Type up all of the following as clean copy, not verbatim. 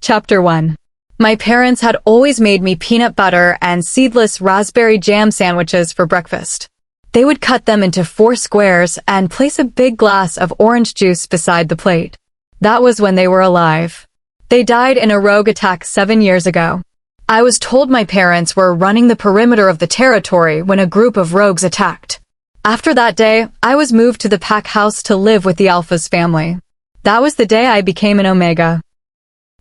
Chapter 1. My parents had always made me peanut butter and seedless raspberry jam sandwiches for breakfast. They would cut them into 4 squares and place a big glass of orange juice beside the plate. That was when they were alive. They died in a rogue attack 7 years ago. I was told my parents were running the perimeter of the territory when a group of rogues attacked. After that day, I was moved to the pack house to live with the Alpha's family. That was the day I became an Omega.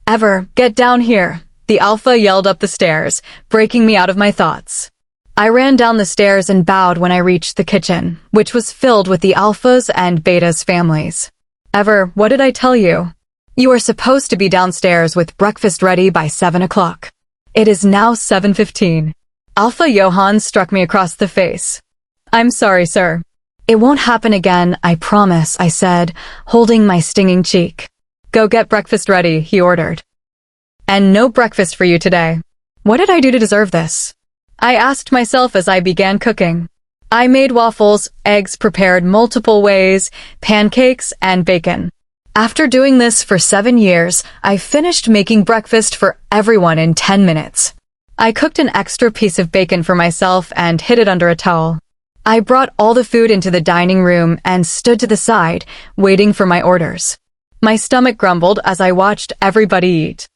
"Ever, get down here," the Alpha yelled up the stairs, breaking me out of my thoughts. I ran down the stairs and bowed when I reached the kitchen, which was filled with the Alpha's and Beta's families. "Ever, what did I tell you? You are supposed to be downstairs with breakfast ready by 7 o'clock. It is now 7:15. Alpha Johann struck me across the face. "I'm sorry, sir." "It won't happen again, I promise," I said, holding my stinging cheek. "Go get breakfast ready," he ordered. "And no breakfast for you today." What did I do to deserve this? I asked myself as I began cooking. I made waffles, eggs prepared multiple ways, pancakes, and bacon. After doing this for 7 years, I finished making breakfast for everyone in 10 minutes. I cooked an extra piece of bacon for myself and hid it under a towel. I brought all the food into the dining room and stood to the side, waiting for my orders. My stomach grumbled as I watched everybody eat.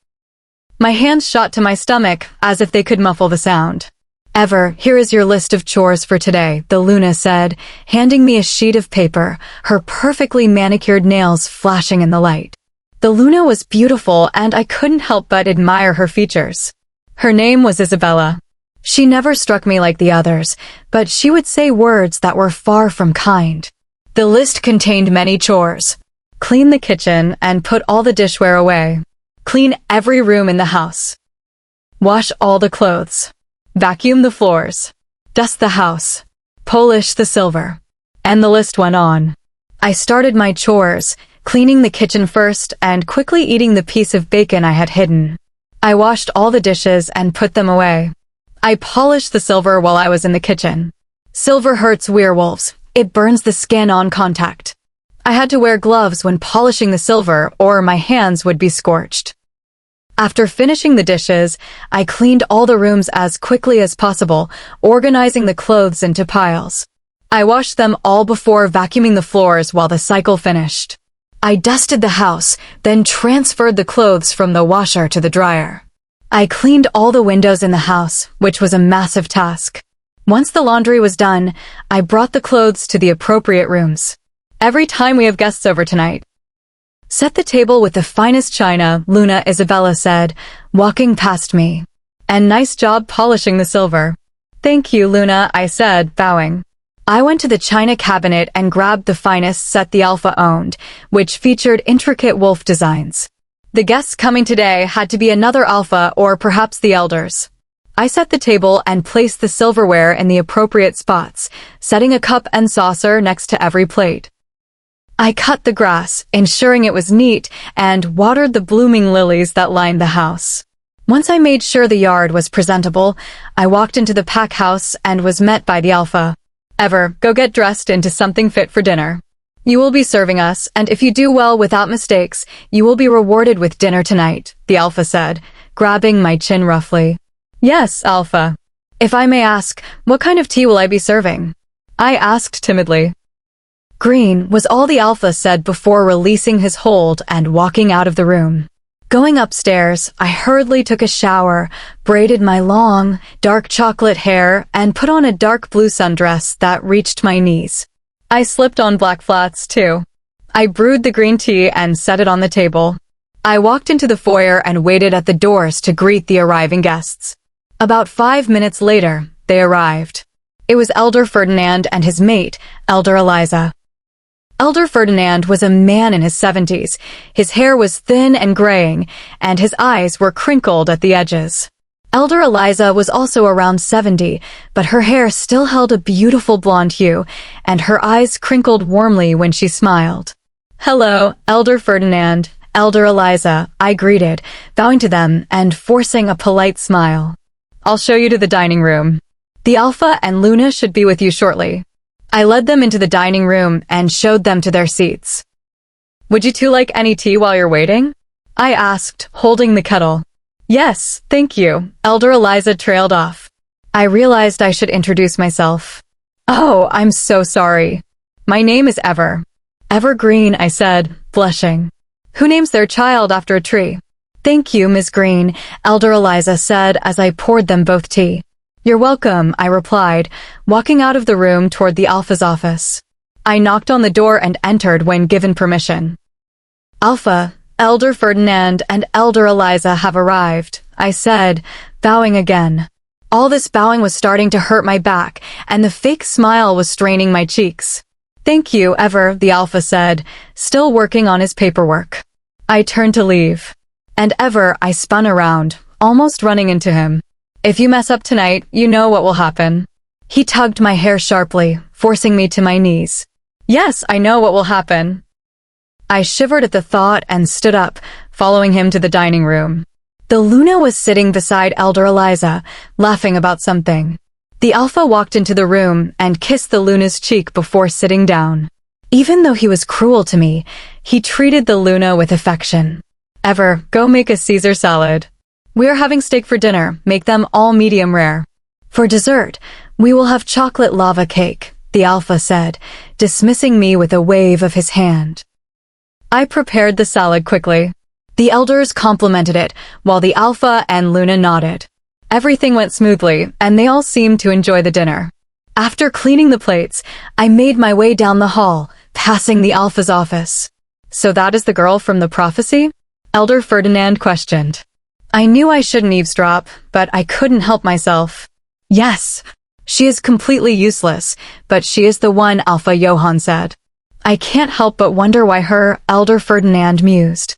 My hands shot to my stomach as if they could muffle the sound. "Ever, here is your list of chores for today," the Luna said, handing me a sheet of paper, her perfectly manicured nails flashing in the light. The Luna was beautiful and I couldn't help but admire her features. Her name was Isabella. She never struck me like the others, but she would say words that were far from kind. The list contained many chores. Clean the kitchen and put all the dishware away. Clean every room in the house. Wash all the clothes. Vacuum the floors. Dust the house. Polish the silver. And the list went on. I started my chores, cleaning the kitchen first and quickly eating the piece of bacon I had hidden. I washed all the dishes and put them away. I polished the silver while I was in the kitchen. Silver hurts werewolves. It burns the skin on contact. I had to wear gloves when polishing the silver or my hands would be scorched. After finishing the dishes, I cleaned all the rooms as quickly as possible, organizing the clothes into piles. I washed them all before vacuuming the floors while the cycle finished. I dusted the house, then transferred the clothes from the washer to the dryer. I cleaned all the windows in the house, which was a massive task. Once the laundry was done, I brought the clothes to the appropriate rooms. "Every time we have guests over tonight, set the table with the finest china," Luna Isabella said, walking past me. "And nice job polishing the silver." "Thank you, Luna," I said, bowing. I went to the china cabinet and grabbed the finest set the Alpha owned, which featured intricate wolf designs. The guests coming today had to be another Alpha or perhaps the elders. I set the table and placed the silverware in the appropriate spots, setting a cup and saucer next to every plate. I cut the grass, ensuring it was neat, and watered the blooming lilies that lined the house. Once I made sure the yard was presentable, I walked into the pack house and was met by the Alpha. "Ever, go get dressed into something fit for dinner. You will be serving us, and if you do well without mistakes, you will be rewarded with dinner tonight," the Alpha said, grabbing my chin roughly. "Yes, Alpha. If I may ask, what kind of tea will I be serving?" I asked timidly. "Green," was all the Alpha said before releasing his hold and walking out of the room. Going upstairs, I hurriedly took a shower, braided my long, dark chocolate hair, and put on a dark blue sundress that reached my knees. I slipped on black flats, too. I brewed the green tea and set it on the table. I walked into the foyer and waited at the doors to greet the arriving guests. About 5 minutes later, they arrived. It was Elder Ferdinand and his mate, Elder Eliza. Elder Ferdinand was a man in his 70s. His hair was thin and graying, and his eyes were crinkled at the edges. Elder Eliza was also around 70, but her hair still held a beautiful blonde hue, and her eyes crinkled warmly when she smiled. "Hello, Elder Ferdinand, Elder Eliza," I greeted, bowing to them and forcing a polite smile. "I'll show you to the dining room. The Alpha and Luna should be with you shortly." I led them into the dining room and showed them to their seats. "Would you two like any tea while you're waiting?" I asked, holding the kettle. Yes, thank you, Elder Eliza trailed off. I realized I should introduce myself. Oh, I'm so sorry. My name is Ever. Evergreen, I said, blushing. Who names their child after a tree? Thank you, Miss Green, Elder Eliza said as I poured them both tea. You're welcome, I replied, walking out of the room toward the Alpha's office. I knocked on the door and entered when given permission. Alpha, Elder Ferdinand and Elder Eliza have arrived, I said, bowing again. All this bowing was starting to hurt my back, and the fake smile was straining my cheeks. Thank you, Ever, the Alpha said, still working on his paperwork. I turned to leave. And Ever, I spun around, almost running into him. If you mess up tonight, you know what will happen. He tugged my hair sharply, forcing me to my knees. Yes, I know what will happen. I shivered at the thought and stood up, following him to the dining room. The Luna was sitting beside Elder Eliza, laughing about something. The Alpha walked into the room and kissed the Luna's cheek before sitting down. Even though he was cruel to me, he treated the Luna with affection. Ever, go make a Caesar salad. We are having steak for dinner, make them all medium rare. For dessert, we will have chocolate lava cake, the Alpha said, dismissing me with a wave of his hand. I prepared the salad quickly. The elders complimented it, while the Alpha and Luna nodded. Everything went smoothly, and they all seemed to enjoy the dinner. After cleaning the plates, I made my way down the hall, passing the Alpha's office. So that is the girl from the prophecy? Elder Ferdinand questioned. I knew I shouldn't eavesdrop, but I couldn't help myself. Yes, she is completely useless, but she is the one, Alpha Johann said. I can't help but wonder why her, Elder Ferdinand mused.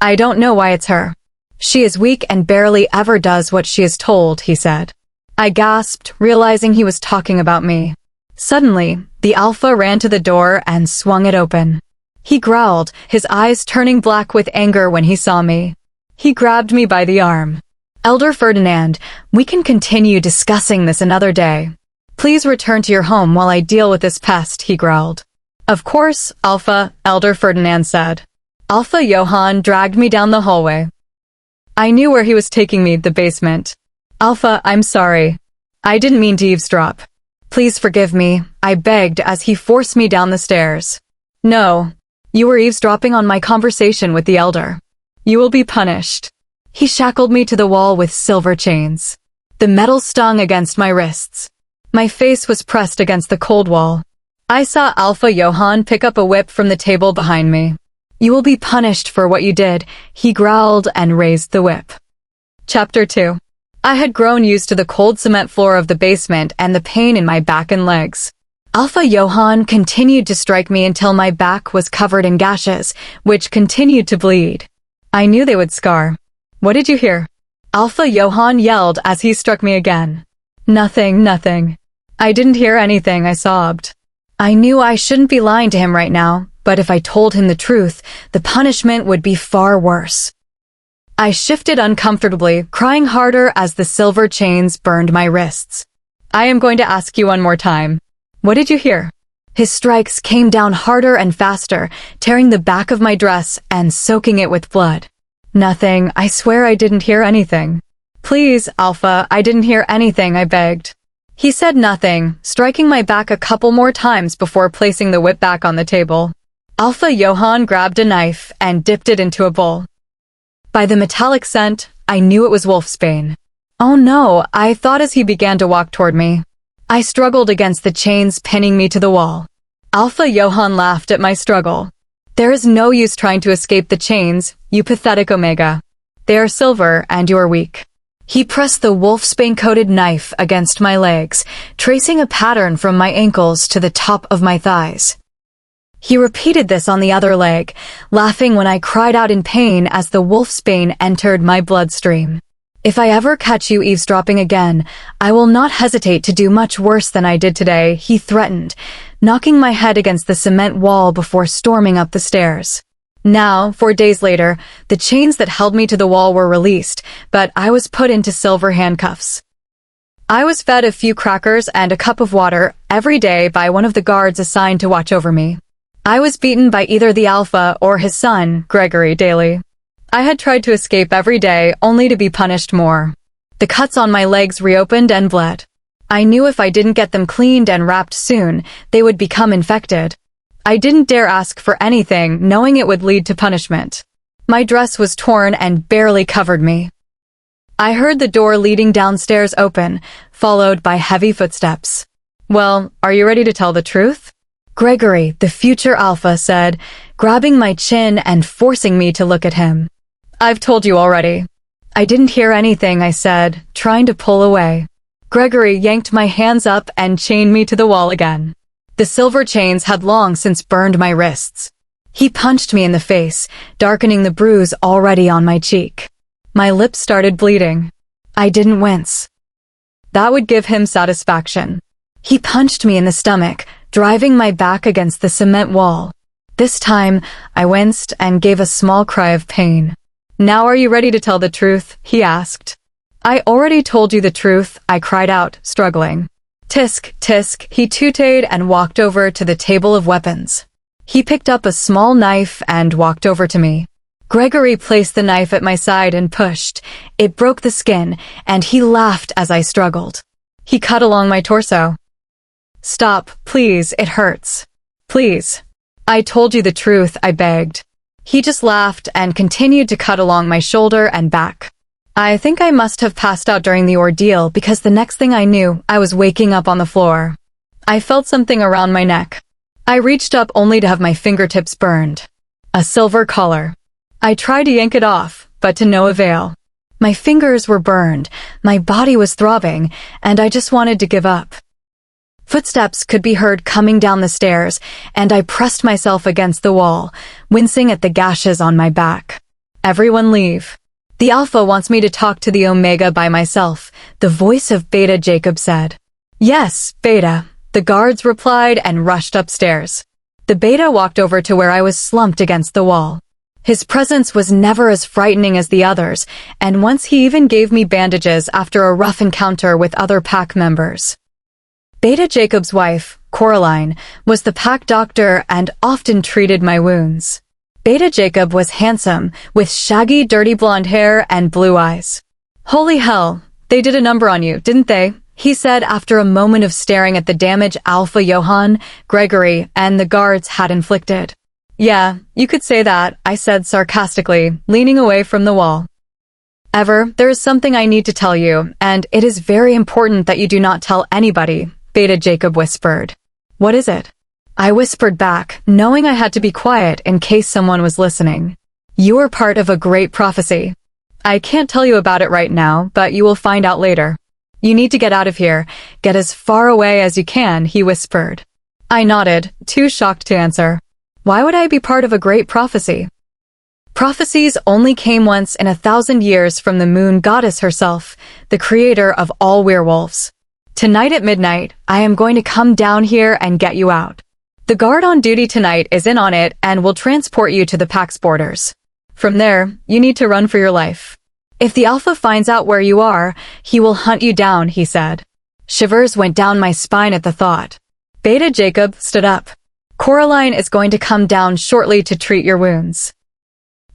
I don't know why it's her. She is weak and barely ever does what she is told, he said. I gasped, realizing he was talking about me. Suddenly, the Alpha ran to the door and swung it open. He growled, his eyes turning black with anger when he saw me. He grabbed me by the arm. Elder Ferdinand, we can continue discussing this another day. Please return to your home while I deal with this pest, he growled. Of course, Alpha, Elder Ferdinand said. Alpha Johann dragged me down the hallway. I knew where he was taking me, the basement. Alpha, I'm sorry. I didn't mean to eavesdrop. Please forgive me, I begged as he forced me down the stairs. No, you were eavesdropping on my conversation with the elder. You will be punished. He shackled me to the wall with silver chains. The metal stung against my wrists. My face was pressed against the cold wall. I saw Alpha Johann pick up a whip from the table behind me. You will be punished for what you did, he growled and raised the whip. Chapter 2. I had grown used to the cold cement floor of the basement and the pain in my back and legs. Alpha Johann continued to strike me until my back was covered in gashes, which continued to bleed. I knew they would scar. What did you hear? Alpha Johann yelled as he struck me again. Nothing. I didn't hear anything, I sobbed. I knew I shouldn't be lying to him right now, but if I told him the truth, the punishment would be far worse. I shifted uncomfortably, crying harder as the silver chains burned my wrists. I am going to ask you one more time. What did you hear? His strikes came down harder and faster, tearing the back of my dress and soaking it with blood. Nothing, I swear I didn't hear anything. Please, Alpha, I didn't hear anything, I begged. He said nothing, striking my back a couple more times before placing the whip back on the table. Alpha Johann grabbed a knife and dipped it into a bowl. By the metallic scent, I knew it was wolfsbane. Oh no, I thought as he began to walk toward me. I struggled against the chains pinning me to the wall. Alpha Johann laughed at my struggle. There is no use trying to escape the chains, you pathetic Omega. They are silver and you are weak. He pressed the wolfsbane-coated knife against my legs, tracing a pattern from my ankles to the top of my thighs. He repeated this on the other leg, laughing when I cried out in pain as the wolfsbane entered my bloodstream. If I ever catch you eavesdropping again, I will not hesitate to do much worse than I did today, he threatened, knocking my head against the cement wall before storming up the stairs. Now, 4 days later, the chains that held me to the wall were released, but I was put into silver handcuffs. I was fed a few crackers and a cup of water every day by one of the guards assigned to watch over me. I was beaten by either the Alpha or his son, Gregory, daily. I had tried to escape every day, only to be punished more. The cuts on my legs reopened and bled. I knew if I didn't get them cleaned and wrapped soon, they would become infected. I didn't dare ask for anything, knowing it would lead to punishment. My dress was torn and barely covered me. I heard the door leading downstairs open, followed by heavy footsteps. "Well, are you ready to tell the truth?" Gregory, the future Alpha, said, grabbing my chin and forcing me to look at him. "I've told you already." "I didn't hear anything," I said, trying to pull away. Gregory yanked my hands up and chained me to the wall again. The silver chains had long since burned my wrists. He punched me in the face, darkening the bruise already on my cheek. My lips started bleeding. I didn't wince. That would give him satisfaction. He punched me in the stomach, driving my back against the cement wall. This time, I winced and gave a small cry of pain. "Now are you ready to tell the truth?" he asked. "I already told you the truth," I cried out, struggling. "Tisk, tisk," he tooted and walked over to the table of weapons. He picked up a small knife and walked over to me. Gregory placed the knife at my side and pushed. It broke the skin, and he laughed as I struggled. He cut along my torso. "Stop, please, it hurts. Please." "I told you the truth," I begged. He just laughed and continued to cut along my shoulder and back. I think I must have passed out during the ordeal because the next thing I knew, I was waking up on the floor. I felt something around my neck. I reached up only to have my fingertips burned. A silver collar. I tried to yank it off, but to no avail. My fingers were burned, my body was throbbing, and I just wanted to give up. Footsteps could be heard coming down the stairs, and I pressed myself against the wall, wincing at the gashes on my back. "Everyone leave. The Alpha wants me to talk to the Omega by myself," the voice of Beta Jacob said. "Yes, Beta," the guards replied and rushed upstairs. The Beta walked over to where I was slumped against the wall. His presence was never as frightening as the others, and once he even gave me bandages after a rough encounter with other pack members. Beta Jacob's wife, Coraline, was the pack doctor and often treated my wounds. Beta Jacob was handsome, with shaggy, dirty blonde hair and blue eyes. "Holy hell, they did a number on you, didn't they?" he said after a moment of staring at the damage Alpha Johann, Gregory, and the guards had inflicted. "Yeah, you could say that," I said sarcastically, leaning away from the wall. There is something I need to tell you, and it is very important that you do not tell anybody," Beta Jacob whispered. "What is it?" I whispered back, knowing I had to be quiet in case someone was listening. "You are part of a great prophecy. I can't tell you about it right now, but you will find out later. You need to get out of here, get as far away as you can," he whispered. I nodded, too shocked to answer. Why would I be part of a great prophecy? Prophecies only came once in 1,000 years from the moon goddess herself, the creator of all werewolves. Tonight at midnight, I am going to come down here and get you out. The guard on duty tonight is in on it and will transport you to the pack's borders. From there, you need to run for your life. If the Alpha finds out where you are, he will hunt you down, he said. Shivers went down my spine at the thought. Beta Jacob stood up. Coraline is going to come down shortly to treat your wounds.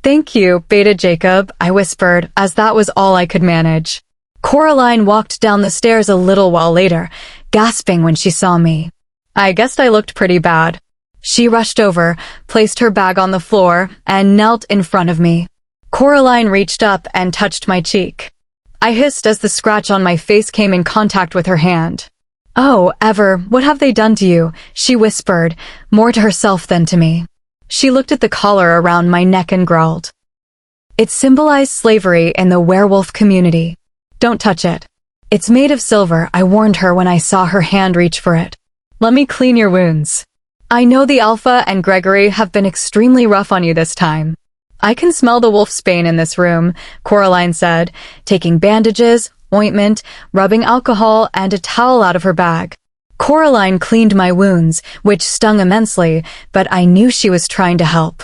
Thank you, Beta Jacob, I whispered, as that was all I could manage. Coraline walked down the stairs a little while later, gasping when she saw me. I guessed I looked pretty bad. She rushed over, placed her bag on the floor, and knelt in front of me. Coraline reached up and touched my cheek. I hissed as the scratch on my face came in contact with her hand. Oh, Ever, what have they done to you? She whispered, more to herself than to me. She looked at the collar around my neck and growled. It symbolized slavery in the werewolf community. Don't touch it. It's made of silver, I warned her when I saw her hand reach for it. Let me clean your wounds. I know the Alpha and Gregory have been extremely rough on you this time. I can smell the wolfsbane in this room, Coraline said, taking bandages, ointment, rubbing alcohol, and a towel out of her bag. Coraline cleaned my wounds, which stung immensely, but I knew she was trying to help.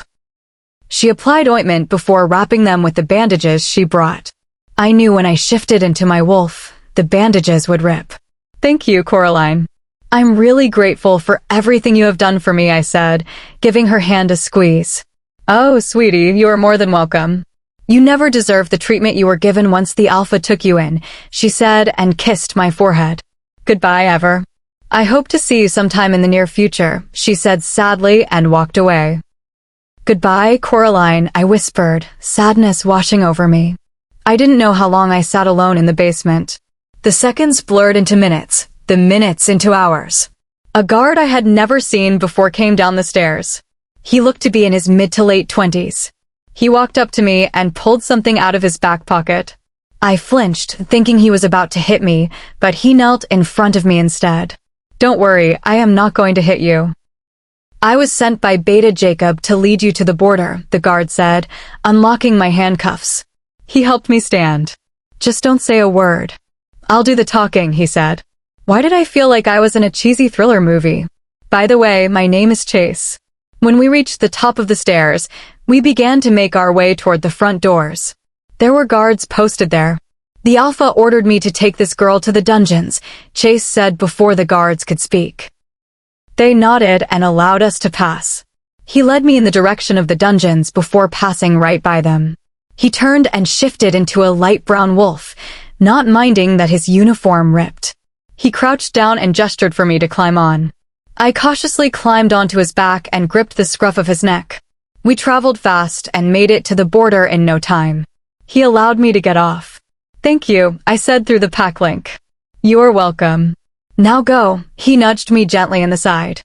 She applied ointment before wrapping them with the bandages she brought. I knew when I shifted into my wolf, the bandages would rip. Thank you, Coraline. I'm really grateful for everything you have done for me, I said, giving her hand a squeeze. Oh, sweetie, you are more than welcome. You never deserved the treatment you were given once the Alpha took you in, she said and kissed my forehead. Goodbye, Ever. I hope to see you sometime in the near future, she said sadly and walked away. Goodbye, Coraline, I whispered, sadness washing over me. I didn't know how long I sat alone in the basement. The seconds blurred into minutes, the minutes into hours. A guard I had never seen before came down the stairs. He looked to be in his mid to late 20s. He walked up to me and pulled something out of his back pocket. I flinched, thinking he was about to hit me, but he knelt in front of me instead. Don't worry, I am not going to hit you. I was sent by Beta Jacob to lead you to the border, the guard said, unlocking my handcuffs. He helped me stand. Just don't say a word. I'll do the talking, he said. Why did I feel like I was in a cheesy thriller movie? By the way, my name is Chase. When we reached the top of the stairs, we began to make our way toward the front doors. There were guards posted there. The Alpha ordered me to take this girl to the dungeons, Chase said before the guards could speak. They nodded and allowed us to pass. He led me in the direction of the dungeons before passing right by them. He turned and shifted into a light brown wolf, not minding that his uniform ripped. He crouched down and gestured for me to climb on. I cautiously climbed onto his back and gripped the scruff of his neck. We traveled fast and made it to the border in no time. He allowed me to get off. Thank you, I said through the pack link. You're welcome. Now go, he nudged me gently in the side.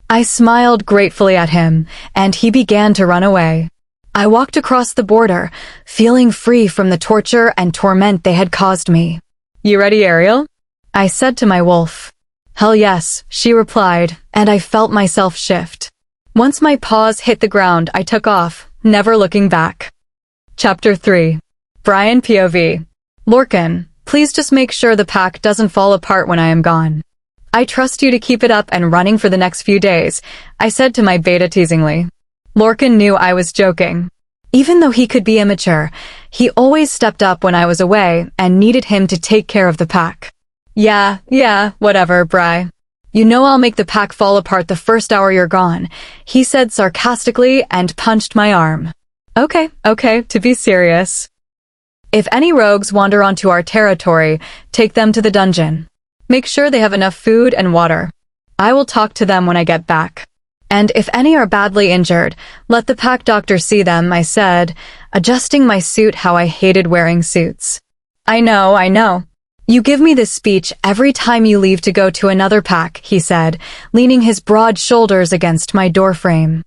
I smiled gratefully at him, and he began to run away. I walked across the border, feeling free from the torture and torment they had caused me. You ready, Ariel? I said to my wolf. Hell yes, she replied, and I felt myself shift. Once my paws hit the ground, I took off, never looking back. Chapter 3. Bryan POV. Lorcan, please just make sure the pack doesn't fall apart when I am gone. I trust you to keep it up and running for the next few days, I said to my beta teasingly. Lorcan knew I was joking. Even though he could be immature, he always stepped up when I was away and needed him to take care of the pack. Yeah, whatever, Bri. You know I'll make the pack fall apart the first hour you're gone, he said sarcastically and punched my arm. Okay, to be serious. If any rogues wander onto our territory, take them to the dungeon. Make sure they have enough food and water. I will talk to them when I get back. And if any are badly injured, let the pack doctor see them, I said, adjusting my suit how I hated wearing suits. I know. You give me this speech every time you leave to go to another pack, he said, leaning his broad shoulders against my doorframe.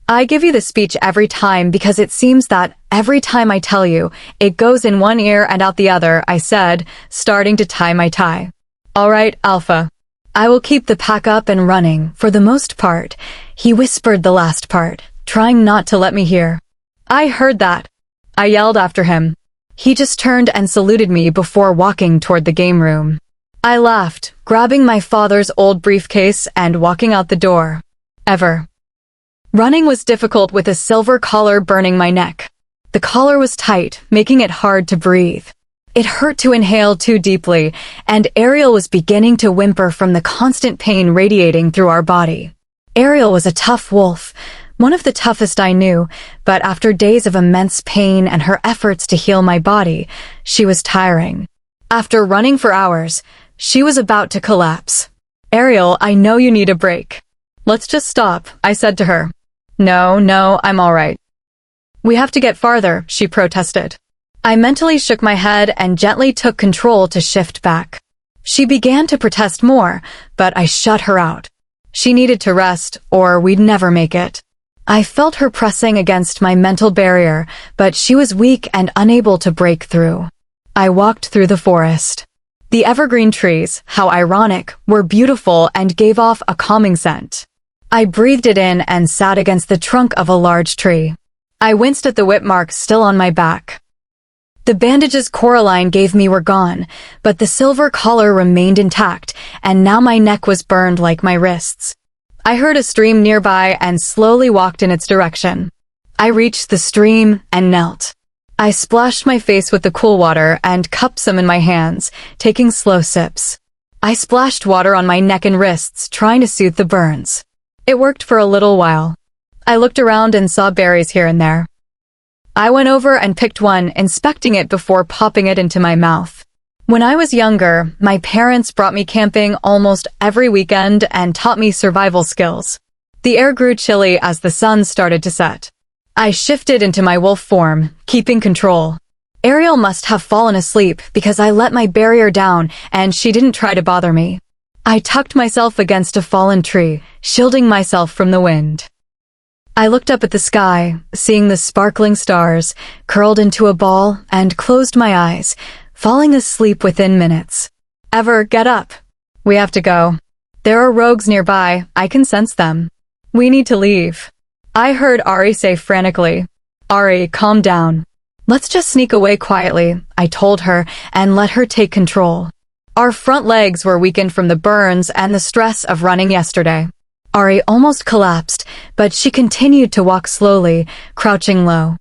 I give you the speech every time because it seems that every time I tell you, it goes in one ear and out the other, I said, starting to tie my tie. All right, Alpha. I will keep the pack up and running, for the most part, he whispered the last part, trying not to let me hear. I heard that. I yelled after him. He just turned and saluted me before walking toward the game room. I laughed, grabbing my father's old briefcase and walking out the door. Ever. Running was difficult with a silver collar burning my neck. The collar was tight, making it hard to breathe. It hurt to inhale too deeply, and Ariel was beginning to whimper from the constant pain radiating through our body. Ariel was a tough wolf, one of the toughest I knew, but after days of immense pain and her efforts to heal my body, she was tiring. After running for hours, she was about to collapse. Ariel, I know you need a break. Let's just stop, I said to her. No, I'm all right. We have to get farther, she protested. I mentally shook my head and gently took control to shift back. She began to protest more, but I shut her out. She needed to rest, or we'd never make it. I felt her pressing against my mental barrier, but she was weak and unable to break through. I walked through the forest. The evergreen trees, how ironic, were beautiful and gave off a calming scent. I breathed it in and sat against the trunk of a large tree. I winced at the whip marks still on my back. The bandages Coraline gave me were gone, but the silver collar remained intact, and now my neck was burned like my wrists. I heard a stream nearby and slowly walked in its direction. I reached the stream and knelt. I splashed my face with the cool water and cupped some in my hands, taking slow sips. I splashed water on my neck and wrists, trying to soothe the burns. It worked for a little while. I looked around and saw berries here and there. I went over and picked one, inspecting it before popping it into my mouth. When I was younger, my parents brought me camping almost every weekend and taught me survival skills. The air grew chilly as the sun started to set. I shifted into my wolf form, keeping control. Ariel must have fallen asleep because I let my barrier down and she didn't try to bother me. I tucked myself against a fallen tree, shielding myself from the wind. I looked up at the sky, seeing the sparkling stars, curled into a ball, and closed my eyes, falling asleep within minutes. Ever get up? We have to go. There are rogues nearby, I can sense them. We need to leave. I heard Ari say frantically. Ari, calm down. Let's just sneak away quietly, I told her, and let her take control. Our front legs were weakened from the burns and the stress of running yesterday. Ari almost collapsed, but she continued to walk slowly, crouching low.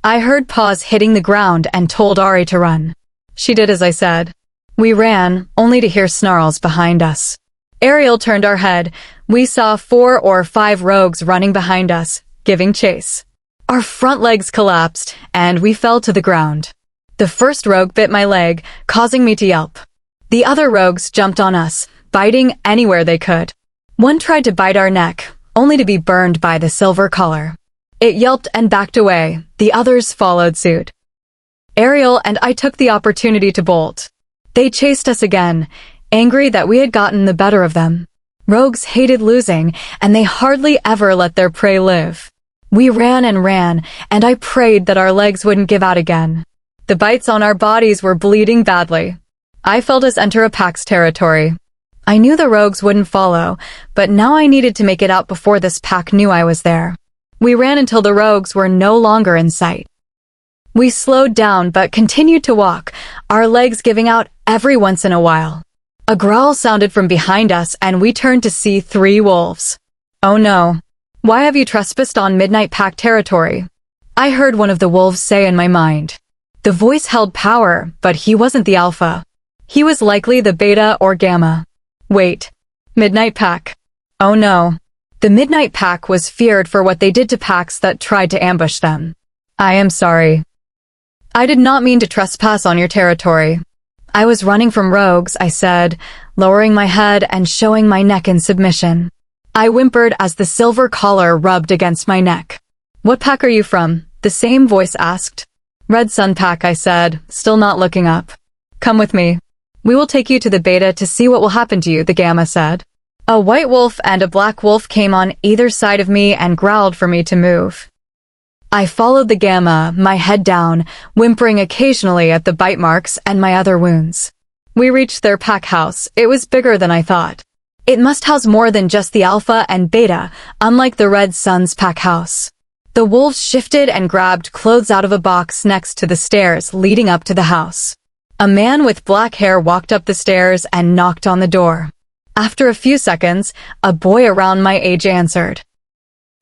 I heard paws hitting the ground and told Ari to run. She did as I said. We ran, only to hear snarls behind us. Ariel turned our head. We saw 4 or 5 rogues running behind us, giving chase. Our front legs collapsed, and we fell to the ground. The first rogue bit my leg, causing me to yelp. The other rogues jumped on us, biting anywhere they could. One tried to bite our neck, only to be burned by the silver collar. It yelped and backed away. The others followed suit. Ariel and I took the opportunity to bolt. They chased us again, angry that we had gotten the better of them. Rogues hated losing, and they hardly ever let their prey live. We ran, and I prayed that our legs wouldn't give out again. The bites on our bodies were bleeding badly. I felt us enter a pack's territory. I knew the rogues wouldn't follow, but now I needed to make it out before this pack knew I was there. We ran until the rogues were no longer in sight. We slowed down but continued to walk, our legs giving out every once in a while. A growl sounded from behind us and we turned to see 3 wolves. Oh no. Why have you trespassed on Midnight Pack territory? I heard one of the wolves say in my mind. The voice held power, but he wasn't the alpha. He was likely the beta or gamma. Wait. Midnight Pack. Oh no. The Midnight Pack was feared for what they did to packs that tried to ambush them. I am sorry. I did not mean to trespass on your territory. I was running from rogues, I said, lowering my head and showing my neck in submission. I whimpered as the silver collar rubbed against my neck. What pack are you from? The same voice asked. Red Sun Pack, I said, still not looking up. Come with me. We will take you to the beta to see what will happen to you, the gamma said. A white wolf and a black wolf came on either side of me and growled for me to move. I followed the gamma, my head down, whimpering occasionally at the bite marks and my other wounds. We reached their pack house. It was bigger than I thought. It must house more than just the alpha and beta, unlike the Red Sun's pack house. The wolves shifted and grabbed clothes out of a box next to the stairs leading up to the house. A man with black hair walked up the stairs and knocked on the door. After a few seconds, a boy around my age answered.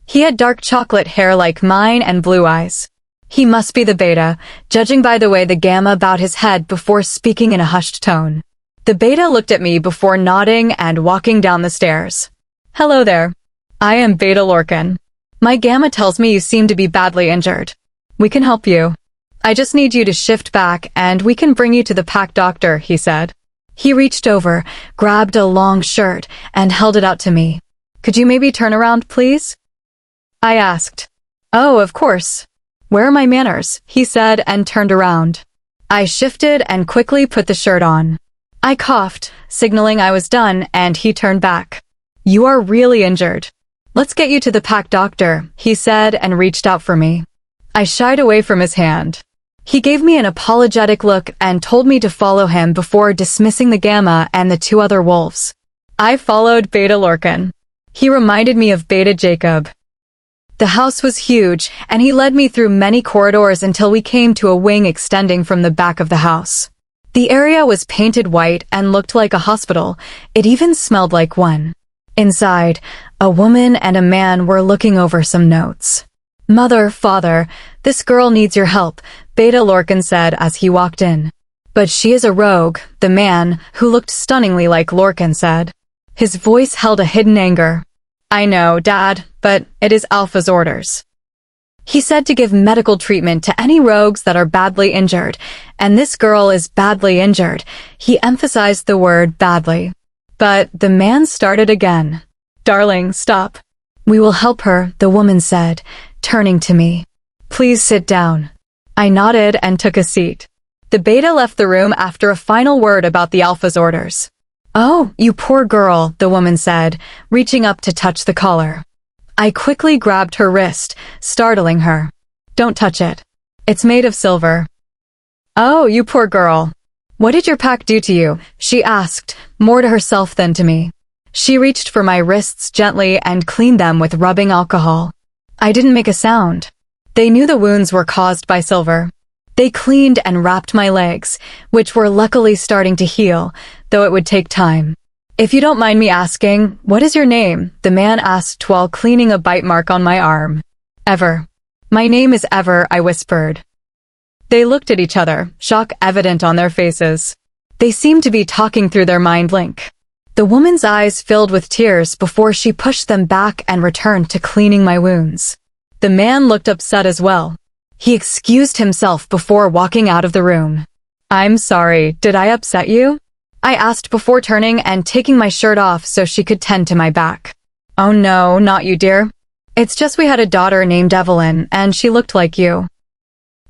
He had dark chocolate hair like mine and blue eyes. He must be the beta, judging by the way the gamma bowed his head before speaking in a hushed tone. The beta looked at me before nodding and walking down the stairs. Hello there. I am Beta Lorcan. My gamma tells me you seem to be badly injured. We can help you. I just need you to shift back and we can bring you to the pack doctor, he said. He reached over, grabbed a long shirt, and held it out to me. Could you maybe turn around, please? I asked. Oh, of course. Where are my manners? He said and turned around. I shifted and quickly put the shirt on. I coughed, signaling I was done, and he turned back. You are really injured. Let's get you to the pack doctor, he said and reached out for me. I shied away from his hand. He gave me an apologetic look and told me to follow him before dismissing the gamma and the 2 other wolves. I followed Beta Lorcan. He reminded me of Beta Jacob. The house was huge, and he led me through many corridors until we came to a wing extending from the back of the house. The area was painted white and looked like a hospital. It even smelled like one. Inside, a woman and a man were looking over some notes. Mother, father, this girl needs your help, Beta Lorcan said as he walked in. But she is a rogue, the man, who looked stunningly like Lorcan said. His voice held a hidden anger. I know, Dad, but it is Alpha's orders. He said to give medical treatment to any rogues that are badly injured, and this girl is badly injured. He emphasized the word badly. But the man started again. Darling, stop. We will help her, the woman said, turning to me. Please sit down. I nodded and took a seat. The beta left the room after a final word about the Alpha's orders. Oh, you poor girl, the woman said, reaching up to touch the collar. I quickly grabbed her wrist, startling her. Don't touch it. It's made of silver. Oh, you poor girl. What did your pack do to you? She asked, more to herself than to me. She reached for my wrists gently and cleaned them with rubbing alcohol. I didn't make a sound. They knew the wounds were caused by silver. They cleaned and wrapped my legs, which were luckily starting to heal, though it would take time. If you don't mind me asking, what is your name? The man asked while cleaning a bite mark on my arm. Ever. My name is Ever, I whispered. They looked at each other, shock evident on their faces. They seemed to be talking through their mind link. The woman's eyes filled with tears before she pushed them back and returned to cleaning my wounds. The man looked upset as well. He excused himself before walking out of the room. I'm sorry, did I upset you? I asked before turning and taking my shirt off so she could tend to my back. Oh no, not you, dear. It's just we had a daughter named Evelyn, and she looked like you.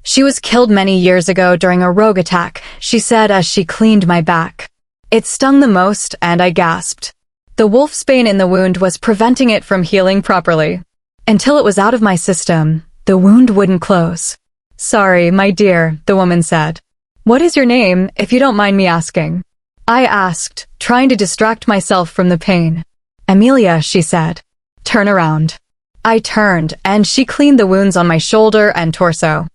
She was killed many years ago during a rogue attack, she said as she cleaned my back. It stung the most, and I gasped. The wolfsbane in the wound was preventing it from healing properly. Until it was out of my system, the wound wouldn't close. Sorry, my dear, the woman said. What is your name, if you don't mind me asking? I asked, trying to distract myself from the pain. Amelia, she said. Turn around. I turned, and she cleaned the wounds on my shoulder and torso.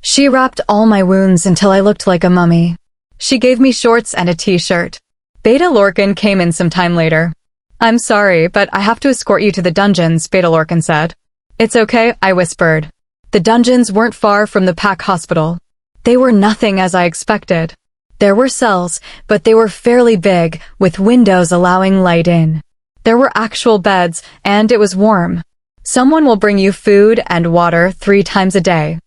She wrapped all my wounds until I looked like a mummy. She gave me shorts and a t-shirt. Beta Lorcan came in some time later. I'm sorry, but I have to escort you to the dungeons, Beta Lorcan said. It's okay, I whispered. The dungeons weren't far from the pack hospital. They were nothing as I expected. There were cells, but they were fairly big, with windows allowing light in. There were actual beds, and it was warm. Someone will bring you food and water 3 times a day.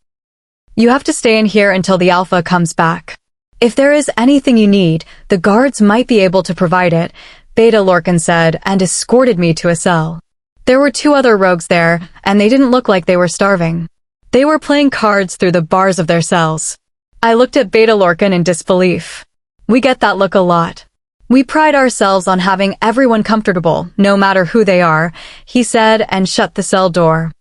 You have to stay in here until the Alpha comes back. If there is anything you need, the guards might be able to provide it, Beta Lorcan said and escorted me to a cell. There were 2 other rogues there, and they didn't look like they were starving. They were playing cards through the bars of their cells. I looked at Beta Lorcan in disbelief. We get that look a lot. We pride ourselves on having everyone comfortable, no matter who they are, he said and shut the cell door.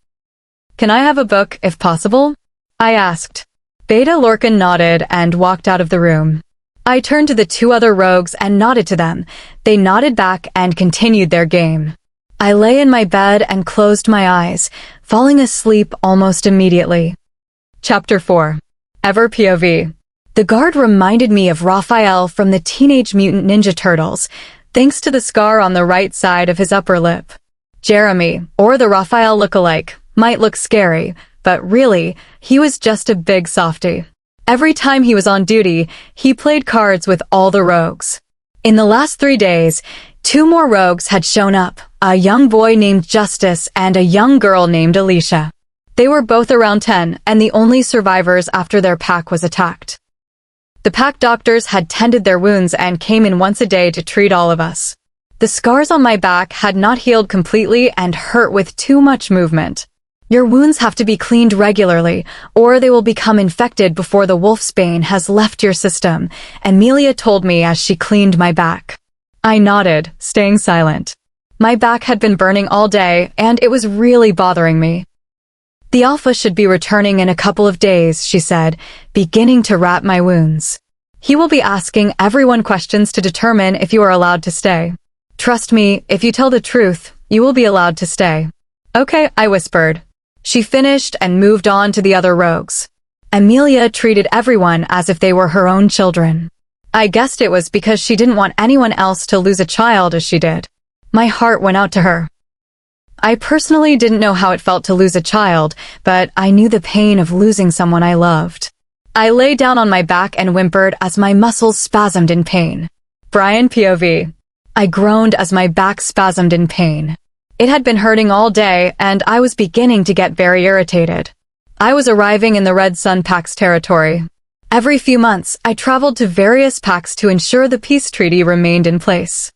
Can I have a book, if possible? I asked. Beta Lorcan nodded and walked out of the room. I turned to the 2 other rogues and nodded to them. They nodded back and continued their game. I lay in my bed and closed my eyes, falling asleep almost immediately. Chapter 4. Ever POV. The guard reminded me of Raphael from the Teenage Mutant Ninja Turtles, thanks to the scar on the right side of his upper lip. Jeremy, or the Raphael lookalike, might look scary, but really, he was just a big softie. Every time he was on duty, he played cards with all the rogues. In the last 3 days, 2 more rogues had shown up, a young boy named Justice and a young girl named Alicia. They were both around 10 and the only survivors after their pack was attacked. The pack doctors had tended their wounds and came in once a day to treat all of us. The scars on my back had not healed completely and hurt with too much movement. Your wounds have to be cleaned regularly, or they will become infected before the wolfsbane has left your system, Amelia told me as she cleaned my back. I nodded, staying silent. My back had been burning all day, and it was really bothering me. The Alpha should be returning in a couple of days, she said, beginning to wrap my wounds. He will be asking everyone questions to determine if you are allowed to stay. Trust me, if you tell the truth, you will be allowed to stay. Okay, I whispered. She finished and moved on to the other rogues. Amelia treated everyone as if they were her own children. I guessed it was because she didn't want anyone else to lose a child as she did. My heart went out to her. I personally didn't know how it felt to lose a child, but I knew the pain of losing someone I loved. I lay down on my back and whimpered as my muscles spasmed in pain. Brian POV. I groaned as my back spasmed in pain. It had been hurting all day, and I was beginning to get very irritated. I was arriving in the Red Sun Pack's territory. Every few months, I traveled to various packs to ensure the peace treaty remained in place.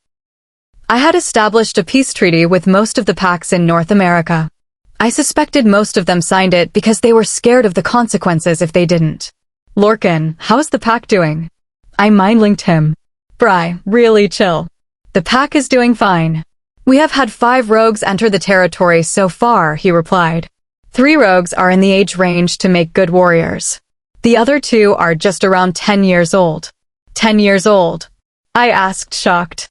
I had established a peace treaty with most of the packs in North America. I suspected most of them signed it because they were scared of the consequences if they didn't. Lorcan, how's the pack doing? I mind-linked him. Bry, really chill. The pack is doing fine. We have had 5 rogues enter the territory so far, he replied. 3 rogues are in the age range to make good warriors. The other 2 are just around 10 years old. 10 years old? I asked, shocked.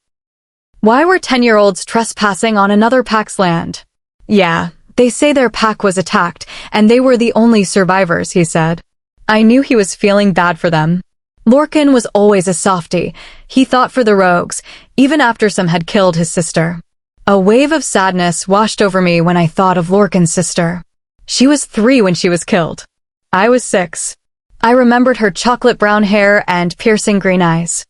Why were 10-year-olds trespassing on another pack's land? Yeah, they say their pack was attacked, and they were the only survivors, he said. I knew he was feeling bad for them. Lorcan was always a softie. He thought for the rogues, even after some had killed his sister. A wave of sadness washed over me when I thought of Lorcan's sister. She was 3 when she was killed. I was 6. I remembered her chocolate brown hair and piercing green eyes.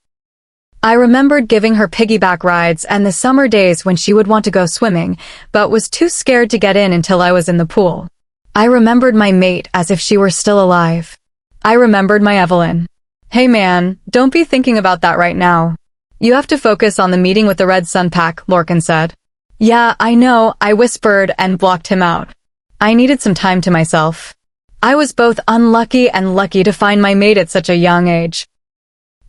I remembered giving her piggyback rides and the summer days when she would want to go swimming, but was too scared to get in until I was in the pool. I remembered my mate as if she were still alive. I remembered my Evelyn. Hey man, don't be thinking about that right now. You have to focus on the meeting with the Red Sun Pack, Lorcan said. Yeah, I know, I whispered and blocked him out. I needed some time to myself. I was both unlucky and lucky to find my mate at such a young age.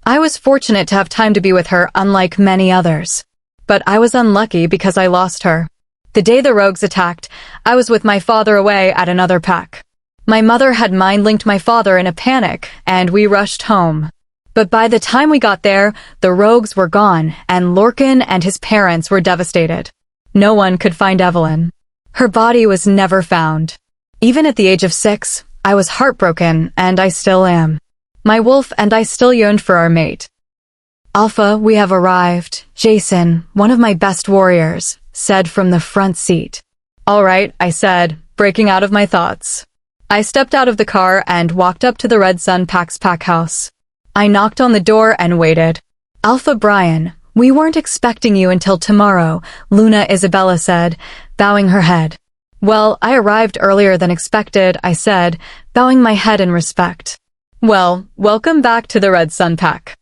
I was fortunate to have time to be with her, unlike many others. But I was unlucky because I lost her. The day the rogues attacked, I was with my father away at another pack. My mother had mind-linked my father in a panic, and we rushed home. But by the time we got there, the rogues were gone, and Lorcan and his parents were devastated. No one could find Evelyn. Her body was never found. Even at the age of 6, I was heartbroken, and I still am. My wolf and I still yearned for our mate. Alpha, we have arrived. Jason, one of my best warriors, said from the front seat. All right, I said, breaking out of my thoughts. I stepped out of the car and walked up to the Red Sun Pack's pack house. I knocked on the door and waited. Alpha Bryan, we weren't expecting you until tomorrow, Luna Isabella said, bowing her head. Well, I arrived earlier than expected, I said, bowing my head in respect. Well, welcome back to the Red Sun Pack.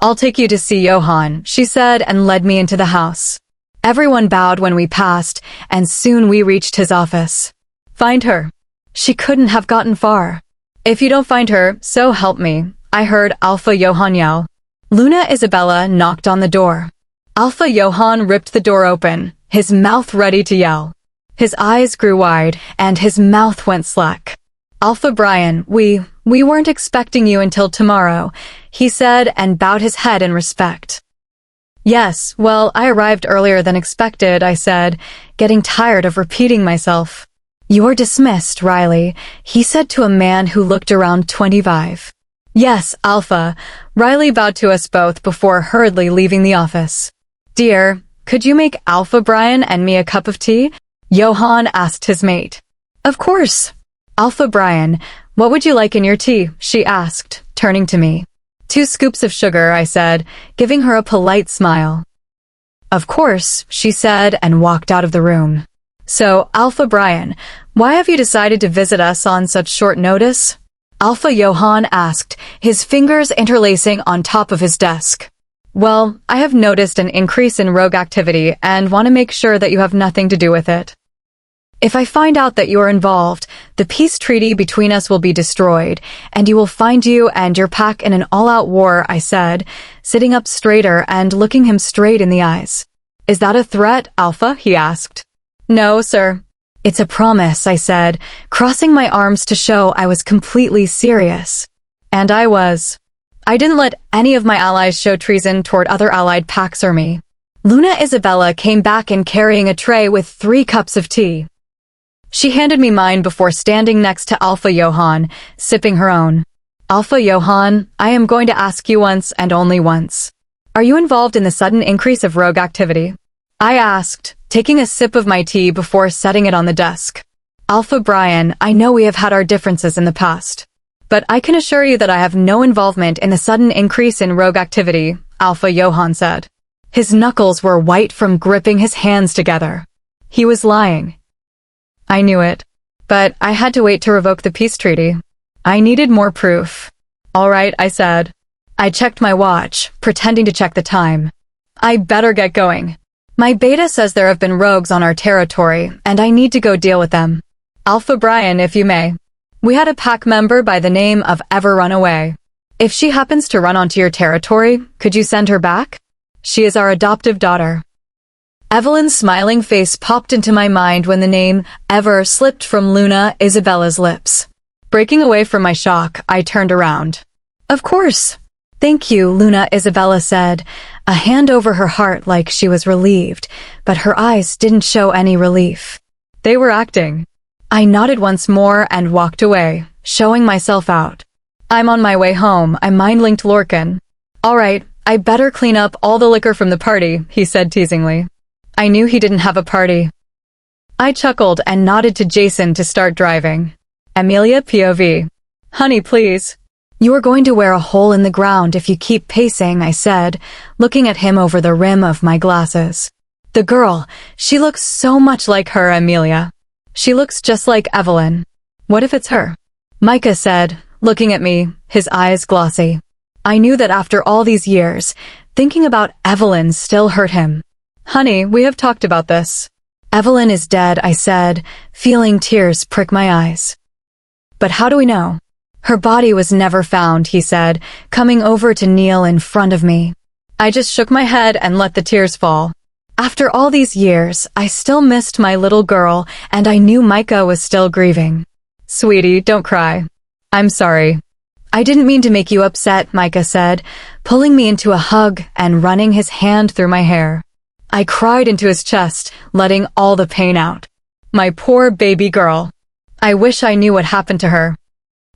I'll take you to see Johan, she said and led me into the house. Everyone bowed when we passed, and soon we reached his office. Find her. She couldn't have gotten far. If you don't find her, so help me, I heard Alpha Johan yell. Luna Isabella knocked on the door. Alpha Johan ripped the door open, his mouth ready to yell. His eyes grew wide, and his mouth went slack. Alpha Bryan, we weren't expecting you until tomorrow, he said and bowed his head in respect. Yes, well, I arrived earlier than expected, I said, getting tired of repeating myself. You're dismissed, Riley, he said to a man who looked around 25. Yes, Alpha. Riley bowed to us both before hurriedly leaving the office. Dear, could you make Alpha Bryan and me a cup of tea? Johan asked his mate. Of course. Alpha Bryan, what would you like in your tea? She asked, turning to me. 2 scoops of sugar, I said, giving her a polite smile. Of course, she said and walked out of the room. So, Alpha Bryan, why have you decided to visit us on such short notice? Alpha Johan asked, his fingers interlacing on top of his desk. Well, I have noticed an increase in rogue activity and want to make sure that you have nothing to do with it. If I find out that you are involved, the peace treaty between us will be destroyed, and you will find you and your pack in an all-out war, I said, sitting up straighter and looking him straight in the eyes. Is that a threat, Alpha? He asked. No, sir. It's a promise, I said, crossing my arms to show I was completely serious. And I was. I didn't let any of my allies show treason toward other allied packs or me. Luna Isabella came back in carrying a tray with 3 cups of tea. She handed me mine before standing next to Alpha Johan, sipping her own. Alpha Johan, I am going to ask you once and only once. Are you involved in the sudden increase of rogue activity? I asked, taking a sip of my tea before setting it on the desk. Alpha Bryan, I know we have had our differences in the past. But I can assure you that I have no involvement in the sudden increase in rogue activity, Alpha Johan said. His knuckles were white from gripping his hands together. He was lying. I knew it. But I had to wait to revoke the peace treaty. I needed more proof. All right, I said. I checked my watch, pretending to check the time. I better get going. My beta says there have been rogues on our territory, and I need to go deal with them. Alpha Bryan, if you may. We had a pack member by the name of Ever Run Away. If she happens to run onto your territory, could you send her back? She is our adoptive daughter. Evelyn's smiling face popped into my mind when the name Ever slipped from Luna Isabella's lips. Breaking away from my shock, I turned around. Of course. Thank you, Luna Isabella said, a hand over her heart like she was relieved, but her eyes didn't show any relief. They were acting. I nodded once more and walked away, showing myself out. I'm on my way home. I mind-linked Lorcan. All right, I better clean up all the liquor from the party, he said teasingly. I knew he didn't have a party. I chuckled and nodded to Jason to start driving. Amelia POV. Honey, please. You are going to wear a hole in the ground if you keep pacing, I said, looking at him over the rim of my glasses. The girl, she looks so much like her, Amelia. She looks just like Evelyn. What if it's her? Micah said, looking at me, his eyes glossy. I knew that after all these years, thinking about Evelyn still hurt him. Honey, we have talked about this. Evelyn is dead, I said, feeling tears prick my eyes. But how do we know? Her body was never found, he said, coming over to kneel in front of me. I just shook my head and let the tears fall. After all these years, I still missed my little girl, and I knew Micah was still grieving. Sweetie, don't cry. I'm sorry. I didn't mean to make you upset, Micah said, pulling me into a hug and running his hand through my hair. I cried into his chest, letting all the pain out. My poor baby girl. I wish I knew what happened to her.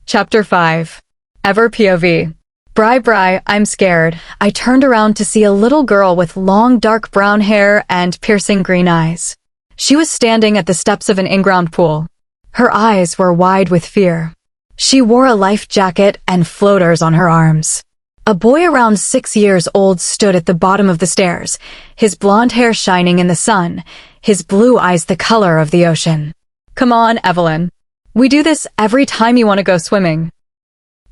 Chapter 5. Ever POV. Bri, I'm scared. I turned around to see a little girl with long dark brown hair and piercing green eyes. She was standing at the steps of an in-ground pool. Her eyes were wide with fear. She wore a life jacket and floaters on her arms. A boy around 6 years old stood at the bottom of the stairs, his blonde hair shining in the sun, his blue eyes the color of the ocean. Come on, Evelyn. We do this every time you want to go swimming.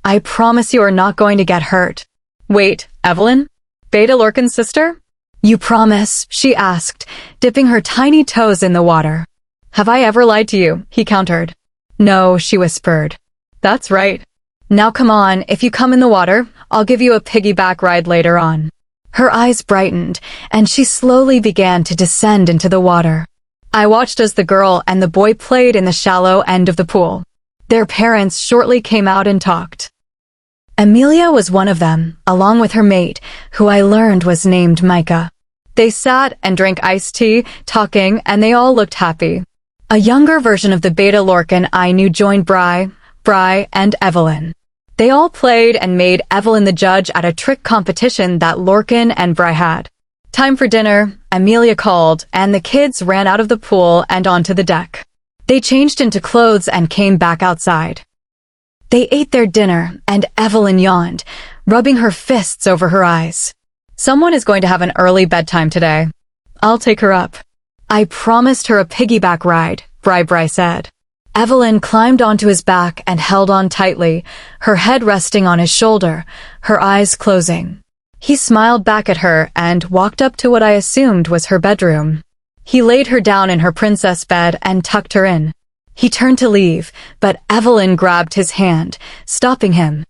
I promise you are not going to get hurt. Wait, Evelyn? Beta Lorcan's sister? You promise? She asked, dipping her tiny toes in the water. Have I ever lied to you? He countered. No, she whispered. That's right. Now come on, if you come in the water, I'll give you a piggyback ride later on. Her eyes brightened, and she slowly began to descend into the water. I watched as the girl and the boy played in the shallow end of the pool. Their parents shortly came out and talked. Amelia was one of them, along with her mate, who I learned was named Micah. They sat and drank iced tea, talking, and they all looked happy. A younger version of the Beta Lorcan I knew joined Bri, and Evelyn. They all played and made Evelyn the judge at a trick competition that Lorcan and Bri had. Time for dinner, Amelia called, and the kids ran out of the pool and onto the deck. They changed into clothes and came back outside. They ate their dinner, and Evelyn yawned, rubbing her fists over her eyes. Someone is going to have an early bedtime today. I'll take her up. I promised her a piggyback ride, Bri said. Evelyn climbed onto his back and held on tightly, her head resting on his shoulder, her eyes closing. He smiled back at her and walked up to what I assumed was her bedroom. He laid her down in her princess bed and tucked her in. He turned to leave, but Evelyn grabbed his hand, stopping him.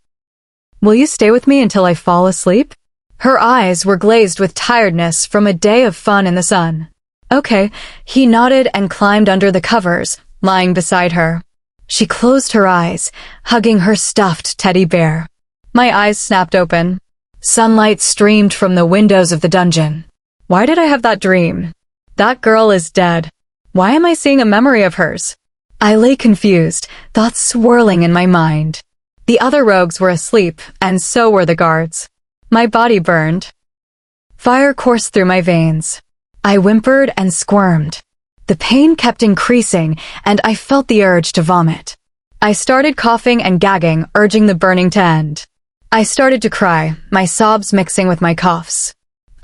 Will you stay with me until I fall asleep? Her eyes were glazed with tiredness from a day of fun in the sun. Okay, he nodded and climbed under the covers, lying beside her. She closed her eyes, hugging her stuffed teddy bear. My eyes snapped open. Sunlight streamed from the windows of the dungeon. Why did I have that dream? That girl is dead. Why am I seeing a memory of hers? I lay confused, thoughts swirling in my mind. The other rogues were asleep, and so were the guards. My body burned. Fire coursed through my veins. I whimpered and squirmed. The pain kept increasing, and I felt the urge to vomit. I started coughing and gagging, urging the burning to end. I started to cry, my sobs mixing with my coughs.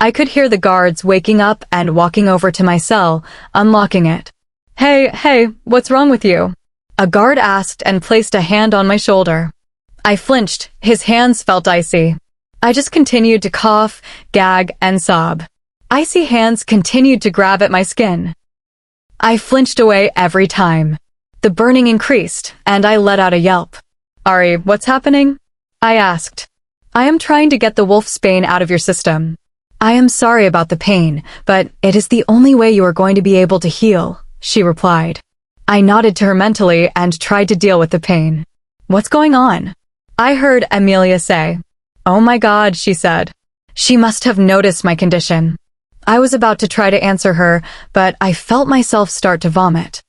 I could hear the guards waking up and walking over to my cell, unlocking it. Hey, what's wrong with you? A guard asked and placed a hand on my shoulder. I flinched. His hands felt icy. I just continued to cough, gag, and sob. Icy hands continued to grab at my skin. I flinched away every time. The burning increased, and I let out a yelp. Ari, what's happening? I asked. I am trying to get the wolfsbane out of your system. I am sorry about the pain, but it is the only way you are going to be able to heal, she replied. I nodded to her mentally and tried to deal with the pain. What's going on? I heard Amelia say. Oh my God, she said. She must have noticed my condition. I was about to try to answer her, but I felt myself start to vomit.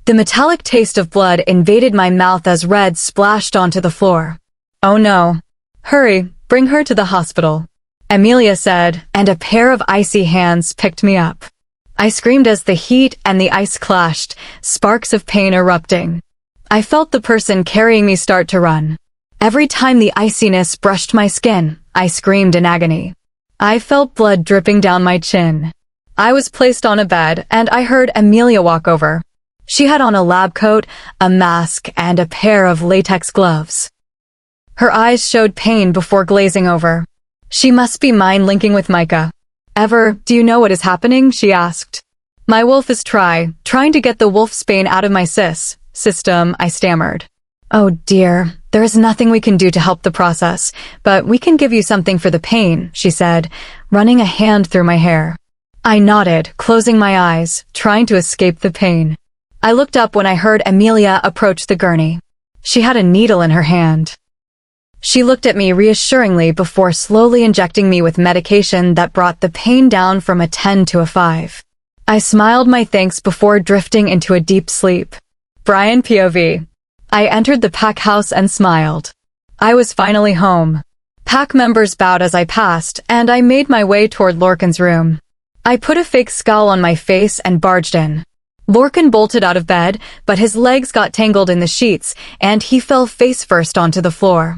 The metallic taste of blood invaded my mouth as red splashed onto the floor. Oh no. Hurry, bring her to the hospital, Amelia said, and a pair of icy hands picked me up. I screamed as the heat and the ice clashed, sparks of pain erupting. I felt the person carrying me start to run. Every time the iciness brushed my skin, I screamed in agony. I felt blood dripping down my chin. I was placed on a bed, and I heard Amelia walk over. She had on a lab coat, a mask, and a pair of latex gloves. Her eyes showed pain before glazing over. She must be mind-linking with Micah. Do you know what is happening? She asked. My wolf is trying to get the wolfsbane out of my system, I stammered. Oh dear, there is nothing we can do to help the process, but we can give you something for the pain, she said, running a hand through my hair. I nodded, closing my eyes, trying to escape the pain. I looked up when I heard Amelia approach the gurney. She had a needle in her hand. She looked at me reassuringly before slowly injecting me with medication that brought the pain down from a 10 to a 5. I smiled my thanks before drifting into a deep sleep. Bryan POV. I entered the pack house and smiled. I was finally home. Pack members bowed as I passed, and I made my way toward Lorcan's room. I put a fake scowl on my face and barged in. Lorcan bolted out of bed, but his legs got tangled in the sheets, and he fell face first onto the floor.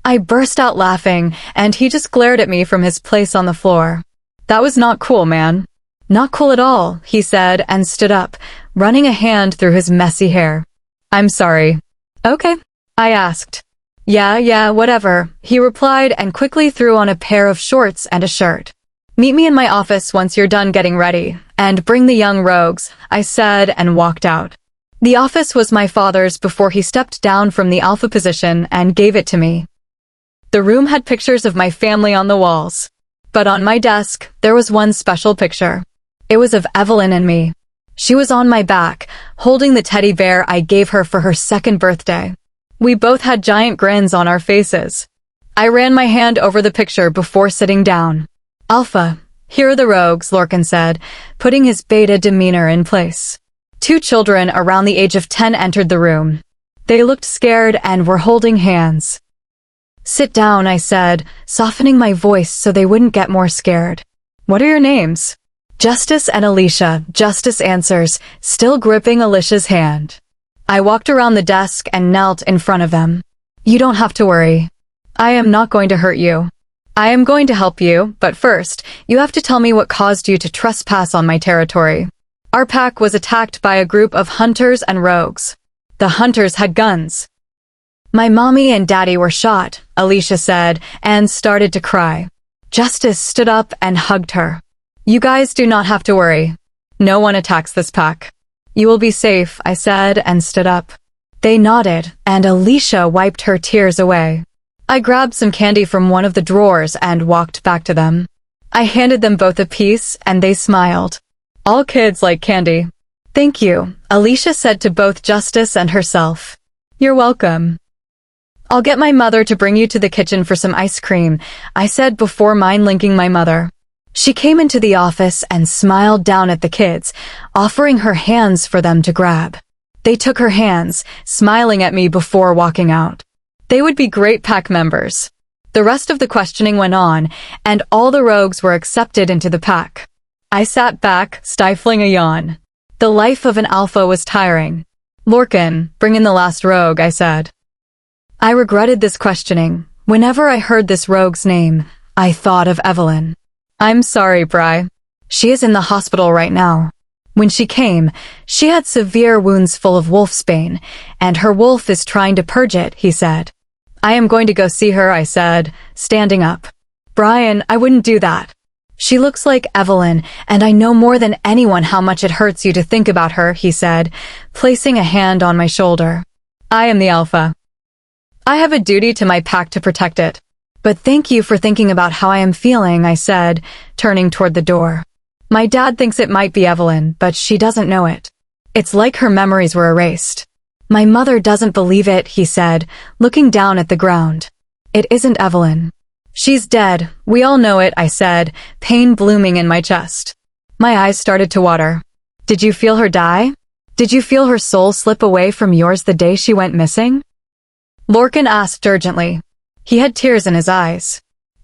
I burst out laughing, and he just glared at me from his place on the floor. That was not cool, man. Not cool at all, he said and stood up, running a hand through his messy hair. I'm sorry. Okay, I asked. Yeah, whatever, he replied and quickly threw on a pair of shorts and a shirt. Meet me in my office once you're done getting ready, and bring the young rogues, I said and walked out. The office was my father's before he stepped down from the alpha position and gave it to me. The room had pictures of my family on the walls. But on my desk, there was one special picture. It was of Evelyn and me. She was on my back, holding the teddy bear I gave her for her 2nd birthday. We both had giant grins on our faces. I ran my hand over the picture before sitting down. Alpha, here are the rogues, Lorcan said, putting his beta demeanor in place. 2 children around the age of 10 entered the room. They looked scared and were holding hands. Sit down, I said, softening my voice so they wouldn't get more scared. What are your names? Justice and Alicia, Justice answers, still gripping Alicia's hand. I walked around the desk and knelt in front of them. You don't have to worry. I am not going to hurt you. I am going to help you, but first, you have to tell me what caused you to trespass on my territory. Our pack was attacked by a group of hunters and rogues. The hunters had guns. My mommy and daddy were shot, Alicia said, and started to cry. Justice stood up and hugged her. You guys do not have to worry. No one attacks this pack. You will be safe, I said and stood up. They nodded, and Alicia wiped her tears away. I grabbed some candy from one of the drawers and walked back to them. I handed them both a piece, and they smiled. All kids like candy. Thank you, Alicia said to both Justice and herself. You're welcome. I'll get my mother to bring you to the kitchen for some ice cream, I said before mind-linking my mother. She came into the office and smiled down at the kids, offering her hands for them to grab. They took her hands, smiling at me before walking out. They would be great pack members. The rest of the questioning went on, and all the rogues were accepted into the pack. I sat back, stifling a yawn. The life of an alpha was tiring. Lorcan, bring in the last rogue, I said. I regretted this questioning. Whenever I heard this rogue's name, I thought of Evelyn. I'm sorry, Bri. She is in the hospital right now. When she came, she had severe wounds full of wolfsbane, and her wolf is trying to purge it, he said. I am going to go see her, I said, standing up. Brian, I wouldn't do that. She looks like Evelyn, and I know more than anyone how much it hurts you to think about her, he said, placing a hand on my shoulder. I am the Alpha. I have a duty to my pack to protect it. But thank you for thinking about how I am feeling, I said, turning toward the door. My dad thinks it might be Evelyn, but she doesn't know it. It's like her memories were erased. My mother doesn't believe it, he said, looking down at the ground. It isn't Evelyn. She's dead. We all know it, I said, pain blooming in my chest. My eyes started to water. Did you feel her die? Did you feel her soul slip away from yours the day she went missing? Lorcan asked urgently. He had tears in his eyes.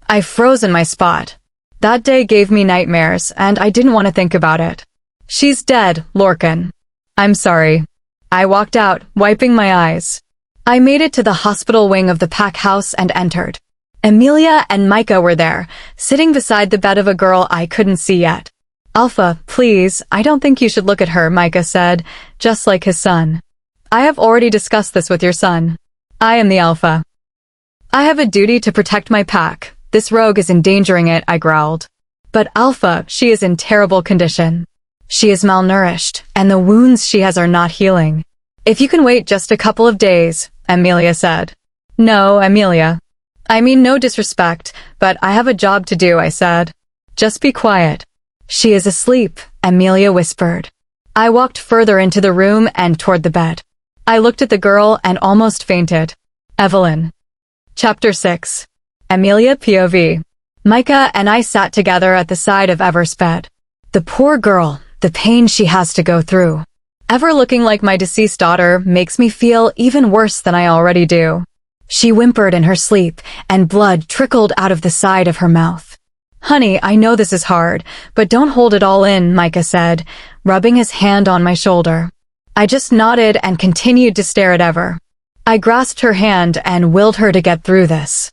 I froze in my spot. That day gave me nightmares, and I didn't want to think about it. She's dead, Lorcan. I'm sorry. I walked out, wiping my eyes. I made it to the hospital wing of the pack house and entered. Amelia and Micah were there, sitting beside the bed of a girl I couldn't see yet. Alpha, please, I don't think you should look at her, Micah said, just like his son. I have already discussed this with your son. I am the Alpha. I have a duty to protect my pack. This rogue is endangering it, I growled. But Alpha, she is in terrible condition. She is malnourished, and the wounds she has are not healing. If you can wait just a couple of days, Amelia said. No, Amelia. I mean no disrespect, but I have a job to do, I said. Just be quiet. She is asleep, Amelia whispered. I walked further into the room and toward the bed. I looked at the girl and almost fainted. Evelyn. Chapter 6. Amelia POV. Micah and I sat together at the side of Ever's bed. The poor girl, the pain she has to go through. Ever looking like my deceased daughter makes me feel even worse than I already do. She whimpered in her sleep, and blood trickled out of the side of her mouth. Honey, I know this is hard, but don't hold it all in, Micah said, rubbing his hand on my shoulder. I just nodded and continued to stare at Ever. I grasped her hand and willed her to get through this.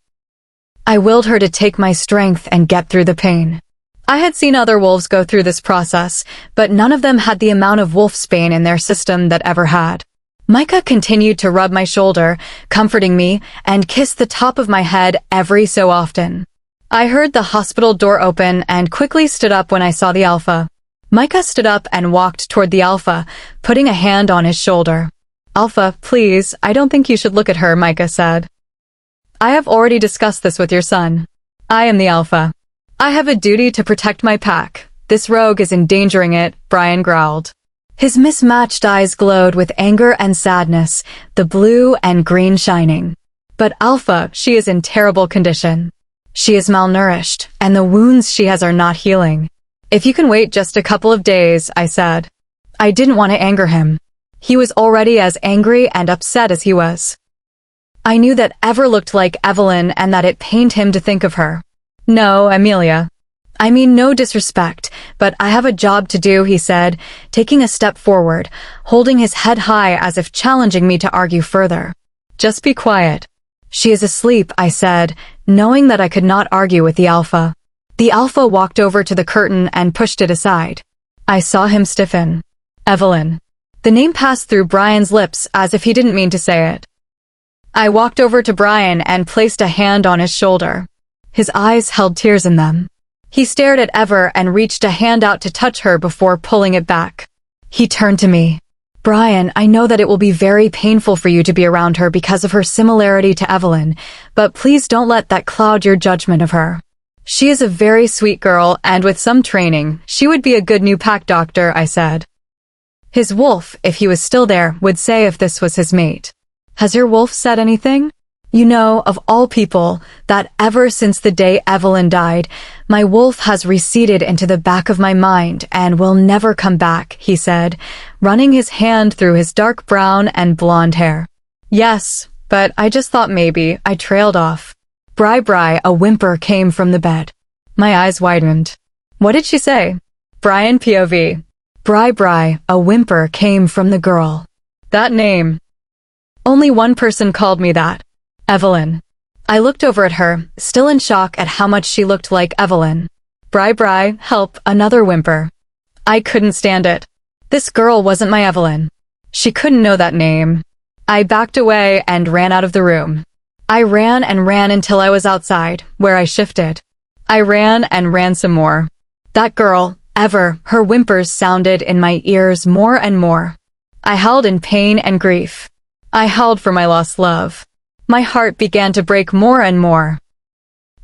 I willed her to take my strength and get through the pain. I had seen other wolves go through this process, but none of them had the amount of wolfsbane in their system that Ever had. Micah continued to rub my shoulder, comforting me, and kissed the top of my head every so often. I heard the hospital door open and quickly stood up when I saw the Alpha. Micah stood up and walked toward the Alpha, putting a hand on his shoulder. Alpha, please, I don't think you should look at her, Micah said. I have already discussed this with your son. I am the Alpha. I have a duty to protect my pack. This rogue is endangering it, Brian growled. His mismatched eyes glowed with anger and sadness, the blue and green shining. But Alpha, she is in terrible condition. She is malnourished, and the wounds she has are not healing. If you can wait just a couple of days, I said. I didn't want to anger him. He was already as angry and upset as he was. I knew that Ever looked like Evelyn and that it pained him to think of her. No, Amelia. I mean no disrespect, but I have a job to do, he said, taking a step forward, holding his head high as if challenging me to argue further. Just be quiet. She is asleep, I said, knowing that I could not argue with the Alpha. The Alpha walked over to the curtain and pushed it aside. I saw him stiffen. Evelyn. The name passed through Brian's lips as if he didn't mean to say it. I walked over to Brian and placed a hand on his shoulder. His eyes held tears in them. He stared at Ever and reached a hand out to touch her before pulling it back. He turned to me. Brian, I know that it will be very painful for you to be around her because of her similarity to Evelyn, but please don't let that cloud your judgment of her. She is a very sweet girl, and with some training, she would be a good new pack doctor, I said. His wolf, if he was still there, would say if this was his mate. Has your wolf said anything? You know, of all people, that ever since the day Evelyn died, my wolf has receded into the back of my mind and will never come back, he said, running his hand through his dark brown and blonde hair. Yes, but I just thought maybe. I trailed off. Bri, a whimper came from the bed. My eyes widened. What did she say? Brian POV. Bri, a whimper came from the girl. That name. Only one person called me that. Evelyn. I looked over at her, still in shock at how much she looked like Evelyn. Bri, help, another whimper. I couldn't stand it. This girl wasn't my Evelyn. She couldn't know that name. I backed away and ran out of the room. I ran and ran until I was outside, where I shifted. I ran and ran some more. That girl, her whimpers sounded in my ears more and more. I howled in pain and grief. I howled for my lost love. My heart began to break more and more.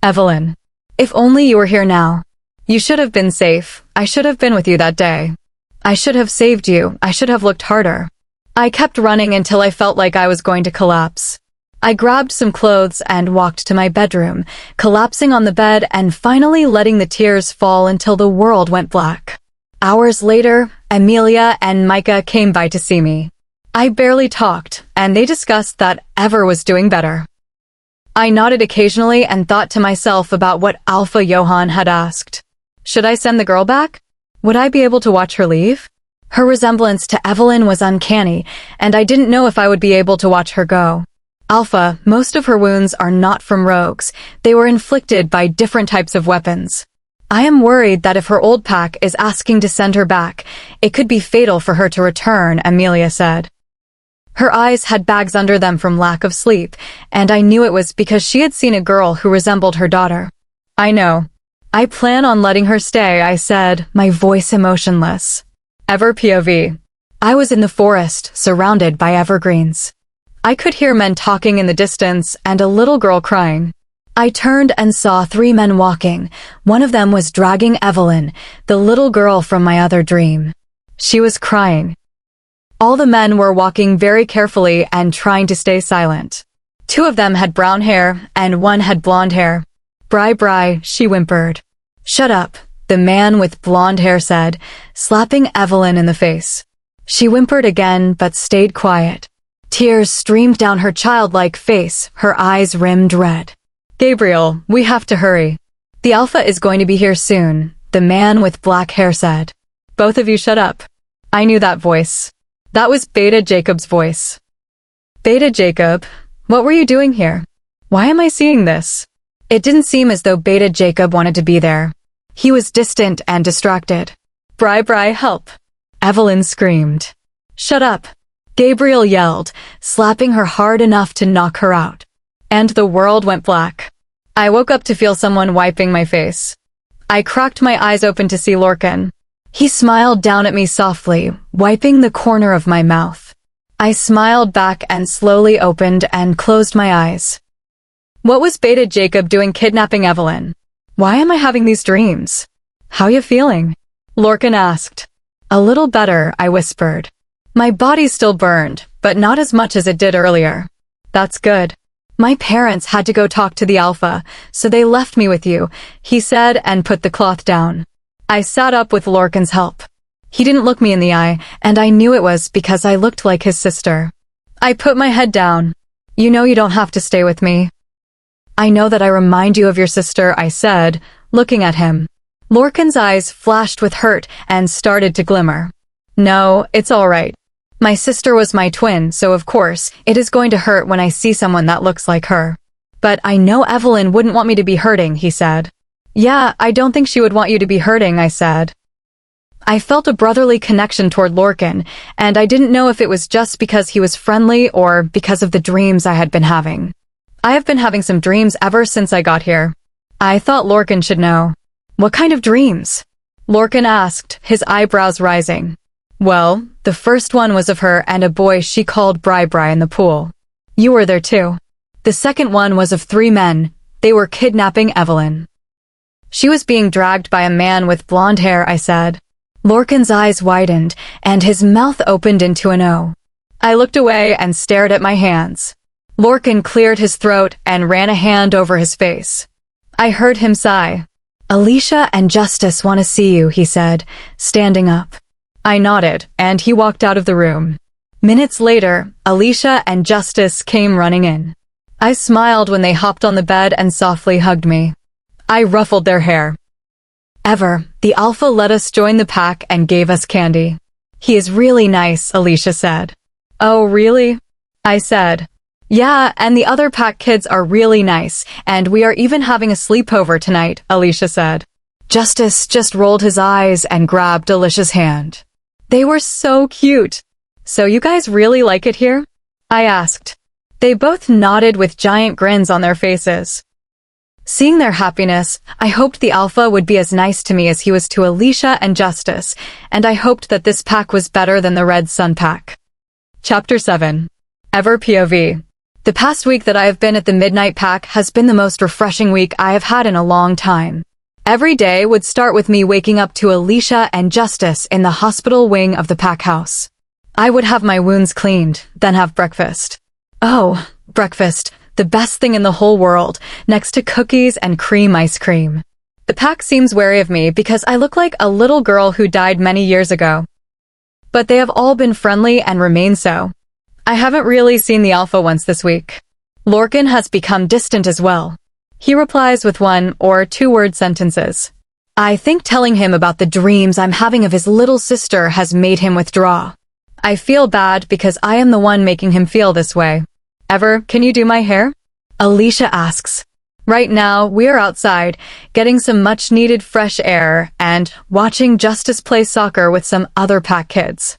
Evelyn, if only you were here now. You should have been safe. I should have been with you that day. I should have saved you. I should have looked harder. I kept running until I felt like I was going to collapse. I grabbed some clothes and walked to my bedroom, collapsing on the bed and finally letting the tears fall until the world went black. Hours later, Amelia and Micah came by to see me. I barely talked, and they discussed that Ever was doing better. I nodded occasionally and thought to myself about what Alpha Johann had asked. Should I send the girl back? Would I be able to watch her leave? Her resemblance to Evelyn was uncanny, and I didn't know if I would be able to watch her go. Alpha, most of her wounds are not from rogues. They were inflicted by different types of weapons. I am worried that if her old pack is asking to send her back, it could be fatal for her to return, Amelia said. Her eyes had bags under them from lack of sleep, and I knew it was because she had seen a girl who resembled her daughter. I know. I plan on letting her stay, I said, my voice emotionless. Ever POV. I was in the forest, surrounded by evergreens. I could hear men talking in the distance and a little girl crying. I turned and saw 3 men walking. One of them was dragging Evelyn, the little girl from my other dream. She was crying. All the men were walking very carefully and trying to stay silent. 2 of them had brown hair and 1 had blonde hair. Bri, she whimpered. Shut up, the man with blonde hair said, slapping Evelyn in the face. She whimpered again but stayed quiet. Tears streamed down her childlike face, her eyes rimmed red. Gabriel, we have to hurry. The Alpha is going to be here soon, the man with black hair said. Both of you shut up. I knew that voice. That was Beta Jacob's voice. Beta Jacob, what were you doing here? Why am I seeing this? It didn't seem as though Beta Jacob wanted to be there. He was distant and distracted. Bri, help. Evelyn screamed. Shut up. Gabriel yelled, slapping her hard enough to knock her out. And the world went black. I woke up to feel someone wiping my face. I cracked my eyes open to see Lorcan. He smiled down at me softly, wiping the corner of my mouth. I smiled back and slowly opened and closed my eyes. What was Beta Jacob doing kidnapping Evelyn? Why am I having these dreams? How you feeling? Lorcan asked. A little better, I whispered. My body still burned, but not as much as it did earlier. That's good. My parents had to go talk to the Alpha, so they left me with you, he said and put the cloth down. I sat up with Lorcan's help. He didn't look me in the eye, and I knew it was because I looked like his sister. I put my head down. You know you don't have to stay with me. I know that I remind you of your sister, I said, looking at him. Lorcan's eyes flashed with hurt and started to glimmer. No, it's all right. My sister was my twin, so of course, it is going to hurt when I see someone that looks like her. But I know Evelyn wouldn't want me to be hurting, he said. Yeah, I don't think she would want you to be hurting, I said. I felt a brotherly connection toward Lorcan, and I didn't know if it was just because he was friendly or because of the dreams I had been having. I have been having some dreams ever since I got here. I thought Lorcan should know. What kind of dreams? Lorcan asked, his eyebrows rising. Well, the first one was of her and a boy she called Bri in the pool. You were there too. The second one was of 3 men. They were kidnapping Evelyn. She was being dragged by a man with blonde hair, I said. Lorcan's eyes widened, and his mouth opened into an O. I looked away and stared at my hands. Lorcan cleared his throat and ran a hand over his face. I heard him sigh. Alicia and Justice want to see you, he said, standing up. I nodded, and he walked out of the room. Minutes later, Alicia and Justice came running in. I smiled when they hopped on the bed and softly hugged me. I ruffled their hair. Ever, the Alpha let us join the pack and gave us candy. He is really nice, Alicia said. Oh, really? I said. Yeah, and the other pack kids are really nice, and we are even having a sleepover tonight, Alicia said. Justice just rolled his eyes and grabbed Alicia's hand. They were so cute. So you guys really like it here? I asked. They both nodded with giant grins on their faces. Seeing their happiness, I hoped the Alpha would be as nice to me as he was to Alicia and Justice, and I hoped that this pack was better than the Red Sun pack. Chapter 7. Ever POV. The past week that I have been at the Midnight Pack has been the most refreshing week I have had in a long time. Every day would start with me waking up to Alicia and Justice in the hospital wing of the pack house. I would have my wounds cleaned, then have breakfast. Oh, breakfast. The best thing in the whole world, next to cookies and cream ice cream. The pack seems wary of me because I look like a little girl who died many years ago. But they have all been friendly and remain so. I haven't really seen the Alpha once this week. Lorcan has become distant as well. He replies with 1 or 2 word sentences. I think telling him about the dreams I'm having of his little sister has made him withdraw. I feel bad because I am the one making him feel this way. Ever, can you do my hair? Alicia asks. Right now, we are outside, getting some much-needed fresh air and watching Justice play soccer with some other pack kids.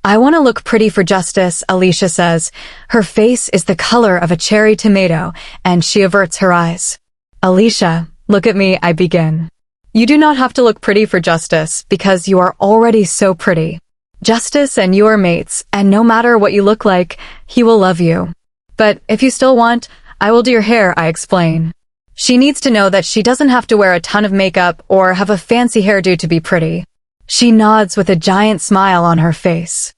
I want to look pretty for Justice, Alicia says. Her face is the color of a cherry tomato, and she averts her eyes. Alicia, look at me, I begin. You do not have to look pretty for Justice, because you are already so pretty. Justice and you are mates, and no matter what you look like, he will love you. But if you still want, I will do your hair, I explain. She needs to know that she doesn't have to wear a ton of makeup or have a fancy hairdo to be pretty. She nods with a giant smile on her face.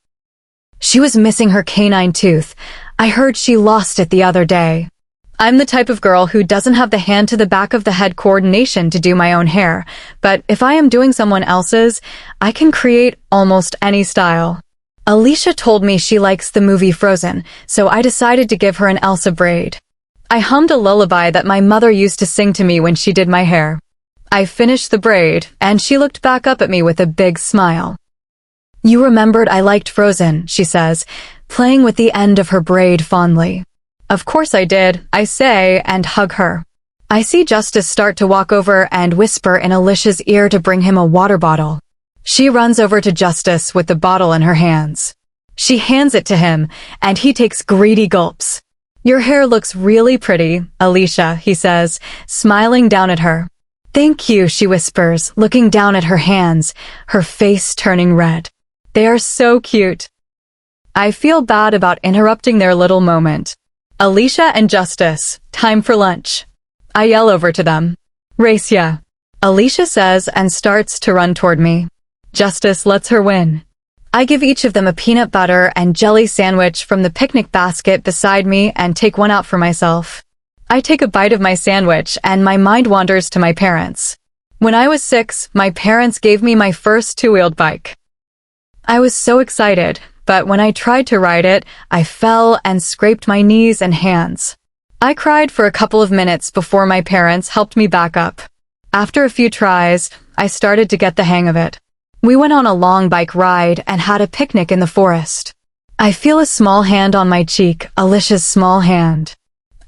She was missing her canine tooth. I heard she lost it the other day. I'm the type of girl who doesn't have the hand to the back of the head coordination to do my own hair, but if I am doing someone else's, I can create almost any style. Alicia told me she likes the movie Frozen, so I decided to give her an Elsa braid. I hummed a lullaby that my mother used to sing to me when she did my hair. I finished the braid, and she looked back up at me with a big smile. You remembered I liked Frozen, she says, playing with the end of her braid fondly. Of course I did, I say, and hug her. I see Justice start to walk over and whisper in Alicia's ear to bring him a water bottle. She runs over to Justice with the bottle in her hands. She hands it to him, and he takes greedy gulps. Your hair looks really pretty, Alicia, he says, smiling down at her. Thank you, she whispers, looking down at her hands, her face turning red. They are so cute. I feel bad about interrupting their little moment. Alicia and Justice, time for lunch. I yell over to them. Race ya. Alicia says and starts to run toward me. Justice lets her win. I give each of them a peanut butter and jelly sandwich from the picnic basket beside me and take one out for myself. I take a bite of my sandwich and my mind wanders to my parents. When I was 6, my parents gave me my first 2-wheeled bike. I was so excited, but when I tried to ride it, I fell and scraped my knees and hands. I cried for a couple of minutes before my parents helped me back up. After a few tries, I started to get the hang of it. We went on a long bike ride and had a picnic in the forest. I feel a small hand on my cheek, Alicia's small hand.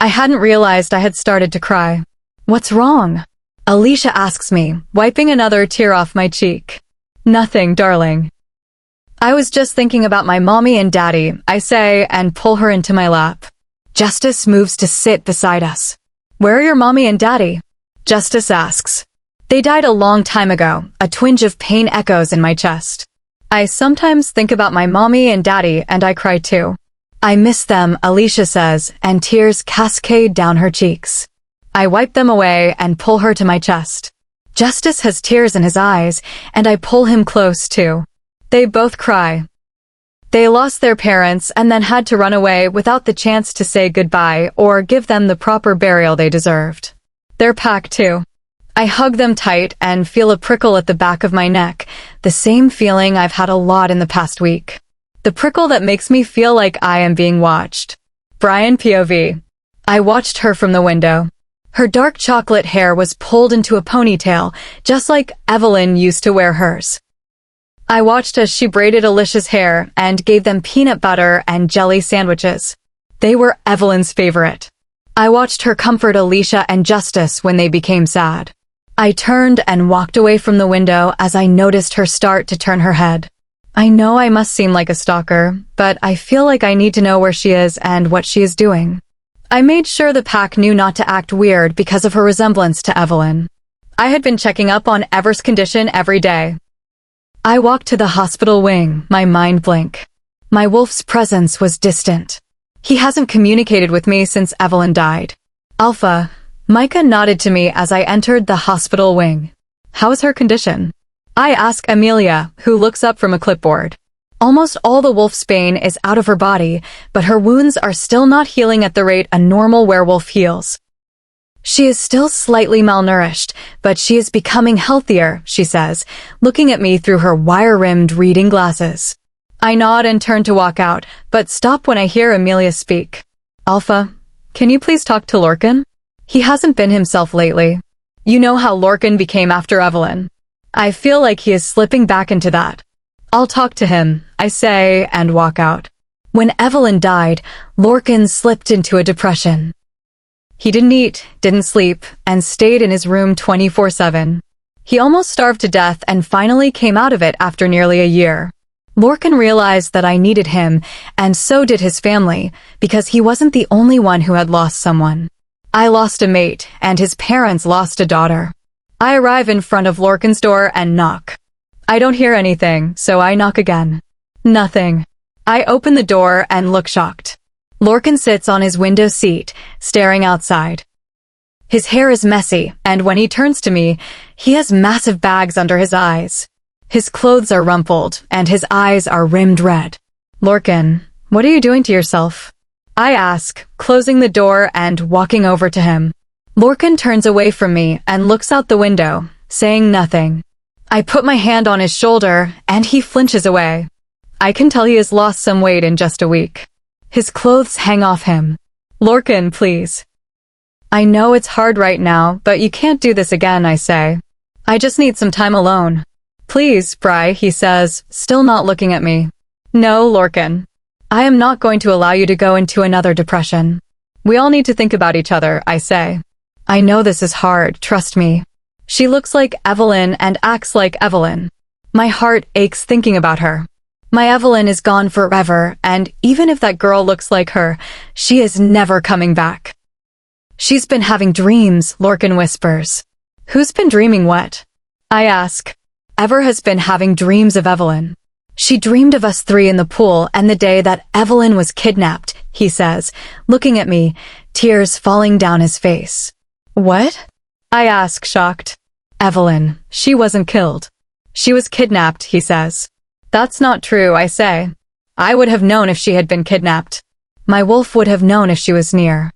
I hadn't realized I had started to cry. What's wrong? Alicia asks me, wiping another tear off my cheek. Nothing, darling. I was just thinking about my mommy and daddy, I say, and pull her into my lap. Justice moves to sit beside us. Where are your mommy and daddy? Justice asks. They died a long time ago, a twinge of pain echoes in my chest. I sometimes think about my mommy and daddy and I cry too. I miss them, Alicia says, and tears cascade down her cheeks. I wipe them away and pull her to my chest. Justice has tears in his eyes, and I pull him close too. They both cry. They lost their parents and then had to run away without the chance to say goodbye or give them the proper burial they deserved. They're packed too. I hug them tight and feel a prickle at the back of my neck, the same feeling I've had a lot in the past week. The prickle that makes me feel like I am being watched. Bryan POV. I watched her from the window. Her dark chocolate hair was pulled into a ponytail, just like Evelyn used to wear hers. I watched as she braided Alicia's hair and gave them peanut butter and jelly sandwiches. They were Evelyn's favorite. I watched her comfort Alicia and Justice when they became sad. I turned and walked away from the window as I noticed her start to turn her head. I know I must seem like a stalker, but I feel like I need to know where she is and what she is doing. I made sure the pack knew not to act weird because of her resemblance to Evelyn. I had been checking up on Ever's condition every day. I walked to the hospital wing, my mind blank. My wolf's presence was distant. He hasn't communicated with me since Evelyn died. Alpha, Micah nodded to me as I entered the hospital wing. How is her condition? I ask Amelia, who looks up from a clipboard. Almost all the wolf's bane is out of her body, but her wounds are still not healing at the rate a normal werewolf heals. She is still slightly malnourished, but she is becoming healthier, she says, looking at me through her wire-rimmed reading glasses. I nod and turn to walk out, but stop when I hear Amelia speak. Alpha, can you please talk to Lorcan? He hasn't been himself lately. You know how Lorcan became after Evelyn. I feel like he is slipping back into that. I'll talk to him, I say, and walk out. When Evelyn died, Lorcan slipped into a depression. He didn't eat, didn't sleep, and stayed in his room 24/7. He almost starved to death and finally came out of it after nearly a year. Lorcan realized that I needed him, and so did his family, because he wasn't the only one who had lost someone. I lost a mate, and his parents lost a daughter. I arrive in front of Lorcan's door and knock. I don't hear anything, so I knock again. Nothing. I open the door and look shocked. Lorcan sits on his window seat, staring outside. His hair is messy, and when he turns to me, he has massive bags under his eyes. His clothes are rumpled, and his eyes are rimmed red. Lorcan, what are you doing to yourself? I ask, closing the door and walking over to him. Lorcan turns away from me and looks out the window, saying nothing. I put my hand on his shoulder, and he flinches away. I can tell he has lost some weight in just a week. His clothes hang off him. Lorcan, please. I know it's hard right now, but you can't do this again, I say. I just need some time alone. Please, Bri, he says, still not looking at me. No, Lorcan. I am not going to allow you to go into another depression. We all need to think about each other, I say. I know this is hard, trust me. She looks like Evelyn and acts like Evelyn. My heart aches thinking about her. My Evelyn is gone forever, and even if that girl looks like her, she is never coming back. She's been having dreams, Lorcan whispers. Who's been dreaming what? I ask. Ever has been having dreams of Evelyn. She dreamed of us three in the pool and the day that Evelyn was kidnapped, he says, looking at me, tears falling down his face. What? I ask, shocked. Evelyn, she wasn't killed. She was kidnapped, he says. That's not true, I say. I would have known if she had been kidnapped. My wolf would have known if she was near.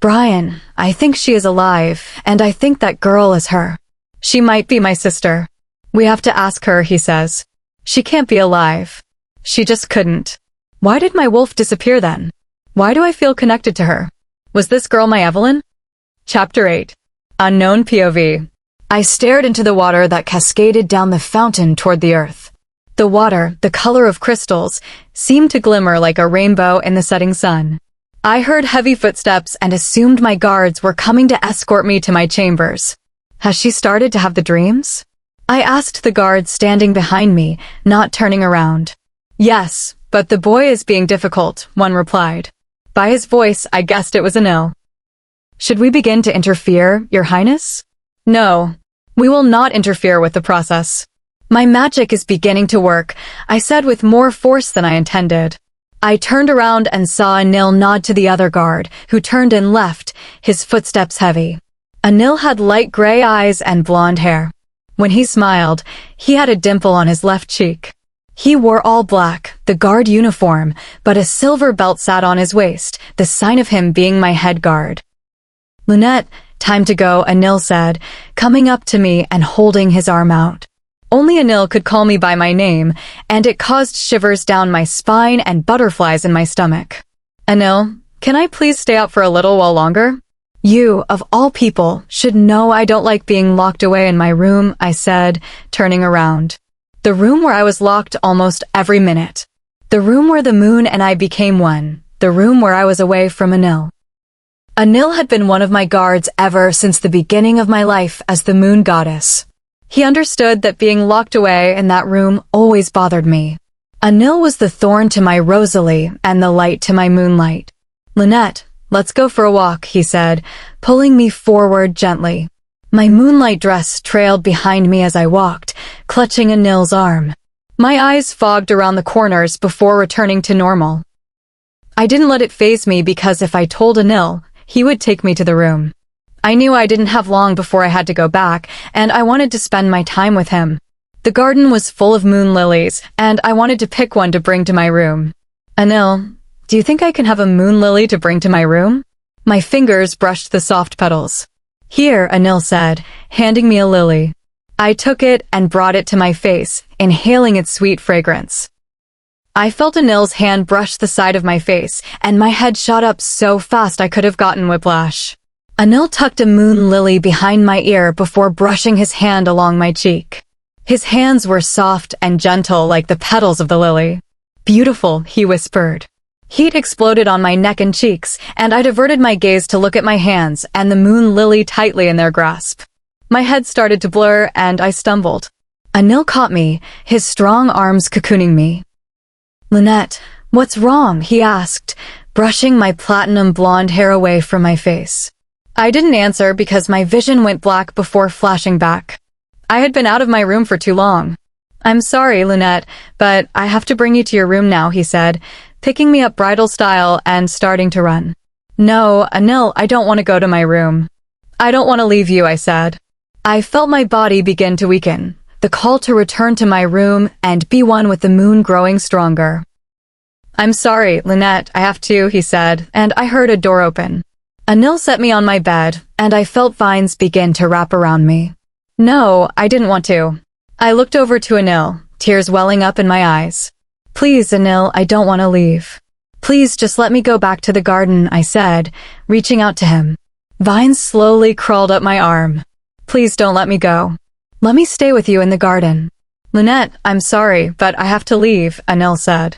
Bryan, I think she is alive, and I think that girl is her. She might be my sister. We have to ask her, he says. She can't be alive. She just couldn't. Why did my wolf disappear then? Why do I feel connected to her? Was this girl my Evelyn? Chapter 8. Unknown POV. I stared into the water that cascaded down the fountain toward the earth. The water, the color of crystals, seemed to glimmer like a rainbow in the setting sun. I heard heavy footsteps and assumed my guards were coming to escort me to my chambers. Has she started to have the dreams? I asked the guard standing behind me, not turning around. Yes, but the boy is being difficult, one replied. By his voice, I guessed it was Anil. Should we begin to interfere, Your Highness? No, we will not interfere with the process. My magic is beginning to work, I said with more force than I intended. I turned around and saw Anil nod to the other guard, who turned and left, his footsteps heavy. Anil had light gray eyes and blonde hair. When he smiled, he had a dimple on his left cheek. He wore all black, the guard uniform, but a silver belt sat on his waist, the sign of him being my head guard. Lunette, time to go, Anil said, coming up to me and holding his arm out. Only Anil could call me by my name, and it caused shivers down my spine and butterflies in my stomach. Anil, can I please stay out for a little while longer? You, of all people, should know I don't like being locked away in my room, I said, turning around. The room where I was locked almost every minute. The room where the moon and I became one. The room where I was away from Anil. Anil had been one of my guards ever since the beginning of my life as the moon goddess. He understood that being locked away in that room always bothered me. Anil was the thorn to my Rosalie and the light to my moonlight. "Lynette, let's go for a walk," he said, pulling me forward gently. My moonlight dress trailed behind me as I walked, clutching Anil's arm. My eyes fogged around the corners before returning to normal. I didn't let it faze me because if I told Anil, he would take me to the room. I knew I didn't have long before I had to go back, and I wanted to spend my time with him. The garden was full of moon lilies, and I wanted to pick one to bring to my room. "Anil, do you think I can have a moon lily to bring to my room?" My fingers brushed the soft petals. "Here," Anil said, handing me a lily. I took it and brought it to my face, inhaling its sweet fragrance. I felt Anil's hand brush the side of my face, and my head shot up so fast I could have gotten whiplash. Anil tucked a moon lily behind my ear before brushing his hand along my cheek. His hands were soft and gentle like the petals of the lily. "Beautiful," he whispered. Heat exploded on my neck and cheeks, and I diverted my gaze to look at my hands and the moon lily tightly in their grasp. My head started to blur, and I stumbled. Anil caught me, his strong arms cocooning me. "Lynette, what's wrong?" he asked, brushing my platinum blonde hair away from my face. I didn't answer because my vision went black before flashing back. I had been out of my room for too long. "I'm sorry, Lynette, but I have to bring you to your room now," he said, picking me up bridal style and starting to run. "No, Anil, I don't want to go to my room." "I don't want to leave you," I said. I felt my body begin to weaken, the call to return to my room and be one with the moon growing stronger. "I'm sorry, Lynette, I have to," he said, and I heard a door open. Anil set me on my bed, and I felt vines begin to wrap around me. No, I didn't want to. I looked over to Anil, tears welling up in my eyes. "Please, Anil, I don't want to leave. Please just let me go back to the garden," I said, reaching out to him. Vines slowly crawled up my arm. "Please don't let me go. Let me stay with you in the garden." "Lynette, I'm sorry, but I have to leave," Anil said.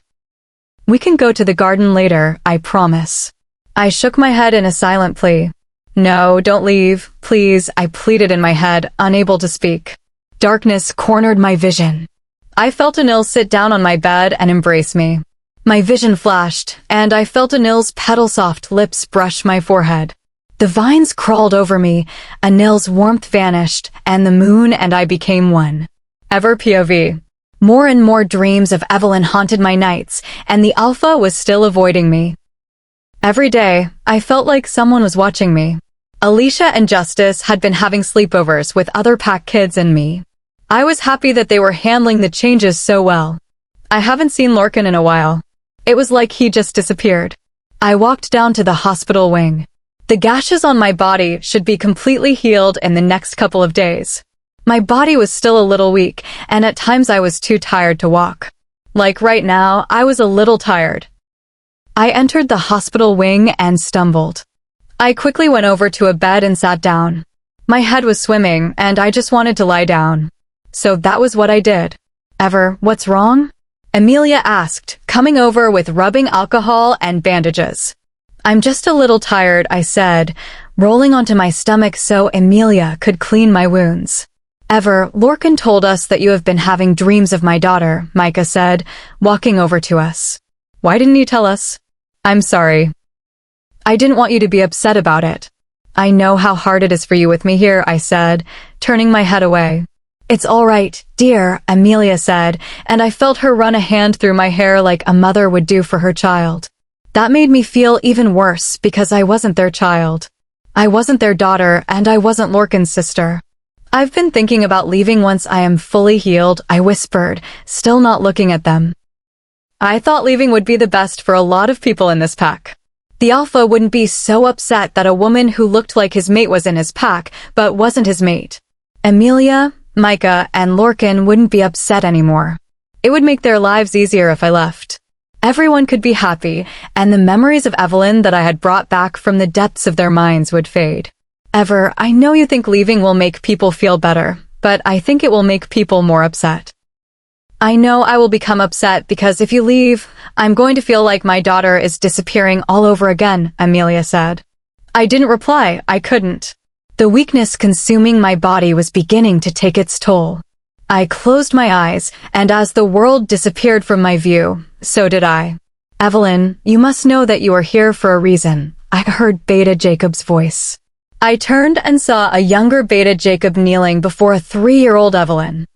"We can go to the garden later, I promise." I shook my head in a silent plea. "No, don't leave, please," I pleaded in my head, unable to speak. Darkness cornered my vision. I felt Anil sit down on my bed and embrace me. My vision flashed, and I felt Anil's petal-soft lips brush my forehead. The vines crawled over me, Anil's warmth vanished, and the moon and I became one. Ever POV. More and more dreams of Evelyn haunted my nights, and the Alpha was still avoiding me. Every day, I felt like someone was watching me. Alicia and Justice had been having sleepovers with other pack kids and me. I was happy that they were handling the changes so well. I haven't seen Lorcan in a while. It was like he just disappeared. I walked down to the hospital wing. The gashes on my body should be completely healed in the next couple of days. My body was still a little weak, and at times I was too tired to walk. Like right now, I was a little tired. I entered the hospital wing and stumbled. I quickly went over to a bed and sat down. My head was swimming, and I just wanted to lie down. So that was what I did. "Ever, what's wrong?" Amelia asked, coming over with rubbing alcohol and bandages. "I'm just a little tired," I said, rolling onto my stomach so Amelia could clean my wounds. "Ever, Lorcan told us that you have been having dreams of my daughter," Micah said, walking over to us. "Why didn't you tell us?" "I'm sorry. I didn't want you to be upset about it." "I know how hard it is for you with me here," I said, turning my head away. "It's all right, dear," Amelia said, and I felt her run a hand through my hair like a mother would do for her child. That made me feel even worse because I wasn't their child. I wasn't their daughter, and I wasn't Lorcan's sister. "I've been thinking about leaving once I am fully healed," I whispered, still not looking at them. I thought leaving would be the best for a lot of people in this pack. The Alpha wouldn't be so upset that a woman who looked like his mate was in his pack, but wasn't his mate. Amelia, Micah, and Lorcan wouldn't be upset anymore. It would make their lives easier if I left. Everyone could be happy, and the memories of Evelyn that I had brought back from the depths of their minds would fade. "Ever, I know you think leaving will make people feel better, but I think it will make people more upset." "I know I will become upset because if you leave, I'm going to feel like my daughter is disappearing all over again," Amelia said. I didn't reply. I couldn't. The weakness consuming my body was beginning to take its toll. I closed my eyes, and as the world disappeared from my view, so did I. Evelyn, you must know that you are here for a reason. I heard Beta Jacob's voice. I turned and saw a younger Beta Jacob kneeling before a 3-year-old Evelyn.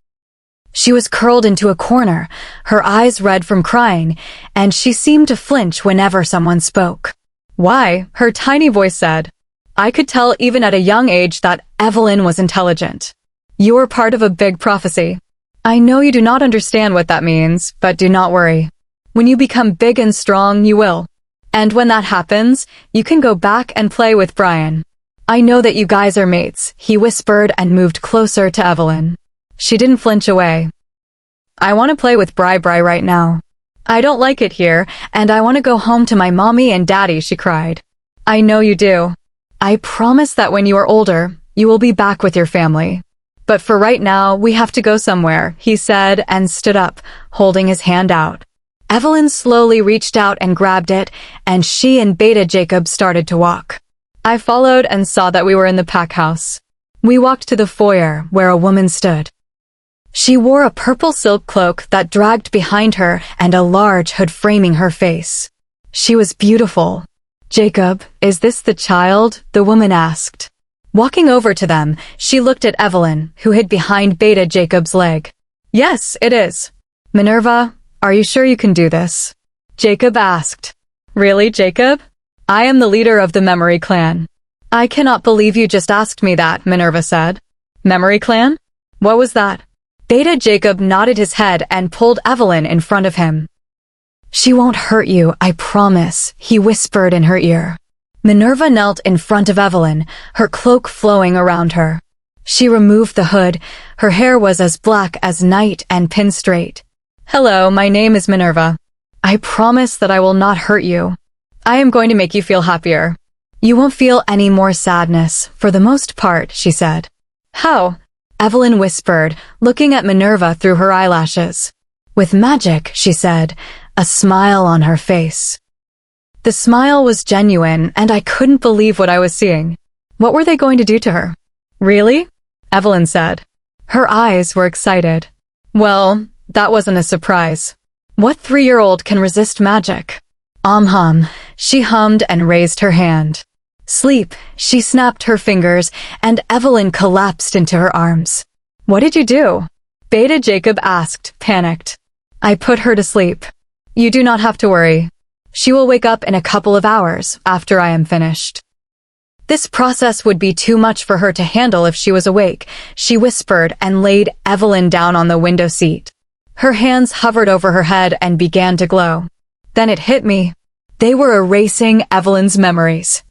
She was curled into a corner, her eyes red from crying, and she seemed to flinch whenever someone spoke. Why? Her tiny voice said. I could tell even at a young age that Evelyn was intelligent. You are part of a big prophecy. I know you do not understand what that means, but do not worry. When you become big and strong, you will. And when that happens, you can go back and play with Bryan. I know that you guys are mates, he whispered and moved closer to Evelyn. She didn't flinch away. I want to play with Bri right now. I don't like it here, and I want to go home to my mommy and daddy, she cried. I know you do. I promise that when you are older, you will be back with your family. But for right now, we have to go somewhere, he said and stood up, holding his hand out. Evelyn slowly reached out and grabbed it, and she and Beta Jacob started to walk. I followed and saw that we were in the pack house. We walked to the foyer, where a woman stood. She wore a purple silk cloak that dragged behind her and a large hood framing her face. She was beautiful. Jacob, is this the child? The woman asked. Walking over to them, she looked at Evelyn, who hid behind Beta Jacob's leg. Yes, it is. Minerva, are you sure you can do this? Jacob asked. Really, Jacob? I am the leader of the Memory Clan. I cannot believe you just asked me that, Minerva said. Memory Clan? What was that? Beta Jacob nodded his head and pulled Evelyn in front of him. She won't hurt you, I promise, he whispered in her ear. Minerva knelt in front of Evelyn, her cloak flowing around her. She removed the hood. Her hair was as black as night and pin straight. Hello, my name is Minerva. I promise that I will not hurt you. I am going to make you feel happier. You won't feel any more sadness, for the most part, she said. How? Evelyn whispered, looking at Minerva through her eyelashes. With magic, she said, a smile on her face. The smile was genuine, and I couldn't believe what I was seeing. What were they going to do to her? Really? Evelyn said. Her eyes were excited. Well, that wasn't a surprise. What 3-year-old can resist magic? Hum, she hummed and raised her hand. Sleep, she snapped her fingers, and Evelyn collapsed into her arms. What did you do? Beta Jacob asked, panicked. I put her to sleep. You do not have to worry. She will wake up in a couple of hours after I am finished. This process would be too much for her to handle if she was awake, she whispered and laid Evelyn down on the window seat. Her hands hovered over her head and began to glow. Then it hit me. They were erasing Evelyn's memories.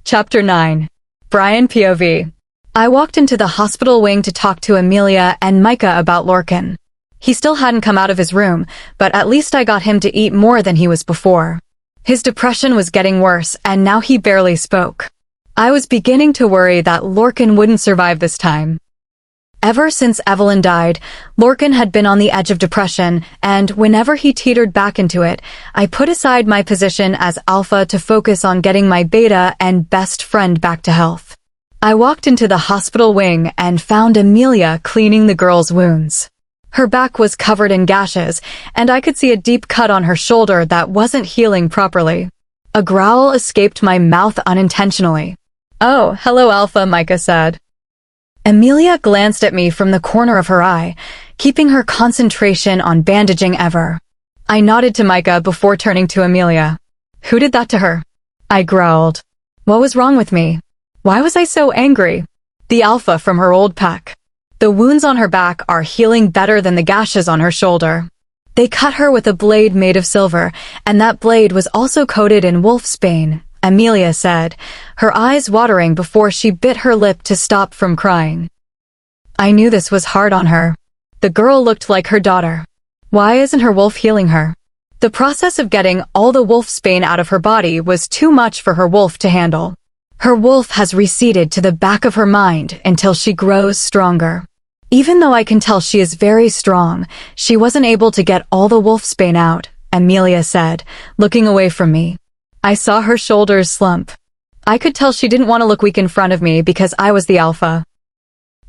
Chapter 9. Bryan POV. I walked into the hospital wing to talk to Amelia and Micah about Lorcan. He still hadn't come out of his room, but at least I got him to eat more than he was before. His depression was getting worse, and now he barely spoke. I was beginning to worry that Lorcan wouldn't survive this time. Ever since Evelyn died, Lorcan had been on the edge of depression, and whenever he teetered back into it, I put aside my position as Alpha to focus on getting my Beta and best friend back to health. I walked into the hospital wing and found Amelia cleaning the girl's wounds. Her back was covered in gashes, and I could see a deep cut on her shoulder that wasn't healing properly. A growl escaped my mouth unintentionally. Oh, hello Alpha, Micah said. Amelia glanced at me from the corner of her eye, keeping her concentration on bandaging ever. I nodded to Micah before turning to Amelia. Who did that to her? I growled. What was wrong with me? Why was I so angry? The Alpha from her old pack. The wounds on her back are healing better than the gashes on her shoulder. They cut her with a blade made of silver, and that blade was also coated in wolfsbane, Amelia said, her eyes watering before she bit her lip to stop from crying. I knew this was hard on her. The girl looked like her daughter. Why isn't her wolf healing her? The process of getting all the wolfsbane out of her body was too much for her wolf to handle. Her wolf has receded to the back of her mind until she grows stronger. Even though I can tell she is very strong, she wasn't able to get all the wolfsbane out, Amelia said, looking away from me. I saw her shoulders slump. I could tell she didn't want to look weak in front of me because I was the alpha.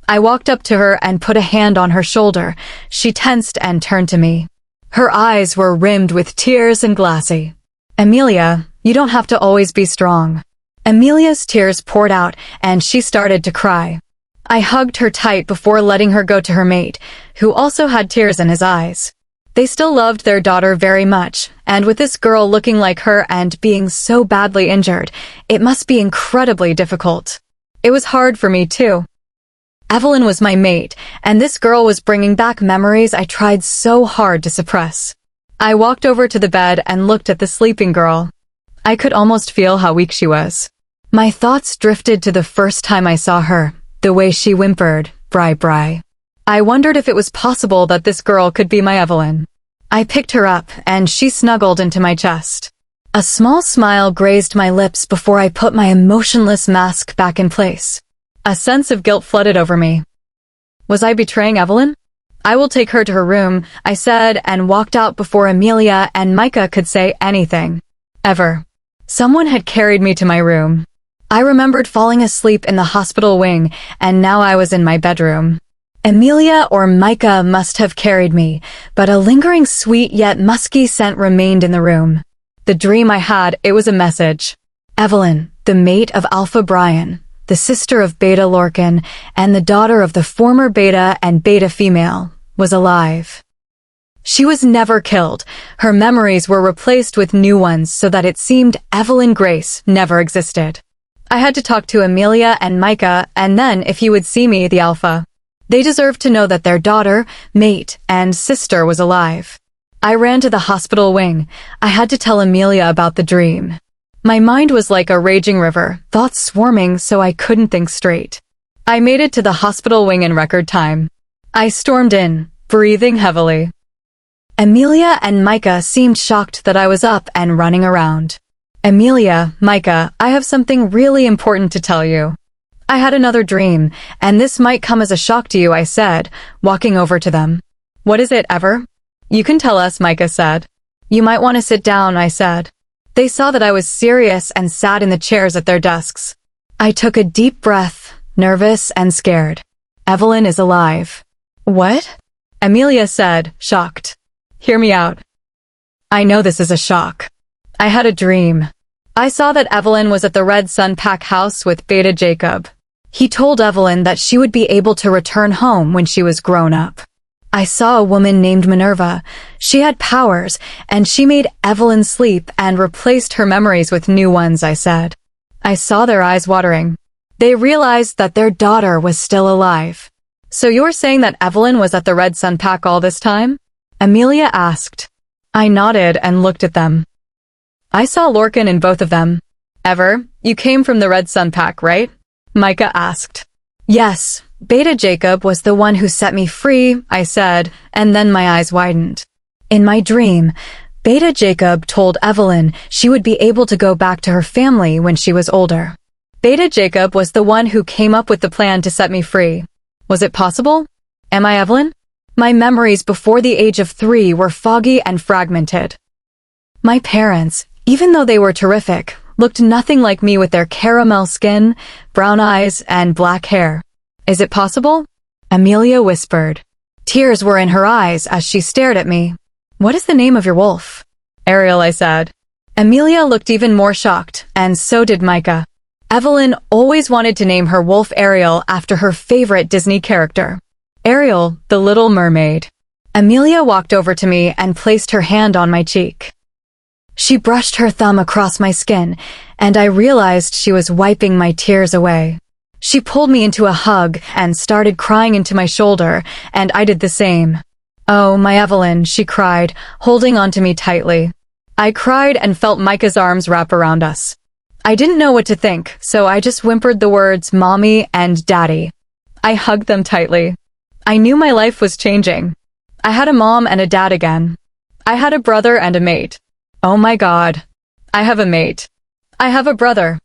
I walked up to her and put a hand on her shoulder. She tensed and turned to me. Her eyes were rimmed with tears and glassy. Amelia, you don't have to always be strong. Amelia's tears poured out and she started to cry. I hugged her tight before letting her go to her mate, who also had tears in his eyes. They still loved their daughter very much, and with this girl looking like her and being so badly injured, it must be incredibly difficult. It was hard for me too. Evelyn was my mate, and this girl was bringing back memories I tried so hard to suppress. I walked over to the bed and looked at the sleeping girl. I could almost feel how weak she was. My thoughts drifted to the first time I saw her, the way she whimpered, "Bri Bri." I wondered if it was possible that this girl could be my Evelyn. I picked her up, and she snuggled into my chest. A small smile grazed my lips before I put my emotionless mask back in place. A sense of guilt flooded over me. Was I betraying Evelyn? I will take her to her room, I said, and walked out before Amelia and Micah could say anything. Ever. Someone had carried me to my room. I remembered falling asleep in the hospital wing, and now I was in my bedroom. Amelia or Micah must have carried me, but a lingering sweet yet musky scent remained in the room. The dream I had, it was a message. Evelyn, the mate of Alpha Bryan, the sister of Beta Lorcan, and the daughter of the former Beta and Beta female, was alive. She was never killed. Her memories were replaced with new ones so that it seemed Evelyn Grace never existed. I had to talk to Amelia and Micah, and then, if he would see me, the Alpha. They deserved to know that their daughter, mate, and sister was alive. I ran to the hospital wing. I had to tell Amelia about the dream. My mind was like a raging river, thoughts swarming so I couldn't think straight. I made it to the hospital wing in record time. I stormed in, breathing heavily. Amelia and Micah seemed shocked that I was up and running around. Amelia, Micah, I have something really important to tell you. I had another dream, and this might come as a shock to you, I said, walking over to them. What is it, Ever? You can tell us, Micah said. You might want to sit down, I said. They saw that I was serious and sat in the chairs at their desks. I took a deep breath, nervous and scared. Evelyn is alive. What? Amelia said, shocked. Hear me out. I know this is a shock. I had a dream. I saw that Evelyn was at the Red Sun Pack house with Beta Jacob. He told Evelyn that she would be able to return home when she was grown up. I saw a woman named Minerva. She had powers, and she made Evelyn sleep and replaced her memories with new ones, I said. I saw their eyes watering. They realized that their daughter was still alive. So you're saying that Evelyn was at the Red Sun Pack all this time? Amelia asked. I nodded and looked at them. I saw Lorcan in both of them. Ever, you came from the Red Sun Pack, right? Micah asked. Yes, Beta Jacob was the one who set me free, I said, and then my eyes widened. In my dream, Beta Jacob told Evelyn she would be able to go back to her family when she was older. Beta Jacob was the one who came up with the plan to set me free. Was it possible? Am I Evelyn? My memories before the age of 3 were foggy and fragmented. My parents, even though they were terrific, looked nothing like me with their caramel skin, brown eyes, and black hair. Is it possible? Amelia whispered. Tears were in her eyes as she stared at me. What is the name of your wolf? Ariel, I said. Amelia looked even more shocked, and so did Micah. Evelyn always wanted to name her wolf Ariel after her favorite Disney character. Ariel, the Little Mermaid. Amelia walked over to me and placed her hand on my cheek. She brushed her thumb across my skin, and I realized she was wiping my tears away. She pulled me into a hug and started crying into my shoulder, and I did the same. Oh, my Evelyn, she cried, holding onto me tightly. I cried and felt Micah's arms wrap around us. I didn't know what to think, so I just whimpered the words Mommy and Daddy. I hugged them tightly. I knew my life was changing. I had a mom and a dad again. I had a brother and a mate. Oh my God. I have a mate. I have a brother.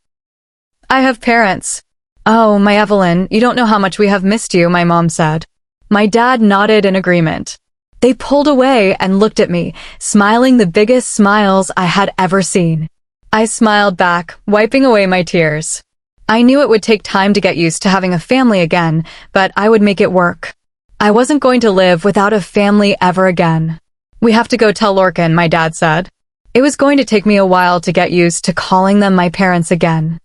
I have parents. Oh, my Evelyn, you don't know how much we have missed you, my mom said. My dad nodded in agreement. They pulled away and looked at me, smiling the biggest smiles I had ever seen. I smiled back, wiping away my tears. I knew it would take time to get used to having a family again, but I would make it work. I wasn't going to live without a family ever again. We have to go tell Lorcan, my dad said. It was going to take me a while to get used to calling them my parents again.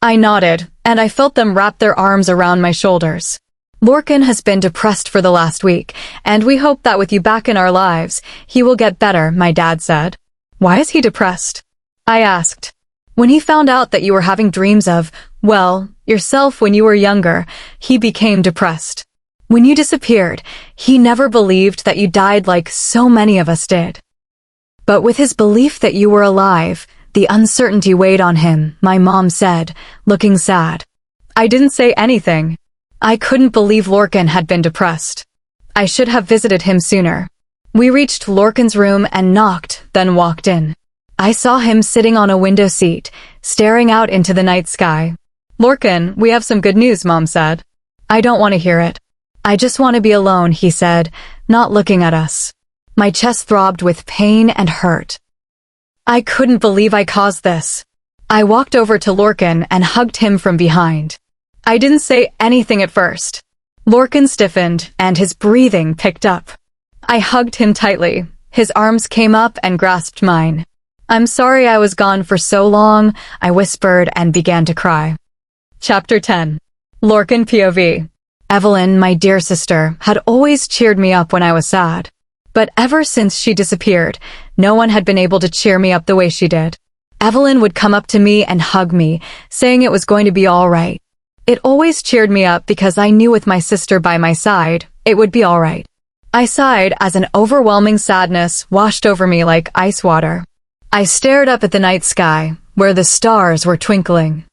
I nodded, and I felt them wrap their arms around my shoulders. Lorcan has been depressed for the last week, and we hope that with you back in our lives, he will get better, my dad said. Why is he depressed? I asked. When he found out that you were having dreams of, well, yourself when you were younger, he became depressed. When you disappeared, he never believed that you died like so many of us did. But with his belief that you were alive, the uncertainty weighed on him, my mom said, looking sad. I didn't say anything. I couldn't believe Lorcan had been depressed. I should have visited him sooner. We reached Lorcan's room and knocked, then walked in. I saw him sitting on a window seat, staring out into the night sky. Lorcan, we have some good news, Mom said. I don't want to hear it. I just want to be alone, he said, not looking at us. My chest throbbed with pain and hurt. I couldn't believe I caused this. I walked over to Lorcan and hugged him from behind. I didn't say anything at first. Lorcan stiffened and his breathing picked up. I hugged him tightly. His arms came up and grasped mine. I'm sorry I was gone for so long, I whispered and began to cry. Chapter 10. Lorcan POV. Evelyn, my dear sister, had always cheered me up when I was sad. But ever since she disappeared, no one had been able to cheer me up the way she did. Evelyn would come up to me and hug me, saying it was going to be all right. It always cheered me up because I knew with my sister by my side, it would be all right. I sighed as an overwhelming sadness washed over me like ice water. I stared up at the night sky, where the stars were twinkling.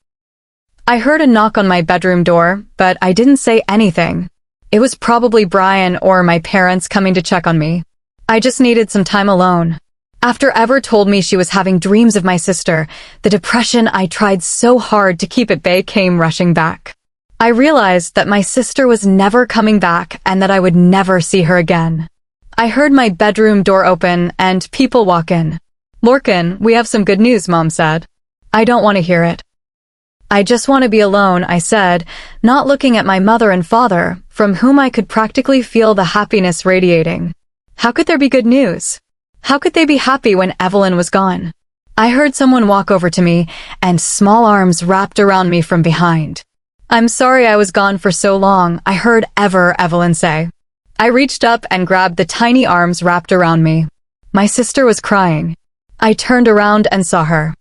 I heard a knock on my bedroom door, but I didn't say anything. It was probably Brian or my parents coming to check on me. I just needed some time alone. After Ever told me she was having dreams of my sister, the depression I tried so hard to keep at bay came rushing back. I realized that my sister was never coming back and that I would never see her again. I heard my bedroom door open and people walk in. Lorcan, we have some good news, Mom said. I don't want to hear it. I just want to be alone, I said, not looking at my mother and father, from whom I could practically feel the happiness radiating. How could there be good news? How could they be happy when Evelyn was gone? I heard someone walk over to me, and small arms wrapped around me from behind. I'm sorry I was gone for so long, I heard Evelyn say. I reached up and grabbed the tiny arms wrapped around me. My sister was crying. I turned around and saw her.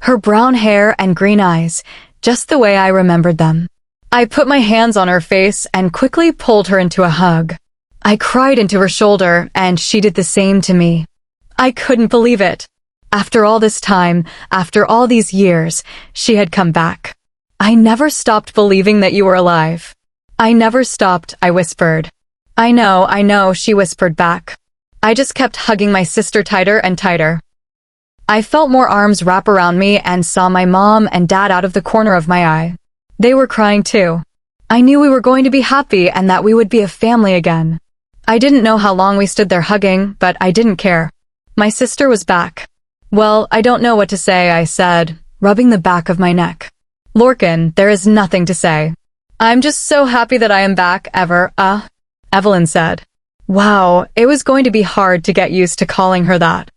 Her brown hair and green eyes, just the way I remembered them. I put my hands on her face and quickly pulled her into a hug. I cried into her shoulder, and she did the same to me. I couldn't believe it. After all this time, after all these years, she had come back. I never stopped believing that you were alive. I never stopped, I whispered. I know, she whispered back. I just kept hugging my sister tighter and tighter. I felt more arms wrap around me and saw my mom and dad out of the corner of my eye. They were crying too. I knew we were going to be happy and that we would be a family again. I didn't know how long we stood there hugging, but I didn't care. My sister was back. Well, I don't know what to say, I said, rubbing the back of my neck. Lorcan, there is nothing to say. I'm just so happy that I am back, Evelyn said. Wow, it was going to be hard to get used to calling her that.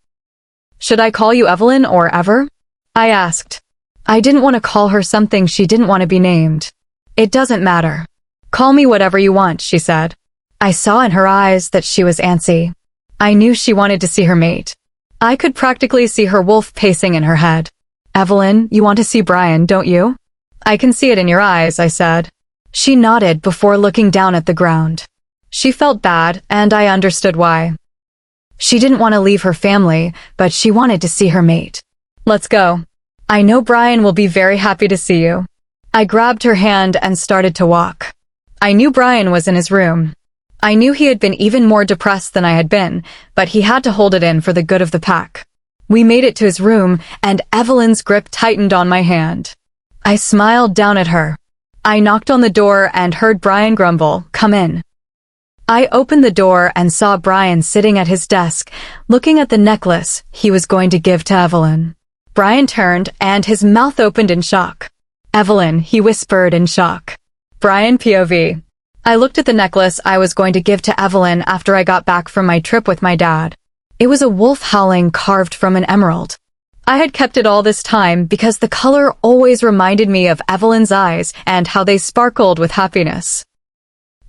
Should I call you Evelyn or Ever? I asked. I didn't want to call her something she didn't want to be named. It doesn't matter. Call me whatever you want, she said. I saw in her eyes that she was antsy. I knew she wanted to see her mate. I could practically see her wolf pacing in her head. Evelyn, you want to see Brian, don't you? I can see it in your eyes, I said. She nodded before looking down at the ground. She felt bad, and I understood why. She didn't want to leave her family, but she wanted to see her mate. Let's go. I know Brian will be very happy to see you. I grabbed her hand and started to walk. I knew Brian was in his room. I knew he had been even more depressed than I had been, but he had to hold it in for the good of the pack. We made it to his room, and Evelyn's grip tightened on my hand. I smiled down at her. I knocked on the door and heard Brian grumble, "Come in." I opened the door and saw Bryan sitting at his desk, looking at the necklace he was going to give to Evelyn. Bryan turned and his mouth opened in shock. "Evelyn," he whispered in shock. Bryan POV. I looked at the necklace I was going to give to Evelyn after I got back from my trip with my dad. It was a wolf howling carved from an emerald. I had kept it all this time because the color always reminded me of Evelyn's eyes and how they sparkled with happiness.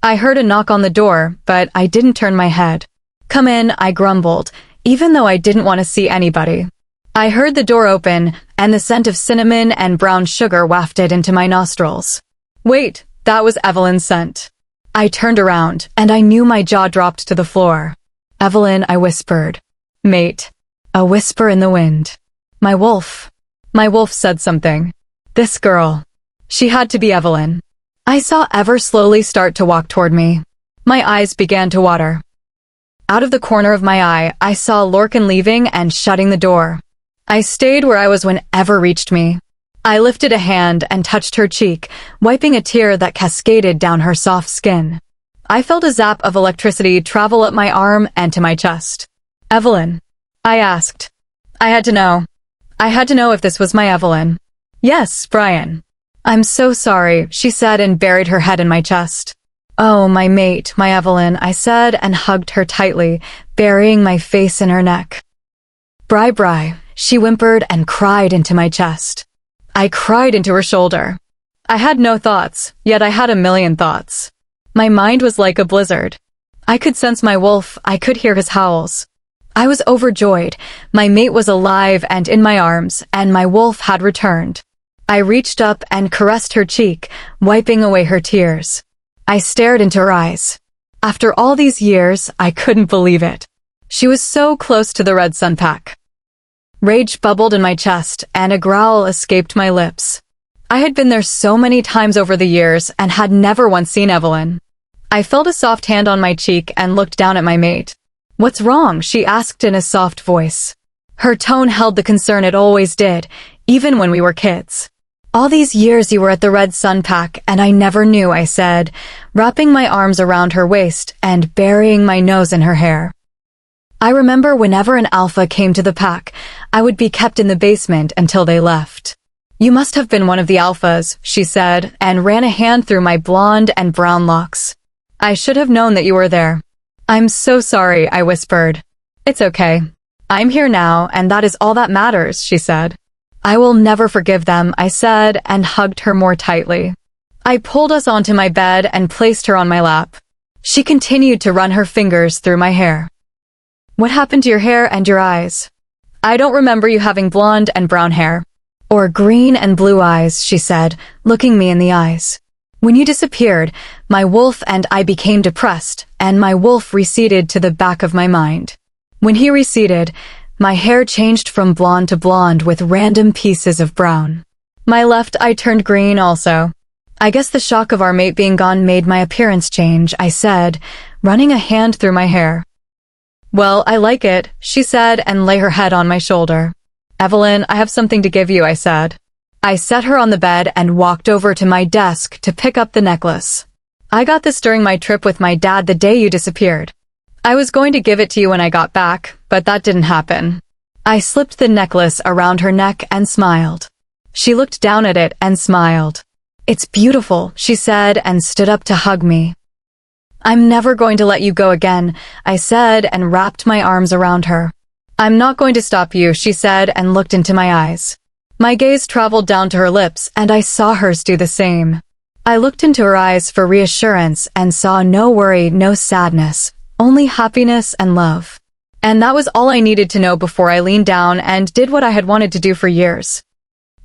I heard a knock on the door, but I didn't turn my head. "Come in," I grumbled, even though I didn't want to see anybody. I heard the door open, and the scent of cinnamon and brown sugar wafted into my nostrils. Wait, that was Evelyn's scent. I turned around, and I knew my jaw dropped to the floor. "Evelyn," I whispered. "Mate." A whisper in the wind. My wolf. My wolf said something. This girl. She had to be Evelyn. I saw Ever slowly start to walk toward me. My eyes began to water. Out of the corner of my eye, I saw Lorcan leaving and shutting the door. I stayed where I was when Ever reached me. I lifted a hand and touched her cheek, wiping a tear that cascaded down her soft skin. I felt a zap of electricity travel up my arm and to my chest. "Evelyn?" I asked. I had to know. I had to know if this was my Evelyn. "Yes, Bryan." "I'm so sorry," she said and buried her head in my chest. "Oh, my mate, my Evelyn," I said and hugged her tightly, burying my face in her neck. Bri, she whimpered and cried into my chest. I cried into her shoulder. I had no thoughts, yet I had a million thoughts. My mind was like a blizzard. I could sense my wolf, I could hear his howls. I was overjoyed. My mate was alive and in my arms, and my wolf had returned. I reached up and caressed her cheek, wiping away her tears. I stared into her eyes. After all these years, I couldn't believe it. She was so close to the red sunpack. Rage bubbled in my chest, and a growl escaped my lips. I had been there so many times over the years and had never once seen Evelyn. I felt a soft hand on my cheek and looked down at my mate. "What's wrong?" she asked in a soft voice. Her tone held the concern it always did, even when we were kids. "All these years you were at the red sunpack, and I never knew," I said, wrapping my arms around her waist and burying my nose in her hair. I remember whenever an alpha came to the pack, I would be kept in the basement until they left. "You must have been one of the alphas," she said, and ran a hand through my blonde and brown locks. "I should have known that you were there." "I'm so sorry," I whispered. "It's okay. I'm here now, and that is all that matters," she said. "I will never forgive them," I said, and hugged her more tightly. I pulled us onto my bed and placed her on my lap. She continued to run her fingers through my hair. "What happened to your hair and your eyes?" "I don't remember you having blonde and brown hair. Or green and blue eyes," she said, looking me in the eyes. "When you disappeared, my wolf and I became depressed, and my wolf receded to the back of my mind. When he receded, my hair changed from blonde to blonde with random pieces of brown. My left eye turned green also. I guess the shock of our mate being gone made my appearance change," I said, running a hand through my hair. "Well, I like it," she said and lay her head on my shoulder. "Evelyn, I have something to give you," I said. I set her on the bed and walked over to my desk to pick up the necklace. "I got this during my trip with my dad the day you disappeared. I was going to give it to you when I got back, but that didn't happen." I slipped the necklace around her neck and smiled. She looked down at it and smiled. "It's beautiful," she said and stood up to hug me. "I'm never going to let you go again," I said and wrapped my arms around her. "I'm not going to stop you," she said and looked into my eyes. My gaze traveled down to her lips and I saw hers do the same. I looked into her eyes for reassurance and saw no worry, no sadness, only happiness and love. And that was all I needed to know before I leaned down and did what I had wanted to do for years.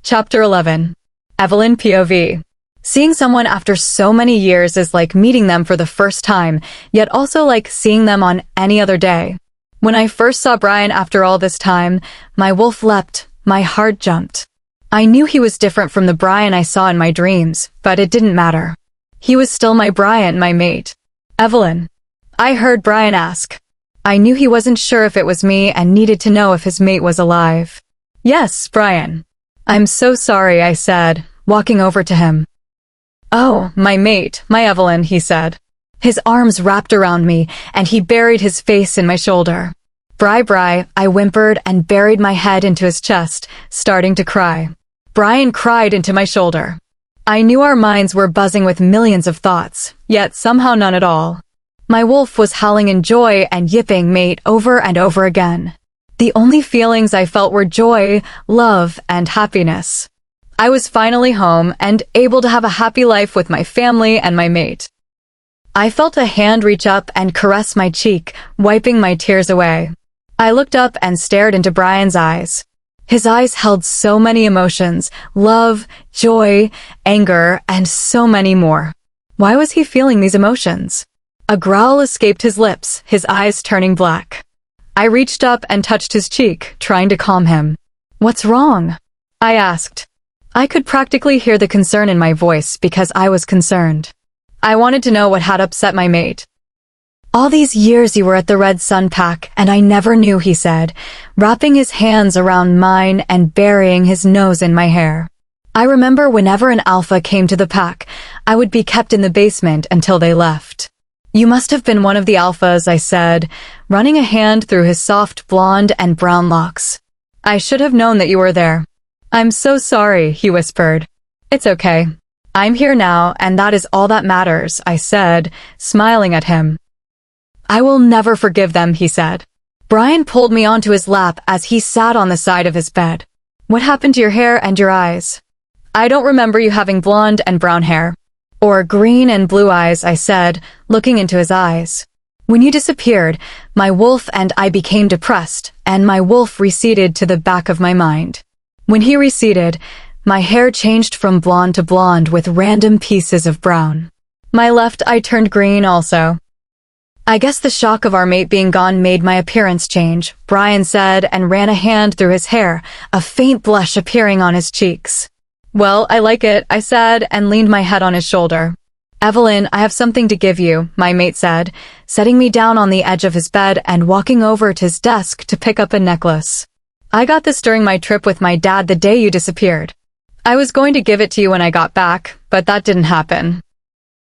Chapter 11. Evelyn POV. Seeing someone after so many years is like meeting them for the first time, yet also like seeing them on any other day. When I first saw Bryan after all this time, my wolf leapt, my heart jumped. I knew he was different from the Bryan I saw in my dreams, but it didn't matter. He was still my Bryan, my mate. "Evelyn?" I heard Bryan ask. I knew he wasn't sure if it was me and needed to know if his mate was alive. "Yes, Bryan." "I'm so sorry," I said, walking over to him. "Oh, my mate, my Evelyn," he said. His arms wrapped around me, and he buried his face in my shoulder. Bri, I whimpered and buried my head into his chest, starting to cry. Bryan cried into my shoulder. I knew our minds were buzzing with millions of thoughts, yet somehow none at all. My wolf was howling in joy and yipping mate over and over again. The only feelings I felt were joy, love, and happiness. I was finally home and able to have a happy life with my family and my mate. I felt a hand reach up and caress my cheek, wiping my tears away. I looked up and stared into Bryan's eyes. His eyes held so many emotions, love, joy, anger, and so many more. Why was he feeling these emotions? A growl escaped his lips, his eyes turning black. I reached up and touched his cheek, trying to calm him. "What's wrong?" I asked. I could practically hear the concern in my voice because I was concerned. I wanted to know what had upset my mate. "All these years you were at the Red Sun Pack, and I never knew," he said, wrapping his hands around mine and burying his nose in my hair. "I remember whenever an alpha came to the pack, I would be kept in the basement until they left." "You must have been one of the alphas," I said, running a hand through his soft blonde and brown locks. "I should have known that you were there." "I'm so sorry," he whispered. "It's okay. I'm here now, and that is all that matters," I said, smiling at him. "I will never forgive them," he said. Bryan pulled me onto his lap as he sat on the side of his bed. "What happened to your hair and your eyes?" "I don't remember you having blonde and brown hair. Or green and blue eyes," I said, looking into his eyes. "When you disappeared, my wolf and I became depressed, and my wolf receded to the back of my mind. When he receded, my hair changed from blonde to blonde with random pieces of brown. My left eye turned green also. I guess the shock of our mate being gone made my appearance change," Bryan said and ran a hand through his hair, a faint blush appearing on his cheeks. "Well, I like it," I said and leaned my head on his shoulder. "Evelyn, I have something to give you," my mate said, setting me down on the edge of his bed and walking over to his desk to pick up a necklace. "I got this during my trip with my dad the day you disappeared. I was going to give it to you when I got back, but that didn't happen."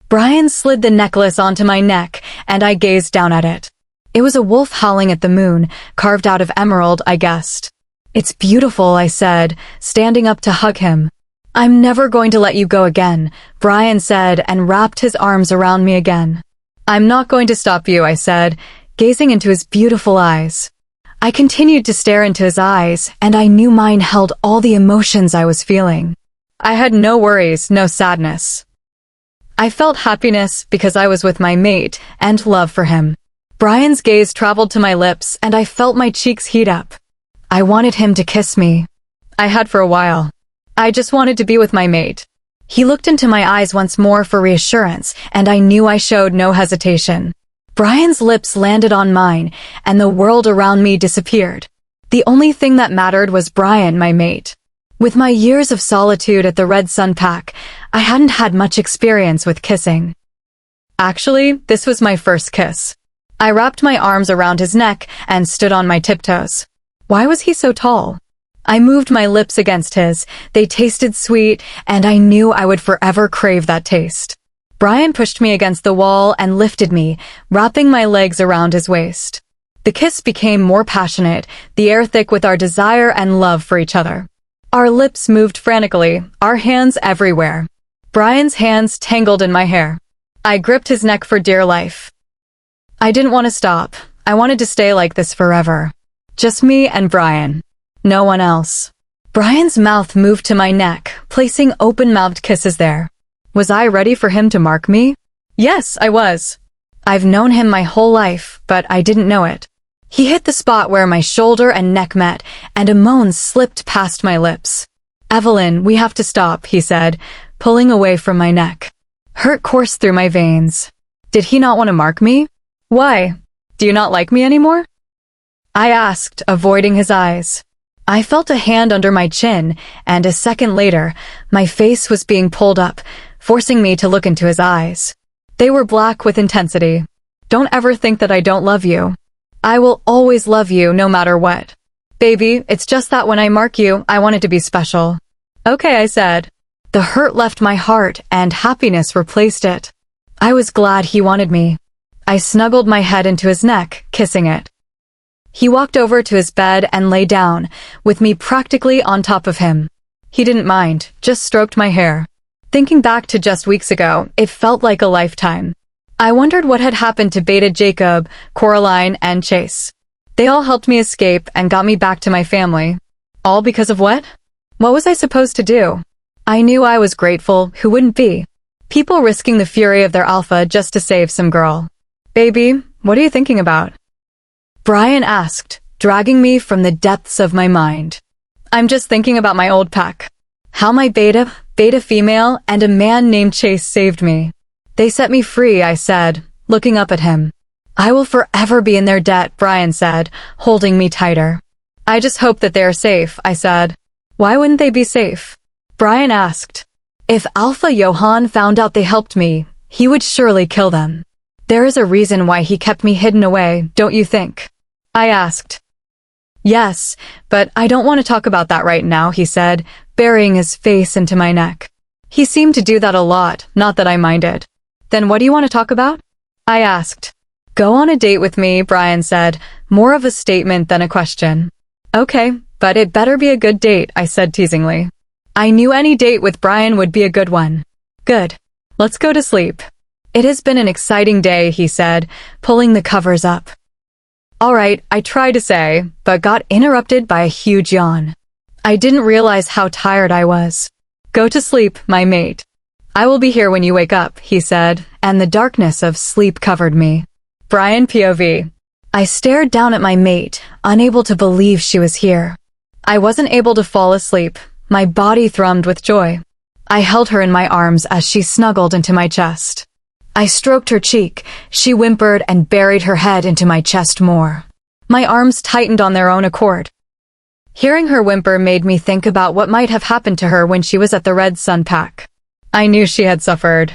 Bryan slid the necklace onto my neck, and I gazed down at it. It was a wolf howling at the moon, carved out of emerald, I guessed. "It's beautiful," I said, standing up to hug him. "I'm never going to let you go again," Bryan said and wrapped his arms around me again. "I'm not going to stop you," I said, gazing into his beautiful eyes. I continued to stare into his eyes, and I knew mine held all the emotions I was feeling. I had no worries, no sadness. I felt happiness because I was with my mate and love for him. Bryan's gaze traveled to my lips, and I felt my cheeks heat up. I wanted him to kiss me. I had for a while. I just wanted to be with my mate. He looked into my eyes once more for reassurance, and I knew I showed no hesitation. Bryan's lips landed on mine, and the world around me disappeared. The only thing that mattered was Bryan, my mate. With my years of solitude at the Red Sun Pack, I hadn't had much experience with kissing. Actually, this was my first kiss. I wrapped my arms around his neck and stood on my tiptoes. Why was he so tall? I moved my lips against his. They tasted sweet, and I knew I would forever crave that taste. Bryan pushed me against the wall and lifted me, wrapping my legs around his waist. The kiss became more passionate, the air thick with our desire and love for each other. Our lips moved frantically, our hands everywhere. Bryan's hands tangled in my hair. I gripped his neck for dear life. I didn't want to stop. I wanted to stay like this forever. Just me and Bryan. No one else. Bryan's mouth moved to my neck, placing open-mouthed kisses there. Was I ready for him to mark me? Yes, I was. I've known him my whole life, but I didn't know it. He hit the spot where my shoulder and neck met, and a moan slipped past my lips. "Evelyn, we have to stop," he said, pulling away from my neck. Hurt coursed through my veins. Did he not want to mark me? Why? Do you not like me anymore? I asked, avoiding his eyes. I felt a hand under my chin, and a second later, my face was being pulled up, forcing me to look into his eyes. They were black with intensity. "Don't ever think that I don't love you. I will always love you no matter what. Baby, it's just that when I mark you, I want it to be special." "Okay," I said. The hurt left my heart and happiness replaced it. I was glad he wanted me. I snuggled my head into his neck, kissing it. He walked over to his bed and lay down, with me practically on top of him. He didn't mind, just stroked my hair. Thinking back to just weeks ago, it felt like a lifetime. I wondered what had happened to Beta, Jacob, Coraline, and Chase. They all helped me escape and got me back to my family. All because of what? What was I supposed to do? I knew I was grateful, who wouldn't be? People risking the fury of their alpha just to save some girl. Baby, what are you thinking about? Bryan asked, dragging me from the depths of my mind. I'm just thinking about my old pack. How my beta female, and a man named Chase saved me. They set me free, I said, looking up at him. I will forever be in their debt, Bryan said, holding me tighter. I just hope that they are safe, I said. Why wouldn't they be safe? Bryan asked. If Alpha Johann found out they helped me, he would surely kill them. There is a reason why he kept me hidden away, don't you think? I asked. Yes, but I don't want to talk about that right now, he said, burying his face into my neck. He seemed to do that a lot, not that I minded. Then what do you want to talk about? I asked. Go on a date with me, Bryan said, more of a statement than a question. Okay, but it better be a good date, I said teasingly. I knew any date with Bryan would be a good one. Good. Let's go to sleep. It has been an exciting day, he said, pulling the covers up. All right, I tried to say, but got interrupted by a huge yawn. I didn't realize how tired I was. Go to sleep, my mate. I will be here when you wake up, he said, and the darkness of sleep covered me. Bryan POV. I stared down at my mate, unable to believe she was here. I wasn't able to fall asleep. My body thrummed with joy. I held her in my arms as she snuggled into my chest. I stroked her cheek. She whimpered and buried her head into my chest more. My arms tightened on their own accord. Hearing her whimper made me think about what might have happened to her when she was at the Red Sun Pack. I knew she had suffered.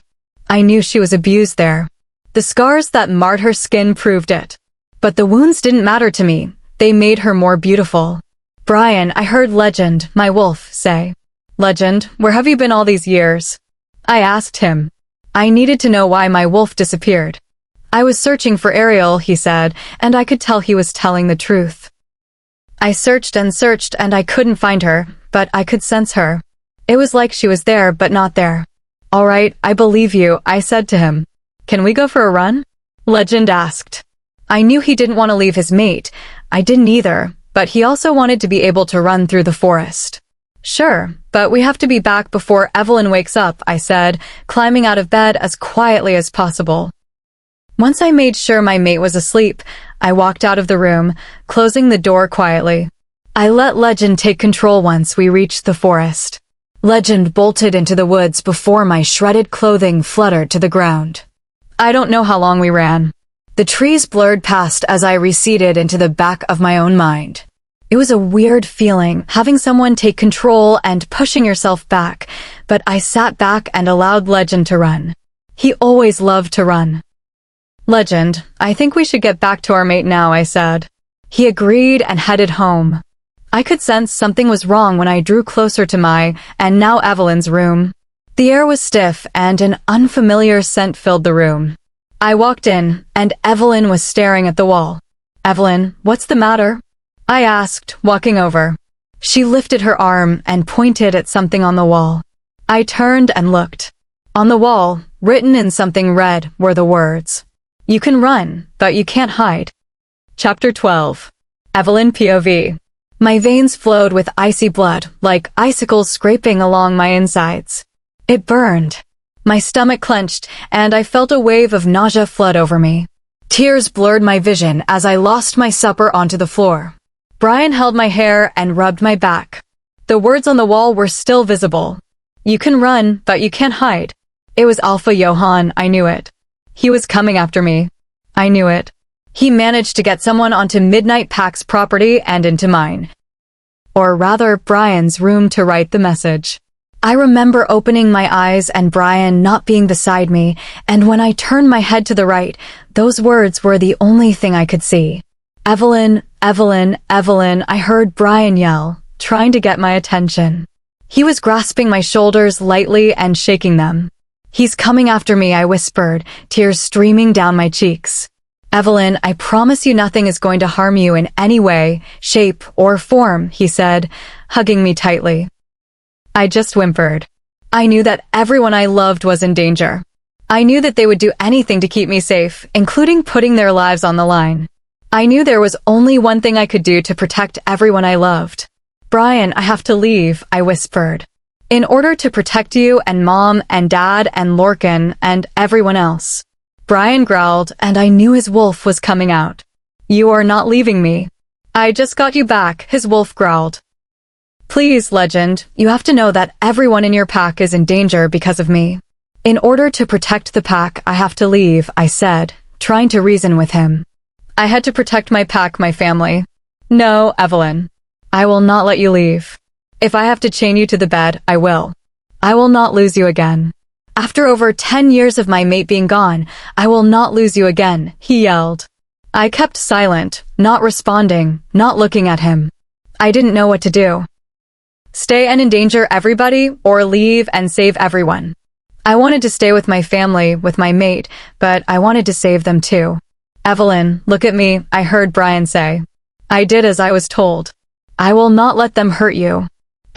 I knew she was abused there. The scars that marred her skin proved it. But the wounds didn't matter to me. They made her more beautiful. Bryan, I heard Legend, my wolf, say. Legend, where have you been all these years? I asked him. I needed to know why my wolf disappeared. I was searching for Ariel, he said, and I could tell he was telling the truth. I searched and I couldn't find her, but I could sense her. It was like she was there but not there. All right, I believe you, I said to him. Can we go for a run? Legend asked. I knew he didn't want to leave his mate. I didn't either, but he also wanted to be able to run through the forest. Sure, but we have to be back before Evelyn wakes up, I said, climbing out of bed as quietly as possible. Once I made sure my mate was asleep, I walked out of the room, closing the door quietly. I let Legend take control once we reached the forest. Legend bolted into the woods before my shredded clothing fluttered to the ground. I don't know how long we ran. The trees blurred past as I receded into the back of my own mind. It was a weird feeling, having someone take control and pushing yourself back, but I sat back and allowed Legend to run. He always loved to run. Legend, I think we should get back to our mate now, I said. He agreed and headed home. I could sense something was wrong when I drew closer to my, and now Evelyn's room. The air was stiff and an unfamiliar scent filled the room. I walked in, and Evelyn was staring at the wall. Evelyn, what's the matter? I asked, walking over. She lifted her arm and pointed at something on the wall. I turned and looked. On the wall, written in something red, were the words, "You can run, but you can't hide." Chapter 12. Evelyn POV. My veins flowed with icy blood, like icicles scraping along my insides. It burned. My stomach clenched, and I felt a wave of nausea flood over me. Tears blurred my vision as I lost my supper onto the floor. Bryan held my hair and rubbed my back. The words on the wall were still visible. You can run, but you can't hide. It was Alpha Johann, I knew it. He was coming after me. I knew it. He managed to get someone onto Midnight Pack's property and into mine. Or rather, Bryan's room to write the message. I remember opening my eyes and Bryan not being beside me, and when I turned my head to the right, those words were the only thing I could see. Evelyn, Evelyn, Evelyn, I heard Bryan yell, trying to get my attention. He was grasping my shoulders lightly and shaking them. He's coming after me, I whispered, tears streaming down my cheeks. Evelyn, I promise you nothing is going to harm you in any way, shape, or form, he said, hugging me tightly. I just whimpered. I knew that everyone I loved was in danger. I knew that they would do anything to keep me safe, including putting their lives on the line. I knew there was only one thing I could do to protect everyone I loved. Bryan, I have to leave, I whispered. In order to protect you and Mom and Dad and Lorcan and everyone else. Bryan growled, and I knew his wolf was coming out. You are not leaving me. I just got you back, his wolf growled. Please, Legend, you have to know that everyone in your pack is in danger because of me. In order to protect the pack, I have to leave, I said, trying to reason with him. I had to protect my pack, my family. No, Evelyn. I will not let you leave. If I have to chain you to the bed, I will. I will not lose you again. After over 10 years of my mate being gone, I will not lose you again, he yelled. I kept silent, not responding, not looking at him. I didn't know what to do. Stay and endanger everybody, or leave and save everyone. I wanted to stay with my family, with my mate, but I wanted to save them too. Evelyn, look at me, I heard Bryan say. I did as I was told. I will not let them hurt you.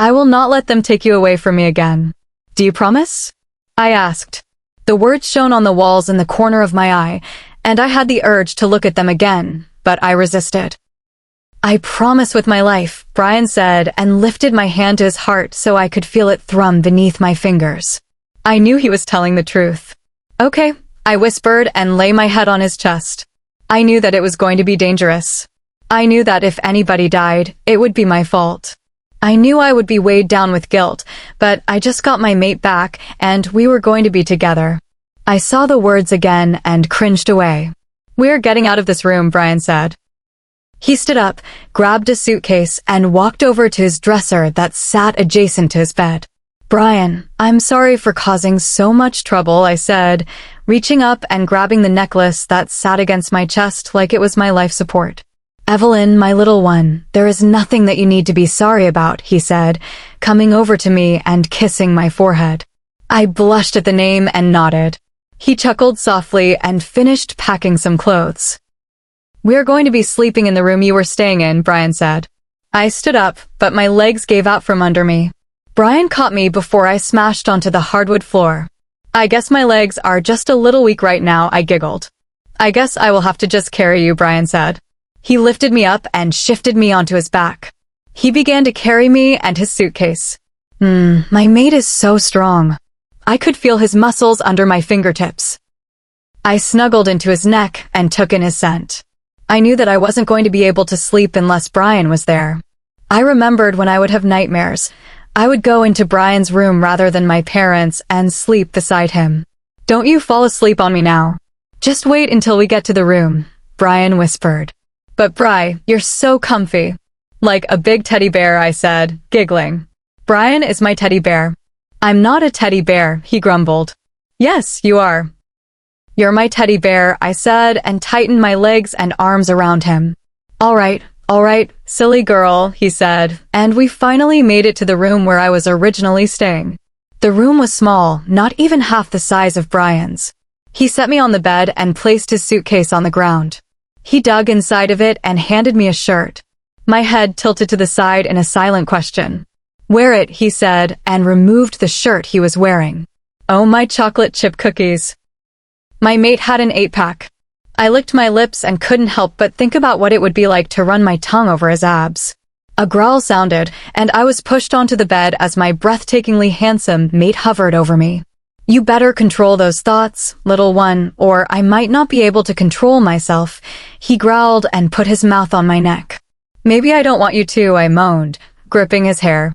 I will not let them take you away from me again. Do you promise? I asked. The words shone on the walls in the corner of my eye, and I had the urge to look at them again, but I resisted. I promise with my life, Bryan said, and lifted my hand to his heart so I could feel it thrum beneath my fingers. I knew he was telling the truth. Okay, I whispered and lay my head on his chest. I knew that it was going to be dangerous. I knew that if anybody died, it would be my fault. I knew I would be weighed down with guilt, but I just got my mate back, and we were going to be together. I saw the words again and cringed away. We're getting out of this room, Bryan said. He stood up, grabbed a suitcase, and walked over to his dresser that sat adjacent to his bed. Bryan, I'm sorry for causing so much trouble, I said, reaching up and grabbing the necklace that sat against my chest like it was my life support. Evelyn, my little one, there is nothing that you need to be sorry about, he said, coming over to me and kissing my forehead. I blushed at the name and nodded. He chuckled softly and finished packing some clothes. We're going to be sleeping in the room you were staying in, Bryan said. I stood up, but my legs gave out from under me. Bryan caught me before I smashed onto the hardwood floor. I guess my legs are just a little weak right now, I giggled. I guess I will have to just carry you, Bryan said. He lifted me up and shifted me onto his back. He began to carry me and his suitcase. My mate is so strong. I could feel his muscles under my fingertips. I snuggled into his neck and took in his scent. I knew that I wasn't going to be able to sleep unless Bryan was there. I remembered when I would have nightmares. I would go into Bryan's room rather than my parents' and sleep beside him. Don't you fall asleep on me now. Just wait until we get to the room, Bryan whispered. But Bri, you're so comfy. Like a big teddy bear, I said, giggling. Bryan is my teddy bear. I'm not a teddy bear, he grumbled. Yes, you are. You're my teddy bear, I said, and tightened my legs and arms around him. All right, silly girl, he said, and we finally made it to the room where I was originally staying. The room was small, not even half the size of Bryan's. He set me on the bed and placed his suitcase on the ground. He dug inside of it and handed me a shirt. My head tilted to the side in a silent question. Wear it, he said, and removed the shirt he was wearing. Oh, my chocolate chip cookies. My mate had an 8-pack. I licked my lips and couldn't help but think about what it would be like to run my tongue over his abs. A growl sounded, and I was pushed onto the bed as my breathtakingly handsome mate hovered over me. You better control those thoughts, little one, or I might not be able to control myself, he growled and put his mouth on my neck. Maybe I don't want you to, I moaned, gripping his hair.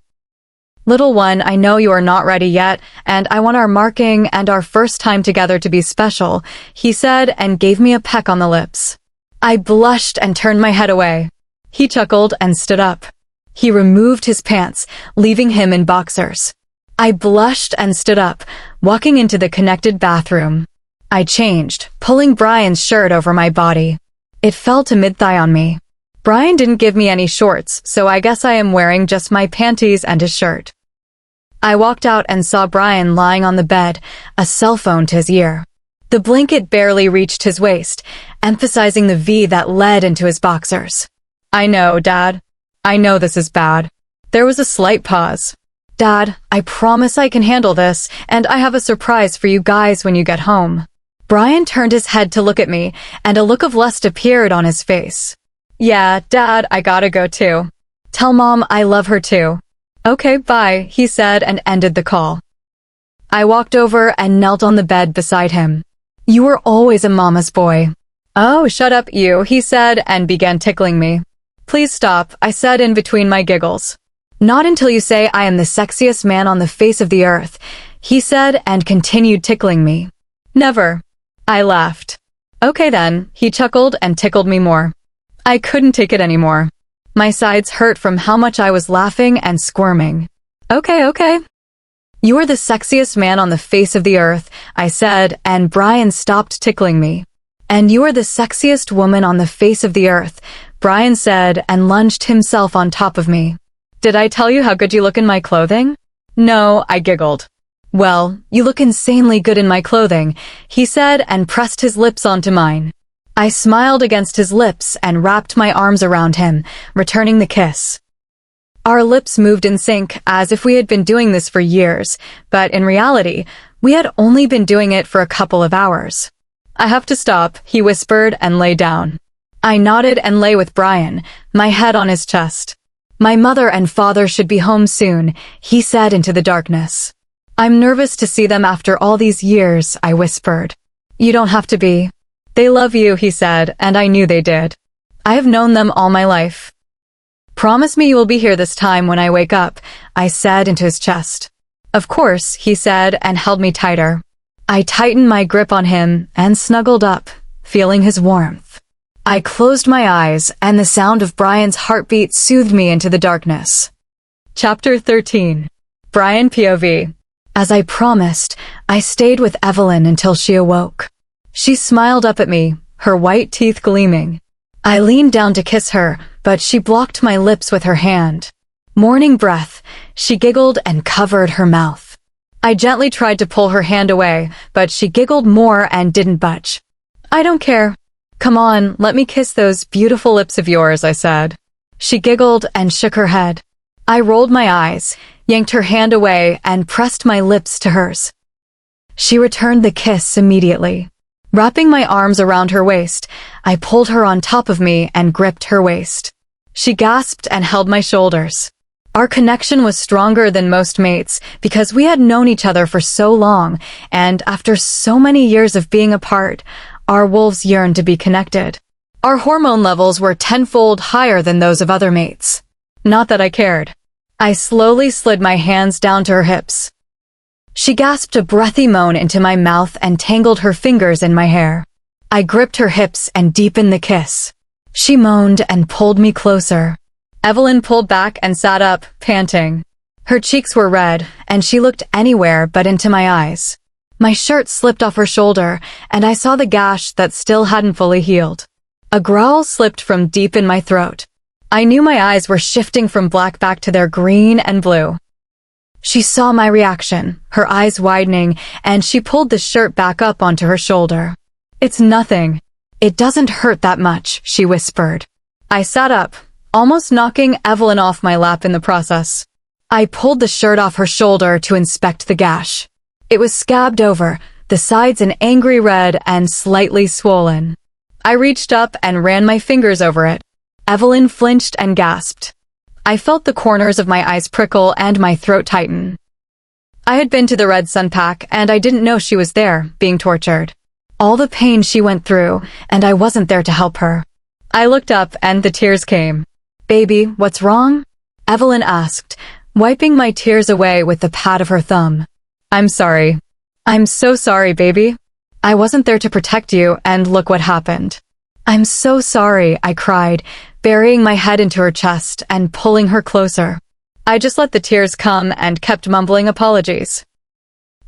Little one, I know you are not ready yet, and I want our marking and our first time together to be special, he said and gave me a peck on the lips. I blushed and turned my head away. He chuckled and stood up. He removed his pants, leaving him in boxers. I blushed and stood up, walking into the connected bathroom. I changed, pulling Bryan's shirt over my body. It fell to mid-thigh on me. Bryan didn't give me any shorts, so I guess I am wearing just my panties and his shirt. I walked out and saw Bryan lying on the bed, a cell phone to his ear. The blanket barely reached his waist, emphasizing the V that led into his boxers. I know, Dad. I know this is bad. There was a slight pause. Dad, I promise I can handle this, and I have a surprise for you guys when you get home. Bryan turned his head to look at me, and a look of lust appeared on his face. Yeah, Dad, I gotta go too. Tell Mom I love her too. Okay, bye, he said and ended the call. I walked over and knelt on the bed beside him. You were always a mama's boy. Oh, shut up, you, he said and began tickling me. Please stop, I said in between my giggles. Not until you say I am the sexiest man on the face of the earth, he said and continued tickling me. Never. I laughed. Okay then, he chuckled and tickled me more. I couldn't take it anymore. My sides hurt from how much I was laughing and squirming. Okay. You are the sexiest man on the face of the earth, I said, and Bryan stopped tickling me. And you are the sexiest woman on the face of the earth, Bryan said and lunged himself on top of me. Did I tell you how good you look in my clothing? No, I giggled. Well, you look insanely good in my clothing, he said and pressed his lips onto mine. I smiled against his lips and wrapped my arms around him, returning the kiss. Our lips moved in sync as if we had been doing this for years, but in reality, we had only been doing it for a couple of hours. I have to stop, he whispered and lay down. I nodded and lay with Bryan, my head on his chest. My mother and father should be home soon, he said into the darkness. I'm nervous to see them after all these years, I whispered. You don't have to be. They love you, he said, and I knew they did. I have known them all my life. Promise me you will be here this time when I wake up, I said into his chest. Of course, he said and held me tighter. I tightened my grip on him and snuggled up, feeling his warmth. I closed my eyes and the sound of Bryan's heartbeat soothed me into the darkness. Chapter 13. Bryan POV. As I promised, I stayed with Evelyn until she awoke. She smiled up at me, her white teeth gleaming. I leaned down to kiss her, but she blocked my lips with her hand. Morning breath, she giggled and covered her mouth. I gently tried to pull her hand away, but she giggled more and didn't budge. I don't care. Come on, let me kiss those beautiful lips of yours, I said. She giggled and shook her head. I rolled my eyes, yanked her hand away, and pressed my lips to hers. She returned the kiss immediately. Wrapping my arms around her waist, I pulled her on top of me and gripped her waist. She gasped and held my shoulders. Our connection was stronger than most mates because we had known each other for so long, and after so many years of being apart, our wolves yearned to be connected. Our hormone levels were tenfold higher than those of other mates. Not that I cared. I slowly slid my hands down to her hips. She gasped a breathy moan into my mouth and tangled her fingers in my hair. I gripped her hips and deepened the kiss. She moaned and pulled me closer. Evelyn pulled back and sat up, panting. Her cheeks were red, and she looked anywhere but into my eyes. My shirt slipped off her shoulder, and I saw the gash that still hadn't fully healed. A growl slipped from deep in my throat. I knew my eyes were shifting from black back to their green and blue. She saw my reaction, her eyes widening, and she pulled the shirt back up onto her shoulder. It's nothing. It doesn't hurt that much, she whispered. I sat up, almost knocking Evelyn off my lap in the process. I pulled the shirt off her shoulder to inspect the gash. It was scabbed over, the sides an angry red and slightly swollen. I reached up and ran my fingers over it. Evelyn flinched and gasped. I felt the corners of my eyes prickle and my throat tighten. I had been to the Red Sun Pack and I didn't know she was there, being tortured. All the pain she went through, and I wasn't there to help her. I looked up and the tears came. Baby, what's wrong? Evelyn asked, wiping my tears away with the pad of her thumb. I'm sorry. I'm so sorry, baby. I wasn't there to protect you, and look what happened. I'm so sorry, I cried, burying my head into her chest and pulling her closer. I just let the tears come and kept mumbling apologies.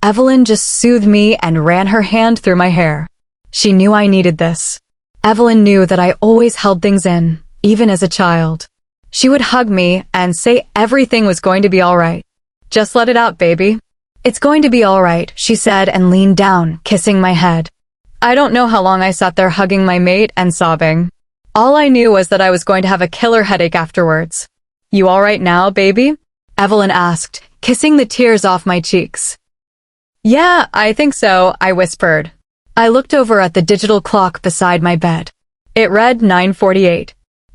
Evelyn just soothed me and ran her hand through my hair. She knew I needed this. Evelyn knew that I always held things in, even as a child. She would hug me and say everything was going to be all right. Just let it out, baby. It's going to be all right, she said and leaned down, kissing my head. I don't know how long I sat there hugging my mate and sobbing. All I knew was that I was going to have a killer headache afterwards. You all right now, baby? Evelyn asked, kissing the tears off my cheeks. Yeah, I think so, I whispered. I looked over at the digital clock beside my bed. It read 9:48.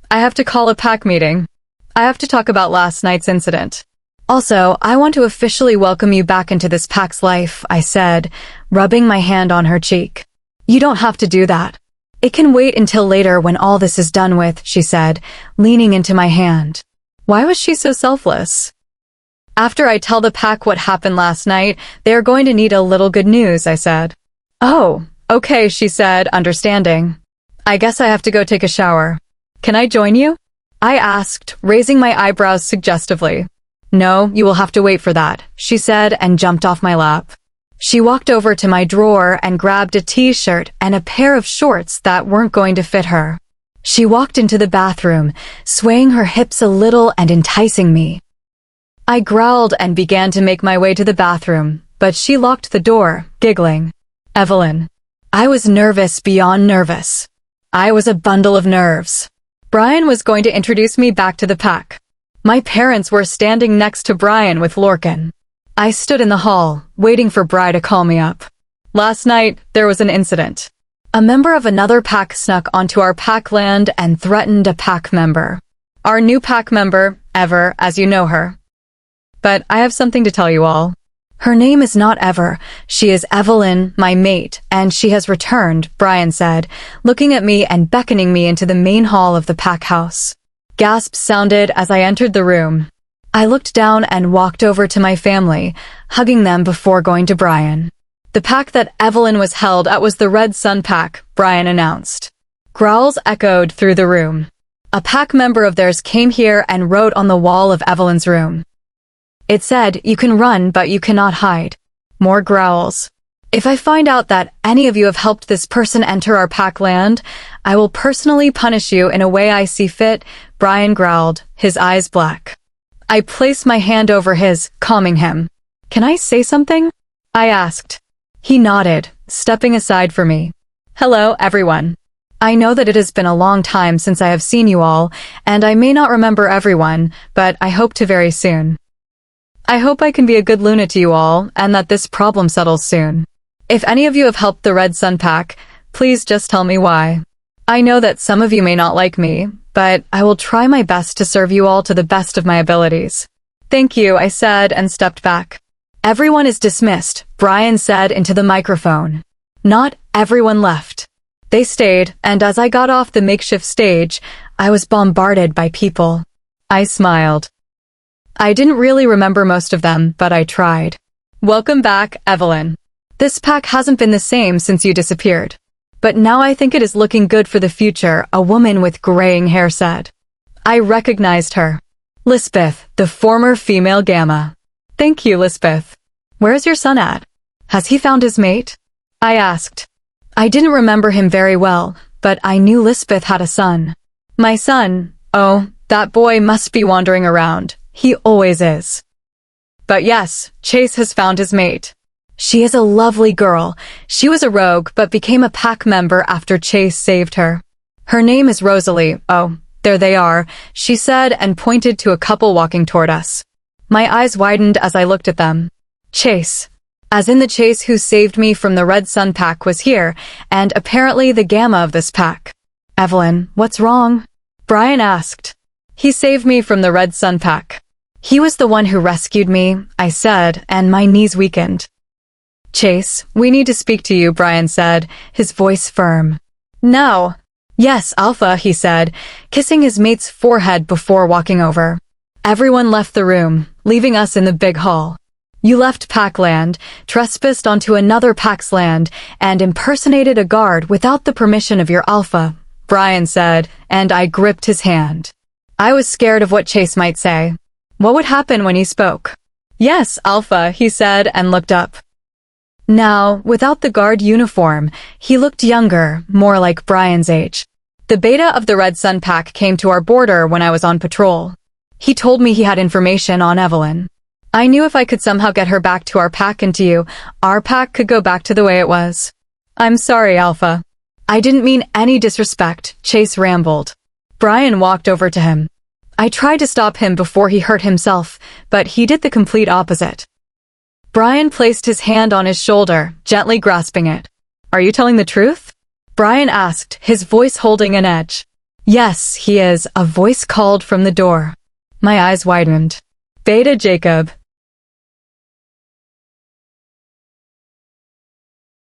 I have to call a pack meeting. I have to talk about last night's incident. Also, I want to officially welcome you back into this pack's life, I said, rubbing my hand on her cheek. You don't have to do that. It can wait until later when all this is done with, she said, leaning into my hand. Why was she so selfless? After I tell the pack what happened last night, they are going to need a little good news, I said. Oh, okay, she said, understanding. I guess I have to go take a shower. Can I join you? I asked, raising my eyebrows suggestively. No, you will have to wait for that, she said and jumped off my lap. She walked over to my drawer and grabbed a t-shirt and a pair of shorts that weren't going to fit her. She walked into the bathroom, swaying her hips a little and enticing me. I growled and began to make my way to the bathroom, but she locked the door, giggling. Evelyn. I was nervous beyond nervous. I was a bundle of nerves. Bryan was going to introduce me back to the pack. My parents were standing next to Bryan with Lorcan. I stood in the hall, waiting for Bri to call me up. Last night, there was an incident. A member of another pack snuck onto our pack land and threatened a pack member. Our new pack member, Ever, as you know her. But I have something to tell you all. Her name is not Ever. She is Evelyn, my mate, and she has returned, Bryan said, looking at me and beckoning me into the main hall of the pack house. Gasps sounded as I entered the room. I looked down and walked over to my family, hugging them before going to Bryan. The pack that Evelyn was held at was the Red Sun pack, Bryan announced. Growls echoed through the room. A pack member of theirs came here and wrote on the wall of Evelyn's room. It said, you can run, but you cannot hide. More growls. If I find out that any of you have helped this person enter our pack land, I will personally punish you in a way I see fit, Bryan growled, his eyes black. I placed my hand over his, calming him. Can I say something? I asked. He nodded, stepping aside for me. Hello, everyone. I know that it has been a long time since I have seen you all, and I may not remember everyone, but I hope to very soon. I hope I can be a good Luna to you all, and that this problem settles soon. If any of you have helped the Red Sun pack, please just tell me why. I know that some of you may not like me, but I will try my best to serve you all to the best of my abilities. Thank you, I said and stepped back. Everyone is dismissed, Bryan said into the microphone. Not everyone left. They stayed, and as I got off the makeshift stage, I was bombarded by people. I smiled. I didn't really remember most of them, but I tried. Welcome back, Evelyn. This pack hasn't been the same since you disappeared. But now I think it is looking good for the future, a woman with graying hair said. I recognized her. Lisbeth, the former female Gamma. Thank you, Lisbeth. Where's your son at? Has he found his mate? I asked. I didn't remember him very well, but I knew Lisbeth had a son. My son, oh, that boy must be wandering around. He always is. But yes, Chase has found his mate. She is a lovely girl. She was a rogue but became a pack member after Chase saved her. Her name is Rosalie. Oh, there they are, she said and pointed to a couple walking toward us. My eyes widened as I looked at them. Chase. As in the Chase who saved me from the Red Sun pack was here, and apparently the Gamma of this pack. Evelyn, what's wrong? Bryan asked. He saved me from the Red Sun pack. He was the one who rescued me, I said, and my knees weakened. Chase, we need to speak to you, Bryan said, his voice firm. No. Yes, Alpha, he said, kissing his mate's forehead before walking over. Everyone left the room, leaving us in the big hall. You left Packland, trespassed onto another pack's land, and impersonated a guard without the permission of your Alpha, Bryan said, and I gripped his hand. I was scared of what Chase might say. What would happen when he spoke? Yes, Alpha, he said and looked up. Now, without the guard uniform, he looked younger, more like Bryan's age. The beta of the Red Sun pack came to our border when I was on patrol. He told me he had information on Evelyn. I knew if I could somehow get her back to our pack and to you, our pack could go back to the way it was. I'm sorry, Alpha. I didn't mean any disrespect, Chase rambled. Bryan walked over to him. I tried to stop him before he hurt himself, but he did the complete opposite. Bryan placed his hand on his shoulder, gently grasping it. Are you telling the truth? Bryan asked, his voice holding an edge. Yes, he is, a voice called from the door. My eyes widened. Beta Jacob.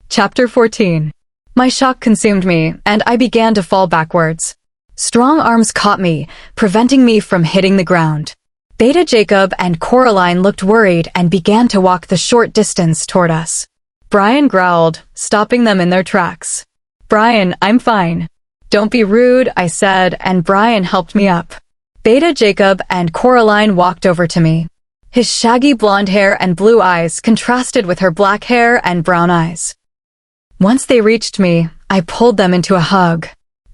Chapter 14. My shock consumed me, and I began to fall backwards. Strong arms caught me, preventing me from hitting the ground. Beta Jacob and Coraline looked worried and began to walk the short distance toward us. Bryan growled, stopping them in their tracks. Bryan, I'm fine. Don't be rude, I said, and Bryan helped me up. Beta Jacob and Coraline walked over to me. His shaggy blonde hair and blue eyes contrasted with her black hair and brown eyes. Once they reached me, I pulled them into a hug.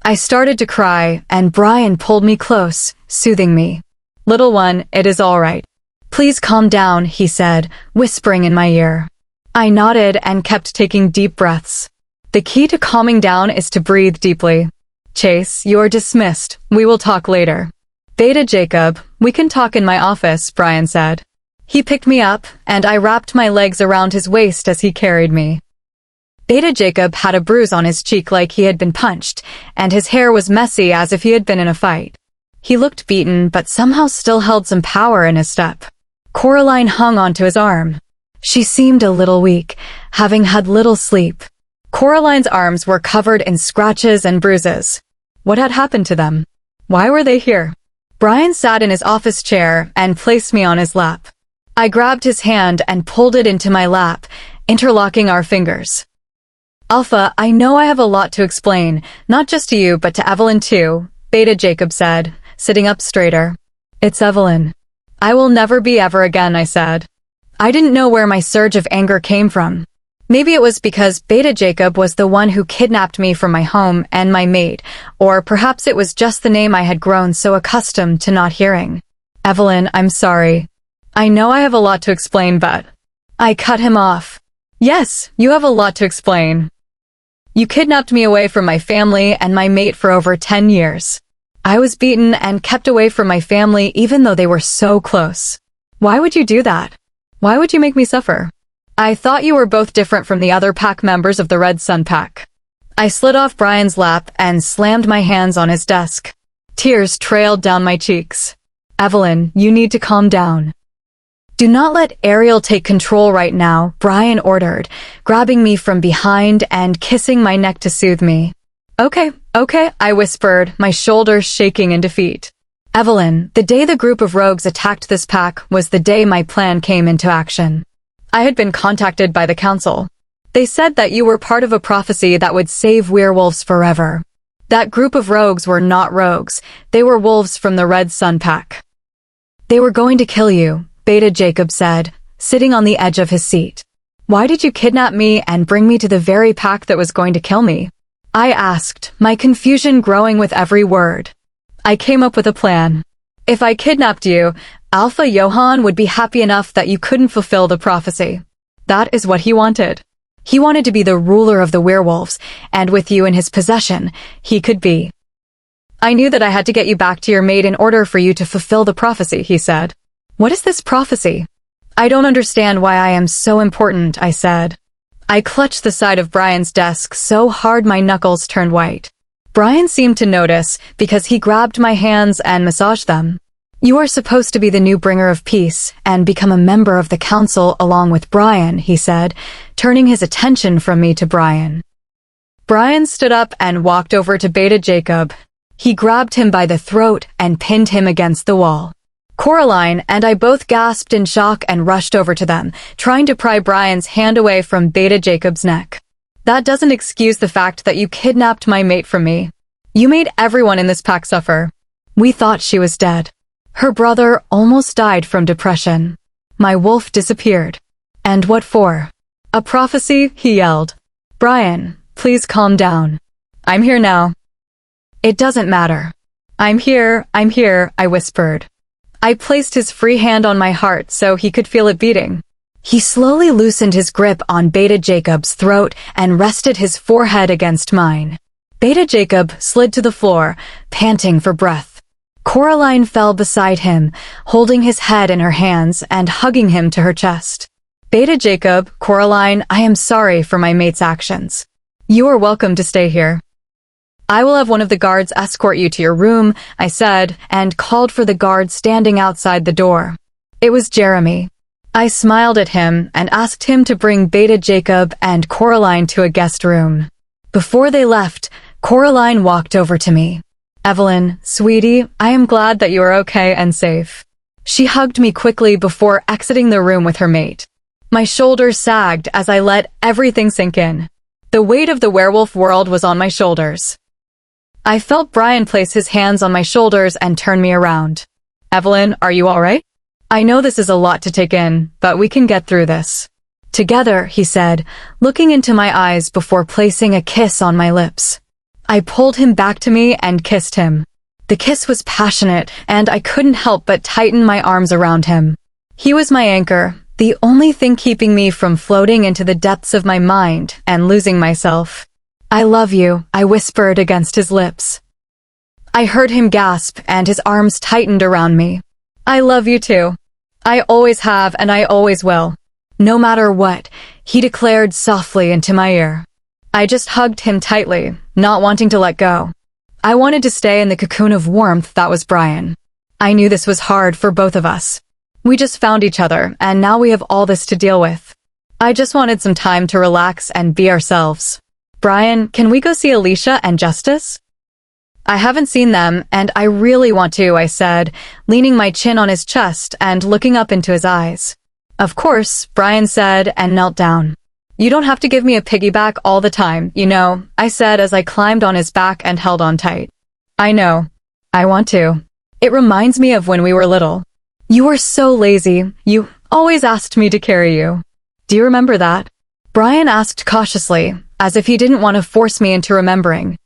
I started to cry, and Bryan pulled me close, soothing me. Little one, it is all right. Please calm down, he said, whispering in my ear. I nodded and kept taking deep breaths. The key to calming down is to breathe deeply. Chase, you are dismissed. We will talk later. Beta Jacob, we can talk in my office, Bryan said. He picked me up, and I wrapped my legs around his waist as he carried me. Beta Jacob had a bruise on his cheek like he had been punched, and his hair was messy as if he had been in a fight. He looked beaten, but somehow still held some power in his step. Coraline hung onto his arm. She seemed a little weak, having had little sleep. Coraline's arms were covered in scratches and bruises. What had happened to them? Why were they here? Bryan sat in his office chair and placed me on his lap. I grabbed his hand and pulled it into my lap, interlocking our fingers. Alpha, I know I have a lot to explain, not just to you but to Evelyn too, Beta Jacob said, sitting up straighter. It's Evelyn. I will never be ever again, I said. I didn't know where my surge of anger came from. Maybe it was because Beta Jacob was the one who kidnapped me from my home and my mate, or perhaps it was just the name I had grown so accustomed to not hearing. Evelyn, I'm sorry. I know I have a lot to explain, but... I cut him off. Yes, you have a lot to explain. You kidnapped me away from my family and my mate for over 10 years. I was beaten and kept away from my family even though they were so close. Why would you do that? Why would you make me suffer? I thought you were both different from the other pack members of the Red Sun Pack. I slid off Bryan's lap and slammed my hands on his desk. Tears trailed down my cheeks. Evelyn, you need to calm down. Do not let Ariel take control right now, Bryan ordered, grabbing me from behind and kissing my neck to soothe me. Okay, I whispered, my shoulders shaking in defeat. Evelyn, the day the group of rogues attacked this pack was the day my plan came into action. I had been contacted by the council. They said that you were part of a prophecy that would save werewolves forever. That group of rogues were not rogues, they were wolves from the Red Sun Pack. They were going to kill you, Beta Jacob said, sitting on the edge of his seat. Why did you kidnap me and bring me to the very pack that was going to kill me? I asked, my confusion growing with every word. I came up with a plan. If I kidnapped you, Alpha Johann would be happy enough that you couldn't fulfill the prophecy. That is what he wanted. He wanted to be the ruler of the werewolves, and with you in his possession, he could be. I knew that I had to get you back to your mate in order for you to fulfill the prophecy, he said. What is this prophecy? I don't understand why I am so important, I said. I clutched the side of Bryan's desk so hard my knuckles turned white. Bryan seemed to notice because he grabbed my hands and massaged them. You are supposed to be the new bringer of peace and become a member of the council along with Bryan, he said, turning his attention from me to Bryan. Bryan stood up and walked over to Beta Jacob. He grabbed him by the throat and pinned him against the wall. Coraline and I both gasped in shock and rushed over to them, trying to pry Bryan's hand away from Beta Jacob's neck. That doesn't excuse the fact that you kidnapped my mate from me. You made everyone in this pack suffer. We thought she was dead. Her brother almost died from depression. My wolf disappeared. And what for? A prophecy, he yelled. Bryan, please calm down. I'm here now. It doesn't matter. I'm here, I whispered. I placed his free hand on my heart so he could feel it beating. He slowly loosened his grip on Beta Jacob's throat and rested his forehead against mine. Beta Jacob slid to the floor, panting for breath. Coraline fell beside him, holding his head in her hands and hugging him to her chest. Beta Jacob, Coraline, I am sorry for my mate's actions. You are welcome to stay here. I will have one of the guards escort you to your room, I said, and called for the guard standing outside the door. It was Jeremy. I smiled at him and asked him to bring Beta Jacob and Coraline to a guest room. Before they left, Coraline walked over to me. Evelyn, sweetie, I am glad that you are okay and safe. She hugged me quickly before exiting the room with her mate. My shoulders sagged as I let everything sink in. The weight of the werewolf world was on my shoulders. I felt Bryan place his hands on my shoulders and turn me around. Evelyn, are you all right? I know this is a lot to take in, but we can get through this. Together, he said, looking into my eyes before placing a kiss on my lips. I pulled him back to me and kissed him. The kiss was passionate, and I couldn't help but tighten my arms around him. He was my anchor, the only thing keeping me from floating into the depths of my mind and losing myself. I love you, I whispered against his lips. I heard him gasp, and his arms tightened around me. I love you too. I always have and I always will. No matter what, he declared softly into my ear. I just hugged him tightly, not wanting to let go. I wanted to stay in the cocoon of warmth that was Bryan. I knew this was hard for both of us. We just found each other, and now we have all this to deal with. I just wanted some time to relax and be ourselves. Bryan, can we go see Alicia and Justice? I haven't seen them, and I really want to, I said, leaning my chin on his chest and looking up into his eyes. Of course, Bryan said and knelt down. You don't have to give me a piggyback all the time, you know, I said as I climbed on his back and held on tight. I know. I want to. It reminds me of when we were little. You were so lazy. You always asked me to carry you. Do you remember that? Bryan asked cautiously, as if he didn't want to force me into remembering.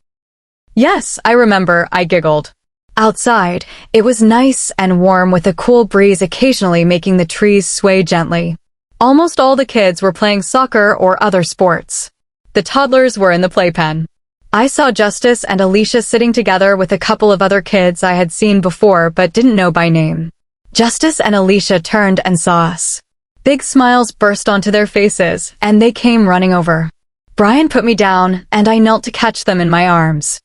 Yes, I remember, I giggled. Outside, it was nice and warm with a cool breeze occasionally making the trees sway gently. Almost all the kids were playing soccer or other sports. The toddlers were in the playpen. I saw Justice and Alicia sitting together with a couple of other kids I had seen before but didn't know by name. Justice and Alicia turned and saw us. Big smiles burst onto their faces, and they came running over. Bryan put me down, and I knelt to catch them in my arms.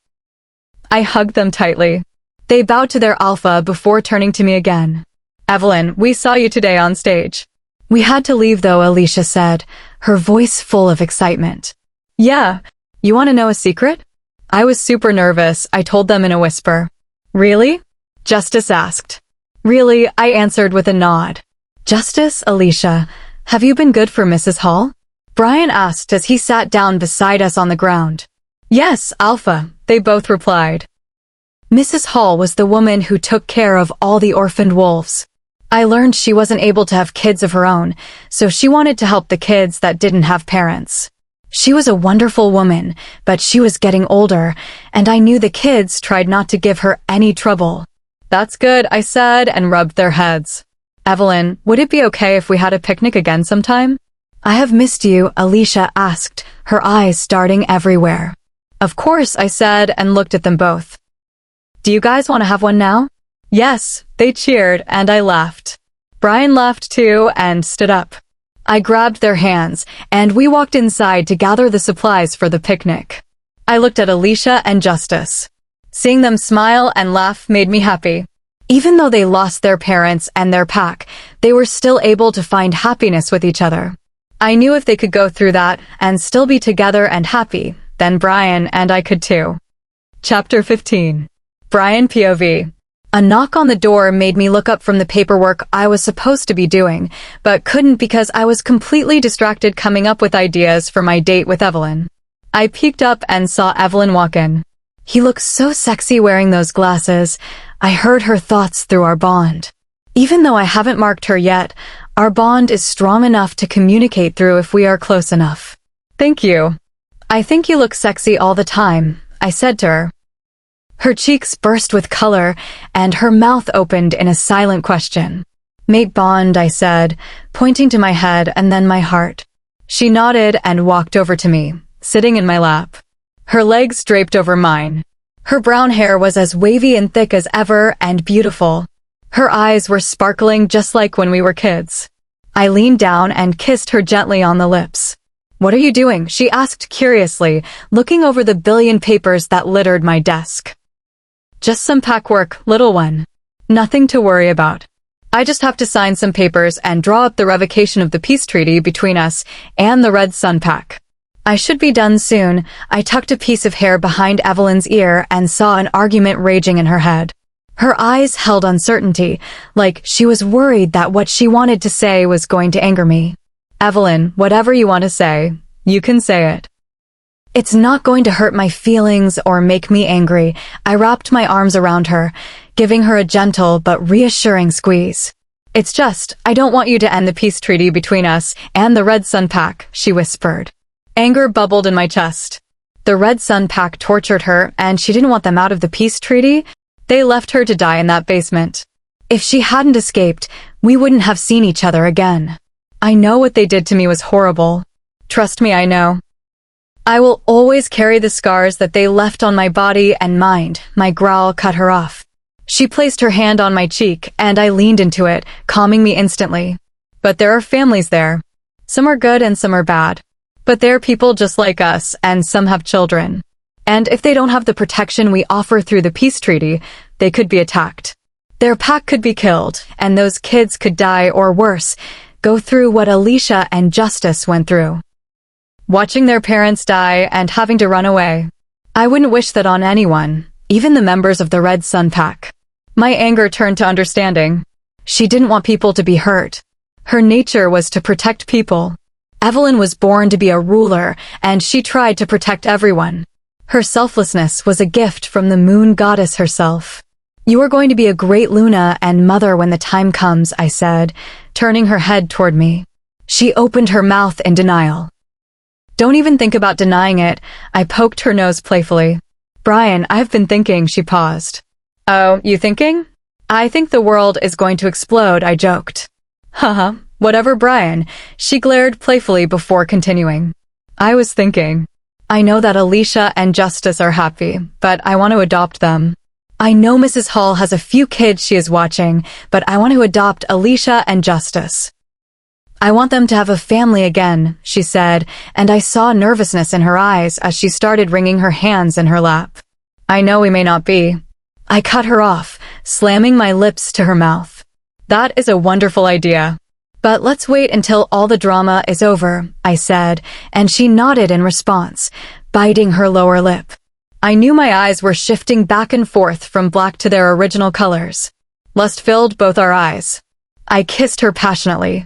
I hugged them tightly. They bowed to their alpha before turning to me again. Evelyn, we saw you today on stage. We had to leave though, Alicia said, her voice full of excitement. Yeah, you want to know a secret? I was super nervous, I told them in a whisper. Really? Justice asked. Really, I answered with a nod. Justice, Alicia, have you been good for Mrs. Hall? Bryan asked as he sat down beside us on the ground. Yes, Alpha, they both replied. Mrs. Hall was the woman who took care of all the orphaned wolves. I learned she wasn't able to have kids of her own, so she wanted to help the kids that didn't have parents. She was a wonderful woman, but she was getting older, and I knew the kids tried not to give her any trouble. That's good, I said, and rubbed their heads. Evelyn, would it be okay if we had a picnic again sometime? I have missed you, Alicia asked, her eyes starting everywhere. Of course, I said, and looked at them both. Do you guys want to have one now? Yes, they cheered, and I laughed. Bryan laughed too and stood up. I grabbed their hands, and we walked inside to gather the supplies for the picnic. I looked at Alicia and Justice. Seeing them smile and laugh made me happy. Even though they lost their parents and their pack, they were still able to find happiness with each other. I knew if they could go through that and still be together and happy, then Bryan and I could too. Chapter 15. Bryan POV. A knock on the door made me look up from the paperwork I was supposed to be doing, but couldn't because I was completely distracted coming up with ideas for my date with Evelyn. I peeked up and saw Evelyn walk in. He looked so sexy wearing those glasses. I heard her thoughts through our bond. Even though I haven't marked her yet, our bond is strong enough to communicate through if we are close enough. Thank you. I think you look sexy all the time, I said to her. Her cheeks burst with color, and her mouth opened in a silent question. "Mate Bond," I said, pointing to my head and then my heart. She nodded and walked over to me, sitting in my lap. Her legs draped over mine. Her brown hair was as wavy and thick as ever and beautiful. Her eyes were sparkling just like when we were kids. I leaned down and kissed her gently on the lips. "What are you doing?" she asked curiously, looking over the billion papers that littered my desk. "Just some packwork, little one. Nothing to worry about. I just have to sign some papers and draw up the revocation of the peace treaty between us and the Red Sun Pack. I should be done soon." I tucked a piece of hair behind Evelyn's ear and saw an argument raging in her head. Her eyes held uncertainty, like she was worried that what she wanted to say was going to anger me. "Evelyn, whatever you want to say, you can say it. It's not going to hurt my feelings or make me angry." I wrapped my arms around her, giving her a gentle but reassuring squeeze. "It's just, I don't want you to end the peace treaty between us and the Red Sun Pack," she whispered. Anger bubbled in my chest. The Red Sun Pack tortured her, and she didn't want them out of the peace treaty. They left her to die in that basement. If she hadn't escaped, we wouldn't have seen each other again. I know what they did to me was horrible. Trust me, I know. I will always carry the scars that they left on my body and mind. My growl cut her off. She placed her hand on my cheek, and I leaned into it, calming me instantly. But there are families there. Some are good and some are bad. But they're people just like us, and some have children. And if they don't have the protection we offer through the peace treaty, they could be attacked. Their pack could be killed, and those kids could die or worse, go through what Alicia and Justice went through. Watching their parents die and having to run away. I wouldn't wish that on anyone, even the members of the Red Sun Pack. My anger turned to understanding. She didn't want people to be hurt. Her nature was to protect people. Evelyn was born to be a ruler, and she tried to protect everyone. Her selflessness was a gift from the moon goddess herself. "You are going to be a great Luna and mother when the time comes," I said, turning her head toward me. She opened her mouth in denial. "Don't even think about denying it." I poked her nose playfully. "Brian, I've been thinking," she paused. "Oh, you thinking?" "I think the world is going to explode," I joked. "Haha. Whatever, Brian," she glared playfully before continuing. "I was thinking. I know that Alicia and Justice are happy, but I want to adopt them. I know Mrs. Hall has a few kids she is watching, but I want to adopt Alicia and Justice. I want them to have a family again," she said, and I saw nervousness in her eyes as she started wringing her hands in her lap. "I know we may not be." I cut her off, slamming my lips to her mouth. "That is a wonderful idea. But let's wait until all the drama is over," I said, and she nodded in response, biting her lower lip. I knew my eyes were shifting back and forth from black to their original colors. Lust filled both our eyes. I kissed her passionately.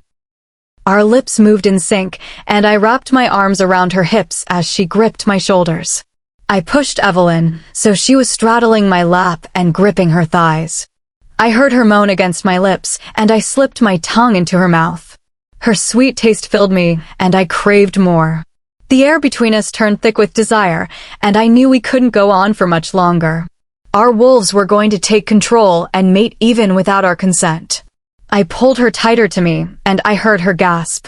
Our lips moved in sync, and I wrapped my arms around her hips as she gripped my shoulders. I pushed Evelyn, so she was straddling my lap and gripping her thighs. I heard her moan against my lips, and I slipped my tongue into her mouth. Her sweet taste filled me, and I craved more. The air between us turned thick with desire, and I knew we couldn't go on for much longer. Our wolves were going to take control and mate even without our consent. I pulled her tighter to me, and I heard her gasp.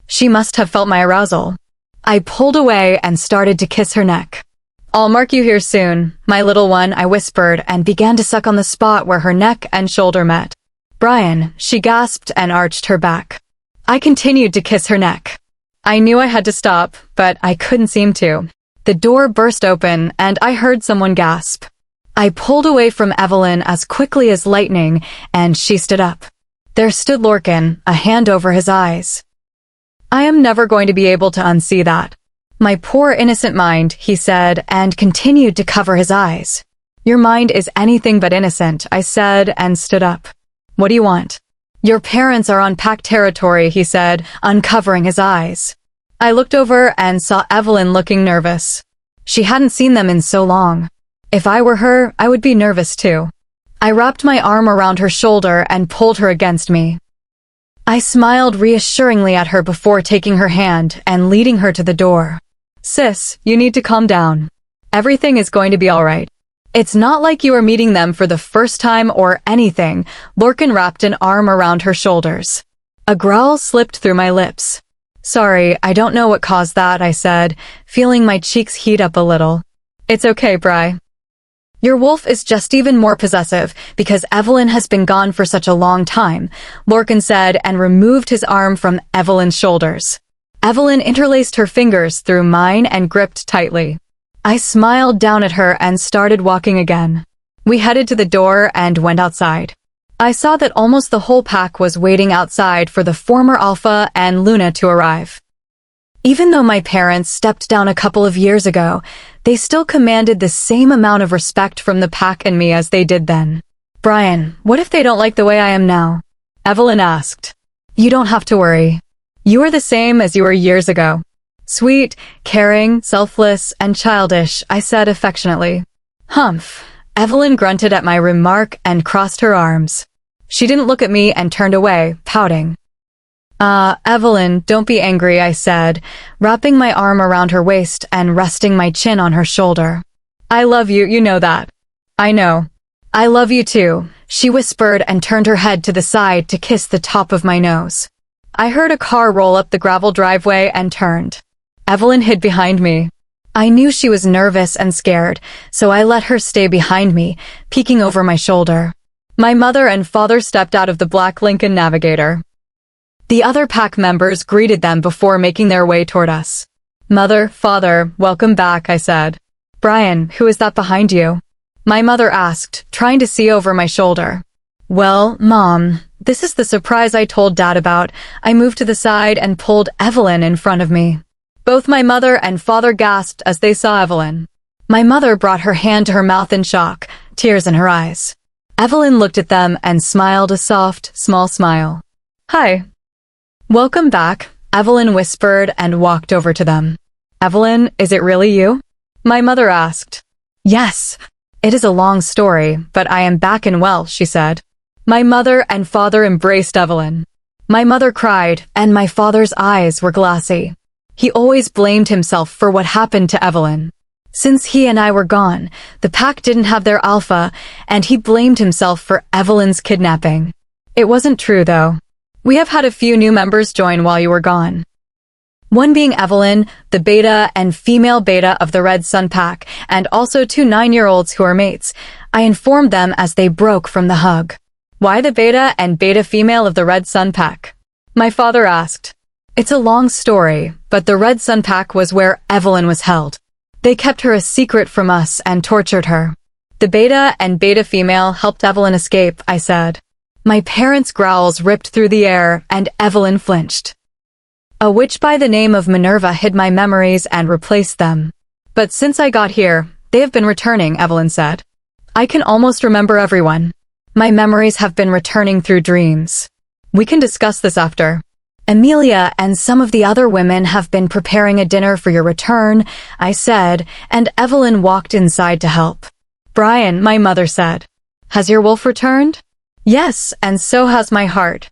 She must have felt my arousal. I pulled away and started to kiss her neck. "I'll mark you here soon, my little one," I whispered and began to suck on the spot where her neck and shoulder met. "Brian," she gasped and arched her back. I continued to kiss her neck. I knew I had to stop, but I couldn't seem to. The door burst open, and I heard someone gasp. I pulled away from Evelyn as quickly as lightning, and she stood up. There stood Lorcan, a hand over his eyes. I am never going to be able to unsee that. "My poor innocent mind," he said, and continued to cover his eyes. "Your mind is anything but innocent," I said, and stood up. "What do you want?" "Your parents are on packed territory," he said, uncovering his eyes. I looked over and saw Evelyn looking nervous. She hadn't seen them in so long. If I were her, I would be nervous too. I wrapped my arm around her shoulder and pulled her against me. I smiled reassuringly at her before taking her hand and leading her to the door. "Sis, you need to calm down. Everything is going to be all right. It's not like you are meeting them for the first time or anything. Lorcan wrapped an arm around her shoulders. A growl slipped through my lips. Sorry, I don't know what caused that, I said, feeling my cheeks heat up a little. It's okay, Bri. Your wolf is just even more possessive because Evelyn has been gone for such a long time, Lorcan said and removed his arm from Evelyn's shoulders. Evelyn interlaced her fingers through mine and gripped tightly. I smiled down at her and started walking again. We headed to the door and went outside. I saw that almost the whole pack was waiting outside for the former Alpha and Luna to arrive. Even though my parents stepped down a couple of years ago, they still commanded the same amount of respect from the pack and me as they did then. Brian, what if they don't like the way I am now? Evelyn asked. You don't have to worry. You are the same as you were years ago. Sweet, caring, selfless, and childish, I said affectionately. Humph. Evelyn grunted at my remark and crossed her arms. She didn't look at me and turned away, pouting. Evelyn, don't be angry, I said, wrapping my arm around her waist and resting my chin on her shoulder. I love you, you know that. I know. I love you too, she whispered and turned her head to the side to kiss the top of my nose. I heard a car roll up the gravel driveway and turned. Evelyn hid behind me. I knew she was nervous and scared, so I let her stay behind me, peeking over my shoulder. My mother and father stepped out of the black Lincoln Navigator. The other pack members greeted them before making their way toward us. Mother, father, welcome back, I said. Brian, who is that behind you? My mother asked, trying to see over my shoulder. Well, Mom, this is the surprise I told Dad about. I moved to the side and pulled Evelyn in front of me. Both my mother and father gasped as they saw Evelyn. My mother brought her hand to her mouth in shock, tears in her eyes. Evelyn looked at them and smiled a soft, small smile. Hi. Welcome back, Evelyn whispered and walked over to them. Evelyn, is it really you? My mother asked. Yes. It is a long story, but I am back and well, she said. My mother and father embraced Evelyn. My mother cried, and my father's eyes were glassy. He always blamed himself for what happened to Evelyn. Since he and I were gone, the pack didn't have their alpha, and he blamed himself for Evelyn's kidnapping. It wasn't true, though. We have had a few new members join while you were gone. One being Evelyn, the beta and female beta of the Red Sun pack, and also 2 9-year-olds who are mates. I informed them as they broke from the hug. Why the beta and beta female of the Red Sun pack? My father asked. It's a long story, but the Red Sun pack was where Evelyn was held. They kept her a secret from us and tortured her. The beta and beta female helped Evelyn escape, I said. My parents' growls ripped through the air and Evelyn flinched. A witch by the name of Minerva hid my memories and replaced them. But since I got here, they have been returning, Evelyn said. I can almost remember everyone. My memories have been returning through dreams. We can discuss this after. Amelia and some of the other women have been preparing a dinner for your return, I said, and Evelyn walked inside to help. Brian, my mother said. Has your wolf returned? Yes, and so has my heart.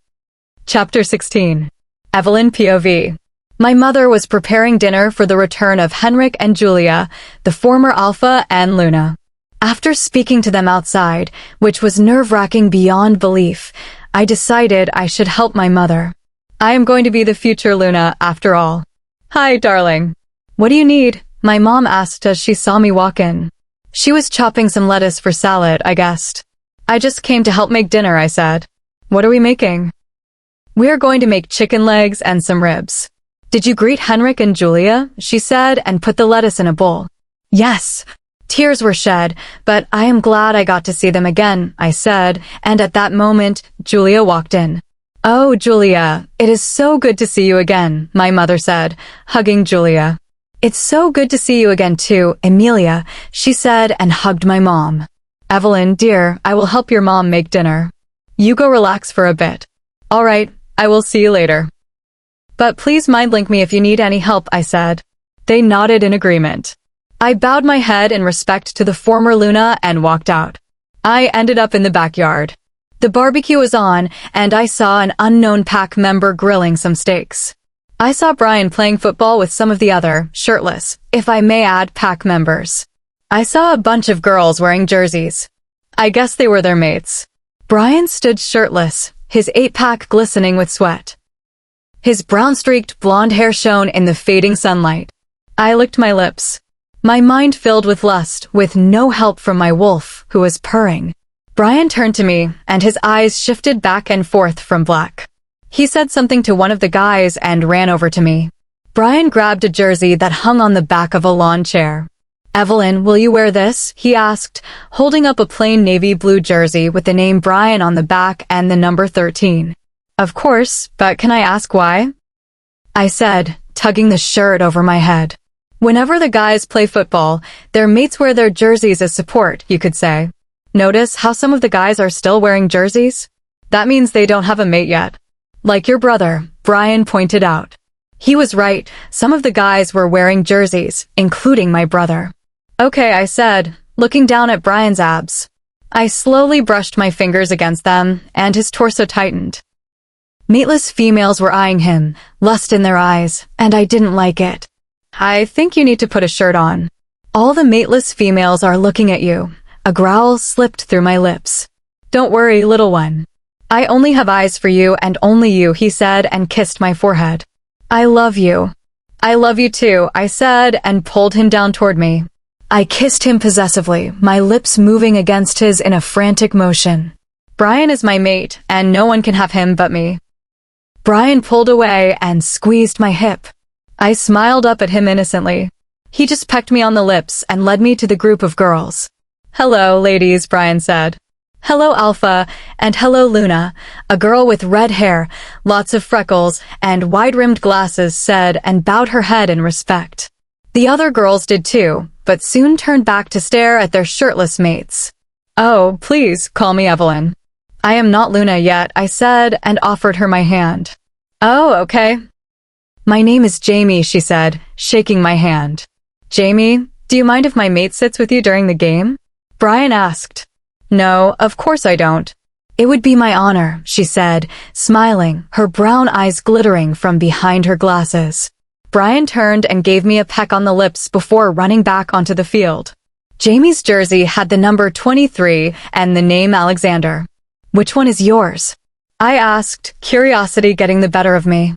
Chapter 16. Evelyn POV. My mother was preparing dinner for the return of Henrik and Julia, the former Alpha and Luna. After speaking to them outside, which was nerve-wracking beyond belief, I decided I should help my mother. I am going to be the future Luna, after all. Hi, darling. What do you need? My mom asked as she saw me walk in. She was chopping some lettuce for salad, I guessed. I just came to help make dinner, I said. What are we making? We are going to make chicken legs and some ribs. Did you greet Henrik and Julia? She said and put the lettuce in a bowl. Yes. Tears were shed, but I am glad I got to see them again, I said, and at that moment, Julia walked in. Oh, Julia, it is so good to see you again, my mother said, hugging Julia. It's so good to see you again too, Amelia, she said and hugged my mom. Evelyn, dear, I will help your mom make dinner. You go relax for a bit. All right, I will see you later. But please mind link me if you need any help, I said. They nodded in agreement. I bowed my head in respect to the former Luna and walked out. I ended up in the backyard. The barbecue was on, and I saw an unknown pack member grilling some steaks. I saw Brian playing football with some of the other, shirtless, if I may add, pack members. I saw a bunch of girls wearing jerseys. I guess they were their mates. Bryan stood shirtless, his 8-pack glistening with sweat. His brown-streaked blonde hair shone in the fading sunlight. I licked my lips. My mind filled with lust, with no help from my wolf, who was purring. Bryan turned to me, and his eyes shifted back and forth from black. He said something to one of the guys and ran over to me. Bryan grabbed a jersey that hung on the back of a lawn chair. "Evelyn, will you wear this?" he asked, holding up a plain navy blue jersey with the name Bryan on the back and the number 13. "Of course, but can I ask why?" I said, tugging the shirt over my head. "Whenever the guys play football, their mates wear their jerseys as support, you could say. Notice how some of the guys are still wearing jerseys? That means they don't have a mate yet. Like your brother," Bryan pointed out. He was right, some of the guys were wearing jerseys, including my brother. "Okay," I said, looking down at Bryan's abs. I slowly brushed my fingers against them, and his torso tightened. Mateless females were eyeing him, lust in their eyes, and I didn't like it. "I think you need to put a shirt on. All the mateless females are looking at you." A growl slipped through my lips. "Don't worry, little one. I only have eyes for you and only you," he said and kissed my forehead. "I love you." "I love you too," I said and pulled him down toward me. I kissed him possessively, my lips moving against his in a frantic motion. "Bryan is my mate, and no one can have him but me." Bryan pulled away and squeezed my hip. I smiled up at him innocently. He just pecked me on the lips and led me to the group of girls. "Hello, ladies," Bryan said. "Hello, Alpha, and hello, Luna," a girl with red hair, lots of freckles, and wide-rimmed glasses said and bowed her head in respect. The other girls did too, but soon turned back to stare at their shirtless mates. "Oh, please, call me Evelyn." "I am not Luna yet," I said and offered her my hand. "Oh, okay." "My name is Jamie," she said, shaking my hand. "Jamie, do you mind if my mate sits with you during the game?" Bryan asked. "No, of course I don't." "It would be my honor," she said, smiling, her brown eyes glittering from behind her glasses. Bryan turned and gave me a peck on the lips before running back onto the field. Jamie's jersey had the number 23 and the name Alexander. "Which one is yours?" I asked, curiosity getting the better of me.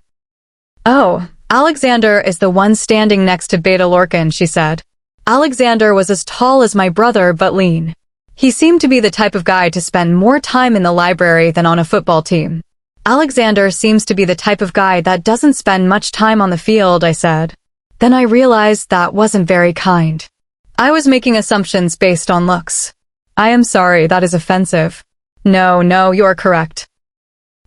"Oh, Alexander is the one standing next to Beta Lorcan," she said. Alexander was as tall as my brother but lean. He seemed to be the type of guy to spend more time in the library than on a football team. "Alexander seems to be the type of guy that doesn't spend much time on the field," I said. Then I realized that wasn't very kind. I was making assumptions based on looks. "I am sorry, that is offensive." No, you're correct.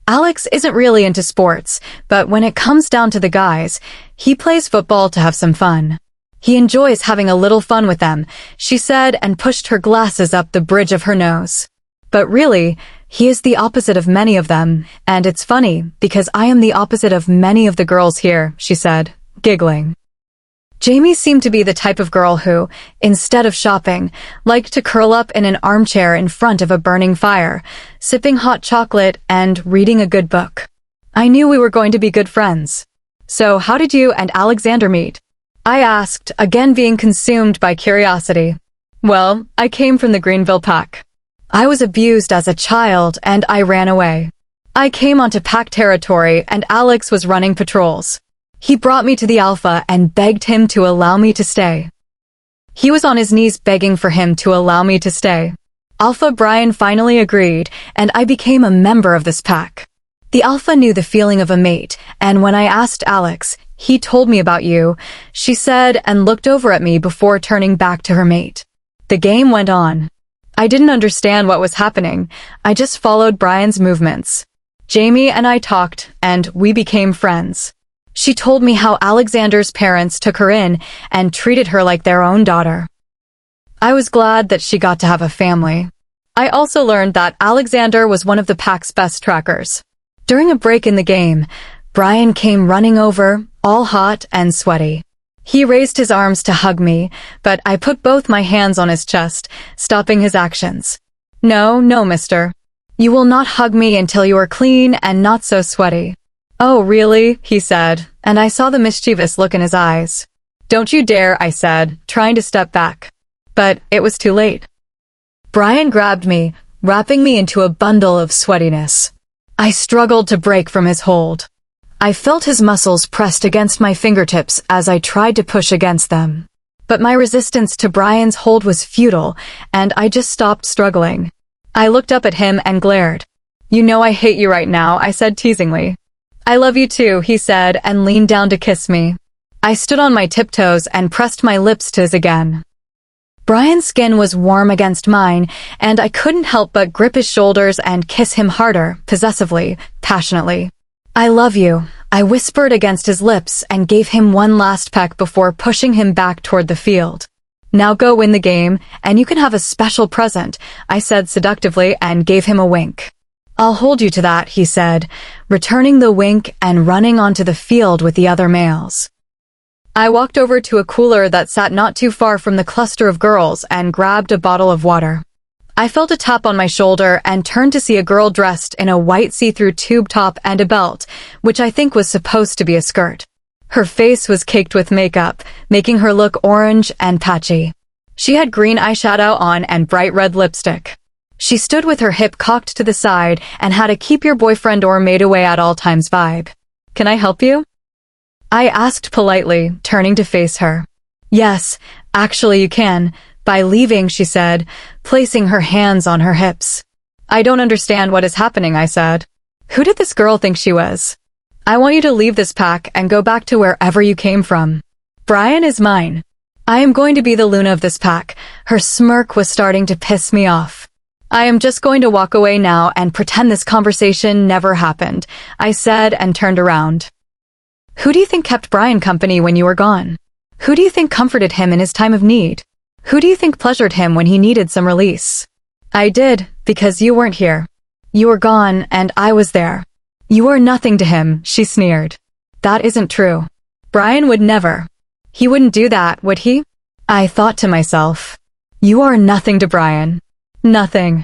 Alex isn't really into sports, but when it comes down to the guys, he plays football to have some fun. He enjoys having a little fun with them, she said and pushed her glasses up the bridge of her nose. But really, he is the opposite of many of them, and it's funny, because I am the opposite of many of the girls here, she said, giggling. Jamie seemed to be the type of girl who, instead of shopping, liked to curl up in an armchair in front of a burning fire, sipping hot chocolate and reading a good book. I knew we were going to be good friends. "So how did you and Alexander meet?" I asked, again being consumed by curiosity. "Well, I came from the Greenville Pack. I was abused as a child and I ran away. I came onto Pack territory and Alex was running patrols. He brought me to the Alpha and begged him to allow me to stay. He was on his knees begging for him to allow me to stay. Alpha Bryan finally agreed, and I became a member of this pack. The Alpha knew the feeling of a mate, and when I asked Alex, he told me about you," she said and looked over at me before turning back to her mate. The game went on. I didn't understand what was happening. I just followed Bryan's movements. Jamie and I talked, and we became friends. She told me how Alexander's parents took her in and treated her like their own daughter. I was glad that she got to have a family. I also learned that Alexander was one of the pack's best trackers. During a break in the game, Bryan came running over, all hot and sweaty. He raised his arms to hug me, but I put both my hands on his chest, stopping his actions. No, mister. You will not hug me until you are clean and not so sweaty." "Oh, really?" he said, and I saw the mischievous look in his eyes. "Don't you dare," I said, trying to step back. But it was too late. Bryan grabbed me, wrapping me into a bundle of sweatiness. I struggled to break from his hold. I felt his muscles pressed against my fingertips as I tried to push against them. But my resistance to Bryan's hold was futile, and I just stopped struggling. I looked up at him and glared. "You know I hate you right now," I said teasingly. "I love you too," he said and leaned down to kiss me. I stood on my tiptoes and pressed my lips to his again. Bryan's skin was warm against mine, and I couldn't help but grip his shoulders and kiss him harder, possessively, passionately. "I love you," I whispered against his lips and gave him one last peck before pushing him back toward the field. "Now go win the game, and you can have a special present," I said seductively and gave him a wink. "I'll hold you to that," he said, returning the wink and running onto the field with the other males. I walked over to a cooler that sat not too far from the cluster of girls and grabbed a bottle of water. I felt a tap on my shoulder and turned to see a girl dressed in a white see-through tube top and a belt, which I think was supposed to be a skirt. Her face was caked with makeup, making her look orange and patchy. She had green eyeshadow on and bright red lipstick. She stood with her hip cocked to the side and had a keep your boyfriend or maid away at all times vibe. "Can I help you?" I asked politely, turning to face her. "Yes, actually you can. By leaving," she said, placing her hands on her hips. "I don't understand what is happening," I said. "Who did this girl think she was? I want you to leave this pack and go back to wherever you came from. Bryan is mine. I am going to be the Luna of this pack." Her smirk was starting to piss me off. "I am just going to walk away now and pretend this conversation never happened," I said and turned around. "Who do you think kept Bryan company when you were gone? Who do you think comforted him in his time of need? Who do you think pleasured him when he needed some release? I did, because you weren't here. You were gone, and I was there. You are nothing to him," she sneered. "That isn't true. Bryan would never. He wouldn't do that, would he?" I thought to myself, "You are nothing to Bryan. Nothing.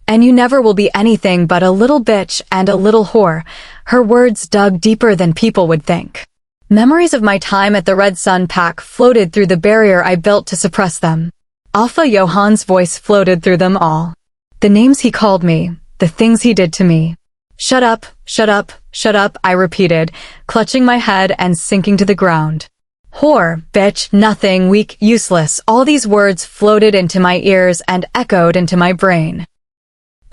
And you never will be anything but a little bitch and a little whore." Her words dug deeper than people would think. Memories of my time at the Red Sun pack floated through the barrier I built to suppress them. Alpha Johan's voice floated through them all. The names he called me, the things he did to me. "Shut up, shut up, shut up," I repeated, clutching my head and sinking to the ground. Whore, bitch, nothing, weak, useless, all these words floated into my ears and echoed into my brain.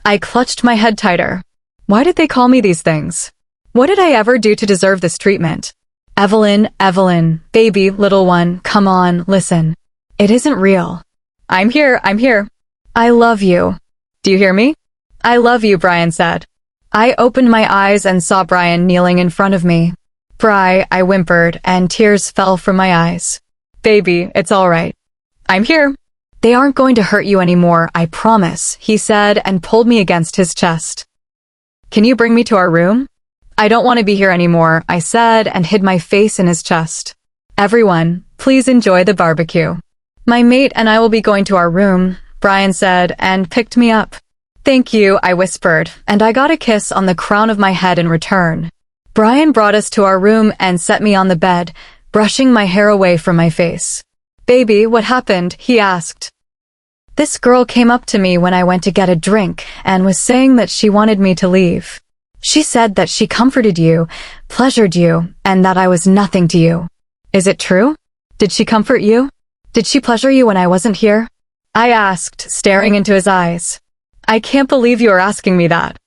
I clutched my head tighter. Why did they call me these things? What did I ever do to deserve this treatment? "Evelyn, Evelyn, baby, little one, come on, listen. It isn't real. I'm here, I'm here. I love you. Do you hear me?" "I love you," Bryan said. I opened my eyes and saw Bryan kneeling in front of me. "Bri," I whimpered, and tears fell from my eyes. "Baby, it's all right. I'm here." "They aren't going to hurt you anymore, I promise," he said and pulled me against his chest. "Can you bring me to our room?" "I don't want to be here anymore," I said and hid my face in his chest. "Everyone, please enjoy the barbecue. My mate and I will be going to our room," Bryan said and picked me up. "Thank you," I whispered, and I got a kiss on the crown of my head in return. Bryan brought us to our room and set me on the bed, brushing my hair away from my face. "Baby, what happened?" he asked. "This girl came up to me when I went to get a drink and was saying that she wanted me to leave. She said that she comforted you, pleasured you, and that I was nothing to you. Is it true? Did she comfort you? Did she pleasure you when I wasn't here?" I asked, staring into his eyes. "I can't believe you are asking me that.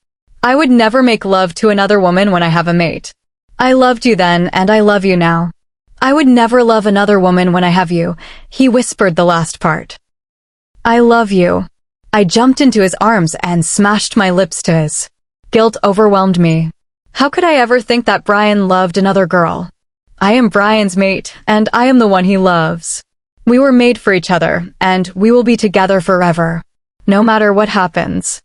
I would never make love to another woman when I have a mate. I loved you then, and I love you now. I would never love another woman when I have you," he whispered the last part. "I love you." I jumped into his arms and smashed my lips to his. Guilt overwhelmed me. How could I ever think that Bryan loved another girl? I am Bryan's mate, and I am the one he loves. We were made for each other, and we will be together forever, no matter what happens.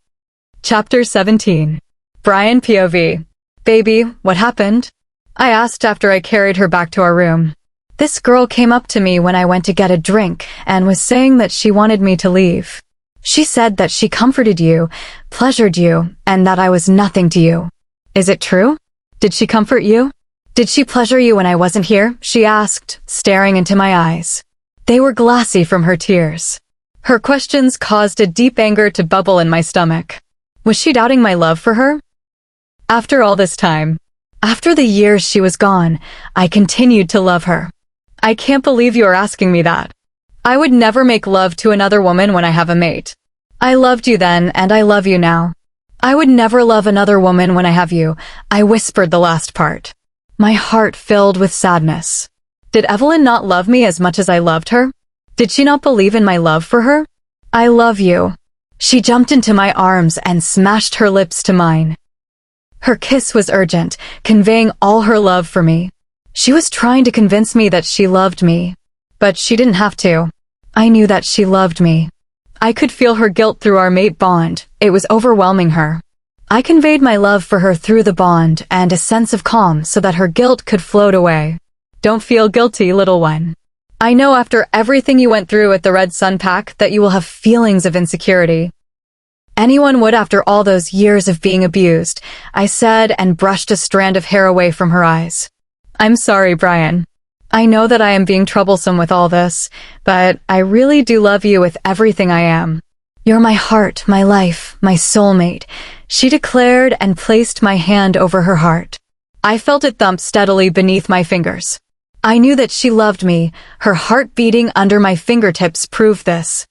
Chapter 17. Bryan POV. "Baby, what happened?" I asked after I carried her back to our room. "This girl came up to me when I went to get a drink and was saying that she wanted me to leave. She said that she comforted you, pleasured you, and that I was nothing to you. Is it true? Did she comfort you? Did she pleasure you when I wasn't here?" she asked, staring into my eyes. They were glassy from her tears. Her questions caused a deep anger to bubble in my stomach. Was she doubting my love for her? After all this time, after the years she was gone, I continued to love her. I can't believe you are asking me that. I would never make love to another woman when I have a mate. I loved you then, and I love you now. I would never love another woman when I have you. I whispered the last part. My heart filled with sadness. Did Evelyn not love me as much as I loved her? Did she not believe in my love for her? I love you. She jumped into my arms and smashed her lips to mine. Her kiss was urgent, conveying all her love for me. She was trying to convince me that she loved me. But she didn't have to. I knew that she loved me. I could feel her guilt through our mate bond. It was overwhelming her. I conveyed my love for her through the bond and a sense of calm so that her guilt could float away. Don't feel guilty, little one. I know after everything you went through at the Red Sun Pack that you will have feelings of insecurity. Anyone would after all those years of being abused, I said and brushed a strand of hair away from her eyes. I'm sorry, Bryan. I know that I am being troublesome with all this, but I really do love you with everything I am. You're my heart, my life, my soulmate, she declared and placed my hand over her heart. I felt it thump steadily beneath my fingers. I knew that she loved me. Her heart beating under my fingertips proved this.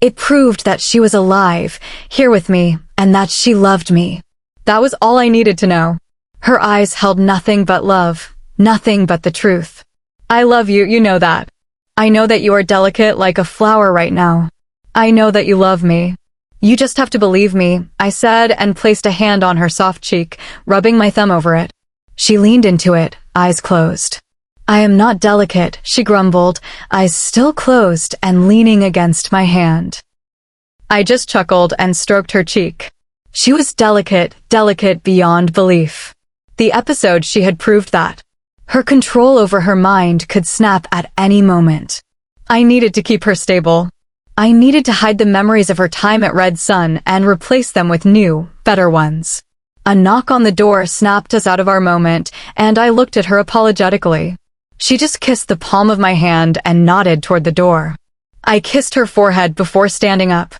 It proved that she was alive, here with me, and that she loved me. That was all I needed to know. Her eyes held nothing but love, nothing but the truth. I love you, you know that. I know that you are delicate like a flower right now. I know that you love me. You just have to believe me, I said and placed a hand on her soft cheek, rubbing my thumb over it. She leaned into it, eyes closed. I am not delicate, she grumbled, eyes still closed and leaning against my hand. I just chuckled and stroked her cheek. She was delicate, delicate beyond belief. The episode she had proved that. Her control over her mind could snap at any moment. I needed to keep her stable. I needed to hide the memories of her time at Red Sun and replace them with new, better ones. A knock on the door snapped us out of our moment, and I looked at her apologetically. She just kissed the palm of my hand and nodded toward the door. I kissed her forehead before standing up.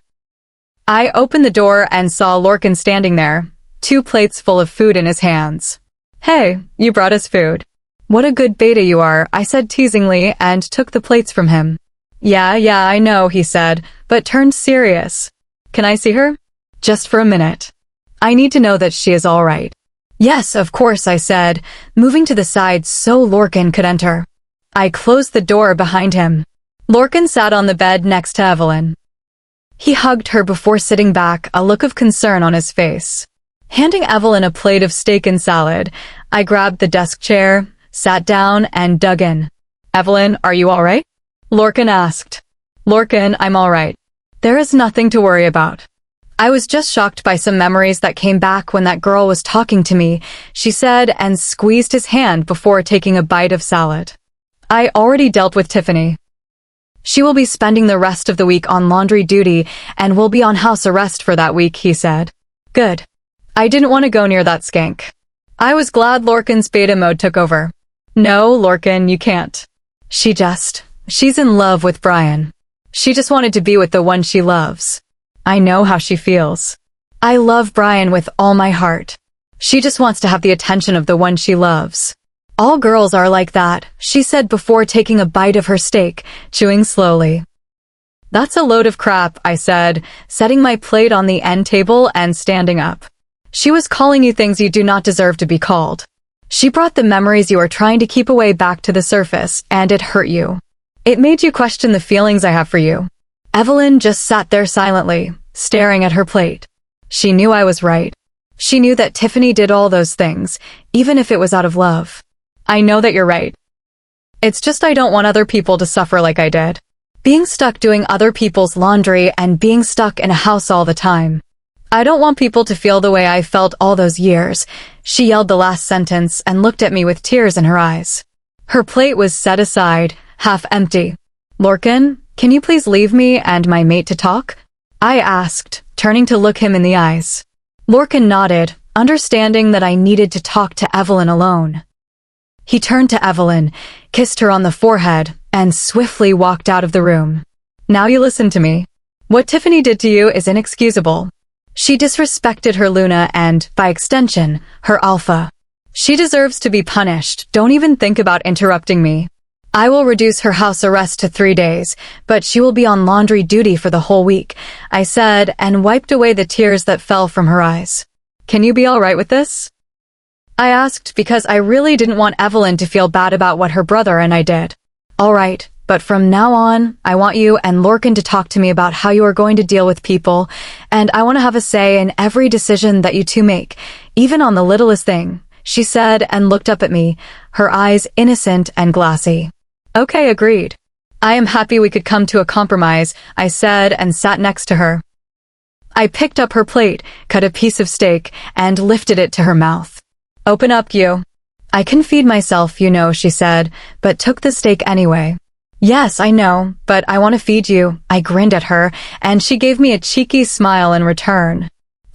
I opened the door and saw Lorcan standing there, 2 plates full of food in his hands. Hey, you brought us food. What a good beta you are, I said teasingly and took the plates from him. Yeah, I know, he said, but turned serious. Can I see her? Just for a minute. I need to know that she is all right. Yes, of course, I said, moving to the side so Lorcan could enter. I closed the door behind him. Lorcan sat on the bed next to Evelyn. He hugged her before sitting back, a look of concern on his face. Handing Evelyn a plate of steak and salad, I grabbed the desk chair, sat down, and dug in. Evelyn, are you all right? Lorcan asked. Lorcan, I'm all right. There is nothing to worry about. I was just shocked by some memories that came back when that girl was talking to me, she said and squeezed his hand before taking a bite of salad. I already dealt with Tiffany. She will be spending the rest of the week on laundry duty and will be on house arrest for that week, he said. Good. I didn't want to go near that skank. I was glad Lorcan's beta mode took over. No, Lorcan, you can't. She's in love with Bryan. She just wanted to be with the one she loves. I know how she feels. I love Bryan with all my heart. She just wants to have the attention of the one she loves. All girls are like that, she said before taking a bite of her steak, chewing slowly. That's a load of crap, I said, setting my plate on the end table and standing up. She was calling you things you do not deserve to be called. She brought the memories you are trying to keep away back to the surface, and it hurt you. It made you question the feelings I have for you. Evelyn just sat there silently, staring at her plate. She knew I was right. She knew that Tiffany did all those things, even if it was out of love. I know that you're right. It's just I don't want other people to suffer like I did. Being stuck doing other people's laundry and being stuck in a house all the time. I don't want people to feel the way I felt all those years. She yelled the last sentence and looked at me with tears in her eyes. Her plate was set aside, half empty. Lorcan, can you please leave me and my mate to talk? I asked, turning to look him in the eyes. Lorcan nodded, understanding that I needed to talk to Evelyn alone. He turned to Evelyn, kissed her on the forehead, and swiftly walked out of the room. Now you listen to me. What Tiffany did to you is inexcusable. She disrespected her Luna and, by extension, her Alpha. She deserves to be punished. Don't even think about interrupting me. I will reduce her house arrest to 3 days, but she will be on laundry duty for the whole week, I said, and wiped away the tears that fell from her eyes. Can you be all right with this? I asked because I really didn't want Evelyn to feel bad about what her brother and I did. All right, but from now on, I want you and Lorcan to talk to me about how you are going to deal with people, and I want to have a say in every decision that you two make, even on the littlest thing, she said and looked up at me, her eyes innocent and glassy. Okay, agreed. I am happy we could come to a compromise, I said and sat next to her. I picked up her plate, cut a piece of steak, and lifted it to her mouth. Open up, you. I can feed myself, you know, she said, but took the steak anyway. Yes, I know, but I want to feed you. I grinned at her, and she gave me a cheeky smile in return.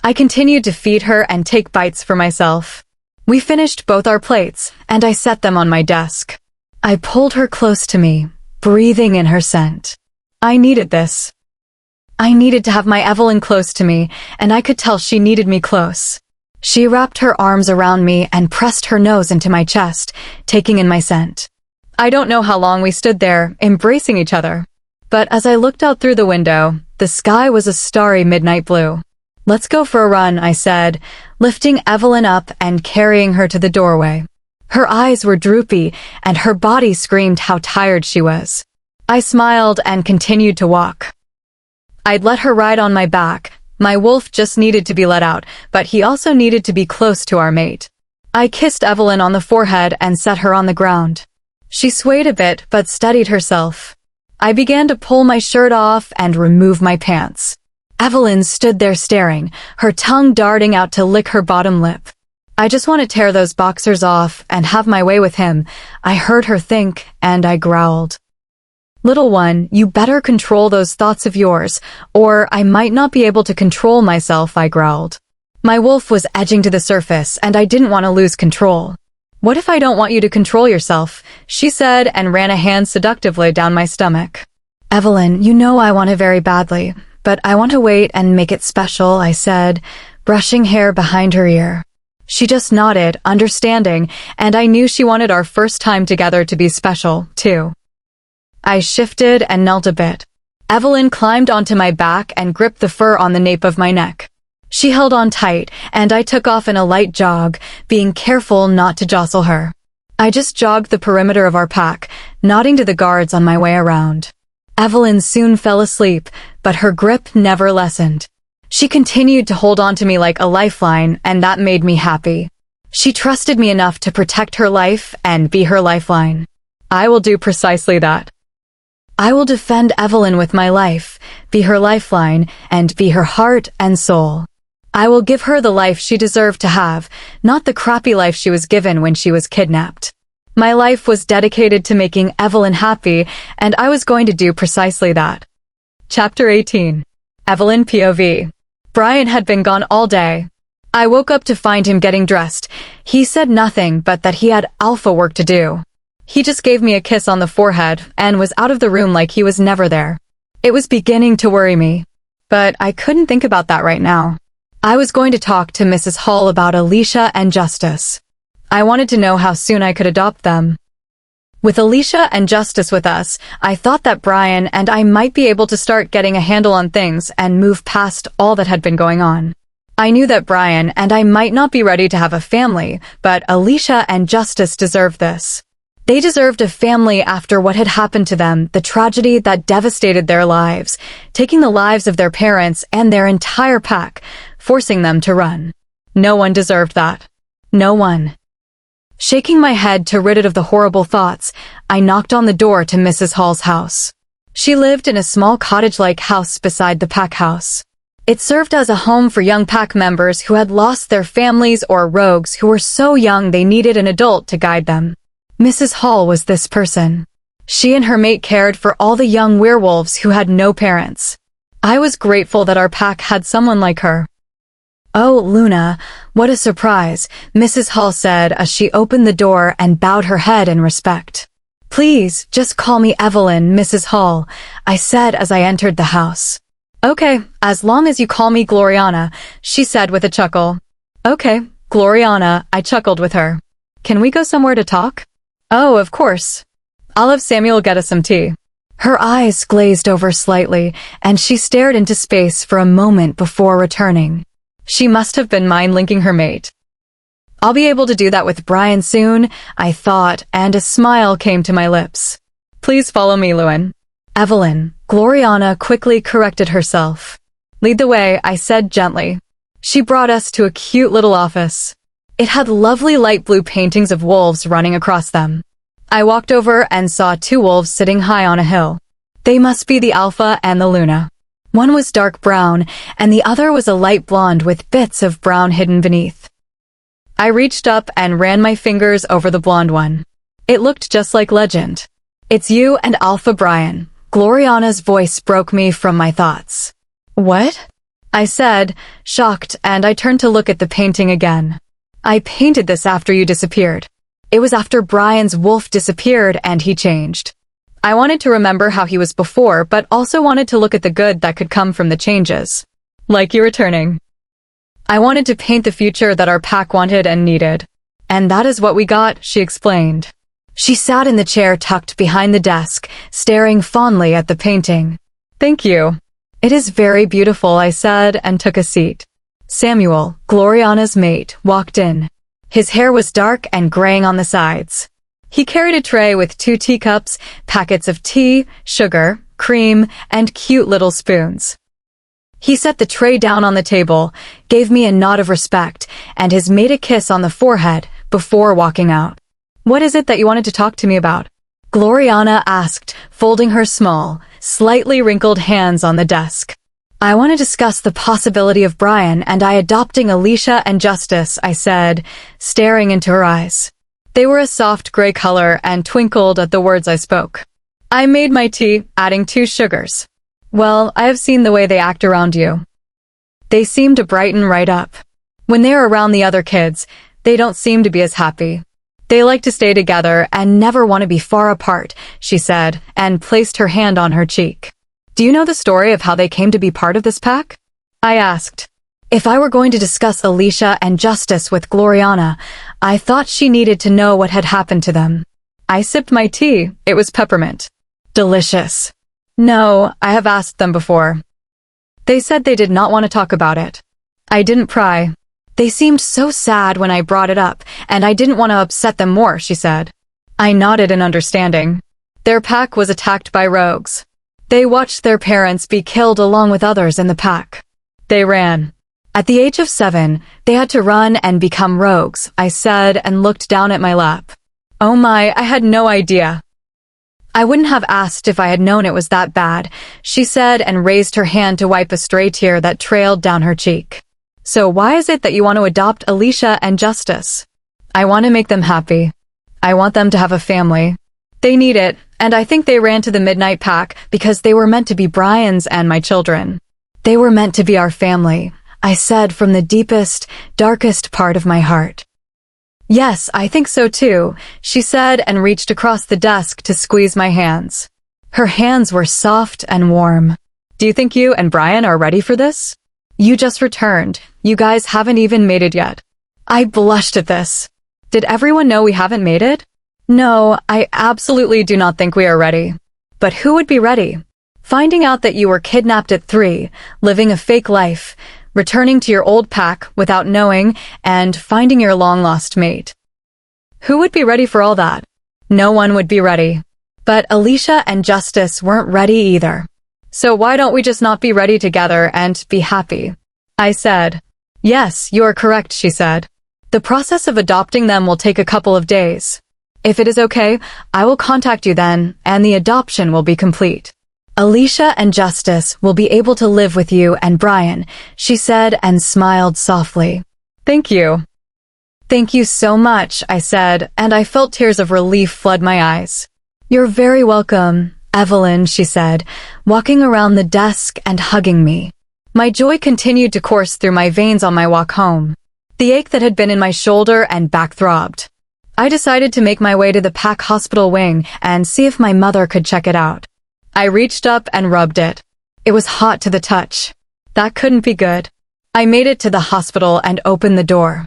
I continued to feed her and take bites for myself. We finished both our plates, and I set them on my desk. I pulled her close to me, breathing in her scent. I needed this. I needed to have my Evelyn close to me, and I could tell she needed me close. She wrapped her arms around me and pressed her nose into my chest, taking in my scent. I don't know how long we stood there, embracing each other. But as I looked out through the window, the sky was a starry midnight blue. Let's go for a run, I said, lifting Evelyn up and carrying her to the doorway. Her eyes were droopy, and her body screamed how tired she was. I smiled and continued to walk. I'd let her ride on my back. My wolf just needed to be let out, but he also needed to be close to our mate. I kissed Evelyn on the forehead and set her on the ground. She swayed a bit, but steadied herself. I began to pull my shirt off and remove my pants. Evelyn stood there staring, her tongue darting out to lick her bottom lip. I just want to tear those boxers off and have my way with him, I heard her think, and I growled. Little one, you better control those thoughts of yours, or I might not be able to control myself, I growled. My wolf was edging to the surface, and I didn't want to lose control. What if I don't want you to control yourself? She said and ran a hand seductively down my stomach. Evelyn, you know I want it very badly, but I want to wait and make it special, I said, brushing hair behind her ear. She just nodded, understanding, and I knew she wanted our first time together to be special, too. I shifted and knelt a bit. Evelyn climbed onto my back and gripped the fur on the nape of my neck. She held on tight, and I took off in a light jog, being careful not to jostle her. I just jogged the perimeter of our pack, nodding to the guards on my way around. Evelyn soon fell asleep, but her grip never lessened. She continued to hold on to me like a lifeline, and that made me happy. She trusted me enough to protect her life and be her lifeline. I will do precisely that. I will defend Evelyn with my life, be her lifeline, and be her heart and soul. I will give her the life she deserved to have, not the crappy life she was given when she was kidnapped. My life was dedicated to making Evelyn happy, and I was going to do precisely that. Chapter 18. Evelyn POV. Bryan had been gone all day. I woke up to find him getting dressed. He said nothing but that he had alpha work to do. He just gave me a kiss on the forehead and was out of the room like he was never there. It was beginning to worry me. But I couldn't think about that right now. I was going to talk to Mrs. Hall about Alicia and Justice. I wanted to know how soon I could adopt them. With Alicia and Justice with us, I thought that Bryan and I might be able to start getting a handle on things and move past all that had been going on. I knew that Bryan and I might not be ready to have a family, but Alicia and Justice deserved this. They deserved a family after what had happened to them, the tragedy that devastated their lives, taking the lives of their parents and their entire pack, forcing them to run. No one deserved that. No one. Shaking my head to rid it of the horrible thoughts, I knocked on the door to Mrs. Hall's house. She lived in a small cottage-like house beside the pack house. It served as a home for young pack members who had lost their families or rogues who were so young they needed an adult to guide them. Mrs. Hall was this person. She and her mate cared for all the young werewolves who had no parents. I was grateful that our pack had someone like her. Oh, Luna, what a surprise, Mrs. Hall said as she opened the door and bowed her head in respect. Please, just call me Evelyn, Mrs. Hall, I said as I entered the house. Okay, as long as you call me Gloriana, she said with a chuckle. Okay, Gloriana, I chuckled with her. Can we go somewhere to talk? Oh, of course. I'll have Samuel get us some tea. Her eyes glazed over slightly, and she stared into space for a moment before returning. She must have been mind-linking her mate. I'll be able to do that with Bryan soon, I thought, and a smile came to my lips. Please follow me, Lewin. Evelyn, Gloriana quickly corrected herself. Lead the way, I said gently. She brought us to a cute little office. It had lovely light blue paintings of wolves running across them. I walked over and saw 2 wolves sitting high on a hill. They must be the Alpha and the Luna. One was dark brown, and the other was a light blonde with bits of brown hidden beneath. I reached up and ran my fingers over the blonde one. It looked just like legend. It's you and Alpha Bryan. Gloriana's voice broke me from my thoughts. What? I said, shocked, and I turned to look at the painting again. I painted this after you disappeared. It was after Bryan's wolf disappeared and he changed. I wanted to remember how he was before, but also wanted to look at the good that could come from the changes. Like you returning. I wanted to paint the future that our pack wanted and needed. And that is what we got, she explained. She sat in the chair tucked behind the desk, staring fondly at the painting. Thank you. It is very beautiful, I said, and took a seat. Samuel, Gloriana's mate, walked in. His hair was dark and graying on the sides. He carried a tray with 2 teacups, packets of tea, sugar, cream, and cute little spoons. He set the tray down on the table, gave me a nod of respect, and his mate a kiss on the forehead before walking out. What is it that you wanted to talk to me about? Gloriana asked, folding her small, slightly wrinkled hands on the desk. I want to discuss the possibility of Bryan and I adopting Alicia and Justice, I said, staring into her eyes. They were a soft gray color and twinkled at the words I spoke. I made my tea, adding 2 sugars. Well, I have seen the way they act around you. They seem to brighten right up. When they're around the other kids, they don't seem to be as happy. They like to stay together and never want to be far apart, she said, and placed her hand on her cheek. Do you know the story of how they came to be part of this pack? I asked. If I were going to discuss Alicia and Justice with Gloriana, I thought she needed to know what had happened to them. I sipped my tea. It was peppermint. Delicious. No, I have asked them before. They said they did not want to talk about it. I didn't pry. They seemed so sad when I brought it up, and I didn't want to upset them more, she said. I nodded in understanding. Their pack was attacked by rogues. They watched their parents be killed along with others in the pack. They ran. At the age of 7, they had to run and become rogues, I said and looked down at my lap. Oh my, I had no idea. I wouldn't have asked if I had known it was that bad, she said and raised her hand to wipe a stray tear that trailed down her cheek. So why is it that you want to adopt Alicia and Justice? I want to make them happy. I want them to have a family. They need it, and I think they ran to the Midnight Pack because they were meant to be Bryan's and my children. They were meant to be our family, I said from the deepest, darkest part of my heart. Yes, I think so too, she said and reached across the desk to squeeze my hands. Her hands were soft and warm. Do you think you and Bryan are ready for this? You just returned. You guys haven't even made it yet. I blushed at this. Did everyone know we haven't made it? No, I absolutely do not think we are ready. But who would be ready? Finding out that you were kidnapped at 3, living a fake life, returning to your old pack without knowing, and finding your long-lost mate. Who would be ready for all that? No one would be ready. But Alicia and Justice weren't ready either. So why don't we just not be ready together and be happy? I said. Yes, you are correct, she said. The process of adopting them will take a couple of days. If it is okay, I will contact you then, and the adoption will be complete. Alicia and Justice will be able to live with you and Bryan, she said and smiled softly. Thank you. Thank you so much, I said, and I felt tears of relief flood my eyes. You're very welcome, Evelyn, she said, walking around the desk and hugging me. My joy continued to course through my veins on my walk home. The ache that had been in my shoulder and back throbbed. I decided to make my way to the pack hospital wing and see if my mother could check it out. I reached up and rubbed it. It was hot to the touch. That couldn't be good. I made it to the hospital and opened the door.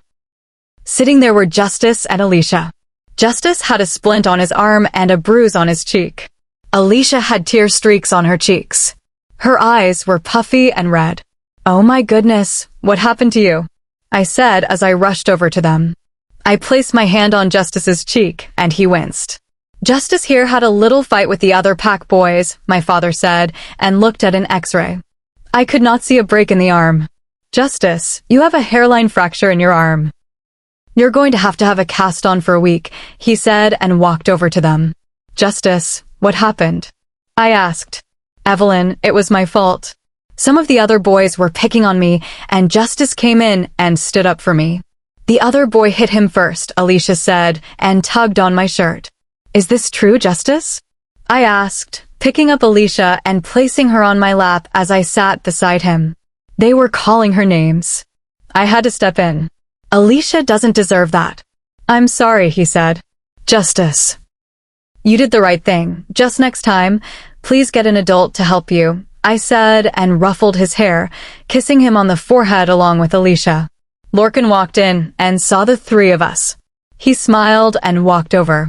Sitting there were Justice and Alicia. Justice had a splint on his arm and a bruise on his cheek. Alicia had tear streaks on her cheeks. Her eyes were puffy and red. "Oh my goodness, what happened to you?" I said as I rushed over to them. I placed my hand on Justice's cheek, and he winced. "Justice here had a little fight with the other pack boys," my father said, and looked at an x-ray. I could not see a break in the arm. "Justice, you have a hairline fracture in your arm. You're going to have a cast on for a week," he said and walked over to them. "Justice, what happened?" I asked. "Evelyn, it was my fault. Some of the other boys were picking on me, and Justice came in and stood up for me. The other boy hit him first," Alicia said, and tugged on my shirt. "Is this true, Justice?" I asked, picking up Alicia and placing her on my lap as I sat beside him. They were calling her names. I had to step in. "Alicia doesn't deserve that." "I'm sorry," he said. "Justice, you did the right thing. Just next time, please get an adult to help you," I said and ruffled his hair, kissing him on the forehead along with Alicia. Lorcan walked in and saw the three of us. He smiled and walked over.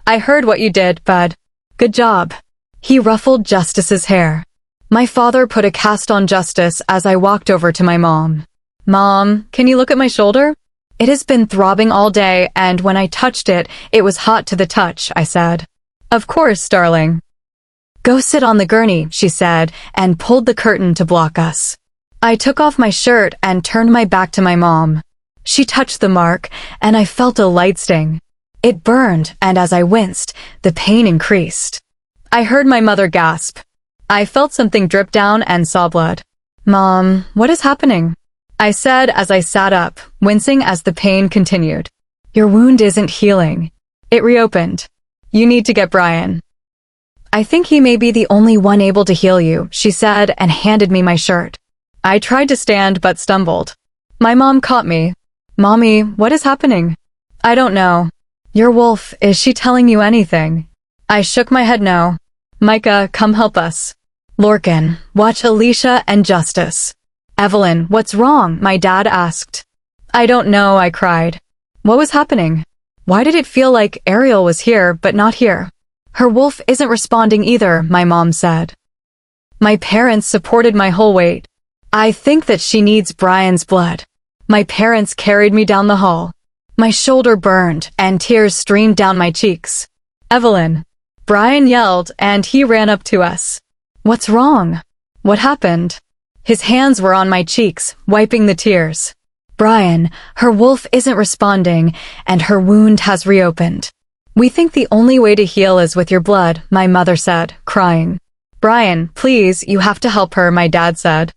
"I heard what you did, bud. Good job." He ruffled Justice's hair. My father put a cast on Justice as I walked over to my mom. "Mom, can you look at my shoulder? It has been throbbing all day, and when I touched it, it was hot to the touch," I said. "Of course, darling." "Go sit on the gurney," she said, and pulled the curtain to block us. I took off my shirt and turned my back to my mom. She touched the mark, and I felt a light sting. It burned, and as I winced, the pain increased. I heard my mother gasp. I felt something drip down and saw blood. "Mom, what is happening?" I said as I sat up, wincing as the pain continued. "Your wound isn't healing. It reopened. You need to get Bryan. I think he may be the only one able to heal you," she said and handed me my shirt. I tried to stand but stumbled. My mom caught me. "Mommy, what is happening?" "I don't know." "Your wolf, is she telling you anything?" I shook my head no. "Micah, come help us." "Lorcan, watch Alicia and Justice." "Evelyn, what's wrong?" my dad asked. "I don't know," I cried. "What was happening? Why did it feel like Ariel was here but not here?" "Her wolf isn't responding either," my mom said. My parents supported my whole weight. "I think that she needs Bryan's blood." My parents carried me down the hall. My shoulder burned and tears streamed down my cheeks. "Evelyn!" Bryan yelled and he ran up to us. "What's wrong? What happened?" His hands were on my cheeks, wiping the tears. "Bryan, her wolf isn't responding and her wound has reopened. We think the only way to heal is with your blood," my mother said, crying. "Bryan, please, you have to help her," my dad said.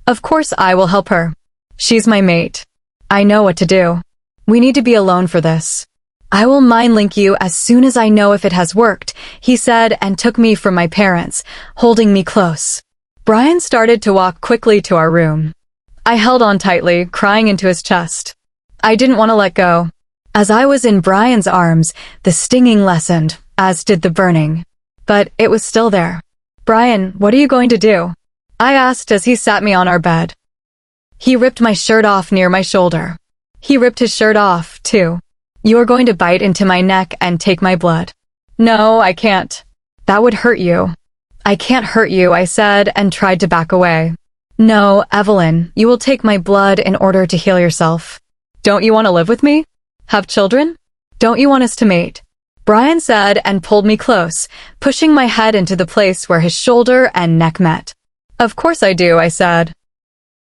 "Of course I will help her. She's my mate. I know what to do. We need to be alone for this. I will mind link you as soon as I know if it has worked," he said and took me from my parents, holding me close. Bryan started to walk quickly to our room. I held on tightly, crying into his chest. I didn't want to let go. As I was in Bryan's arms, the stinging lessened, as did the burning. But it was still there. "Bryan, what are you going to do?" I asked as he sat me on our bed. He ripped my shirt off near my shoulder. He ripped his shirt off, too. "You're going to bite into my neck and take my blood." "No, I can't. That would hurt you." "I can't hurt you," I said and tried to back away. "No, Evelyn, you will take my blood in order to heal yourself." "Don't you want to live with me? Have children? Don't you want us to mate?" Bryan said and pulled me close, pushing my head into the place where his shoulder and neck met. "Of course I do," I said.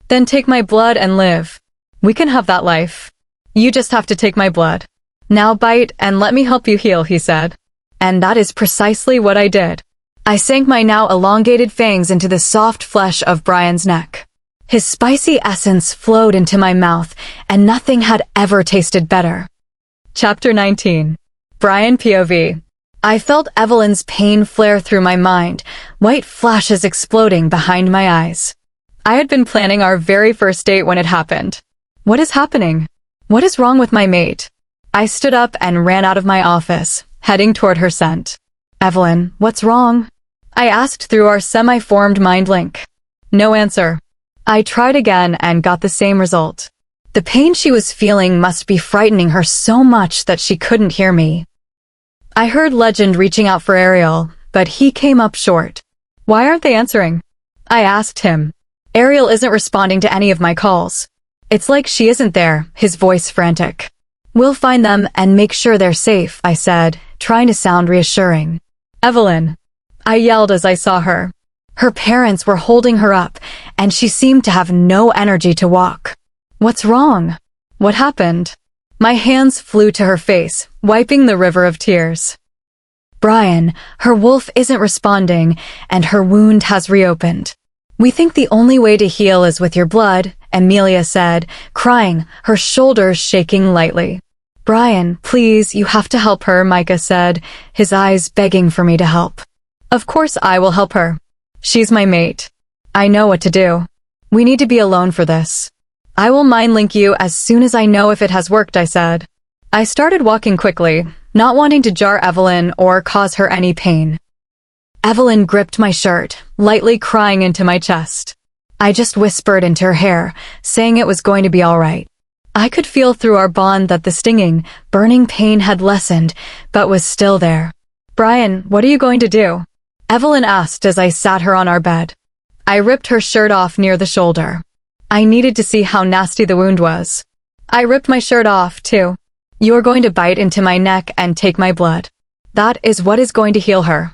"Then take my blood and live. We can have that life. You just have to take my blood. Now bite and let me help you heal," he said. And that is precisely what I did. I sank my now elongated fangs into the soft flesh of Bryan's neck. His spicy essence flowed into my mouth, and nothing had ever tasted better. Chapter 19. Bryan POV. I felt Evelyn's pain flare through my mind, white flashes exploding behind my eyes. I had been planning our very first date when it happened. What is happening? What is wrong with my mate? I stood up and ran out of my office, heading toward her scent. Evelyn, what's wrong? I asked through our semi-formed mind link. No answer. I tried again and got the same result. The pain she was feeling must be frightening her so much that she couldn't hear me. I heard Legend reaching out for Ariel, but he came up short. Why aren't they answering? I asked him. Ariel isn't responding to any of my calls. It's like she isn't there, his voice frantic. We'll find them and make sure they're safe, I said, trying to sound reassuring. Evelyn, I yelled as I saw her. Her parents were holding her up, and she seemed to have no energy to walk. What's wrong? What happened? My hands flew to her face, wiping the river of tears. Bryan, her wolf isn't responding, and her wound has reopened. We think the only way to heal is with your blood, Amelia said, crying, her shoulders shaking lightly. Bryan, please, you have to help her, Micah said, his eyes begging for me to help. Of course I will help her. She's my mate. I know what to do. We need to be alone for this. I will mind link you as soon as I know if it has worked, I said. I started walking quickly, not wanting to jar Evelyn or cause her any pain. Evelyn gripped my shirt, lightly crying into my chest. I just whispered into her hair, saying it was going to be all right. I could feel through our bond that the stinging, burning pain had lessened, but was still there. Bryan, what are you going to do? Evelyn asked as I sat her on our bed. I ripped her shirt off near the shoulder. I needed to see how nasty the wound was. I ripped my shirt off, too. You are going to bite into my neck and take my blood. That is what is going to heal her.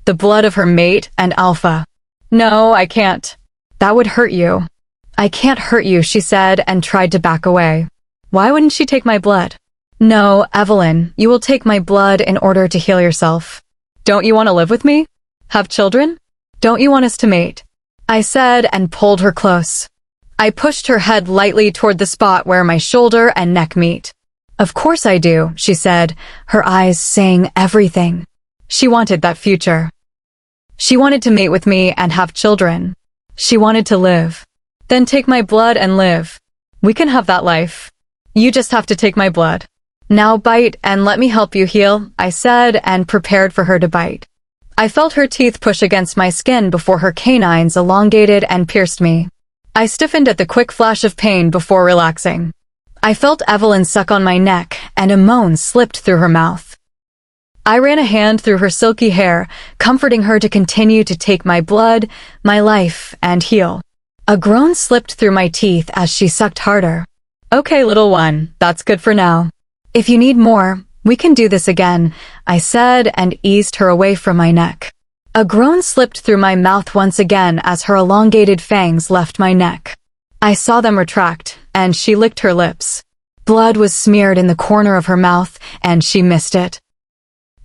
The blood of her mate and Alpha. No, I can't. That would hurt you. I can't hurt you, she said and tried to back away. Why wouldn't she take my blood? No, Evelyn, you will take my blood in order to heal yourself. Don't you want to live with me? Have children? Don't you want us to mate? I said and pulled her close. I pushed her head lightly toward the spot where my shoulder and neck meet. Of course I do, she said, her eyes saying everything. She wanted that future. She wanted to mate with me and have children. She wanted to live. Then take my blood and live. We can have that life. You just have to take my blood. Now bite and let me help you heal, I said and prepared for her to bite. I felt her teeth push against my skin before her canines elongated and pierced me. I stiffened at the quick flash of pain before relaxing. I felt Evelyn suck on my neck and a moan slipped through her mouth. I ran a hand through her silky hair, comforting her to continue to take my blood, my life, and heal. A groan slipped through my teeth as she sucked harder. Okay, little one, that's good for now. If you need more, we can do this again, I said and eased her away from my neck. A groan slipped through my mouth once again as her elongated fangs left my neck. I saw them retract, and she licked her lips. Blood was smeared in the corner of her mouth, and she missed it.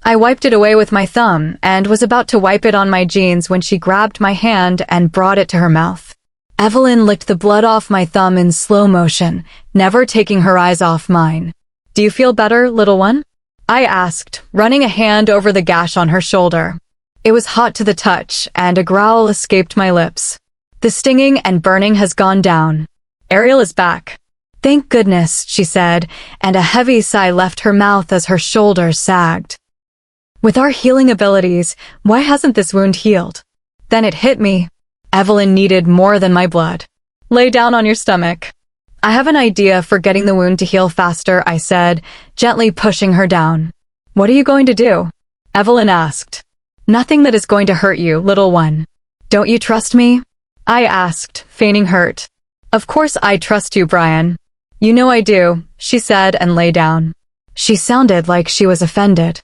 I wiped it away with my thumb and was about to wipe it on my jeans when she grabbed my hand and brought it to her mouth. Evelyn licked the blood off my thumb in slow motion, never taking her eyes off mine. Do you feel better, little one? I asked, running a hand over the gash on her shoulder. It was hot to the touch, and a growl escaped my lips. The stinging and burning has gone down. Ariel is back. Thank goodness, she said, and a heavy sigh left her mouth as her shoulders sagged. With our healing abilities, why hasn't this wound healed? Then it hit me. Evelyn needed more than my blood. Lay down on your stomach. I have an idea for getting the wound to heal faster, I said, gently pushing her down. What are you going to do? Evelyn asked. Nothing that is going to hurt you, little one. Don't you trust me? I asked, feigning hurt. Of course I trust you, Bryan. You know I do, she said and lay down. She sounded like she was offended.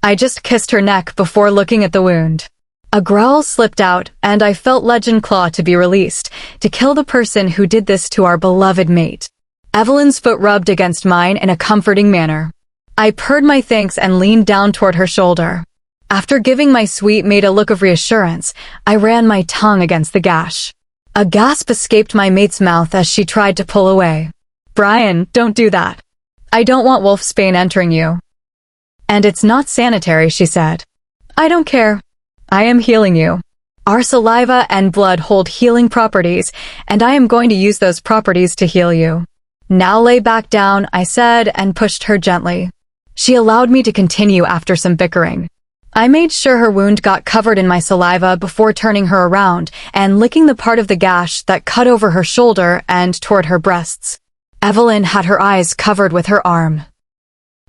I just kissed her neck before looking at the wound. A growl slipped out, and I felt Legend Claw to be released, to kill the person who did this to our beloved mate. Evelyn's foot rubbed against mine in a comforting manner. I purred my thanks and leaned down toward her shoulder. After giving my sweet mate a look of reassurance, I ran my tongue against the gash. A gasp escaped my mate's mouth as she tried to pull away. Bryan, don't do that. I don't want wolfsbane entering you. And it's not sanitary, she said. I don't care. I am healing you. Our saliva and blood hold healing properties, and I am going to use those properties to heal you. Now lay back down, I said, and pushed her gently. She allowed me to continue after some bickering. I made sure her wound got covered in my saliva before turning her around and licking the part of the gash that cut over her shoulder and toward her breasts. Evelyn had her eyes covered with her arm.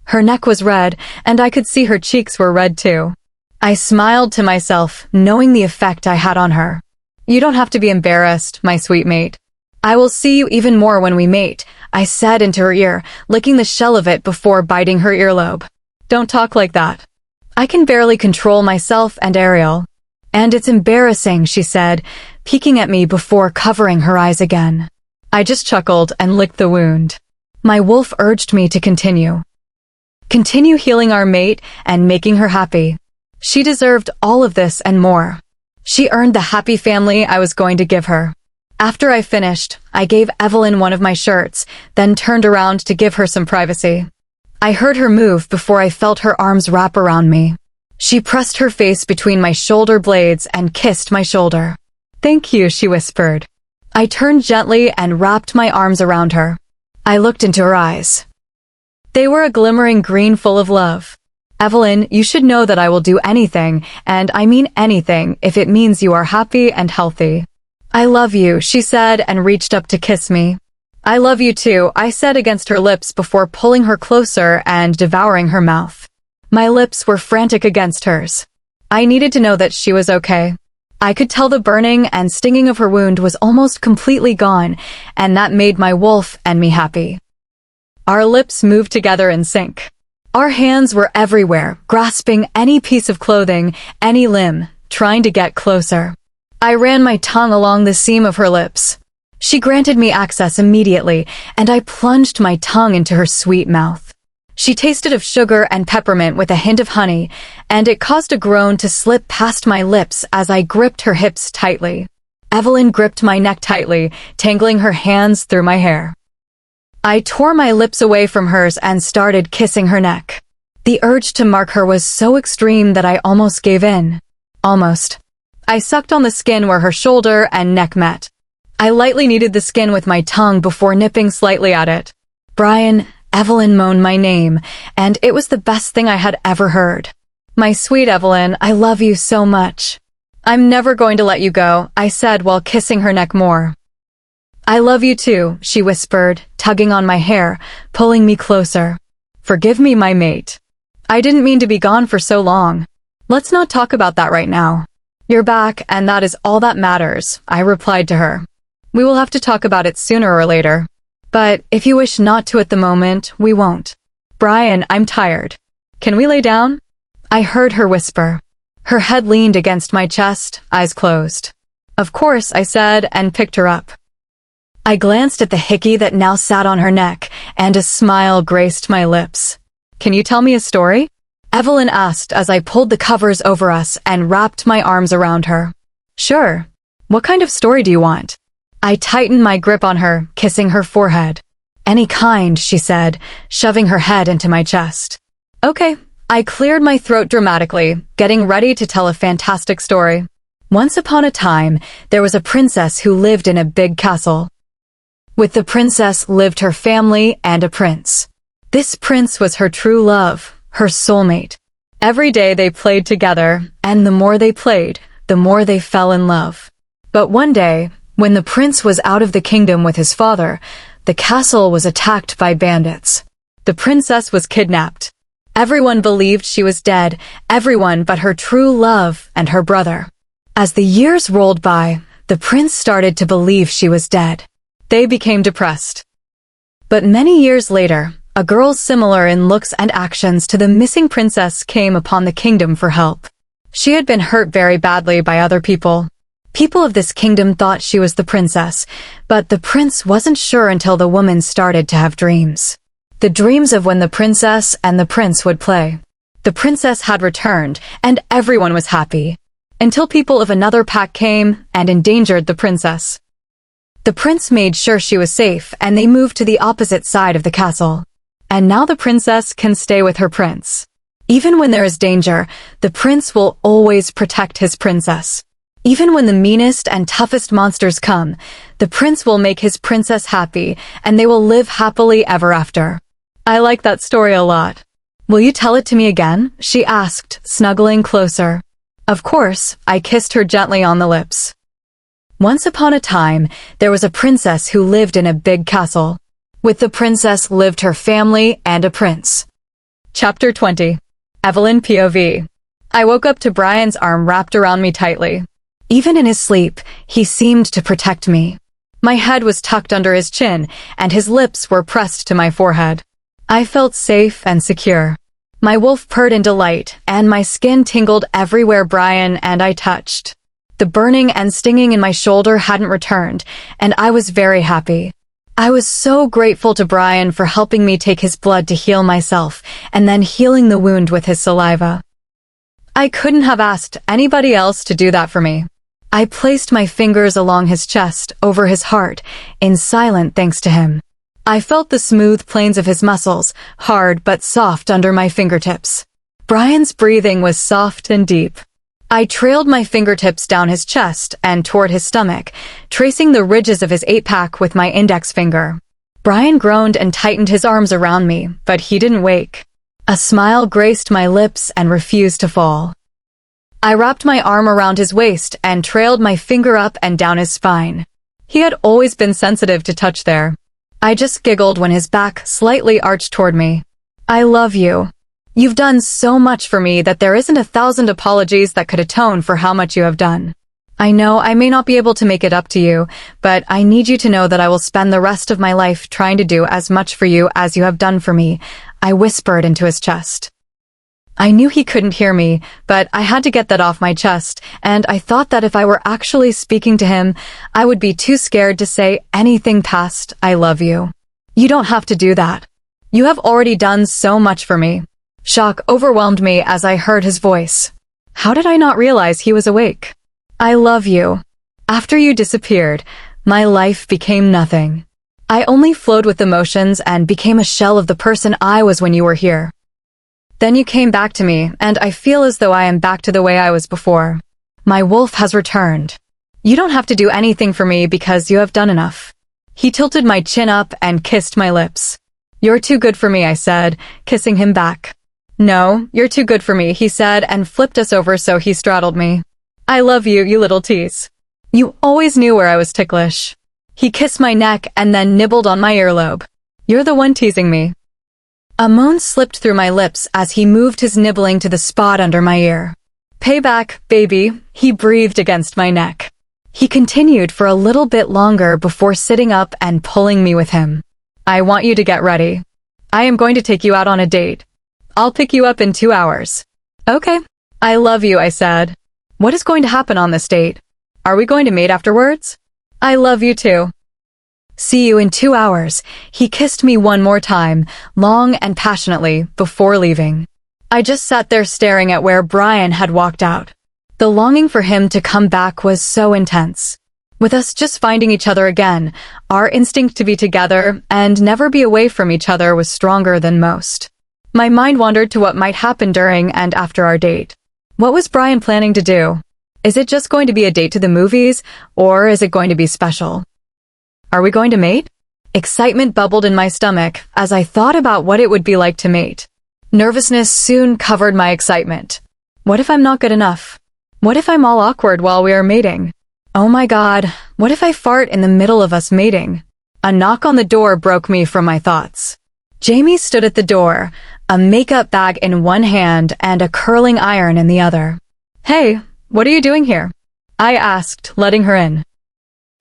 Her neck was red, and I could see her cheeks were red too. I smiled to myself, knowing the effect I had on her. You don't have to be embarrassed, my sweet mate. I will see you even more when we mate, I said into her ear, licking the shell of it before biting her earlobe. Don't talk like that. I can barely control myself and Ariel. And it's embarrassing, she said, peeking at me before covering her eyes again. I just chuckled and licked the wound. My wolf urged me to continue. Continue healing our mate and making her happy. She deserved all of this and more. She earned the happy family I was going to give her. After I finished, I gave Evelyn one of my shirts, then turned around to give her some privacy. I heard her move before I felt her arms wrap around me. She pressed her face between my shoulder blades and kissed my shoulder. Thank you, she whispered. I turned gently and wrapped my arms around her. I looked into her eyes. They were a glimmering green full of love. Evelyn, you should know that I will do anything, and I mean anything, if it means you are happy and healthy. I love you, she said and reached up to kiss me. I love you too, I said against her lips before pulling her closer and devouring her mouth. My lips were frantic against hers. I needed to know that she was okay. I could tell the burning and stinging of her wound was almost completely gone, and that made my wolf and me happy. Our lips moved together in sync. Our hands were everywhere, grasping any piece of clothing, any limb, trying to get closer. I ran my tongue along the seam of her lips. She granted me access immediately, and I plunged my tongue into her sweet mouth. She tasted of sugar and peppermint with a hint of honey, and it caused a groan to slip past my lips as I gripped her hips tightly. Evelyn gripped my neck tightly, tangling her hands through my hair. I tore my lips away from hers and started kissing her neck. The urge to mark her was so extreme that I almost gave in. Almost. I sucked on the skin where her shoulder and neck met. I lightly kneaded the skin with my tongue before nipping slightly at it. Bryan, Evelyn moaned my name, and it was the best thing I had ever heard. My sweet Evelyn, I love you so much. I'm never going to let you go, I said while kissing her neck more. I love you too, she whispered, tugging on my hair, pulling me closer. Forgive me, my mate. I didn't mean to be gone for so long. Let's not talk about that right now. You're back, and that is all that matters, I replied to her. We will have to talk about it sooner or later. But if you wish not to at the moment, we won't. Bryan, I'm tired. Can we lay down? I heard her whisper. Her head leaned against my chest, eyes closed. Of course, I said, and picked her up. I glanced at the hickey that now sat on her neck, and a smile graced my lips. Can you tell me a story? Evelyn asked as I pulled the covers over us and wrapped my arms around her. Sure. What kind of story do you want? I tightened my grip on her, kissing her forehead. Any kind, she said, shoving her head into my chest. Okay. I cleared my throat dramatically, getting ready to tell a fantastic story. Once upon a time, there was a princess who lived in a big castle. With the princess lived her family and a prince. This prince was her true love, her soulmate. Every day they played together, and the more they played, the more they fell in love. But one day, when the prince was out of the kingdom with his father, the castle was attacked by bandits. The princess was kidnapped. Everyone believed she was dead, everyone but her true love and her brother. As the years rolled by, the prince started to believe she was dead. They became depressed. But many years later, a girl similar in looks and actions to the missing princess came upon the kingdom for help. She had been hurt very badly by other people. People of this kingdom thought she was the princess, but the prince wasn't sure until the woman started to have dreams. The dreams of when the princess and the prince would play. The princess had returned, and everyone was happy. Until people of another pack came and endangered the princess. The prince made sure she was safe, and they moved to the opposite side of the castle. And now the princess can stay with her prince. Even when there is danger, the prince will always protect his princess. Even when the meanest and toughest monsters come, the prince will make his princess happy, and they will live happily ever after. I like that story a lot. Will you tell it to me again? She asked, snuggling closer. Of course, I kissed her gently on the lips. Once upon a time, there was a princess who lived in a big castle. With the princess lived her family and a prince. Chapter 20. Evelyn POV. I woke up to Brian's arm wrapped around me tightly. Even in his sleep, he seemed to protect me. My head was tucked under his chin, and his lips were pressed to my forehead. I felt safe and secure. My wolf purred in delight, and my skin tingled everywhere Brian and I touched. The burning and stinging in my shoulder hadn't returned, and I was very happy. I was so grateful to Brian for helping me take his blood to heal myself, and then healing the wound with his saliva. I couldn't have asked anybody else to do that for me. I placed my fingers along his chest, over his heart, in silent thanks to him. I felt the smooth planes of his muscles, hard but soft under my fingertips. Brian's breathing was soft and deep. I trailed my fingertips down his chest and toward his stomach, tracing the ridges of his 8-pack with my index finger. Brian groaned and tightened his arms around me, but he didn't wake. A smile graced my lips and refused to fall. I wrapped my arm around his waist and trailed my finger up and down his spine. He had always been sensitive to touch there. I just giggled when his back slightly arched toward me. I love you. You've done so much for me that there isn't 1,000 apologies that could atone for how much you have done. I know I may not be able to make it up to you, but I need you to know that I will spend the rest of my life trying to do as much for you as you have done for me, I whispered into his chest. I knew he couldn't hear me, but I had to get that off my chest, and I thought that if I were actually speaking to him, I would be too scared to say anything past, I love you. You don't have to do that. You have already done so much for me. Shock overwhelmed me as I heard his voice. How did I not realize he was awake? I love you. After you disappeared, my life became nothing. I only flowed with emotions and became a shell of the person I was when you were here. Then you came back to me, and I feel as though I am back to the way I was before. My wolf has returned. You don't have to do anything for me because you have done enough. He tilted my chin up and kissed my lips. You're too good for me, I said, kissing him back. No, you're too good for me, he said, and flipped us over so he straddled me. I love you, you little tease. You always knew where I was ticklish. He kissed my neck and then nibbled on my earlobe. You're the one teasing me. A moan slipped through my lips as he moved his nibbling to the spot under my ear. Payback, baby, he breathed against my neck. He continued for a little bit longer before sitting up and pulling me with him. I want you to get ready. I am going to take you out on a date. I'll pick you up in 2 hours. Okay. I love you, I said. What is going to happen on this date? Are we going to mate afterwards? I love you too. See you in 2 hours. He kissed me one more time, long and passionately, before leaving. I just sat there staring at where Brian had walked out. The longing for him to come back was so intense. With us just finding each other again, our instinct to be together and never be away from each other was stronger than most. My mind wandered to what might happen during and after our date. What was Brian planning to do? Is it just going to be a date to the movies, or is it going to be special? Are we going to mate? Excitement bubbled in my stomach as I thought about what it would be like to mate. Nervousness soon covered my excitement. What if I'm not good enough? What if I'm all awkward while we are mating? Oh my God, what if I fart in the middle of us mating? A knock on the door broke me from my thoughts. Jamie stood at the door, a makeup bag in one hand and a curling iron in the other. Hey, what are you doing here? I asked, letting her in.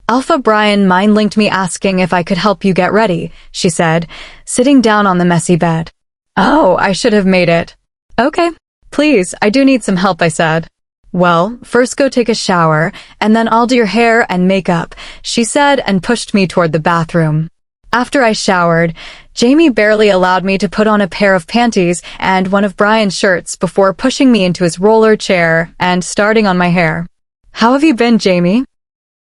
Alpha Bryan mind-linked me asking if I could help you get ready, she said, sitting down on the messy bed. Oh, I should have made it. Okay, please, I do need some help, I said. Well, first go take a shower, and then I'll do your hair and makeup, she said and pushed me toward the bathroom. After I showered, Jamie barely allowed me to put on a pair of panties and one of Brian's shirts before pushing me into his roller chair and starting on my hair. How have you been, Jamie?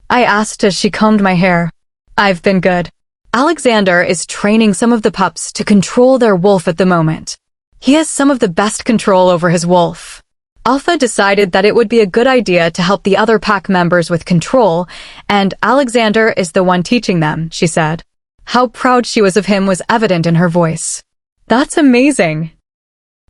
I asked as she combed my hair. I've been good. Alexander is training some of the pups to control their wolf at the moment. He has some of the best control over his wolf. Alpha decided that it would be a good idea to help the other pack members with control, and Alexander is the one teaching them, she said. How proud she was of him was evident in her voice. That's amazing.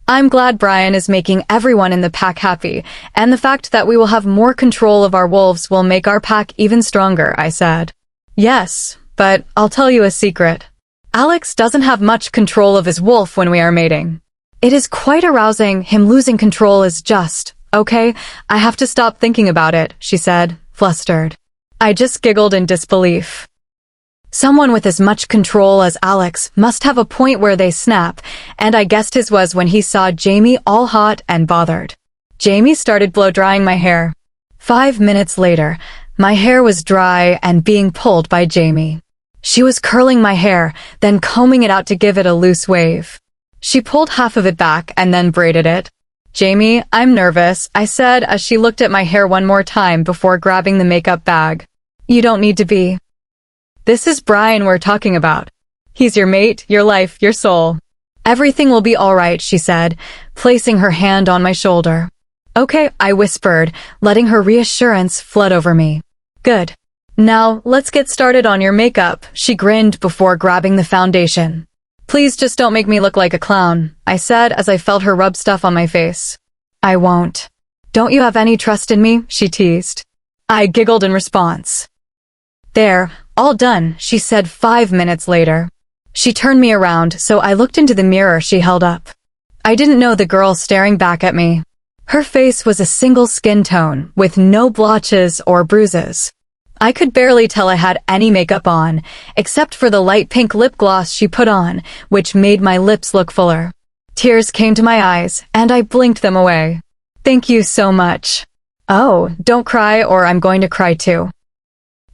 I'm glad Bryan is making everyone in the pack happy, and the fact that we will have more control of our wolves will make our pack even stronger, I said. Yes, but I'll tell you a secret. Alex doesn't have much control of his wolf when we are mating. It is quite arousing. Him losing control is just, okay, I have to stop thinking about it, she said, flustered. I just giggled in disbelief. Someone with as much control as Alex must have a point where they snap, and I guessed his was when he saw Jamie all hot and bothered. Jamie started blow-drying my hair. 5 minutes later, my hair was dry and being pulled by Jamie. She was curling my hair, then combing it out to give it a loose wave. She pulled half of it back and then braided it. Jamie, I'm nervous, I said as she looked at my hair one more time before grabbing the makeup bag. You don't need to be. This is Bryan we're talking about. He's your mate, your life, your soul. Everything will be all right, she said, placing her hand on my shoulder. Okay, I whispered, letting her reassurance flood over me. Good. Now, let's get started on your makeup, she grinned before grabbing the foundation. Please just don't make me look like a clown, I said as I felt her rub stuff on my face. I won't. Don't you have any trust in me? She teased. I giggled in response. There, all done, she said 5 minutes later. She turned me around, so I looked into the mirror she held up. I didn't know the girl staring back at me. Her face was a single skin tone, with no blotches or bruises. I could barely tell I had any makeup on, except for the light pink lip gloss she put on, which made my lips look fuller. Tears came to my eyes, and I blinked them away. Thank you so much. Oh, don't cry or I'm going to cry too.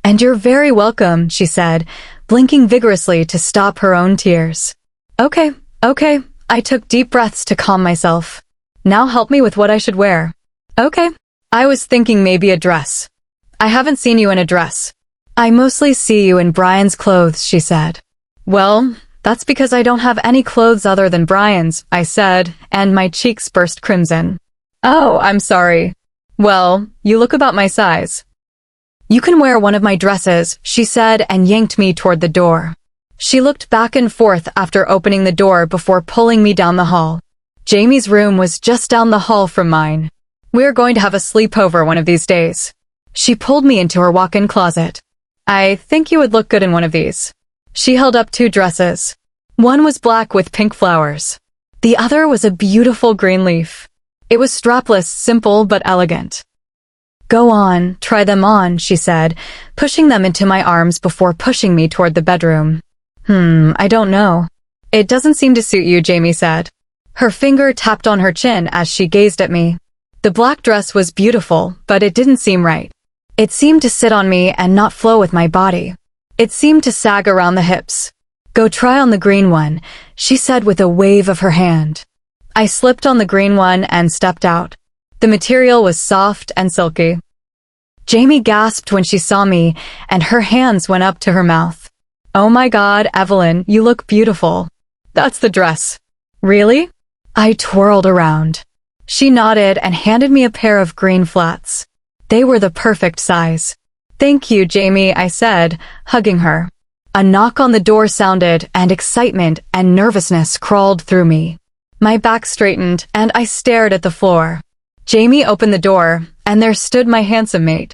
And you're very welcome, she said, blinking vigorously to stop her own tears. Okay. I took deep breaths to calm myself. Now help me with what I should wear. Okay. I was thinking maybe a dress. I haven't seen you in a dress. I mostly see you in Bryan's clothes, she said. Well, that's because I don't have any clothes other than Bryan's, I said, and my cheeks burst crimson. Oh, I'm sorry. Well, you look about my size. You can wear one of my dresses, she said and yanked me toward the door. She looked back and forth after opening the door before pulling me down the hall. Jamie's room was just down the hall from mine. We're going to have a sleepover one of these days. She pulled me into her walk-in closet. I think you would look good in one of these. She held up 2 dresses. One was black with pink flowers. The other was a beautiful green leaf. It was strapless, simple but elegant. Go on, try them on, she said, pushing them into my arms before pushing me toward the bedroom. I don't know. It doesn't seem to suit you, Jamie said. Her finger tapped on her chin as she gazed at me. The black dress was beautiful, but it didn't seem right. It seemed to sit on me and not flow with my body. It seemed to sag around the hips. Go try on the green one, she said with a wave of her hand. I slipped on the green one and stepped out. The material was soft and silky. Jamie gasped when she saw me, and her hands went up to her mouth. Oh my God, Evelyn, you look beautiful. That's the dress. Really? I twirled around. She nodded and handed me a pair of green flats. They were the perfect size. Thank you, Jamie, I said, hugging her. A knock on the door sounded, and excitement and nervousness crawled through me. My back straightened, and I stared at the floor. Jamie opened the door, and there stood my handsome mate.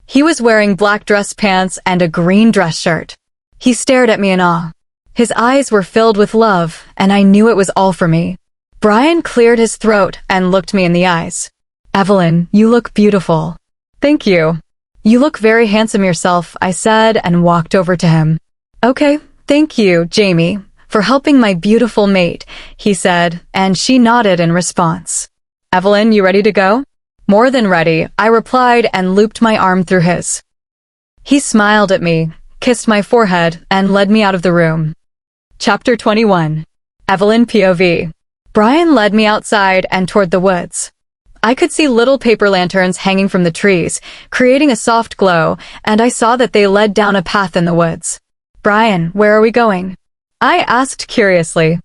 He was wearing black dress pants and a green dress shirt. He stared at me in awe. His eyes were filled with love, and I knew it was all for me. Bryan cleared his throat and looked me in the eyes. Evelyn, you look beautiful. Thank you. You look very handsome yourself, I said and walked over to him. Okay, thank you, Jamie, for helping my beautiful mate, he said, and she nodded in response. Evelyn, you ready to go? More than ready, I replied and looped my arm through his. He smiled at me, kissed my forehead, and led me out of the room. Chapter 21. Evelyn POV. Bryan led me outside and toward the woods. I could see little paper lanterns hanging from the trees, creating a soft glow, and I saw that they led down a path in the woods. Bryan, where are we going? I asked curiously.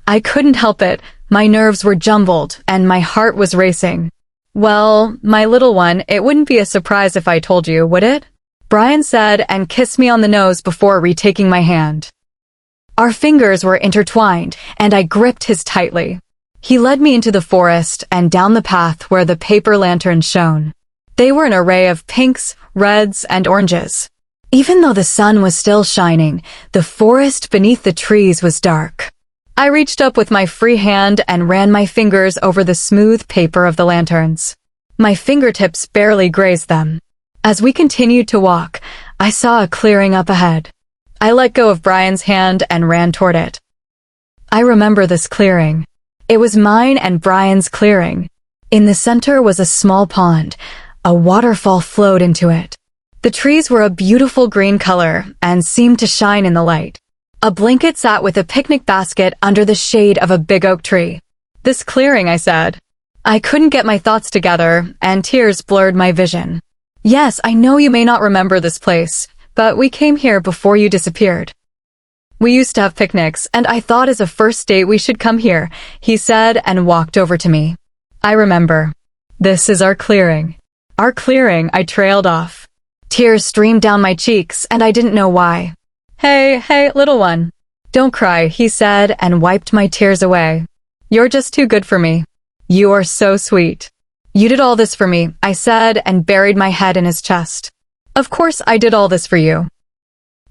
I couldn't help it. My nerves were jumbled, and my heart was racing. Well, my little one, it wouldn't be a surprise if I told you, would it? Bryan said and kissed me on the nose before retaking my hand. Our fingers were intertwined, and I gripped his tightly. He led me into the forest and down the path where the paper lanterns shone. They were an array of pinks, reds, and oranges. Even though the sun was still shining, the forest beneath the trees was dark. I reached up with my free hand and ran my fingers over the smooth paper of the lanterns. My fingertips barely grazed them. As we continued to walk, I saw a clearing up ahead. I let go of Bryan's hand and ran toward it. I remember this clearing. It was mine and Bryan's clearing. In the center was a small pond. A waterfall flowed into it. The trees were a beautiful green color and seemed to shine in the light. A blanket sat with a picnic basket under the shade of a big oak tree. This clearing, I said. I couldn't get my thoughts together, and tears blurred my vision. Yes, I know you may not remember this place, but we came here before you disappeared. We used to have picnics, and I thought as a first date we should come here, he said and walked over to me. I remember. This is our clearing. Our clearing, I trailed off. Tears streamed down my cheeks, and I didn't know why. Hey, little one. Don't cry, he said and wiped my tears away. You're just too good for me. You are so sweet. You did all this for me, I said and buried my head in his chest. Of course I did all this for you.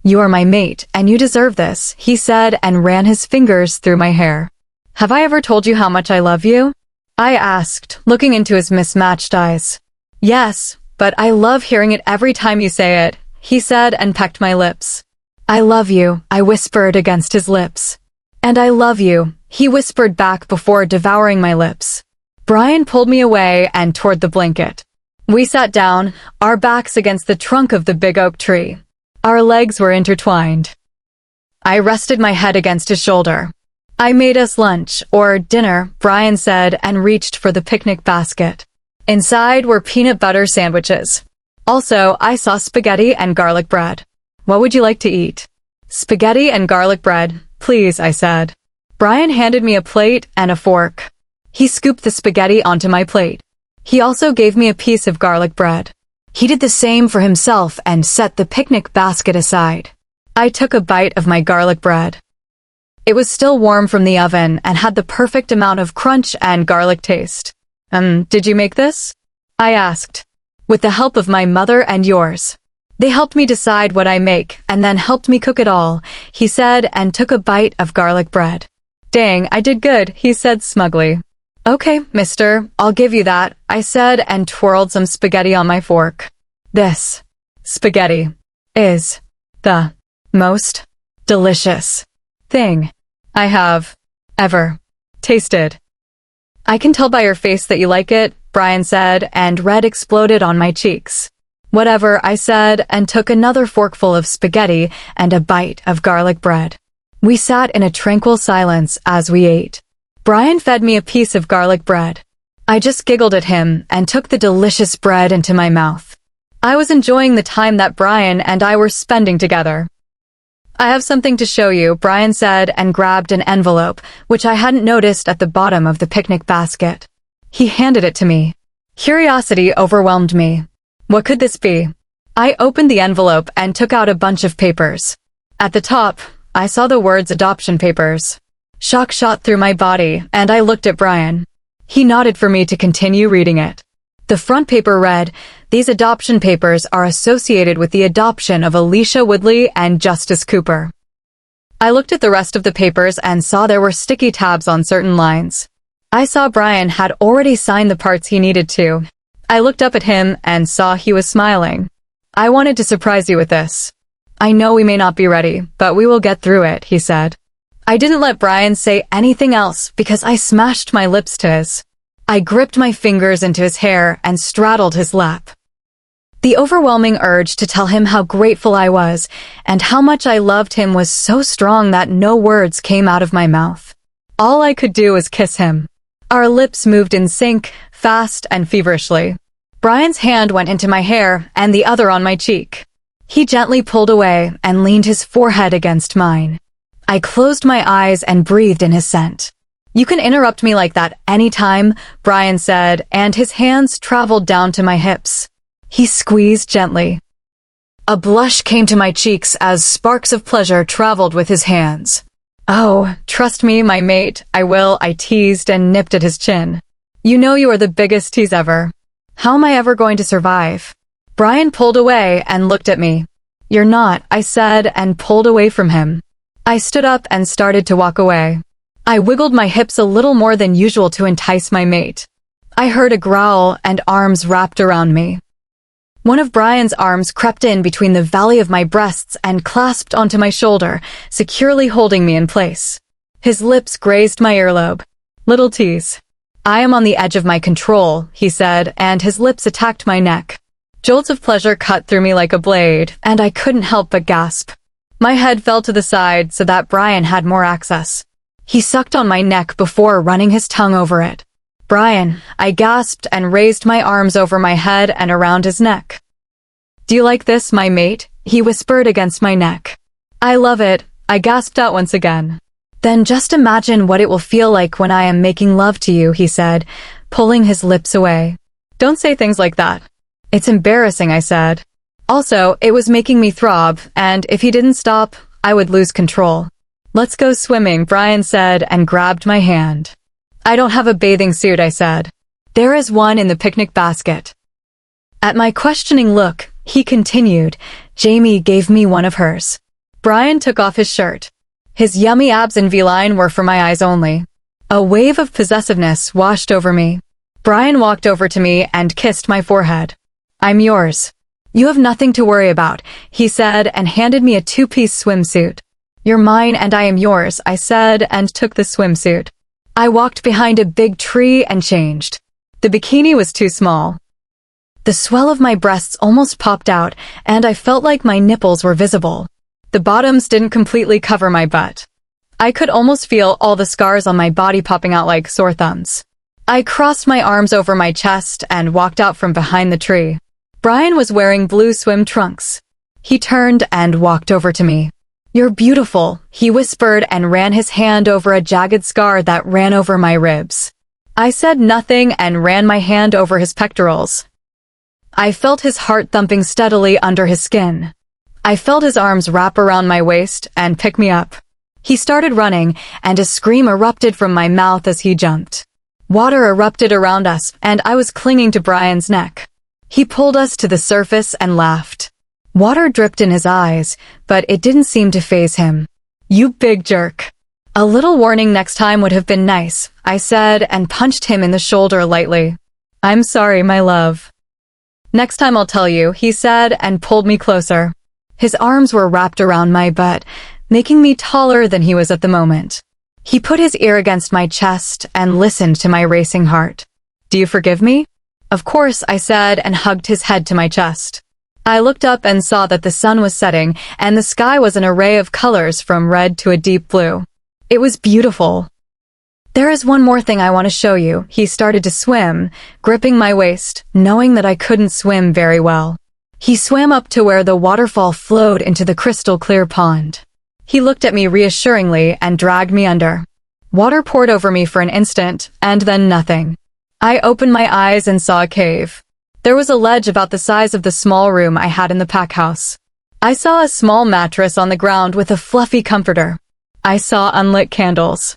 You are my mate, and you deserve this, he said and ran his fingers through my hair. Have I ever told you how much I love you? I asked, looking into his mismatched eyes. Yes, but I love hearing it every time you say it, he said and pecked my lips. I love you, I whispered against his lips. And I love you, he whispered back before devouring my lips. Bryan pulled me away and toward the blanket. We sat down, our backs against the trunk of the big oak tree. Our legs were intertwined. I rested my head against his shoulder. I made us lunch, or dinner, Bryan said and reached for the picnic basket. Inside were peanut butter sandwiches. Also, I saw spaghetti and garlic bread. What would you like to eat? Spaghetti and garlic bread, please, I said. Bryan handed me a plate and a fork. He scooped the spaghetti onto my plate. He also gave me a piece of garlic bread. He did the same for himself and set the picnic basket aside. I took a bite of my garlic bread. It was still warm from the oven and had the perfect amount of crunch and garlic taste. Did you make this? I asked. With the help of my mother and yours. They helped me decide what I make and then helped me cook it all, he said and took a bite of garlic bread. Dang, I did good, he said smugly. Okay, mister, I'll give you that, I said and twirled some spaghetti on my fork. This spaghetti is the most delicious thing I have ever tasted. I can tell by your face that you like it, Bryan said, and red exploded on my cheeks. Whatever, I said, and took another forkful of spaghetti and a bite of garlic bread. We sat in a tranquil silence as we ate. Bryan fed me a piece of garlic bread. I just giggled at him and took the delicious bread into my mouth. I was enjoying the time that Bryan and I were spending together. I have something to show you, Bryan said and grabbed an envelope, which I hadn't noticed at the bottom of the picnic basket. He handed it to me. Curiosity overwhelmed me. What could this be? I opened the envelope and took out a bunch of papers. At the top, I saw the words adoption papers. Shock shot through my body, and I looked at Bryan. He nodded for me to continue reading it. The front paper read, "These adoption papers are associated with the adoption of Alicia Woodley and Justice Cooper." I looked at the rest of the papers and saw there were sticky tabs on certain lines. I saw Bryan had already signed the parts he needed to. I looked up at him and saw he was smiling. I wanted to surprise you with this. I know we may not be ready, but we will get through it, he said. I didn't let Bryan say anything else because I smashed my lips to his. I gripped my fingers into his hair and straddled his lap. The overwhelming urge to tell him how grateful I was and how much I loved him was so strong that no words came out of my mouth. All I could do was kiss him. Our lips moved in sync, fast and feverishly. Bryan's hand went into my hair and the other on my cheek. He gently pulled away and leaned his forehead against mine. I closed my eyes and breathed in his scent. You can interrupt me like that anytime, Bryan said, and his hands traveled down to my hips. He squeezed gently. A blush came to my cheeks as sparks of pleasure traveled with his hands. Oh, trust me, my mate, I will, I teased and nipped at his chin. You know you are the biggest tease ever. How am I ever going to survive? Bryan pulled away and looked at me. You're not, I said and pulled away from him. I stood up and started to walk away. I wiggled my hips a little more than usual to entice my mate. I heard a growl and arms wrapped around me. One of Bryan's arms crept in between the valley of my breasts and clasped onto my shoulder, securely holding me in place. His lips grazed my earlobe. Little tease. I am on the edge of my control, he said, and his lips attacked my neck. Jolts of pleasure cut through me like a blade, and I couldn't help but gasp. My head fell to the side so that Bryan had more access. He sucked on my neck before running his tongue over it. Bryan, I gasped and raised my arms over my head and around his neck. Do you like this, my mate? He whispered against my neck. I love it, I gasped out once again. Then just imagine what it will feel like when I am making love to you, he said, pulling his lips away. Don't say things like that. It's embarrassing, I said. Also, it was making me throb, and if he didn't stop, I would lose control. Let's go swimming, Bryan said and grabbed my hand. I don't have a bathing suit, I said. There is one in the picnic basket. At my questioning look, he continued, Jamie gave me one of hers. Bryan took off his shirt. His yummy abs and V-line were for my eyes only. A wave of possessiveness washed over me. Bryan walked over to me and kissed my forehead. I'm yours. You have nothing to worry about, he said and handed me a two-piece swimsuit. You're mine and I am yours, I said and took the swimsuit. I walked behind a big tree and changed. The bikini was too small. The swell of my breasts almost popped out, and I felt like my nipples were visible. The bottoms didn't completely cover my butt. I could almost feel all the scars on my body popping out like sore thumbs. I crossed my arms over my chest and walked out from behind the tree. Bryan was wearing blue swim trunks. He turned and walked over to me. You're beautiful, he whispered and ran his hand over a jagged scar that ran over my ribs. I said nothing and ran my hand over his pectorals. I felt his heart thumping steadily under his skin. I felt his arms wrap around my waist and pick me up. He started running, and a scream erupted from my mouth as he jumped. Water erupted around us, and I was clinging to Bryan's neck. He pulled us to the surface and laughed. Water dripped in his eyes, but it didn't seem to faze him. You big jerk. A little warning next time would have been nice, I said and punched him in the shoulder lightly. I'm sorry, my love. Next time I'll tell you, he said and pulled me closer. His arms were wrapped around my butt, making me taller than he was at the moment. He put his ear against my chest and listened to my racing heart. Do you forgive me? Of course, I said and hugged his head to my chest. I looked up and saw that the sun was setting and the sky was an array of colors from red to a deep blue. It was beautiful. There is one more thing I want to show you. He started to swim, gripping my waist, knowing that I couldn't swim very well. He swam up to where the waterfall flowed into the crystal clear pond. He looked at me reassuringly and dragged me under. Water poured over me for an instant, and then nothing. I opened my eyes and saw a cave. There was a ledge about the size of the small room I had in the pack house. I saw a small mattress on the ground with a fluffy comforter. I saw unlit candles.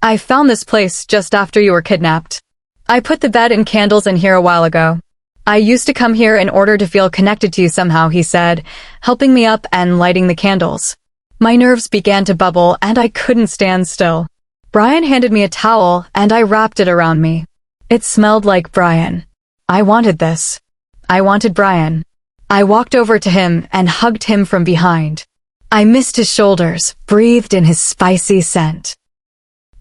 I found this place just after you were kidnapped. I put the bed and candles in here a while ago. I used to come here in order to feel connected to you somehow, he said, helping me up and lighting the candles. My nerves began to bubble and I couldn't stand still. Bryan handed me a towel and I wrapped it around me. It smelled like Bryan. I wanted this. I wanted Bryan. I walked over to him and hugged him from behind. I missed his shoulders, breathed in his spicy scent.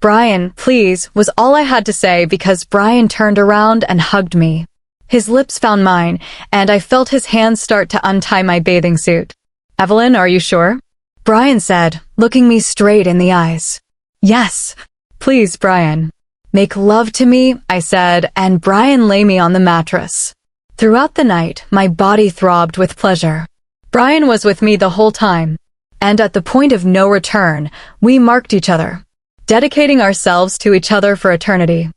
Bryan, please, was all I had to say because Bryan turned around and hugged me. His lips found mine, and I felt his hands start to untie my bathing suit. Evelyn, are you sure? Bryan said, looking me straight in the eyes. Yes. Please, Bryan. Make love to me, I said, and Bryan lay me on the mattress. Throughout the night, my body throbbed with pleasure. Bryan was with me the whole time, and at the point of no return, we marked each other. dedicating ourselves to each other for eternity.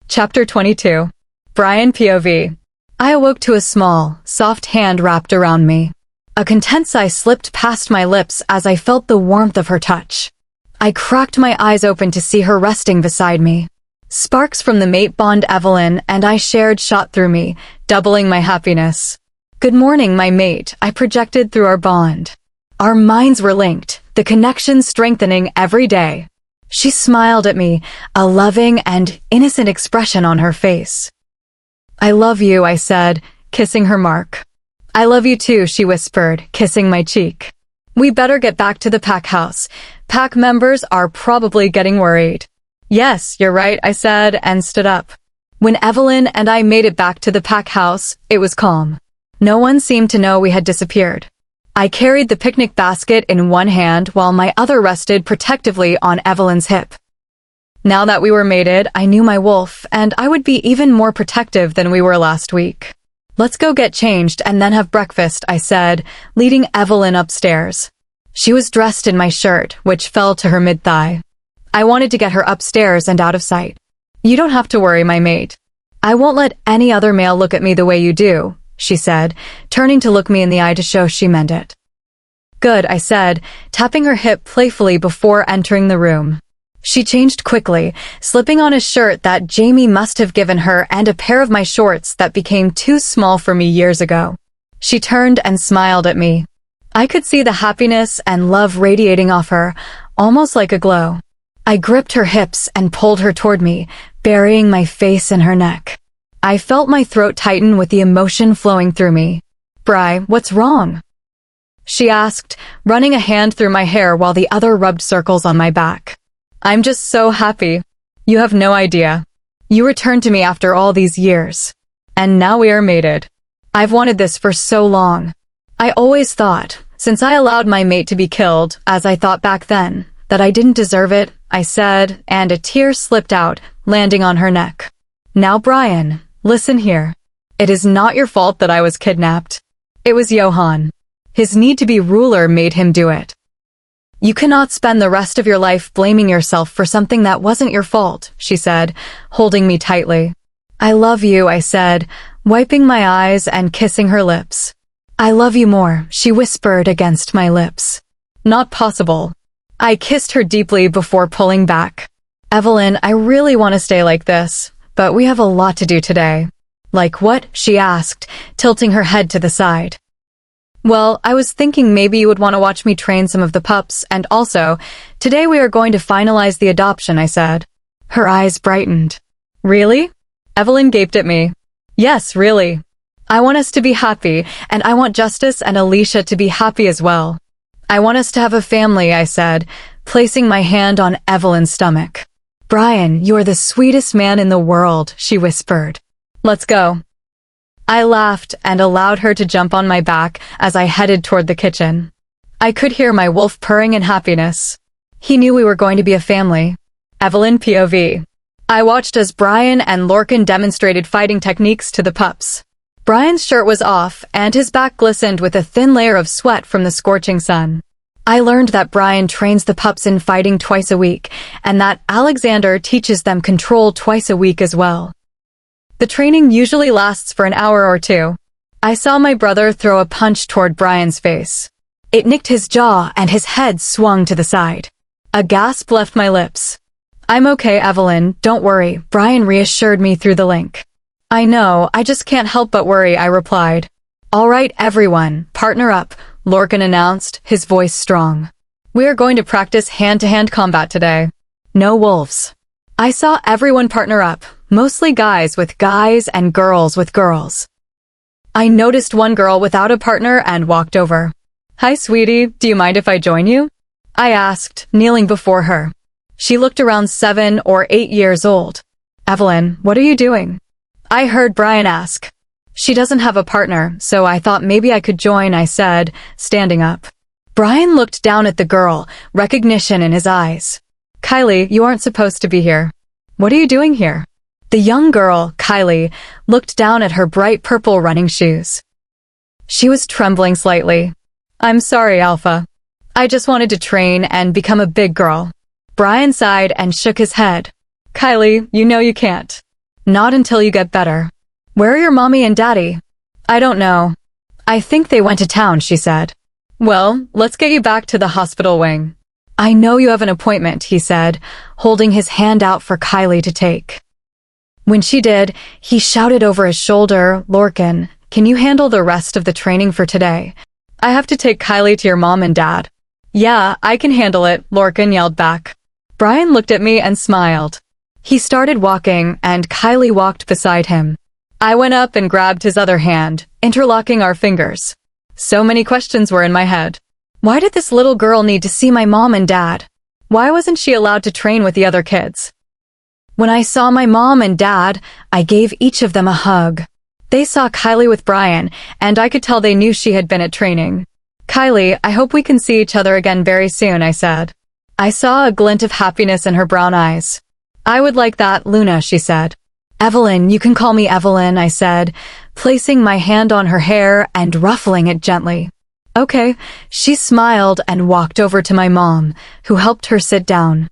Chapter 22. Bryan POV. I awoke to a small, soft hand wrapped around me. A content sigh slipped past my lips as I felt the warmth of her touch. I cracked my eyes open to see her resting beside me. Sparks from the mate bond Evelyn and I shared shot through me, doubling my happiness. Good morning, my mate, I projected through our bond. Our minds were linked, the connection strengthening every day. She smiled at me, a loving and innocent expression on her face. I love you, I said, kissing her mark. I love you too, she whispered, kissing my cheek. We better get back to the pack house. Pack members are probably getting worried. Yes, you're right, I said, and stood up. When Evelyn and I made it back to the pack house, it was calm. No one seemed to know we had disappeared. I carried the picnic basket in one hand while my other rested protectively on Evelyn's hip. Now that we were mated, I knew my wolf, and I would be even more protective than we were last week. Let's go get changed and then have breakfast, I said, leading Evelyn upstairs. She was dressed in my shirt, which fell to her mid-thigh. I wanted to get her upstairs and out of sight. You don't have to worry, my mate. I won't let any other male look at me the way you do, she said, turning to look me in the eye to show she meant it. Good, I said, tapping her hip playfully before entering the room. She changed quickly, slipping on a shirt that Jamie must have given her and a pair of my shorts that became too small for me years ago. She turned and smiled at me. I could see the happiness and love radiating off her, almost like a glow. I gripped her hips and pulled her toward me, burying my face in her neck. I felt my throat tighten with the emotion flowing through me. Bri, what's wrong? She asked, running a hand through my hair while the other rubbed circles on my back. I'm just so happy. You have no idea. You returned to me after all these years. And now we are mated. I've wanted this for so long. I always thought, since I allowed my mate to be killed, as I thought back then, that I didn't deserve it, I said, and a tear slipped out, landing on her neck. Now, Bryan, listen here. It is not your fault that I was kidnapped. It was Johan. His need to be ruler made him do it. You cannot spend the rest of your life blaming yourself for something that wasn't your fault, she said, holding me tightly. I love you, I said, wiping my eyes and kissing her lips. I love you more, she whispered against my lips. Not possible. I kissed her deeply before pulling back. Evelyn, I really want to stay like this, but we have a lot to do today. Like what? She asked, tilting her head to the side. Well, I was thinking maybe you would want to watch me train some of the pups, and also, today we are going to finalize the adoption, I said. Her eyes brightened. Really? Evelyn gaped at me. Yes, really. I want us to be happy, and I want Justice and Alicia to be happy as well. I want us to have a family, I said, placing my hand on Evelyn's stomach. Bryan, you're the sweetest man in the world, she whispered. Let's go. I laughed and allowed her to jump on my back as I headed toward the kitchen. I could hear my wolf purring in happiness. He knew we were going to be a family. Evelyn POV. I watched as Bryan and Lorcan demonstrated fighting techniques to the pups. Bryan's shirt was off, and his back glistened with a thin layer of sweat from the scorching sun. I learned that Bryan trains the pups in fighting twice a week, and that Alexander teaches them control twice a week as well. The training usually lasts for an hour or two. I saw my brother throw a punch toward Bryan's face. It nicked his jaw, and his head swung to the side. A gasp left my lips. I'm okay, Evelyn, don't worry, Bryan reassured me through the link. I know, I just can't help but worry, I replied. All right, everyone, partner up, Lorcan announced, his voice strong. We are going to practice hand-to-hand combat today. No wolves. I saw everyone partner up, mostly guys with guys and girls with girls. I noticed one girl without a partner and walked over. Hi, sweetie, do you mind if I join you? I asked, kneeling before her. She looked around 7 or 8 years old. Evelyn, what are you doing? I heard Bryan ask. She doesn't have a partner, so I thought maybe I could join, I said, standing up. Bryan looked down at the girl, recognition in his eyes. Kylie, you aren't supposed to be here. What are you doing here? The young girl, Kylie, looked down at her bright purple running shoes. She was trembling slightly. I'm sorry, Alpha. I just wanted to train and become a big girl. Bryan sighed and shook his head. Kylie, you know you can't. Not until you get better. Where are your mommy and daddy? I don't know. I think they went to town, she said. Well, let's get you back to the hospital wing. I know you have an appointment, he said, holding his hand out for Kylie to take. When she did, he shouted over his shoulder, Lorcan, can you handle the rest of the training for today? I have to take Kylie to your mom and dad. Yeah, I can handle it, Lorcan yelled back. Bryan looked at me and smiled. He started walking, and Kylie walked beside him. I went up and grabbed his other hand, interlocking our fingers. So many questions were in my head. Why did this little girl need to see my mom and dad? Why wasn't she allowed to train with the other kids? When I saw my mom and dad, I gave each of them a hug. They saw Kylie with Bryan, and I could tell they knew she had been at training. Kylie, I hope we can see each other again very soon, I said. I saw a glint of happiness in her brown eyes. I would like that, Luna, she said. Evelyn, you can call me Evelyn, I said, placing my hand on her hair and ruffling it gently. Okay, she smiled and walked over to my mom, who helped her sit down.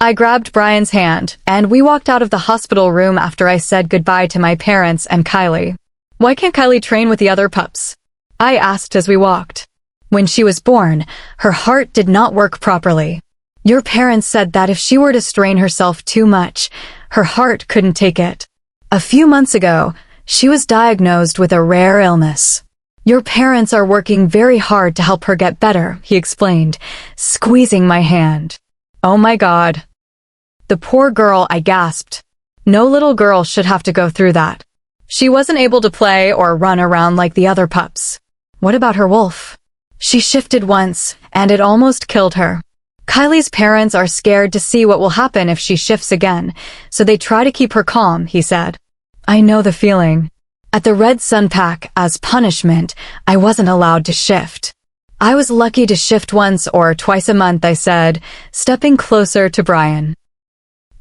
I grabbed Bryan's hand, and we walked out of the hospital room after I said goodbye to my parents and Kylie. Why can't Kylie train with the other pups? I asked as we walked. When she was born, her heart did not work properly. Your parents said that if she were to strain herself too much, her heart couldn't take it. A few months ago, she was diagnosed with a rare illness. Your parents are working very hard to help her get better, he explained, squeezing my hand. Oh my God. The poor girl, I gasped. No little girl should have to go through that. She wasn't able to play or run around like the other pups. What about her wolf? She shifted once, and it almost killed her. Kylie's parents are scared to see what will happen if she shifts again, so they try to keep her calm, he said. I know the feeling. At the Red Sun Pack, as punishment, I wasn't allowed to shift. I was lucky to shift once or twice a month, I said, stepping closer to Bryan.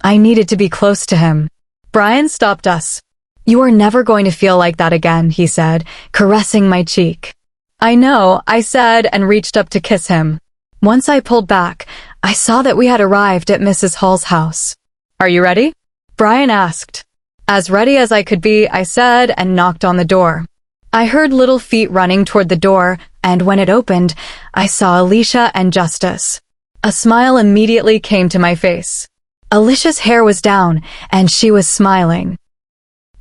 I needed to be close to him. Bryan stopped us. You are never going to feel like that again, he said, caressing my cheek. I know, I said and reached up to kiss him. Once I pulled back, I saw that we had arrived at Mrs. Hall's house. Are you ready? Bryan asked. As ready as I could be, I said, and knocked on the door. I heard little feet running toward the door, and when it opened, I saw Alicia and Justice. A smile immediately came to my face. Alicia's hair was down, and she was smiling.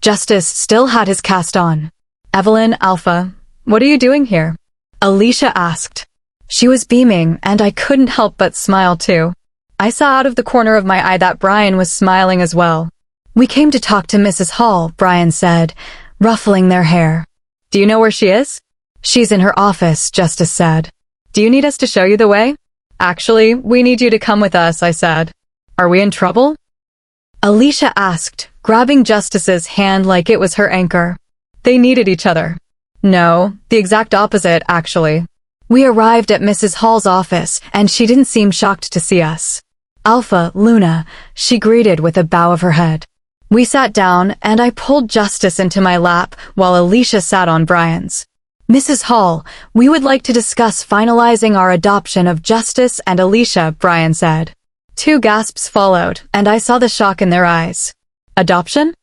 Justice still had his cast on. Evelyn, Alpha, what are you doing here? Alicia asked. She was beaming, and I couldn't help but smile too. I saw out of the corner of my eye that Bryan was smiling as well. We came to talk to Mrs. Hall, Bryan said, ruffling their hair. Do you know where she is? She's in her office, Justice said. Do you need us to show you the way? Actually, we need you to come with us, I said. Are we in trouble? Alicia asked, grabbing Justice's hand like it was her anchor. They needed each other. No, the exact opposite, actually. We arrived at Mrs. Hall's office, and she didn't seem shocked to see us. Alpha, Luna, she greeted with a bow of her head. We sat down, and I pulled Justice into my lap while Alicia sat on Bryan's. Mrs. Hall, we would like to discuss finalizing our adoption of Justice and Alicia, Bryan said. 2 gasps followed, and I saw the shock in their eyes. Adoption?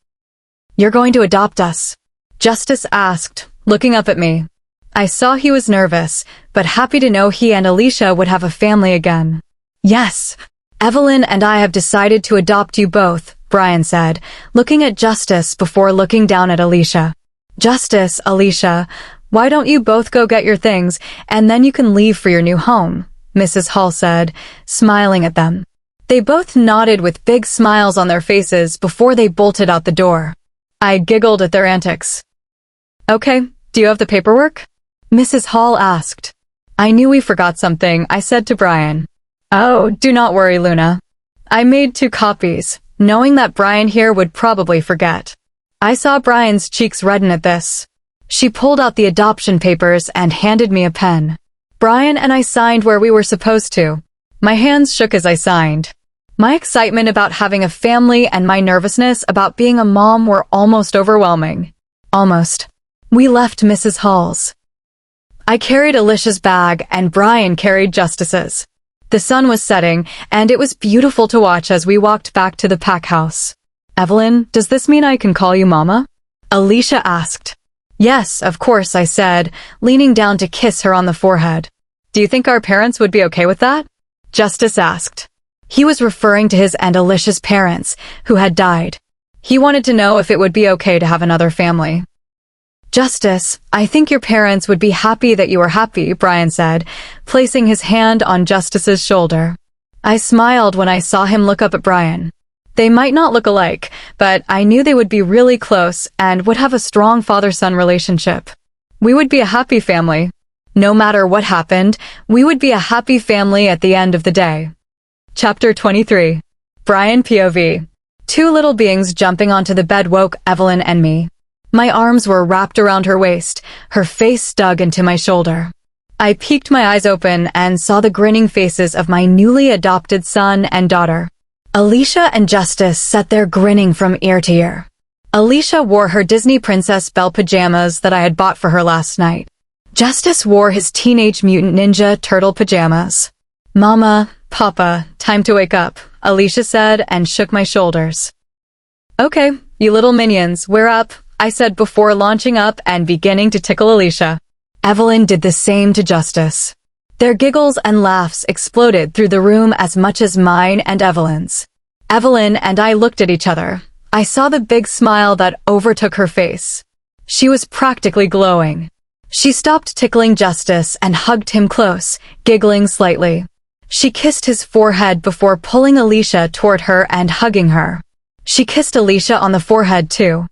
You're going to adopt us? Justice asked, looking up at me. I saw he was nervous, but happy to know he and Alicia would have a family again. Yes, Evelyn and I have decided to adopt you both, Bryan said, looking at Justice before looking down at Alicia. Justice, Alicia, why don't you both go get your things, and then you can leave for your new home, Mrs. Hall said, smiling at them. They both nodded with big smiles on their faces before they bolted out the door. I giggled at their antics. Okay, do you have the paperwork? Mrs. Hall asked. I knew we forgot something, I said to Bryan. Oh, do not worry, Luna. I made 2 copies, knowing that Bryan here would probably forget. I saw Bryan's cheeks redden at this. She pulled out the adoption papers and handed me a pen. Bryan and I signed where we were supposed to. My hands shook as I signed. My excitement about having a family and my nervousness about being a mom were almost overwhelming. Almost. We left Mrs. Hall's. I carried Alicia's bag and Bryan carried Justice's. The sun was setting, and it was beautiful to watch as we walked back to the pack house. Evelyn, does this mean I can call you Mama? Alicia asked. Yes, of course, I said, leaning down to kiss her on the forehead. Do you think our parents would be okay with that? Justice asked. He was referring to his and Alicia's parents, who had died. He wanted to know if it would be okay to have another family. Justice, I think your parents would be happy that you were happy, Bryan said, placing his hand on Justice's shoulder. I smiled when I saw him look up at Bryan. They might not look alike, but I knew they would be really close and would have a strong father-son relationship. We would be a happy family. No matter what happened, we would be a happy family at the end of the day. Chapter 23. Bryan POV. Two little beings jumping onto the bed woke Evelyn and me. My arms were wrapped around her waist, her face dug into my shoulder. I peeked my eyes open and saw the grinning faces of my newly adopted son and daughter. Alicia and Justice sat there grinning from ear to ear. Alicia wore her Disney Princess Belle pajamas that I had bought for her last night. Justice wore his Teenage Mutant Ninja Turtle pajamas. Mama, Papa, time to wake up, Alicia said and shook my shoulders. Okay, you little minions, we're up, I said before launching up and beginning to tickle Alicia. Evelyn did the same to Justice. Their giggles and laughs exploded through the room as much as mine and Evelyn's. Evelyn and I looked at each other. I saw the big smile that overtook her face. She was practically glowing. She stopped tickling Justice and hugged him close, giggling slightly. She kissed his forehead before pulling Alicia toward her and hugging her. She kissed Alicia on the forehead too.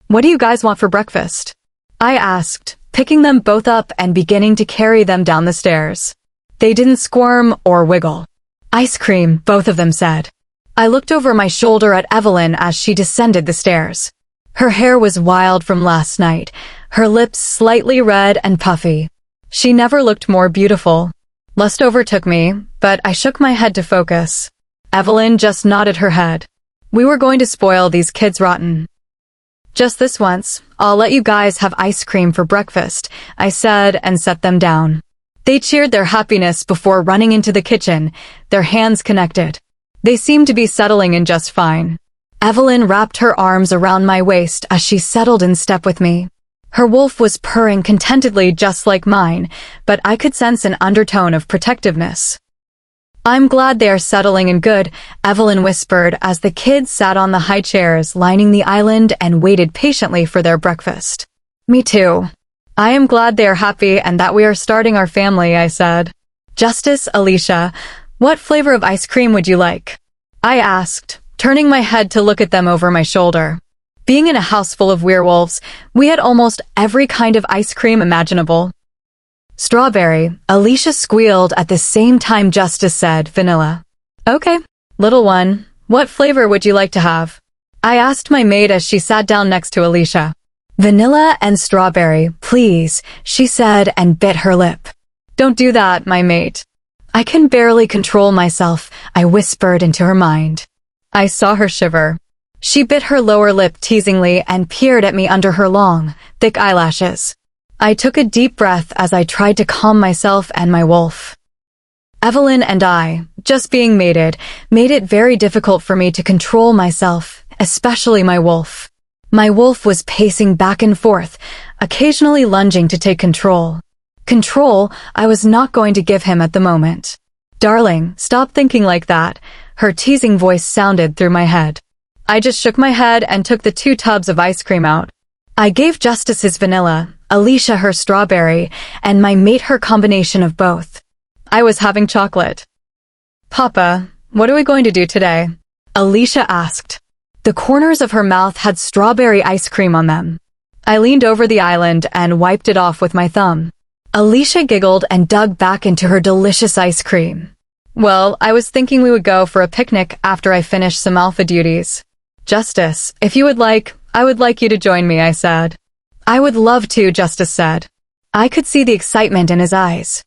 What do you guys want for breakfast? I asked, picking them both up and beginning to carry them down the stairs. They didn't squirm or wiggle. Ice cream, both of them said. I looked over my shoulder at Evelyn as she descended the stairs. Her hair was wild from last night, her lips slightly red and puffy. She never looked more beautiful. Lust overtook me, but I shook my head to focus. Evelyn just nodded her head. We were going to spoil these kids rotten. Just this once, I'll let you guys have ice cream for breakfast, I said and set them down. They cheered their happiness before running into the kitchen, their hands connected. They seemed to be settling in just fine. Evelyn wrapped her arms around my waist as she settled in step with me. Her wolf was purring contentedly just like mine, but I could sense an undertone of protectiveness. I'm glad they are settling in good, Evelyn whispered as the kids sat on the high chairs lining the island and waited patiently for their breakfast. Me too. I am glad they are happy and that we are starting our family, I said. Justice, Alicia, what flavor of ice cream would you like? I asked, turning my head to look at them over my shoulder. Being in a house full of werewolves, we had almost every kind of ice cream imaginable. Strawberry, Alicia squealed at the same time Justice said vanilla. Okay, little one, what flavor would you like to have? I asked my maid as she sat down next to Alicia. Vanilla and strawberry, please, she said and bit her lip. Don't do that, my mate. I can barely control myself, I whispered into her mind. I saw her shiver. She bit her lower lip teasingly and peered at me under her long, thick eyelashes. I took a deep breath as I tried to calm myself and my wolf. Evelyn and I, just being mated, made it very difficult for me to control myself, especially my wolf. My wolf was pacing back and forth, occasionally lunging to take control. Control I was not going to give him at the moment. Darling, stop thinking like that, her teasing voice sounded through my head. I just shook my head and took the 2 tubs of ice cream out. I gave Justice his vanilla, Alicia her strawberry, and my mate her combination of both. I was having chocolate. Papa, what are we going to do today? Alicia asked. The corners of her mouth had strawberry ice cream on them. I leaned over the island and wiped it off with my thumb. Alicia giggled and dug back into her delicious ice cream. Well, I was thinking we would go for a picnic after I finish some alpha duties. Justice, if you would like, I would like you to join me, I said. I would love to, Justice said. I could see the excitement in his eyes.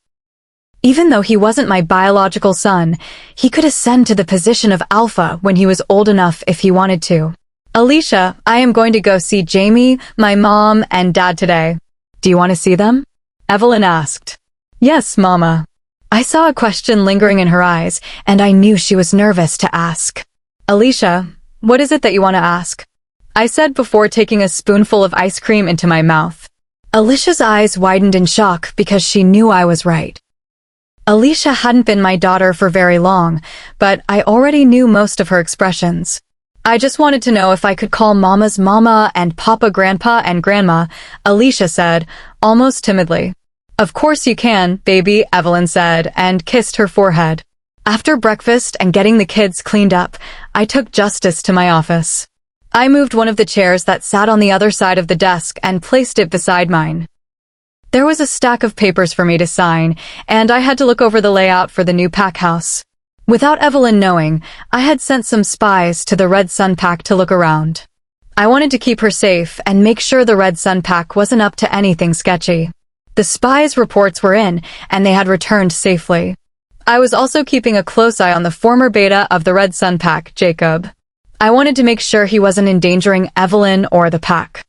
Even though he wasn't my biological son, he could ascend to the position of alpha when he was old enough if he wanted to. Alicia, I am going to go see Jamie, my mom, and dad today. Do you want to see them? Evelyn asked. Yes, Mama. I saw a question lingering in her eyes, and I knew she was nervous to ask. Alicia, what is it that you want to ask? I said before taking a spoonful of ice cream into my mouth. Alicia's eyes widened in shock because she knew I was right. Alicia hadn't been my daughter for very long, but I already knew most of her expressions. I just wanted to know if I could call Mama's Mama and Papa Grandpa and Grandma, Alicia said, almost timidly. Of course you can, baby, Evelyn said, and kissed her forehead. After breakfast and getting the kids cleaned up, I took Justice to my office. I moved one of the chairs that sat on the other side of the desk and placed it beside mine. There was a stack of papers for me to sign, and I had to look over the layout for the new pack house. Without Evelyn knowing, I had sent some spies to the Red Sun Pack to look around. I wanted to keep her safe and make sure the Red Sun Pack wasn't up to anything sketchy. The spies' reports were in, and they had returned safely. I was also keeping a close eye on the former beta of the Red Sun Pack, Jacob. I wanted to make sure he wasn't endangering Evelyn or the pack.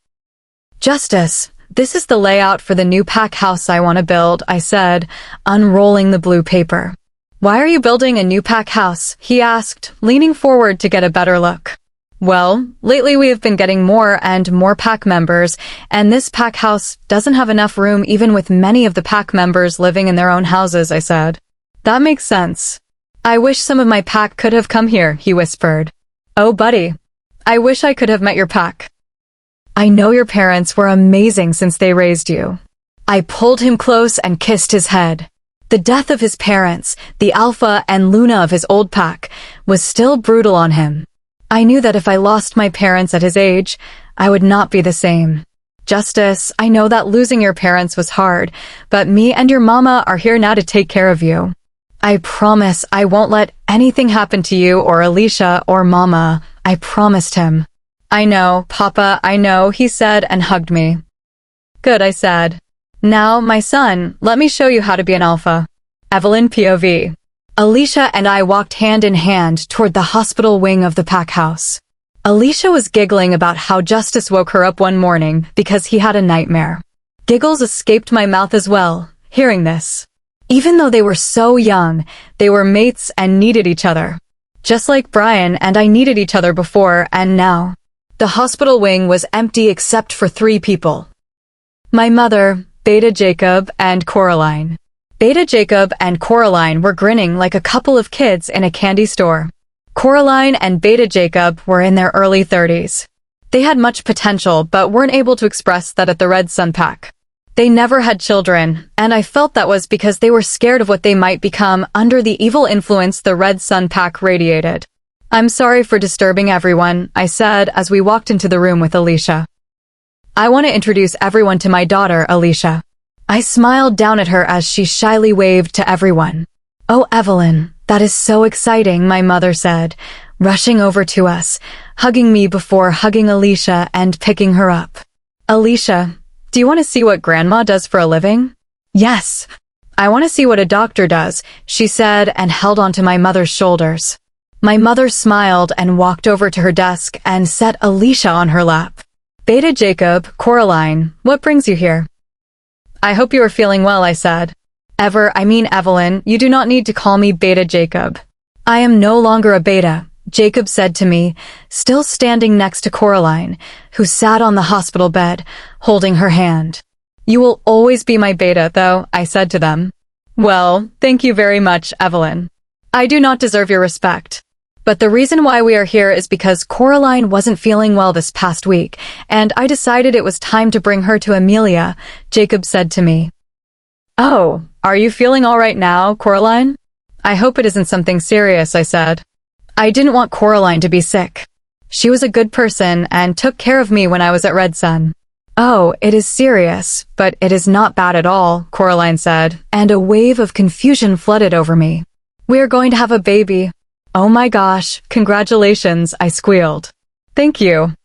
Justice, this is the layout for the new pack house I want to build, I said, unrolling the blue paper. Why are you building a new pack house? He asked, leaning forward to get a better look. Well, lately we have been getting more and more pack members, and this pack house doesn't have enough room even with many of the pack members living in their own houses, I said. That makes sense. I wish some of my pack could have come here, he whispered. Oh, buddy. I wish I could have met your pack. I know your parents were amazing since they raised you. I pulled him close and kissed his head. The death of his parents, the Alpha and Luna of his old pack, was still brutal on him. I knew that if I lost my parents at his age, I would not be the same. Justice, I know that losing your parents was hard, but me and your mama are here now to take care of you. I promise I won't let anything happen to you or Alicia or Mama, I promised him. I know, Papa, I know, he said and hugged me. Good, I said. Now, my son, let me show you how to be an alpha. Evelyn POV. Alicia and I walked hand in hand toward the hospital wing of the pack house. Alicia was giggling about how Justice woke her up one morning because he had a nightmare. Giggles escaped my mouth as well, hearing this. Even though they were so young, they were mates and needed each other. Just like Brian and I needed each other before and now. The hospital wing was empty except for 3 people. My mother, Beta Jacob, and Coraline. Beta Jacob and Coraline were grinning like a couple of kids in a candy store. Coraline and Beta Jacob were in their early 30s. They had much potential but weren't able to express that at the Red Sun Pack. They never had children, and I felt that was because they were scared of what they might become under the evil influence the Red Sun Pack radiated. I'm sorry for disturbing everyone, I said as we walked into the room with Alicia. I want to introduce everyone to my daughter, Alicia. I smiled down at her as she shyly waved to everyone. Oh, Evelyn, that is so exciting, my mother said, rushing over to us, hugging me before hugging Alicia and picking her up. Alicia, do you want to see what Grandma does for a living? Yes. I want to see what a doctor does, she said and held onto my mother's shoulders. My mother smiled and walked over to her desk and set Alicia on her lap. Beta Jacob, Coraline, what brings you here? I hope you are feeling well, I said. Evelyn, you do not need to call me Beta Jacob. I am no longer a beta, Jacob said to me, still standing next to Coraline, who sat on the hospital bed, holding her hand. You will always be my beta, though, I said to them. Well, thank you very much, Evelyn. I do not deserve your respect. But the reason why we are here is because Coraline wasn't feeling well this past week, and I decided it was time to bring her to Amelia, Jacob said to me. Oh, are you feeling all right now, Coraline? I hope it isn't something serious, I said. I didn't want Coraline to be sick. She was a good person and took care of me when I was at Red Sun. Oh, it is serious, but it is not bad at all, Coraline said, and a wave of confusion flooded over me. We are going to have a baby. Oh my gosh, congratulations, I squealed. Thank you.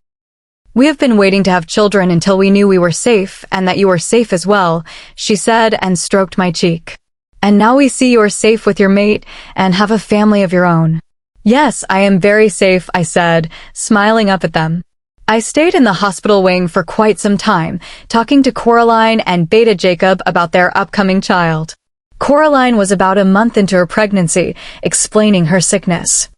We have been waiting to have children until we knew we were safe and that you were safe as well, she said and stroked my cheek. And now we see you are safe with your mate and have a family of your own. Yes, I am very safe, I said, smiling up at them. I stayed in the hospital wing for quite some time, talking to Coraline and Beta Jacob about their upcoming child. Coraline was about a month into her pregnancy, explaining her sickness.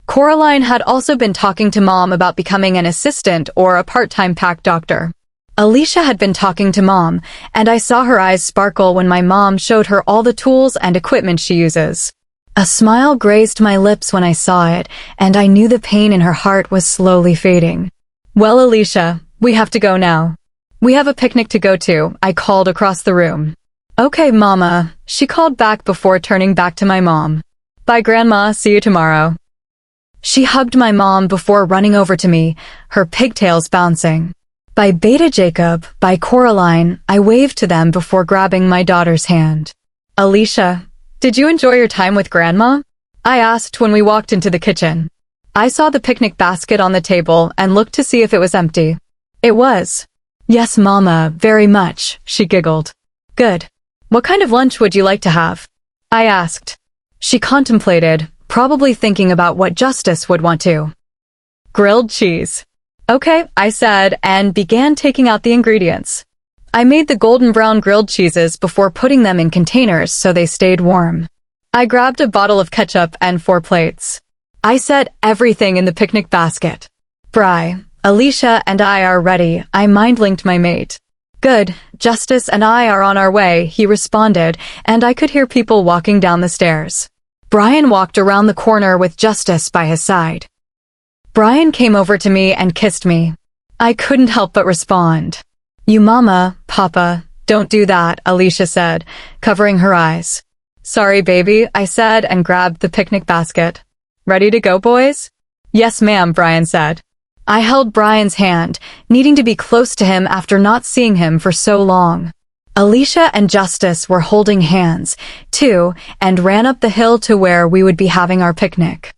Coraline had also been talking to Mom about becoming an assistant or a part-time pack doctor. Alicia had been talking to Mom, and I saw her eyes sparkle when my mom showed her all the tools and equipment she uses. A smile grazed my lips when I saw it, and I knew the pain in her heart was slowly fading. "Well, Alicia, we have to go now. We have a picnic to go to," I called across the room. "Okay, Mama," she called back before turning back to my mom. "Bye, Grandma, see you tomorrow." She hugged my mom before running over to me, her pigtails bouncing. By Beta Jacob, by Coraline, I waved to them before grabbing my daughter's hand. "Alicia, did you enjoy your time with Grandma?" I asked when we walked into the kitchen. I saw the picnic basket on the table and looked to see if it was empty. It was. "Yes, Mama, very much," she giggled. "Good. What kind of lunch would you like to have?" I asked. She contemplated, probably thinking about what Justice would want to. "Grilled cheese." "Okay," I said, and began taking out the ingredients. I made the golden brown grilled cheeses before putting them in containers so they stayed warm. I grabbed a bottle of ketchup and 4 plates. I set everything in the picnic basket. "Bri, Alicia and I are ready," I mind-linked my mate. "Good, Justice and I are on our way," he responded, and I could hear people walking down the stairs. Brian walked around the corner with Justice by his side. Brian came over to me and kissed me. I couldn't help but respond. "You Mama, Papa, don't do that," Alicia said, covering her eyes. "Sorry, baby," I said and grabbed the picnic basket. "Ready to go, boys?" "Yes, ma'am," Brian said. I held Brian's hand, needing to be close to him after not seeing him for so long. Alicia and Justice were holding hands, too, and ran up the hill to where we would be having our picnic.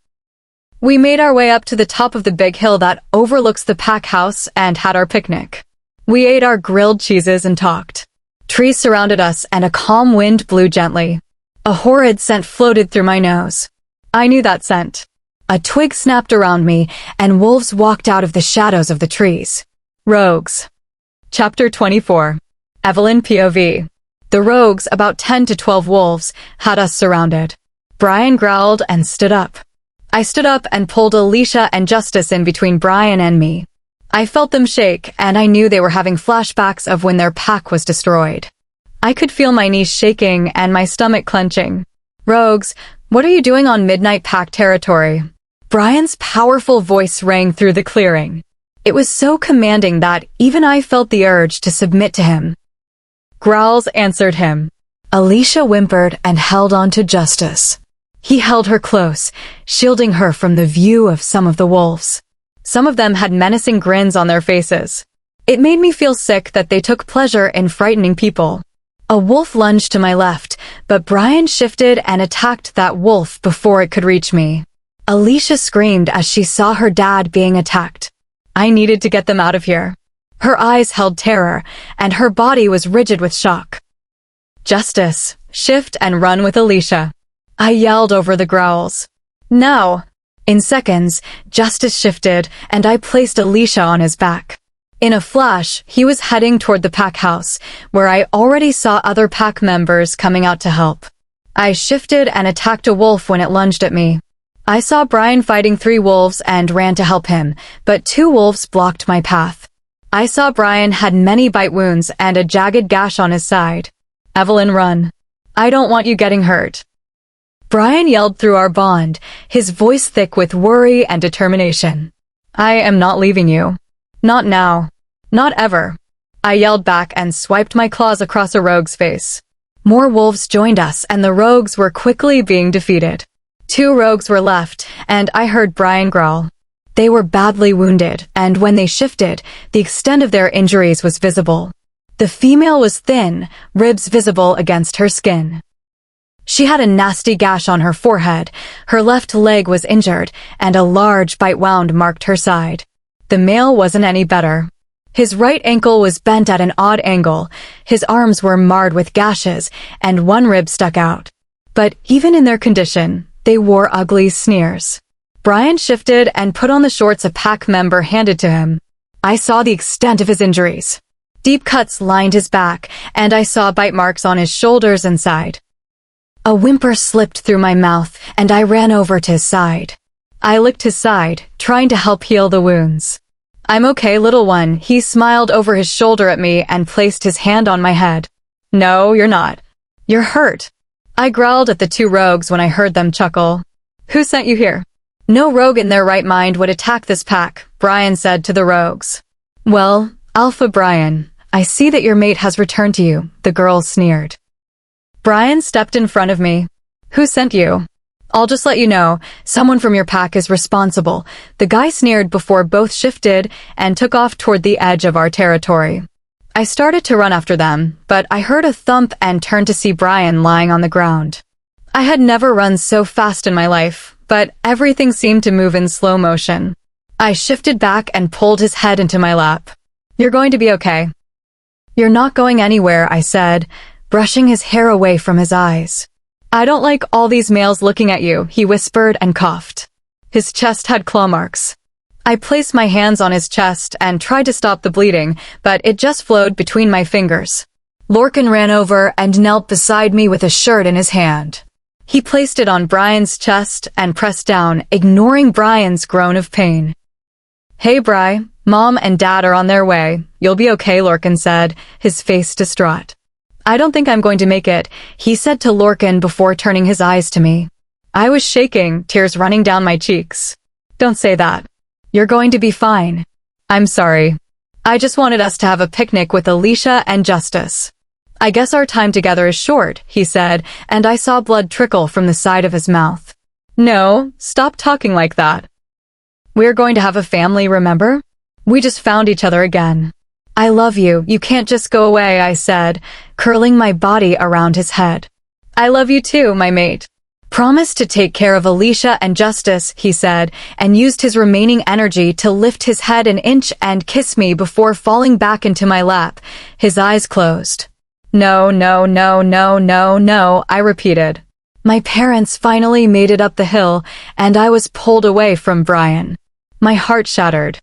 We made our way up to the top of the big hill that overlooks the pack house and had our picnic. We ate our grilled cheeses and talked. Trees surrounded us and a calm wind blew gently. A horrid scent floated through my nose. I knew that scent. A twig snapped around me and wolves walked out of the shadows of the trees. Rogues. Chapter 24. Evelyn POV. The rogues, about 10 to 12 wolves, had us surrounded. Brian growled and stood up. I stood up and pulled Alicia and Justice in between Brian and me. I felt them shake, and I knew they were having flashbacks of when their pack was destroyed. I could feel my knees shaking and my stomach clenching. "Rogues, what are you doing on Midnight Pack territory?" Brian's powerful voice rang through the clearing. It was so commanding that even I felt the urge to submit to him. Growls answered him. Alicia whimpered and held on to Justice. He held her close, shielding her from the view of some of the wolves. Some of them had menacing grins on their faces. It made me feel sick that they took pleasure in frightening people. A wolf lunged to my left, but Brian shifted and attacked that wolf before it could reach me. Alicia screamed as she saw her dad being attacked. I needed to get them out of here. Her eyes held terror, and her body was rigid with shock. "Justice, shift and run with Alicia." I yelled over the growls. "No!" In seconds, Justice shifted, and I placed Alicia on his back. In a flash, he was heading toward the pack house, where I already saw other pack members coming out to help. I shifted and attacked a wolf when it lunged at me. I saw Brian fighting 3 wolves and ran to help him, but 2 wolves blocked my path. I saw Brian had many bite wounds and a jagged gash on his side. "Evelyn, run. I don't want you getting hurt." Brian yelled through our bond, his voice thick with worry and determination. "I am not leaving you. Not now. Not ever." I yelled back and swiped my claws across a rogue's face. More wolves joined us, and the rogues were quickly being defeated. 2 rogues were left, and I heard Brian growl. They were badly wounded, and when they shifted, the extent of their injuries was visible. The female was thin, ribs visible against her skin. She had a nasty gash on her forehead, her left leg was injured, and a large bite wound marked her side. The male wasn't any better. His right ankle was bent at an odd angle, his arms were marred with gashes, and 1 rib stuck out. But even in their condition, they wore ugly sneers. Brian shifted and put on the shorts a pack member handed to him. I saw the extent of his injuries. Deep cuts lined his back, and I saw bite marks on his shoulders and side. A whimper slipped through my mouth, and I ran over to his side. I licked his side, trying to help heal the wounds. "I'm okay, little one." He smiled over his shoulder at me and placed his hand on my head. "No, you're not. You're hurt." I growled at the two rogues when I heard them chuckle. "Who sent you here?" "No rogue in their right mind would attack this pack," Bryan said to the rogues. "Well, Alpha Bryan, I see that your mate has returned to you," the girls sneered. Bryan stepped in front of me. "Who sent you?" "I'll just let you know, someone from your pack is responsible." The guy sneered before both shifted and took off toward the edge of our territory. I started to run after them, but I heard a thump and turned to see Bryan lying on the ground. I had never run so fast in my life, but everything seemed to move in slow motion. I shifted back and pulled his head into my lap. "You're going to be okay." "You're not going anywhere," I said, brushing his hair away from his eyes. "I don't like all these males looking at you," he whispered and coughed. His chest had claw marks. I placed my hands on his chest and tried to stop the bleeding, but it just flowed between my fingers. Lorcan ran over and knelt beside me with a shirt in his hand. He placed it on Bryan's chest and pressed down, ignoring Bryan's groan of pain. "Hey, Bri, Mom and Dad are on their way. You'll be okay," Lorcan said, his face distraught. "I don't think I'm going to make it," he said to Lorcan before turning his eyes to me. I was shaking, tears running down my cheeks. "Don't say that. You're going to be fine." "I'm sorry. I just wanted us to have a picnic with Alicia and Justice." "I guess our time together is short," he said, and I saw blood trickle from the side of his mouth. "No, stop talking like that. We're going to have a family, remember? We just found each other again." "I love you. You can't just go away," I said, curling my body around his head. "I love you too, my mate." "Promise to take care of Alicia and Justice," he said, and used his remaining energy to lift his head an inch and kiss me before falling back into my lap, his eyes closed. "No, no, no, no, no, no," I repeated. My parents finally made it up the hill, and I was pulled away from Bryan. My heart shattered.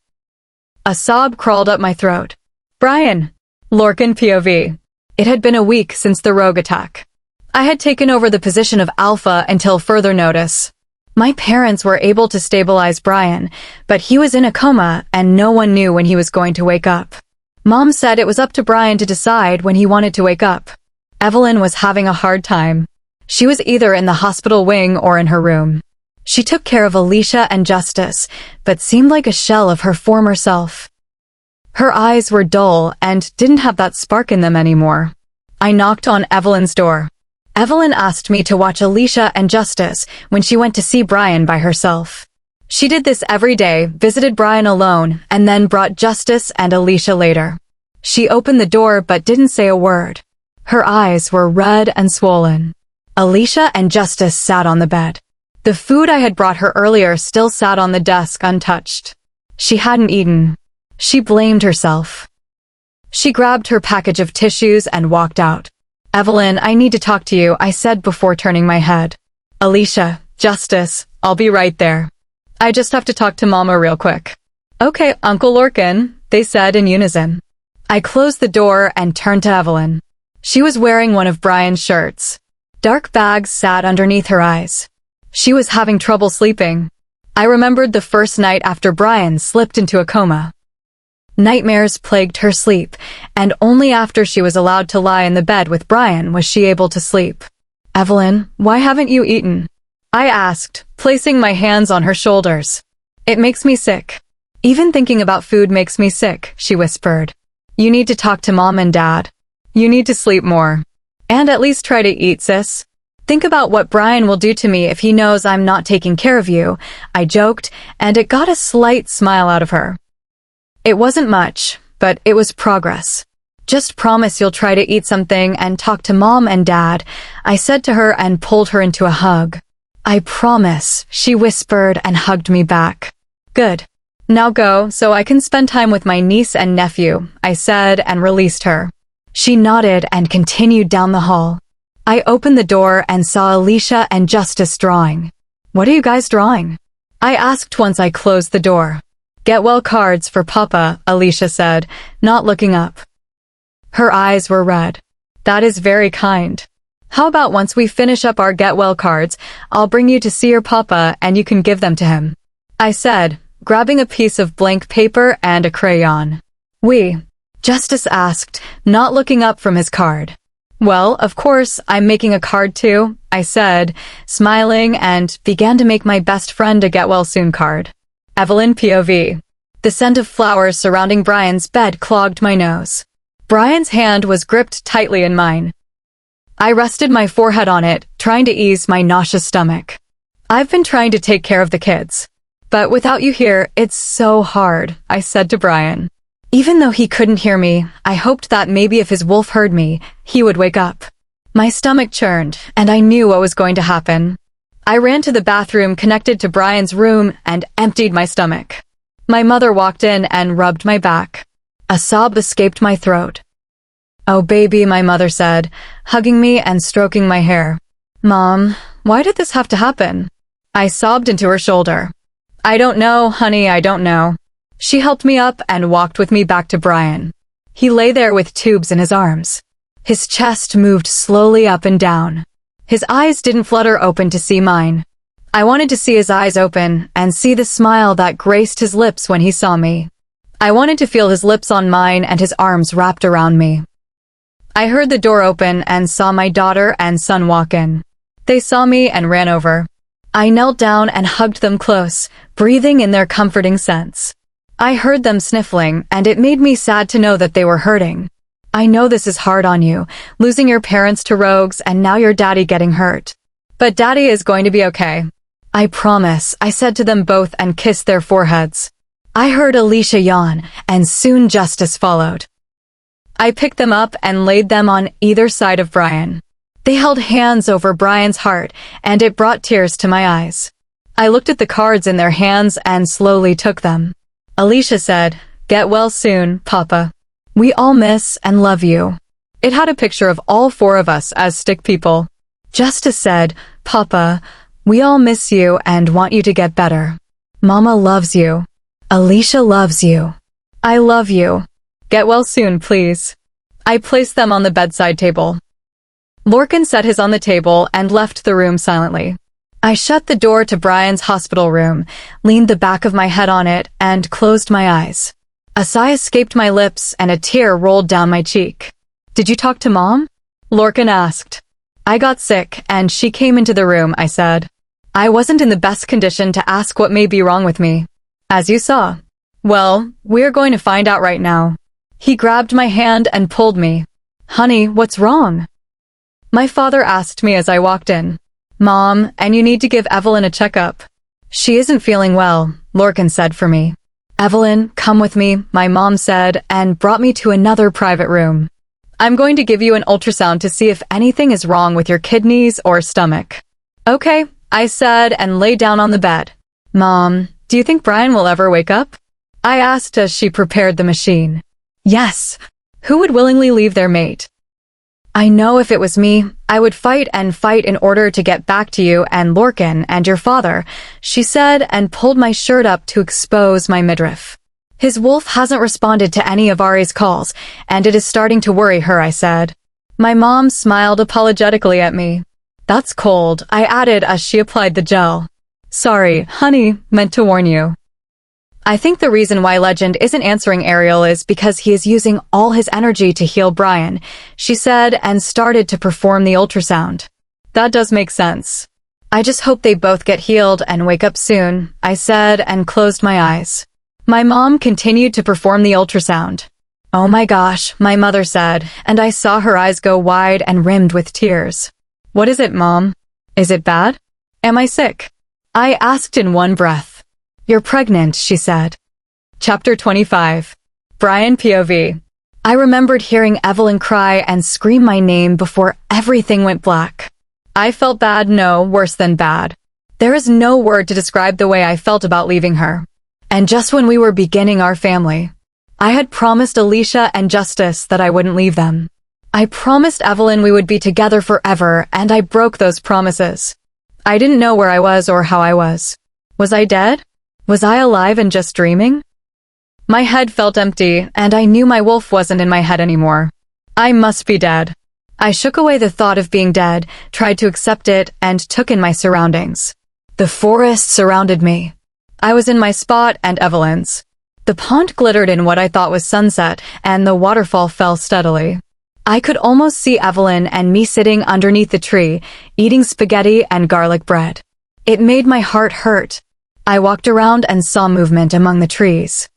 A sob crawled up my throat. "Bryan!" Lorcan POV. It had been a week since the rogue attack. I had taken over the position of Alpha until further notice. My parents were able to stabilize Bryan, but he was in a coma and no one knew when he was going to wake up. Mom said it was up to Bryan to decide when he wanted to wake up. Evelyn was having a hard time. She was either in the hospital wing or in her room. She took care of Alicia and Justice, but seemed like a shell of her former self. Her eyes were dull and didn't have that spark in them anymore. I knocked on Evelyn's door. Evelyn asked me to watch Alicia and Justice when she went to see Bryan by herself. She did this every day, visited Bryan alone, and then brought Justice and Alicia later. She opened the door but didn't say a word. Her eyes were red and swollen. Alicia and Justice sat on the bed. The food I had brought her earlier still sat on the desk untouched. She hadn't eaten. She blamed herself. She grabbed her package of tissues and walked out. "Evelyn, I need to talk to you," I said before turning my head. "Alicia, Justice, I'll be right there. I just have to talk to Mama real quick." "Okay, Uncle Lorcan," they said in unison. I closed the door and turned to Evelyn. She was wearing one of Bryan's shirts. Dark bags sat underneath her eyes. She was having trouble sleeping. I remembered the first night after Bryan slipped into a coma. Nightmares plagued her sleep, and only after she was allowed to lie in the bed with Bryan was she able to sleep. "Evelyn, why haven't you eaten?" I asked, placing my hands on her shoulders. "It makes me sick. Even thinking about food makes me sick," she whispered. "You need to talk to Mom and Dad. You need to sleep more. And at least try to eat, sis. Think about what Bryan will do to me if he knows I'm not taking care of you," I joked, and it got a slight smile out of her. It wasn't much, but it was progress. "Just promise you'll try to eat something and talk to Mom and Dad," I said to her and pulled her into a hug. "I promise," she whispered and hugged me back. "Good. Now go, so I can spend time with my niece and nephew," I said and released her. She nodded and continued down the hall. I opened the door and saw Alicia and Justice drawing. "What are you guys drawing?" I asked once I closed the door. "Get well cards for Papa," Alicia said, not looking up. Her eyes were red. "That is very kind." How about once we finish up our get well cards, I'll bring you to see your papa and you can give them to him," I said, grabbing a piece of blank paper and a crayon. Justice asked, not looking up from his card. "Well, of course, I'm making a card too," I said, smiling, and began to make my best friend a get well soon card. Evelyn POV. The scent of flowers surrounding Brian's bed clogged my nose. Brian's hand was gripped tightly in mine. I rested my forehead on it, trying to ease my nauseous stomach. "I've been trying to take care of the kids. But without you here, it's so hard," I said to Brian. Even though he couldn't hear me, I hoped that maybe if his wolf heard me, he would wake up. My stomach churned, and I knew what was going to happen. I ran to the bathroom connected to Brian's room and emptied my stomach. My mother walked in and rubbed my back. A sob escaped my throat. "Oh, baby," my mother said, hugging me and stroking my hair. "Mom, why did this have to happen?" I sobbed into her shoulder. "I don't know, honey, I don't know." She helped me up and walked with me back to Brian. He lay there with tubes in his arms. His chest moved slowly up and down. His eyes didn't flutter open to see mine. I wanted to see his eyes open and see the smile that graced his lips when he saw me. I wanted to feel his lips on mine and his arms wrapped around me. I heard the door open and saw my daughter and son walk in. They saw me and ran over. I knelt down and hugged them close, breathing in their comforting scents. I heard them sniffling, and it made me sad to know that they were hurting. "I know this is hard on you, losing your parents to rogues and now your daddy getting hurt. But daddy is going to be okay. I promise," I said to them both and kissed their foreheads. I heard Alicia yawn, and soon Justice followed. I picked them up and laid them on either side of Brian. They held hands over Brian's heart, and it brought tears to my eyes. I looked at the cards in their hands and slowly took them. Alicia said, "Get well soon, Papa. We all miss and love you." It had a picture of all four of us as stick people. Justice said, "Papa, we all miss you and want you to get better. Mama loves you. Alicia loves you. I love you. Get well soon, please." I placed them on the bedside table. Lorcan set his on the table and left the room silently. I shut the door to Brian's hospital room, leaned the back of my head on it, and closed my eyes. A sigh escaped my lips and a tear rolled down my cheek. "Did you talk to Mom?" Lorcan asked. "I got sick and she came into the room," I said. I wasn't in the best condition to ask what may be wrong with me. "As you saw." "Well, we're going to find out right now." He grabbed my hand and pulled me. "Honey, what's wrong?" My father asked me as I walked in. "Mom, and you need to give Evelyn a checkup. She isn't feeling well," Lorcan said for me. "Evelyn, come with me," my mom said, and brought me to another private room. "I'm going to give you an ultrasound to see if anything is wrong with your kidneys or stomach." "Okay," I said and lay down on the bed. "Mom, do you think Brian will ever wake up?" I asked as she prepared the machine. "Yes. Who would willingly leave their mate?" "I know if it was me, I would fight and fight in order to get back to you and Lorcan and your father," she said and pulled my shirt up to expose my midriff. "His wolf hasn't responded to any of Ari's calls, and it is starting to worry her," I said. My mom smiled apologetically at me. "That's cold," I added as she applied the gel. "Sorry, honey, meant to warn you." I think the reason why Legend isn't answering Ariel is because he is using all his energy to heal Brian, she said and started to perform the ultrasound. "That does make sense. I just hope they both get healed and wake up soon," I said and closed my eyes. My mom continued to perform the ultrasound. "Oh my gosh," my mother said, and I saw her eyes go wide and rimmed with tears. "What is it, Mom? Is it bad? Am I sick?" I asked in one breath. "You're pregnant," she said. Chapter 25. Brian POV. I remembered hearing Evelyn cry and scream my name before everything went black. I felt bad, no, worse than bad. There is no word to describe the way I felt about leaving her. And just when we were beginning our family, I had promised Alicia and Justice that I wouldn't leave them. I promised Evelyn we would be together forever, and I broke those promises. I didn't know where I was or how I was. Was I dead? Was I alive and just dreaming? My head felt empty, and I knew my wolf wasn't in my head anymore. I must be dead. I shook away the thought of being dead, tried to accept it, and took in my surroundings. The forest surrounded me. I was in my spot and Evelyn's. The pond glittered in what I thought was sunset, and the waterfall fell steadily. I could almost see Evelyn and me sitting underneath the tree, eating spaghetti and garlic bread. It made my heart hurt. I walked around and saw movement among the trees.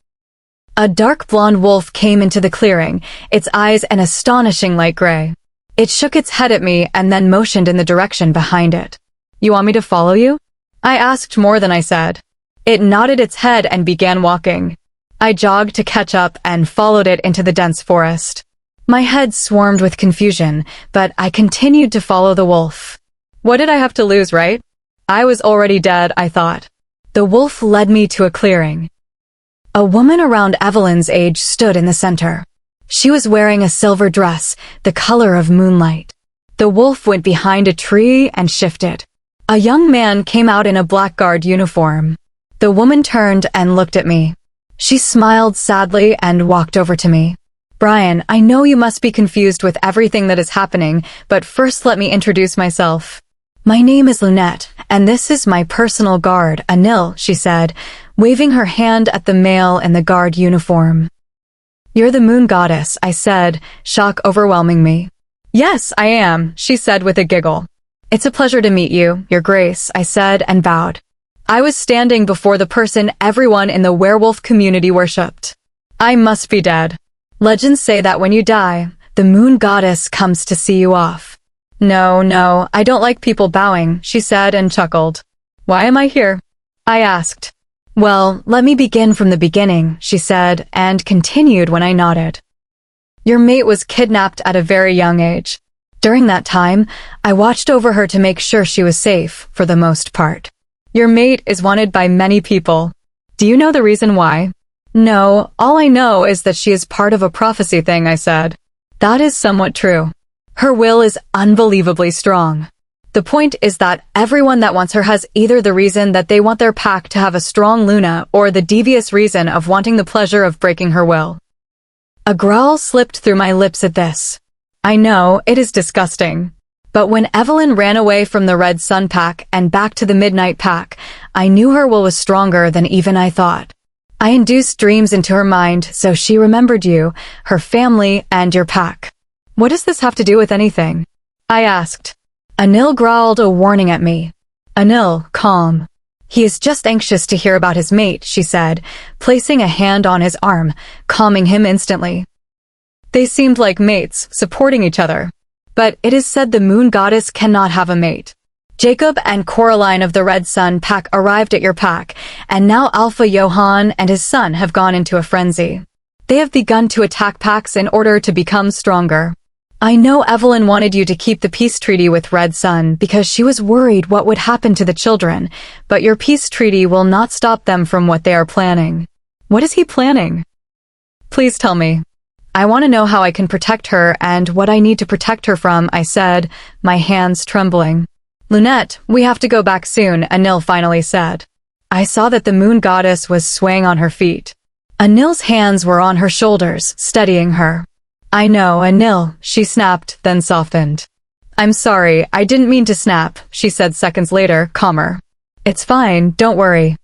A dark blonde wolf came into the clearing, its eyes an astonishing light gray. It shook its head at me and then motioned in the direction behind it. "You want me to follow you?" I asked more than I said. It nodded its head and began walking. I jogged to catch up and followed it into the dense forest. My head swarmed with confusion, but I continued to follow the wolf. What did I have to lose, right? I was already dead, I thought. The wolf led me to a clearing. A woman around Evelyn's age stood in the center. She was wearing a silver dress, the color of moonlight. The wolf went behind a tree and shifted. A young man came out in a blackguard uniform. The woman turned and looked at me. She smiled sadly and walked over to me. "Brian, I know you must be confused with everything that is happening, but first let me introduce myself. My name is Lynette, and this is my personal guard, Anil," she said, waving her hand at the male in the guard uniform. "You're the moon goddess," I said, shock overwhelming me. "Yes, I am," she said with a giggle. "It's a pleasure to meet you, Your Grace," I said and bowed. I was standing before the person everyone in the werewolf community worshipped. I must be dead. Legends say that when you die, the moon goddess comes to see you off. No, I don't like people bowing," she said and chuckled. "Why am I here?" I asked. "Well, let me begin from the beginning," she said, and continued when I nodded. "Your mate was kidnapped at a very young age. During that time, I watched over her to make sure she was safe, for the most part. Your mate is wanted by many people. Do you know the reason why?" "No, all I know is that she is part of a prophecy thing," I said. "That is somewhat true. Her will is unbelievably strong. The point is that everyone that wants her has either the reason that they want their pack to have a strong Luna or the devious reason of wanting the pleasure of breaking her will." A growl slipped through my lips at this. I know, it is disgusting. But when Evelyn ran away from the Red Sun pack and back to the Midnight pack, I knew her will was stronger than even I thought. I induced dreams into her mind so she remembered you, her family, and your pack. "What does this have to do with anything?" I asked. Anil growled a warning at me. "Anil, calm. He is just anxious to hear about his mate," she said, placing a hand on his arm, calming him instantly. They seemed like mates, supporting each other. But it is said the moon goddess cannot have a mate. Jacob and Coraline of the Red Sun pack arrived at your pack, and now Alpha Johann and his son have gone into a frenzy. They have begun to attack packs in order to become stronger. I know Evelyn wanted you to keep the peace treaty with Red Sun because she was worried what would happen to the children, but your peace treaty will not stop them from what they are planning. What is he planning? Please tell me. I want to know how I can protect her and what I need to protect her from, I said, my hands trembling. Lynette, we have to go back soon, Anil finally said. I saw that the moon goddess was swaying on her feet. Anil's hands were on her shoulders, steadying her. I know, Anil, she snapped, then softened. I'm sorry, I didn't mean to snap, she said seconds later, calmer. It's fine, don't worry.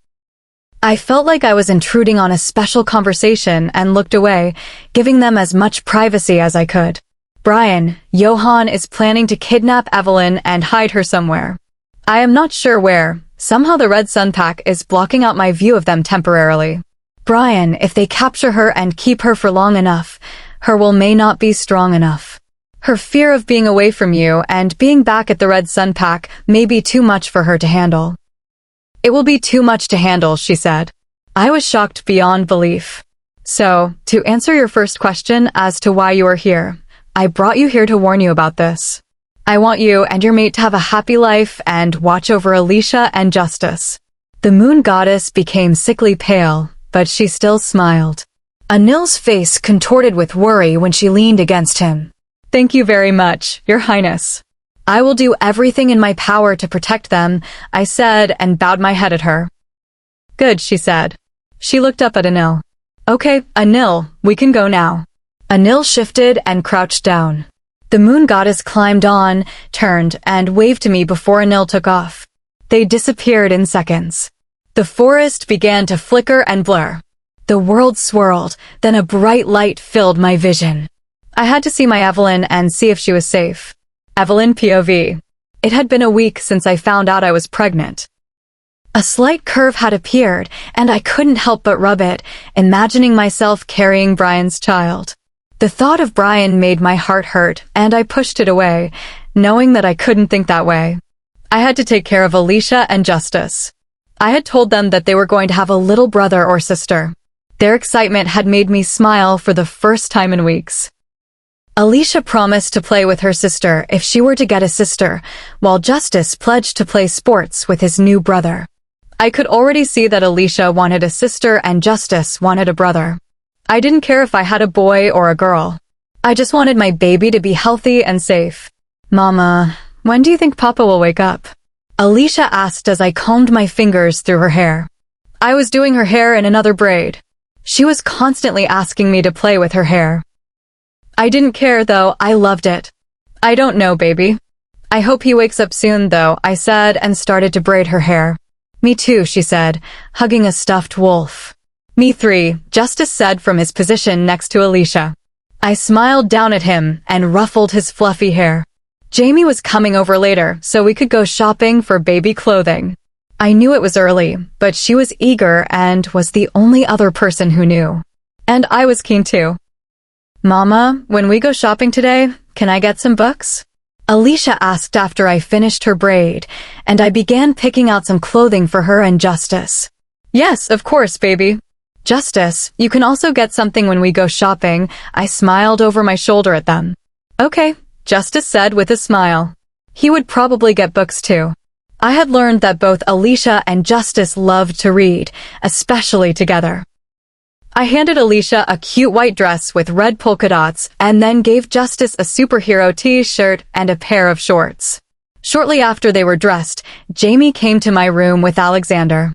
I felt like I was intruding on a special conversation and looked away, giving them as much privacy as I could. Brian, Johann is planning to kidnap Evelyn and hide her somewhere. I am not sure where. Somehow the Red Sun pack is blocking out my view of them temporarily. Brian, if they capture her and keep her for long enough, her will may not be strong enough. Her fear of being away from you and being back at the Red Sun pack may be too much for her to handle. It will be too much to handle, she said. I was shocked beyond belief. So, to answer your first question as to why you are here, I brought you here to warn you about this. I want you and your mate to have a happy life and watch over Alicia and Justice. The moon goddess became sickly pale, but she still smiled. Anil's face contorted with worry when she leaned against him. Thank you very much, Your Highness. I will do everything in my power to protect them, I said and bowed my head at her. Good, she said. She looked up at Anil. Okay, Anil, we can go now. Anil shifted and crouched down. The moon goddess climbed on, turned, and waved to me before Anil took off. They disappeared in seconds. The forest began to flicker and blur. The world swirled, then a bright light filled my vision. I had to see my Evelyn and see if she was safe. Evelyn POV. It had been a week since I found out I was pregnant. A slight curve had appeared, and I couldn't help but rub it, imagining myself carrying Brian's child. The thought of Brian made my heart hurt, and I pushed it away, knowing that I couldn't think that way. I had to take care of Alicia and Justice. I had told them that they were going to have a little brother or sister. Their excitement had made me smile for the first time in weeks. Alicia promised to play with her sister if she were to get a sister, while Justice pledged to play sports with his new brother. I could already see that Alicia wanted a sister and Justice wanted a brother. I didn't care if I had a boy or a girl. I just wanted my baby to be healthy and safe. Mama, when do you think Papa will wake up? Alicia asked as I combed my fingers through her hair. I was doing her hair in another braid. She was constantly asking me to play with her hair. I didn't care, though. I loved it. I don't know, baby. I hope he wakes up soon, though, I said and started to braid her hair. Me too, she said, hugging a stuffed wolf. Me three, Justice said from his position next to Alicia. I smiled down at him and ruffled his fluffy hair. Jamie was coming over later, so we could go shopping for baby clothing. I knew it was early, but she was eager and was the only other person who knew. And I was keen too. Mama, when we go shopping today, can I get some books? Alicia asked after I finished her braid, and I began picking out some clothing for her and Justice. Yes, of course, baby. Justice, you can also get something when we go shopping. I smiled over my shoulder at them. Okay, Justice said with a smile. He would probably get books too. I had learned that both Alicia and Justice loved to read, especially together. I handed Alicia a cute white dress with red polka dots and then gave Justice a superhero t-shirt and a pair of shorts. Shortly after they were dressed, Jamie came to my room with Alexander.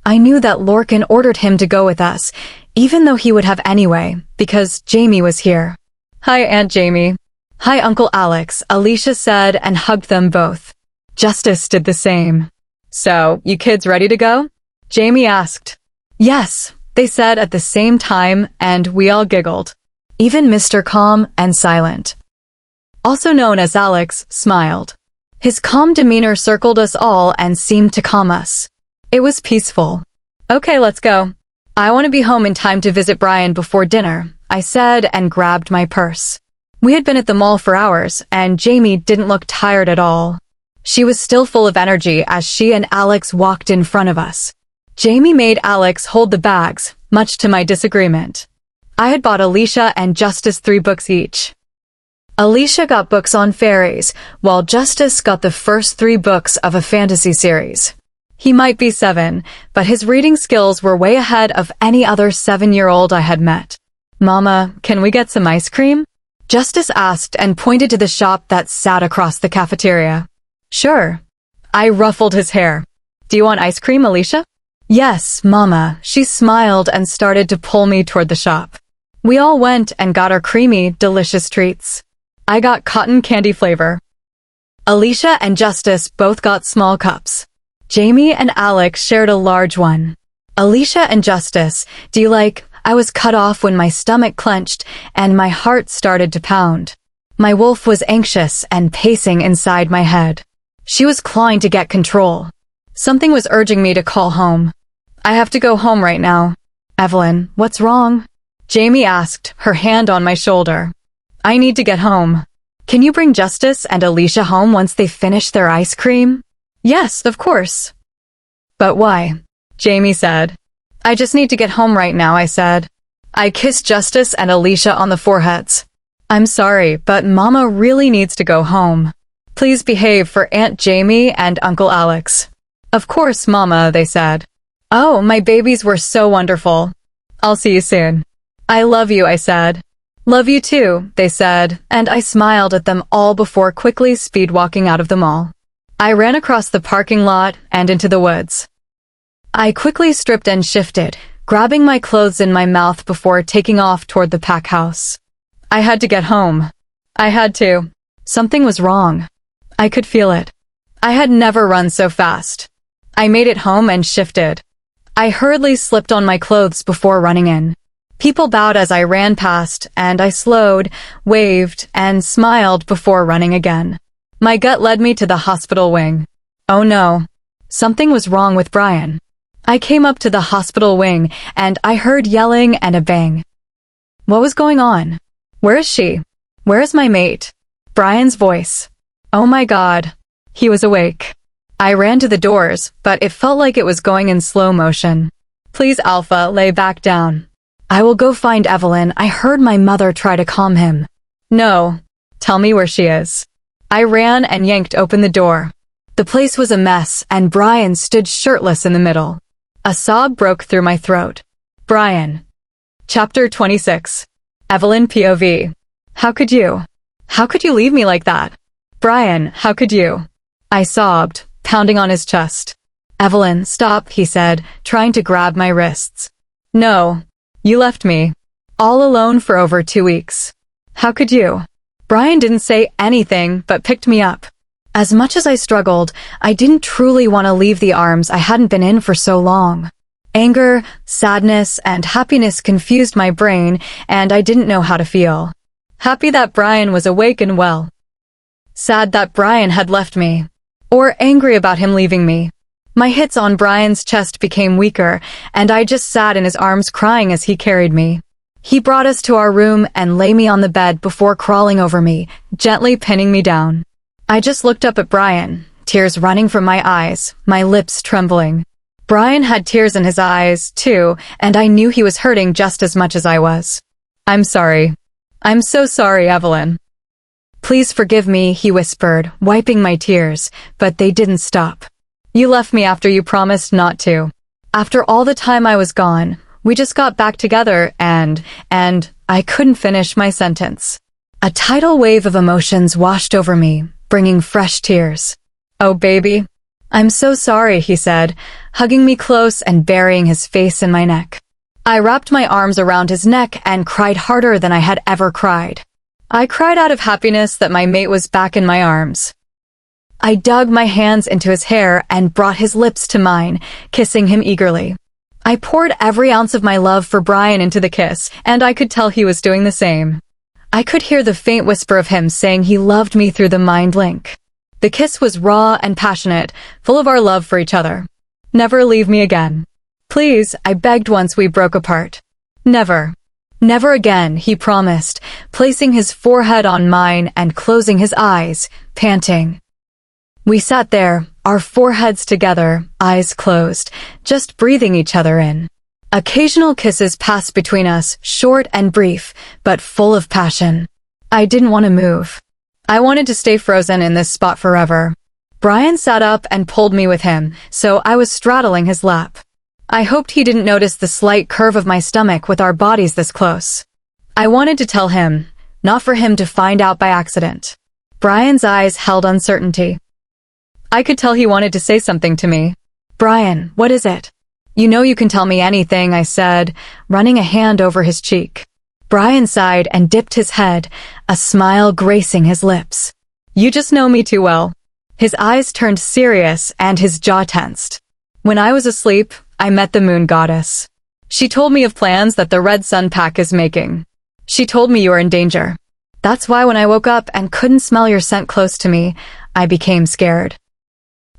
I knew that Lorcan ordered him to go with us, even though he would have anyway, because Jamie was here. Hi, Aunt Jamie. Hi, Uncle Alex, Alicia said and hugged them both. Justice did the same. So, you kids ready to go? Jamie asked. Yes, they said at the same time, and we all giggled. Even Mr. Calm and Silent, also known as Alex, smiled. His calm demeanor circled us all and seemed to calm us. It was peaceful. Okay, let's go. I want to be home in time to visit Brian before dinner, I said and grabbed my purse. We had been at the mall for hours, and Jamie didn't look tired at all. She was still full of energy as she and Alex walked in front of us. Jamie made Alex hold the bags, much to my disagreement. I had bought Alicia and Justice 3 books each. Alicia got books on fairies, while Justice got the first 3 books of a fantasy series. He might be 7, but his reading skills were way ahead of any other 7-year-old I had met. Mama, can we get some ice cream? Justice asked and pointed to the shop that sat across the cafeteria. Sure. I ruffled his hair. Do you want ice cream, Alicia? Yes, Mama. She smiled and started to pull me toward the shop. We all went and got our creamy, delicious treats. I got cotton candy flavor. Alicia and Justice both got small cups. Jamie and Alex shared a large one. Alicia and Justice, do you like... I was cut off when my stomach clenched and my heart started to pound. My wolf was anxious and pacing inside my head. She was clawing to get control. Something was urging me to call home. I have to go home right now. Evelyn, what's wrong? Jamie asked, her hand on my shoulder. I need to get home. Can you bring Justice and Alicia home once they finish their ice cream? Yes, of course. But why? Jamie said. I just need to get home right now, I said. I kissed Justice and Alicia on the foreheads. I'm sorry, but Mama really needs to go home. Please behave for Aunt Jamie and Uncle Alex. Of course, Mama, they said. Oh, my babies were so wonderful. I'll see you soon. I love you, I said. Love you too, they said, and I smiled at them all before quickly speed walking out of the mall. I ran across the parking lot and into the woods. I quickly stripped and shifted, grabbing my clothes in my mouth before taking off toward the pack house. I had to get home. I had to. Something was wrong. I could feel it. I had never run so fast. I made it home and shifted. I hurriedly slipped on my clothes before running in. People bowed as I ran past, and I slowed, waved, and smiled before running again. My gut led me to the hospital wing. Oh no. Something was wrong with Bryan. I came up to the hospital wing, and I heard yelling and a bang. What was going on? Where is she? Where is my mate? Bryan's voice. Oh my God. He was awake. I ran to the doors, but it felt like it was going in slow motion. Please, Alpha, lay back down. I will go find Evelyn. I heard my mother try to calm him. No. Tell me where she is. I ran and yanked open the door. The place was a mess, and Bryan stood shirtless in the middle. A sob broke through my throat. Bryan. Chapter 26. Evelyn POV. How could you? How could you leave me like that? Bryan, how could you? I sobbed, pounding on his chest. Evelyn, stop, he said, trying to grab my wrists. No. You left me. All alone for over 2 weeks. How could you? Bryan didn't say anything, but picked me up. As much as I struggled, I didn't truly want to leave the arms I hadn't been in for so long. Anger, sadness, and happiness confused my brain, and I didn't know how to feel. Happy that Bryan was awake and well. Sad that Bryan had left me. Or angry about him leaving me. My hits on Bryan's chest became weaker, and I just sat in his arms crying as he carried me. He brought us to our room and lay me on the bed before crawling over me, gently pinning me down. I just looked up at Bryan, tears running from my eyes, my lips trembling. Bryan had tears in his eyes, too, and I knew he was hurting just as much as I was. I'm sorry. I'm so sorry, Evelyn. Please forgive me, he whispered, wiping my tears, but they didn't stop. You left me after you promised not to. After all the time I was gone, we just got back together and I couldn't finish my sentence. A tidal wave of emotions washed over me, bringing fresh tears. Oh, baby. I'm so sorry, he said, hugging me close and burying his face in my neck. I wrapped my arms around his neck and cried harder than I had ever cried. I cried out of happiness that my mate was back in my arms. I dug my hands into his hair and brought his lips to mine, kissing him eagerly. I poured every ounce of my love for Bryan into the kiss, and I could tell he was doing the same. I could hear the faint whisper of him saying he loved me through the mind link. The kiss was raw and passionate, full of our love for each other. Never leave me again. Please, I begged once we broke apart. Never. Never again, he promised, placing his forehead on mine and closing his eyes, panting. We sat there, our foreheads together, eyes closed, just breathing each other in. Occasional kisses passed between us, short and brief, but full of passion. I didn't want to move. I wanted to stay frozen in this spot forever. Bryan sat up and pulled me with him, so I was straddling his lap. I hoped he didn't notice the slight curve of my stomach with our bodies this close. I wanted to tell him, not for him to find out by accident. Bryan's eyes held uncertainty. I could tell he wanted to say something to me. Bryan, what is it? You know you can tell me anything, I said, running a hand over his cheek. Bryan sighed and dipped his head, a smile gracing his lips. You just know me too well. His eyes turned serious and his jaw tensed. When I was asleep, I met the moon goddess. She told me of plans that the Red Sun Pack is making. She told me you are in danger. That's why when I woke up and couldn't smell your scent close to me, I became scared.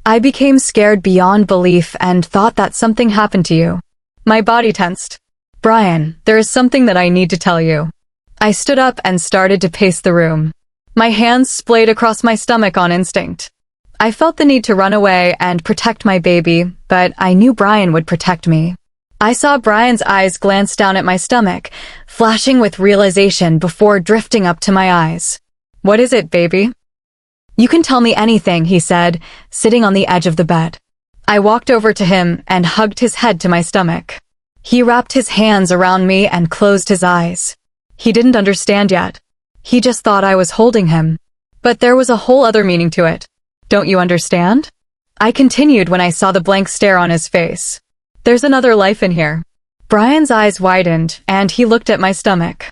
I became scared beyond belief and thought that something happened to you. My body tensed. Bryan, there is something that I need to tell you. I stood up and started to pace the room. My hands splayed across my stomach on instinct. I felt the need to run away and protect my baby, but I knew Bryan would protect me. I saw Bryan's eyes glance down at my stomach, flashing with realization before drifting up to my eyes. What is it, baby? You can tell me anything, he said, sitting on the edge of the bed. I walked over to him and hugged his head to my stomach. He wrapped his hands around me and closed his eyes. He didn't understand yet. He just thought I was holding him. But there was a whole other meaning to it. Don't you understand? I continued when I saw the blank stare on his face. There's another life in here. Bryan's eyes widened, and he looked at my stomach.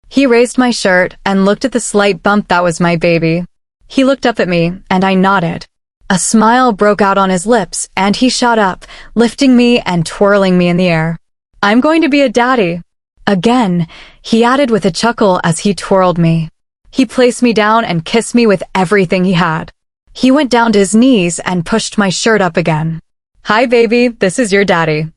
He raised my shirt and looked at the slight bump that was my baby. He looked up at me, and I nodded. A smile broke out on his lips, and he shot up, lifting me and twirling me in the air. I'm going to be a daddy. Again, he added with a chuckle as he twirled me. He placed me down and kissed me with everything he had. He went down to his knees and pushed my shirt up again. Hi, baby, this is your daddy.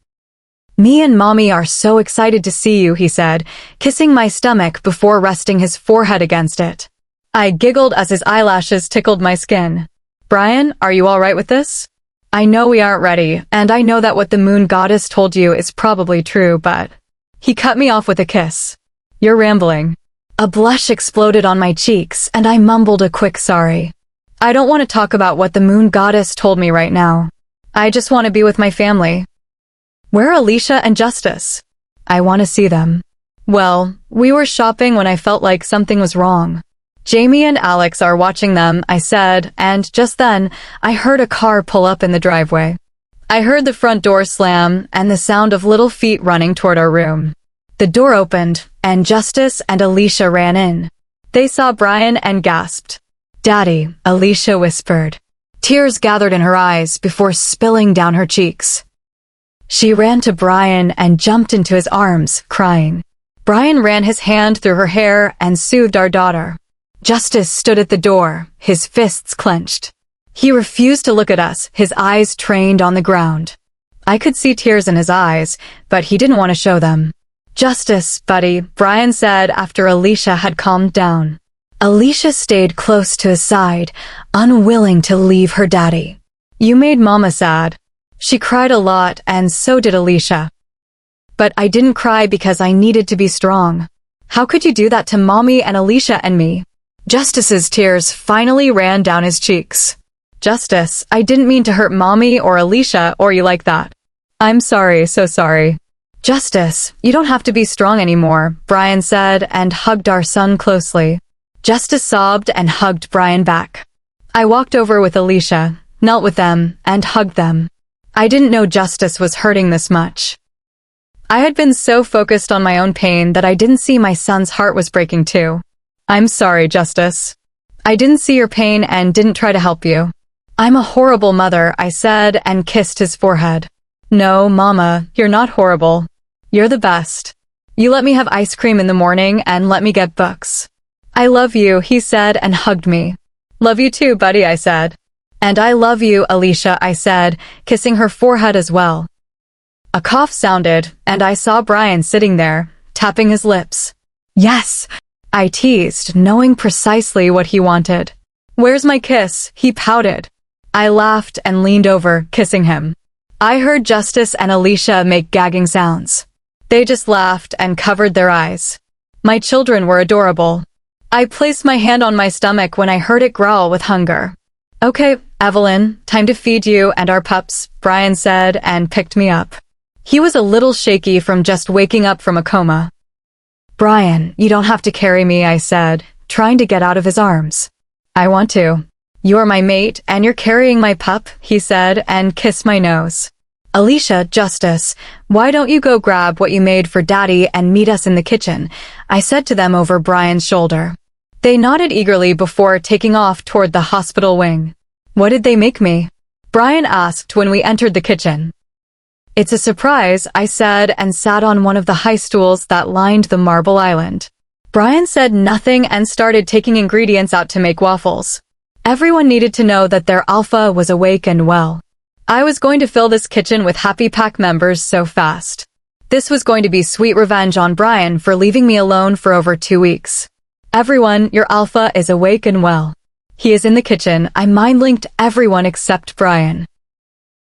Me and Mommy are so excited to see you, he said, kissing my stomach before resting his forehead against it. I giggled as his eyelashes tickled my skin. Brian, are you all right with this? I know we aren't ready, and I know that what the moon goddess told you is probably true, but... He cut me off with a kiss. You're rambling. A blush exploded on my cheeks, and I mumbled a quick sorry. I don't want to talk about what the moon goddess told me right now. I just want to be with my family. Where are Alicia and Justice? I want to see them. Well, we were shopping when I felt like something was wrong. Jamie and Alex are watching them, I said, and just then, I heard a car pull up in the driveway. I heard the front door slam and the sound of little feet running toward our room. The door opened, and Justice and Alicia ran in. They saw Brian and gasped. Daddy, Alicia whispered. Tears gathered in her eyes before spilling down her cheeks. She ran to Brian and jumped into his arms, crying. Brian ran his hand through her hair and soothed our daughter. Justice stood at the door, his fists clenched. He refused to look at us, his eyes trained on the ground. I could see tears in his eyes, but he didn't want to show them. Justice, buddy, Brian said after Alicia had calmed down. Alicia stayed close to his side, unwilling to leave her daddy. You made Mama sad. She cried a lot, and so did Alicia. But I didn't cry because I needed to be strong. How could you do that to Mommy and Alicia and me? Justice's tears finally ran down his cheeks. Justice, I didn't mean to hurt Mommy or Alicia or you like that. I'm sorry, so sorry. Justice, you don't have to be strong anymore, Brian said and hugged our son closely. Justice sobbed and hugged Brian back. I walked over with Alicia, knelt with them, and hugged them. I didn't know Justice was hurting this much. I had been so focused on my own pain that I didn't see my son's heart was breaking too. I'm sorry, Justice. I didn't see your pain and didn't try to help you. I'm a horrible mother, I said and kissed his forehead. No, Mama, you're not horrible. You're the best. You let me have ice cream in the morning and let me get books. I love you, he said and hugged me. Love you too, buddy, I said. And I love you, Alicia, I said, kissing her forehead as well. A cough sounded, and I saw Brian sitting there, tapping his lips. Yes, I teased, knowing precisely what he wanted. Where's my kiss? He pouted. I laughed and leaned over, kissing him. I heard Justice and Alicia make gagging sounds. They just laughed and covered their eyes. My children were adorable. I placed my hand on my stomach when I heard it growl with hunger. Okay, Evelyn, time to feed you and our pups, Brian said and picked me up. He was a little shaky from just waking up from a coma. Brian, you don't have to carry me, I said, trying to get out of his arms. I want to. You're my mate and you're carrying my pup, he said and kissed my nose. Alicia, Justice, why don't you go grab what you made for Daddy and meet us in the kitchen, I said to them over Brian's shoulder. They nodded eagerly before taking off toward the hospital wing. What did they make me? Brian asked when we entered the kitchen. It's a surprise, I said and sat on one of the high stools that lined the marble island. Brian said nothing and started taking ingredients out to make waffles. Everyone needed to know that their Alpha was awake and well. I was going to fill this kitchen with Happy Pack members so fast. This was going to be sweet revenge on Brian for leaving me alone for over 2 weeks. Everyone, your Alpha is awake and well. He is in the kitchen. I mind-linked everyone except Brian.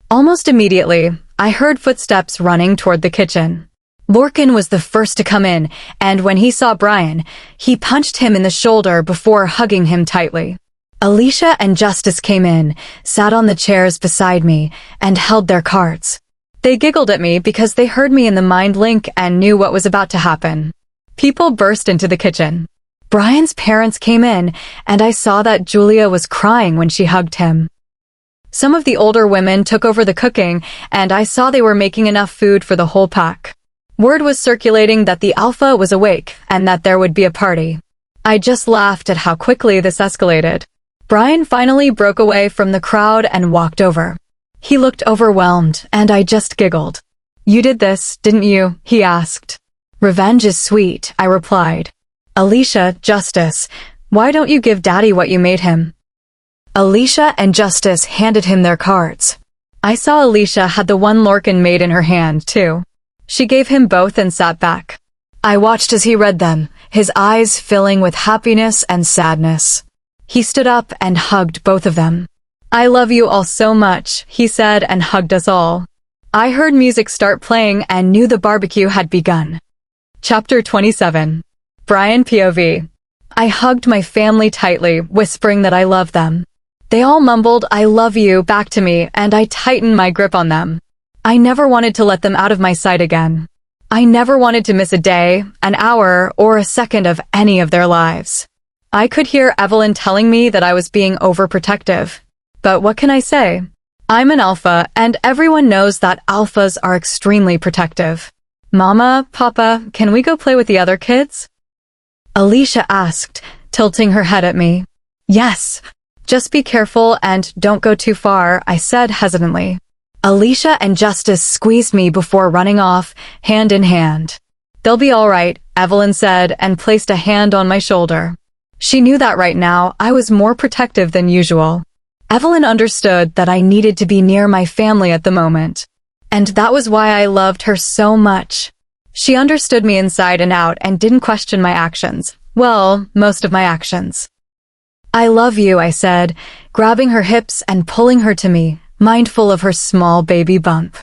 Almost immediately, I heard footsteps running toward the kitchen. Lorcan was the first to come in, and when he saw Brian, he punched him in the shoulder before hugging him tightly. Alicia and Justice came in, sat on the chairs beside me, and held their cards. They giggled at me because they heard me in the mind link and knew what was about to happen. People burst into the kitchen. Brian's parents came in, and I saw that Julia was crying when she hugged him. Some of the older women took over the cooking, and I saw they were making enough food for the whole pack. Word was circulating that the Alpha was awake and that there would be a party. I just laughed at how quickly this escalated. Bryan finally broke away from the crowd and walked over. He looked overwhelmed, and I just giggled. "You did this, didn't you?" he asked. "Revenge is sweet," I replied. "Alicia, Justice, why don't you give Daddy what you made him?" Alicia and Justice handed him their cards. I saw Alicia had the one Lorcan made in her hand, too. She gave him both and sat back. I watched as he read them, his eyes filling with happiness and sadness. He stood up and hugged both of them. "I love you all so much," he said and hugged us all. I heard music start playing and knew the barbecue had begun. Chapter 27. Bryan POV. I hugged my family tightly, whispering that I loved them. They all mumbled "I love you" back to me, and I tightened my grip on them. I never wanted to let them out of my sight again. I never wanted to miss a day, an hour, or a second of any of their lives. I could hear Evelyn telling me that I was being overprotective. But what can I say? I'm an alpha, and everyone knows that alphas are extremely protective. "Mama, Papa, can we go play with the other kids?" Alicia asked, tilting her head at me. "Yes. Just be careful and don't go too far," I said hesitantly. Alicia and Justice squeezed me before running off, hand in hand. "They'll be all right," Evelyn said and placed a hand on my shoulder. She knew that right now I was more protective than usual. Evelyn understood that I needed to be near my family at the moment. And that was why I loved her so much. She understood me inside and out and didn't question my actions. Well, most of my actions. "I love you," I said, grabbing her hips and pulling her to me, mindful of her small baby bump.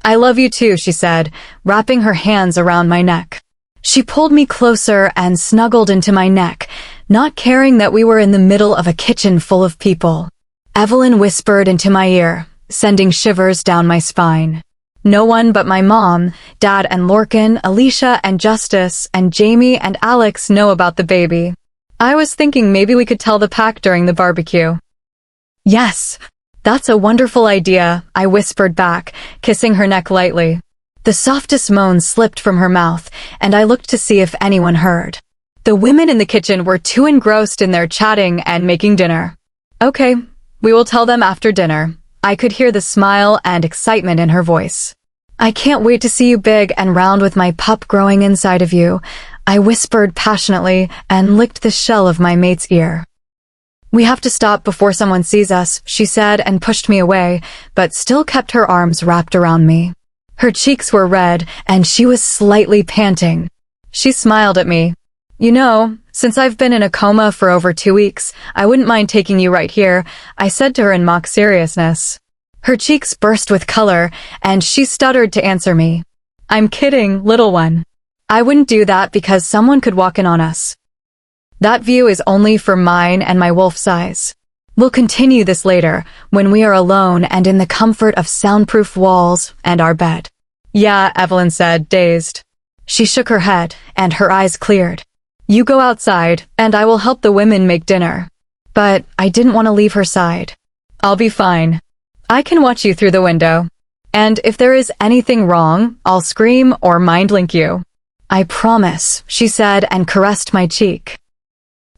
"I love you too," she said, wrapping her hands around my neck. She pulled me closer and snuggled into my neck, not caring that we were in the middle of a kitchen full of people. Evelyn whispered into my ear, sending shivers down my spine. No one but my mom, Dad and Lorcan, Alicia and Justice, and Jamie and Alex know about the baby. I was thinking maybe we could tell the pack during the barbecue. "Yes, that's a wonderful idea," I whispered back, kissing her neck lightly. The softest moan slipped from her mouth, and I looked to see if anyone heard. The women in the kitchen were too engrossed in their chatting and making dinner. "Okay, we will tell them after dinner." I could hear the smile and excitement in her voice. "I can't wait to see you big and round with my pup growing inside of you," I whispered passionately and licked the shell of my mate's ear. "We have to stop before someone sees us," she said and pushed me away, but still kept her arms wrapped around me. Her cheeks were red, and she was slightly panting. She smiled at me. "You know, since I've been in a coma for over 2 weeks, I wouldn't mind taking you right here," I said to her in mock seriousness. Her cheeks burst with color, and she stuttered to answer me. "I'm kidding, little one. I wouldn't do that because someone could walk in on us. That view is only for mine and my wolf's eyes. We'll continue this later, when we are alone and in the comfort of soundproof walls and our bed." "Yeah," Evelyn said, dazed. She shook her head, and her eyes cleared. "You go outside, and I will help the women make dinner." But I didn't want to leave her side. "I'll be fine. I can watch you through the window. And if there is anything wrong, I'll scream or mind-link you." "I promise," she said and caressed my cheek.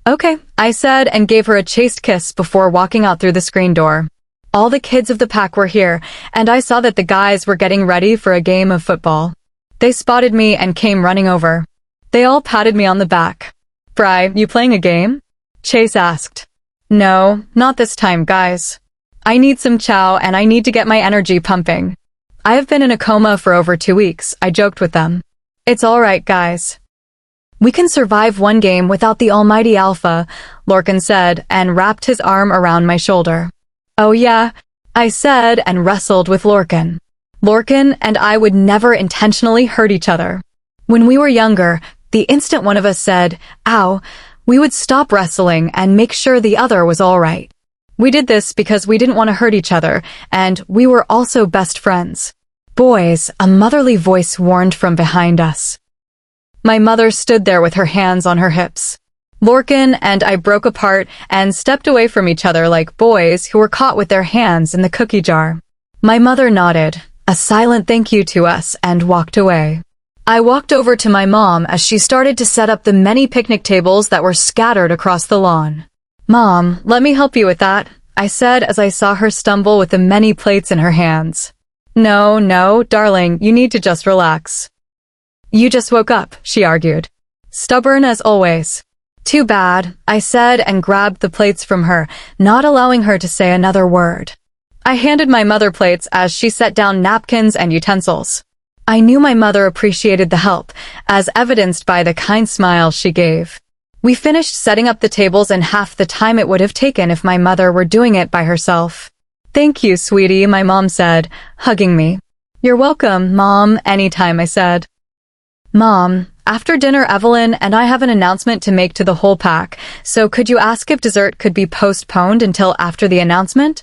"Okay," I said and gave her a chaste kiss before walking out through the screen door. All the kids of the pack were here, and I saw that the guys were getting ready for a game of football. They spotted me and came running over. They all patted me on the back. "Bri, you playing a game?" Chase asked. "No, not this time, guys. I need some chow and I need to get my energy pumping. I have been in a coma for over 2 weeks," I joked with them. "It's all right, guys. We can survive one game without the almighty Alpha," Lorcan said and wrapped his arm around my shoulder. "Oh yeah," I said and wrestled with Lorcan. Lorcan and I would never intentionally hurt each other. When we were younger, the instant one of us said, "Ow," we would stop wrestling and make sure the other was all right. We did this because we didn't want to hurt each other, and we were also best friends. "Boys," a motherly voice warned from behind us. My mother stood there with her hands on her hips. Lorcan and I broke apart and stepped away from each other like boys who were caught with their hands in the cookie jar. My mother nodded, a silent thank you to us, and walked away. I walked over to my mom as she started to set up the many picnic tables that were scattered across the lawn. "Mom, let me help you with that," I said as I saw her stumble with the many plates in her hands. No, darling, you need to just relax." "You just woke up," she argued. Stubborn as always. "Too bad," I said and grabbed the plates from her, not allowing her to say another word. I handed my mother plates as she set down napkins and utensils. I knew my mother appreciated the help, as evidenced by the kind smile she gave. We finished setting up the tables in half the time it would have taken if my mother were doing it by herself. "Thank you, sweetie," my mom said, hugging me. "You're welcome, Mom, anytime," I said. "Mom, after dinner Evelyn and I have an announcement to make to the whole pack, so could you ask if dessert could be postponed until after the announcement?"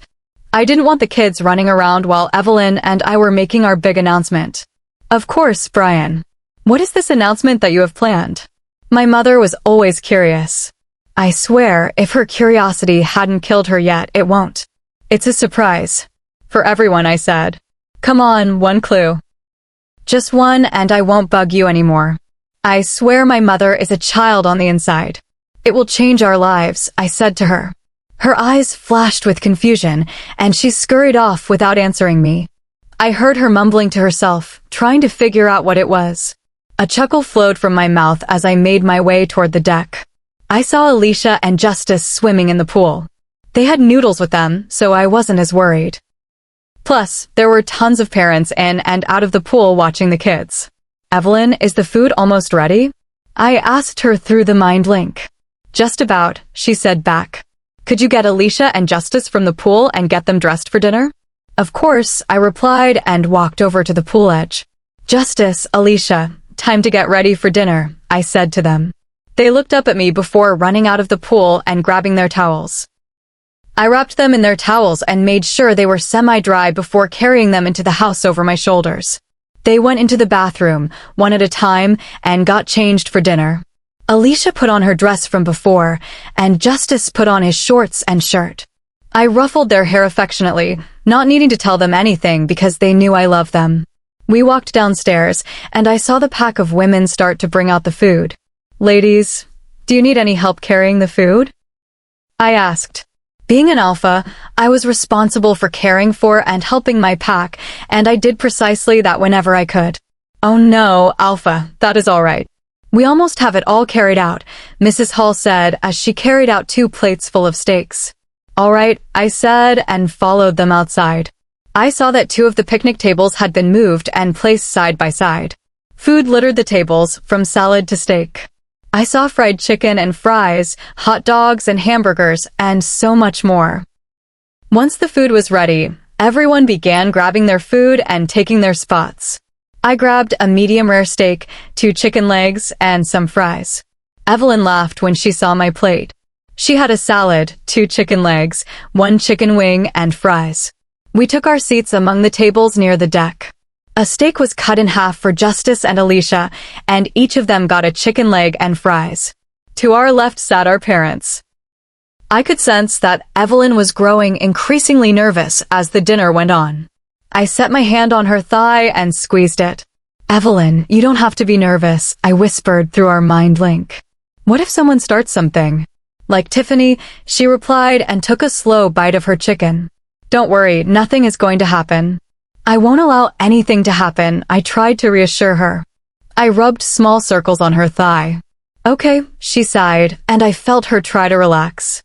I didn't want the kids running around while Evelyn and I were making our big announcement. "Of course, Brian. What is this announcement that you have planned?" My mother was always curious. I swear, if her curiosity hadn't killed her yet, it won't. "It's a surprise. For everyone," I said. "Come on, one clue." "Just one and I won't bug you anymore." I swear my mother is a child on the inside. "It will change our lives," I said to her. Her eyes flashed with confusion, and she scurried off without answering me. I heard her mumbling to herself, trying to figure out what it was. A chuckle flowed from my mouth as I made my way toward the deck. I saw Alicia and Justice swimming in the pool. They had noodles with them, so I wasn't as worried. Plus, there were tons of parents in and out of the pool watching the kids. "Evelyn, is the food almost ready?" I asked her through the mind link. "Just about," she said back. "Could you get Alicia and Justice from the pool and get them dressed for dinner?" "Of course," I replied and walked over to the pool edge. "Justice, Alicia, time to get ready for dinner," I said to them. They looked up at me before running out of the pool and grabbing their towels. I wrapped them in their towels and made sure they were semi-dry before carrying them into the house over my shoulders. They went into the bathroom, one at a time, and got changed for dinner. Alicia put on her dress from before, and Justice put on his shorts and shirt. I ruffled their hair affectionately, not needing to tell them anything because they knew I loved them. We walked downstairs, and I saw the pack of women start to bring out the food. "Ladies, do you need any help carrying the food?" I asked. Being an alpha, I was responsible for caring for and helping my pack, and I did precisely that whenever I could. "Oh no, Alpha, that is all right. We almost have it all carried out," Mrs. Hall said as she carried out 2 plates full of steaks. "All right," I said and followed them outside. I saw that 2 of the picnic tables had been moved and placed side by side. Food littered the tables, from salad to steak. I saw fried chicken and fries, hot dogs and hamburgers, and so much more. Once the food was ready, everyone began grabbing their food and taking their spots. I grabbed a medium-rare steak, 2 chicken legs, and some fries. Evelyn laughed when she saw my plate. She had a salad, 2 chicken legs, 1 chicken wing, and fries. We took our seats among the tables near the deck. A steak was cut in half for Justice and Alicia, and each of them got a chicken leg and fries. To our left sat our parents. I could sense that Evelyn was growing increasingly nervous as the dinner went on. I set my hand on her thigh and squeezed it. "Evelyn, you don't have to be nervous," I whispered through our mind link. "What if someone starts something?" "Like Tiffany," she replied and took a slow bite of her chicken. "Don't worry, nothing is going to happen." "I won't allow anything to happen," I tried to reassure her. I rubbed small circles on her thigh. "Okay," she sighed, and I felt her try to relax.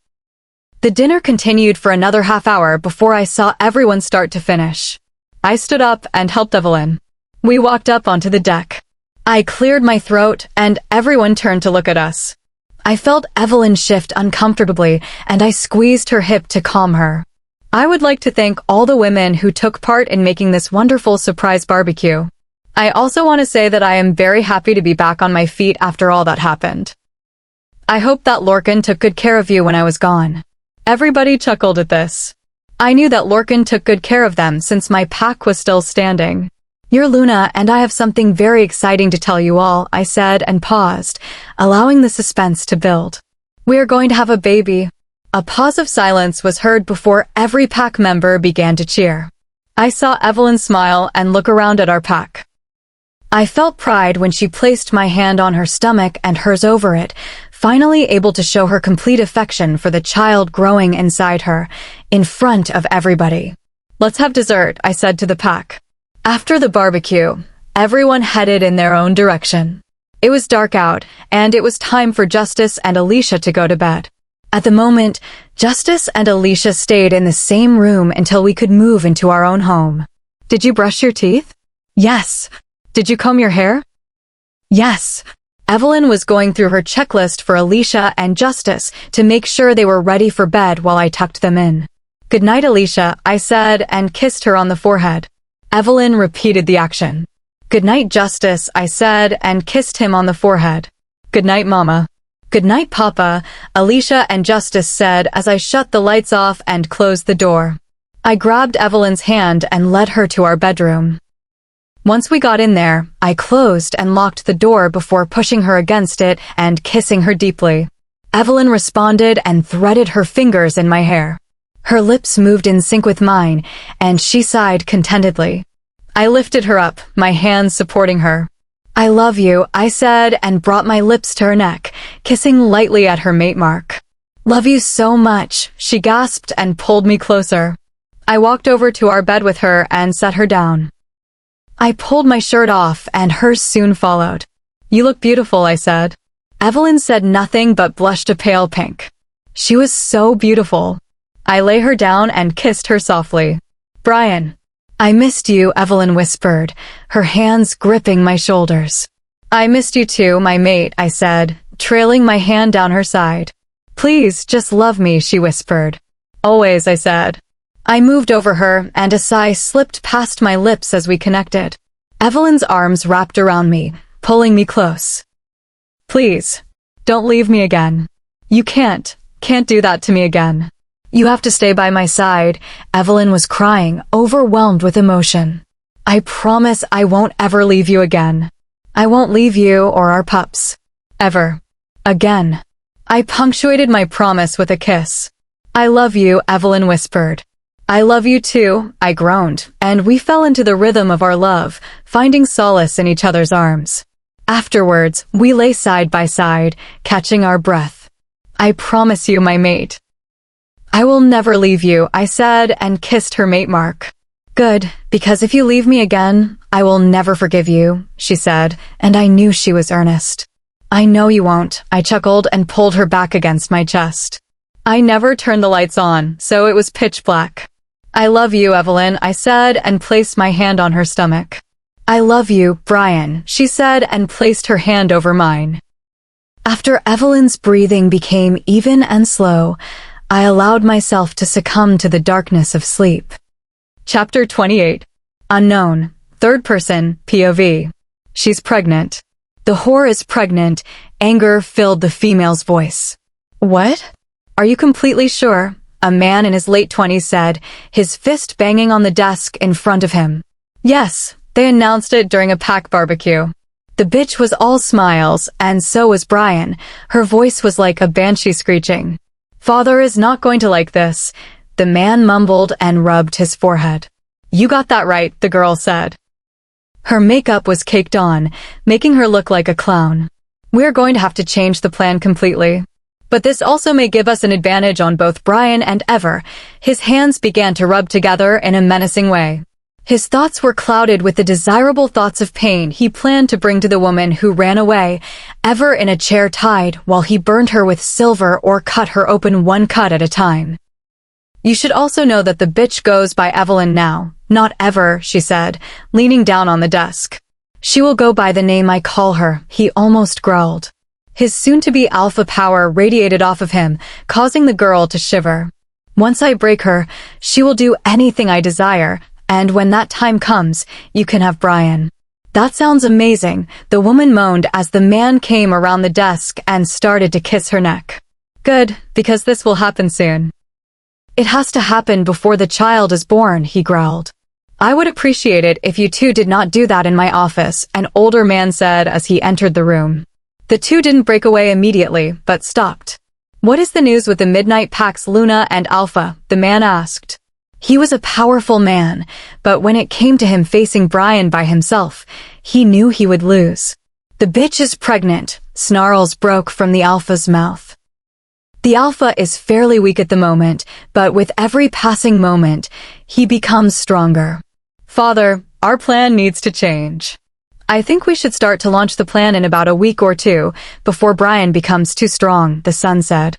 The dinner continued for another half hour before I saw everyone start to finish. I stood up and helped Evelyn. We walked up onto the deck. I cleared my throat, and everyone turned to look at us. I felt Evelyn shift uncomfortably, and I squeezed her hip to calm her. I would like to thank all the women who took part in making this wonderful surprise barbecue. I also want to say that I am very happy to be back on my feet after all that happened. I hope that Lorcan took good care of you when I was gone. Everybody chuckled at this. I knew that Lorcan took good care of them since my pack was still standing. "You're Luna, and I have something very exciting to tell you all," I said and paused, allowing the suspense to build. "We are going to have a baby." A pause of silence was heard before every pack member began to cheer. I saw Evelyn smile and look around at our pack. I felt pride when she placed my hand on her stomach and hers over it, finally able to show her complete affection for the child growing inside her, in front of everybody. "Let's have dessert," I said to the pack. After the barbecue, everyone headed in their own direction. It was dark out, and it was time for Justice and Alicia to go to bed. At the moment, Justice and Alicia stayed in the same room until we could move into our own home. "Did you brush your teeth?" "Yes." "Did you comb your hair?" "Yes." Evelyn was going through her checklist for Alicia and Justice to make sure they were ready for bed while I tucked them in. "Good night, Alicia," I said and kissed her on the forehead. Evelyn repeated the action. "Good night, Justice," I said and kissed him on the forehead. "Good night, Mama." "Good night, Papa," Alicia and Justice said as I shut the lights off and closed the door. I grabbed Evelyn's hand and led her to our bedroom. Once we got in there, I closed and locked the door before pushing her against it and kissing her deeply. Evelyn responded and threaded her fingers in my hair. Her lips moved in sync with mine, and she sighed contentedly. I lifted her up, my hands supporting her. "I love you," I said and brought my lips to her neck, kissing lightly at her mate mark. "Love you so much," she gasped and pulled me closer. I walked over to our bed with her and set her down. I pulled my shirt off and hers soon followed. "You look beautiful," I said. Evelyn said nothing but blushed a pale pink. She was so beautiful. I lay her down and kissed her softly. "Bryan." "I missed you," Evelyn whispered, her hands gripping my shoulders. "I missed you too, my mate," I said, trailing my hand down her side. "Please, just love me," she whispered. "Always," I said. I moved over her, and a sigh slipped past my lips as we connected. Evelyn's arms wrapped around me, pulling me close. "Please, don't leave me again. You can't do that to me again. You have to stay by my side." Evelyn was crying, overwhelmed with emotion. "I promise I won't ever leave you again. I won't leave you or our pups. Ever. Again." I punctuated my promise with a kiss. "I love you," Evelyn whispered. "I love you too," I groaned, and we fell into the rhythm of our love, finding solace in each other's arms. Afterwards, we lay side by side, catching our breath. "I promise you, my mate. I will never leave you," I said and kissed her mate mark. "Good, because if you leave me again, I will never forgive you," she said, and I knew she was earnest. "I know you won't," I chuckled and pulled her back against my chest. I never turned the lights on, so it was pitch black. "I love you, Evelyn," I said and placed my hand on her stomach. "I love you, Bryan," she said and placed her hand over mine. After Evelyn's breathing became even and slow, I allowed myself to succumb to the darkness of sleep. Chapter 28. Unknown. Third person, POV. She's pregnant. The whore is pregnant. Anger filled the female's voice. "What? Are you completely sure?" A man in his late 20s said, his fist banging on the desk in front of him. "Yes, they announced it during a pack barbecue." The bitch was all smiles, and so was Bryan. Her voice was like a banshee screeching. "Father is not going to like this," the man mumbled and rubbed his forehead. "You got that right," the girl said. Her makeup was caked on, making her look like a clown. "We're going to have to change the plan completely. But this also may give us an advantage on both Bryan and Ever." His hands began to rub together in a menacing way. His thoughts were clouded with the desirable thoughts of pain he planned to bring to the woman who ran away, Ever in a chair tied, while he burned her with silver or cut her open one cut at a time. "You should also know that the bitch goes by Evelyn now, not Ever," she said, leaning down on the desk. "She will go by the name I call her," he almost growled. His soon-to-be alpha power radiated off of him, causing the girl to shiver. "Once I break her, she will do anything I desire, and when that time comes, you can have Bryan." "That sounds amazing," the woman moaned as the man came around the desk and started to kiss her neck. "Good, because this will happen soon." "It has to happen before the child is born," he growled. "I would appreciate it if you two did not do that in my office," an older man said as he entered the room. The two didn't break away immediately, but stopped. "What is the news with the Midnight Packs, Luna and Alpha?" the man asked. He was a powerful man, but when it came to him facing Bryan by himself, he knew he would lose. "The bitch is pregnant," snarls broke from the Alpha's mouth. The Alpha is fairly weak at the moment, but with every passing moment, he becomes stronger. "Father, our plan needs to change. I think we should start to launch the plan in about a week or two, before Bryan becomes too strong," the son said.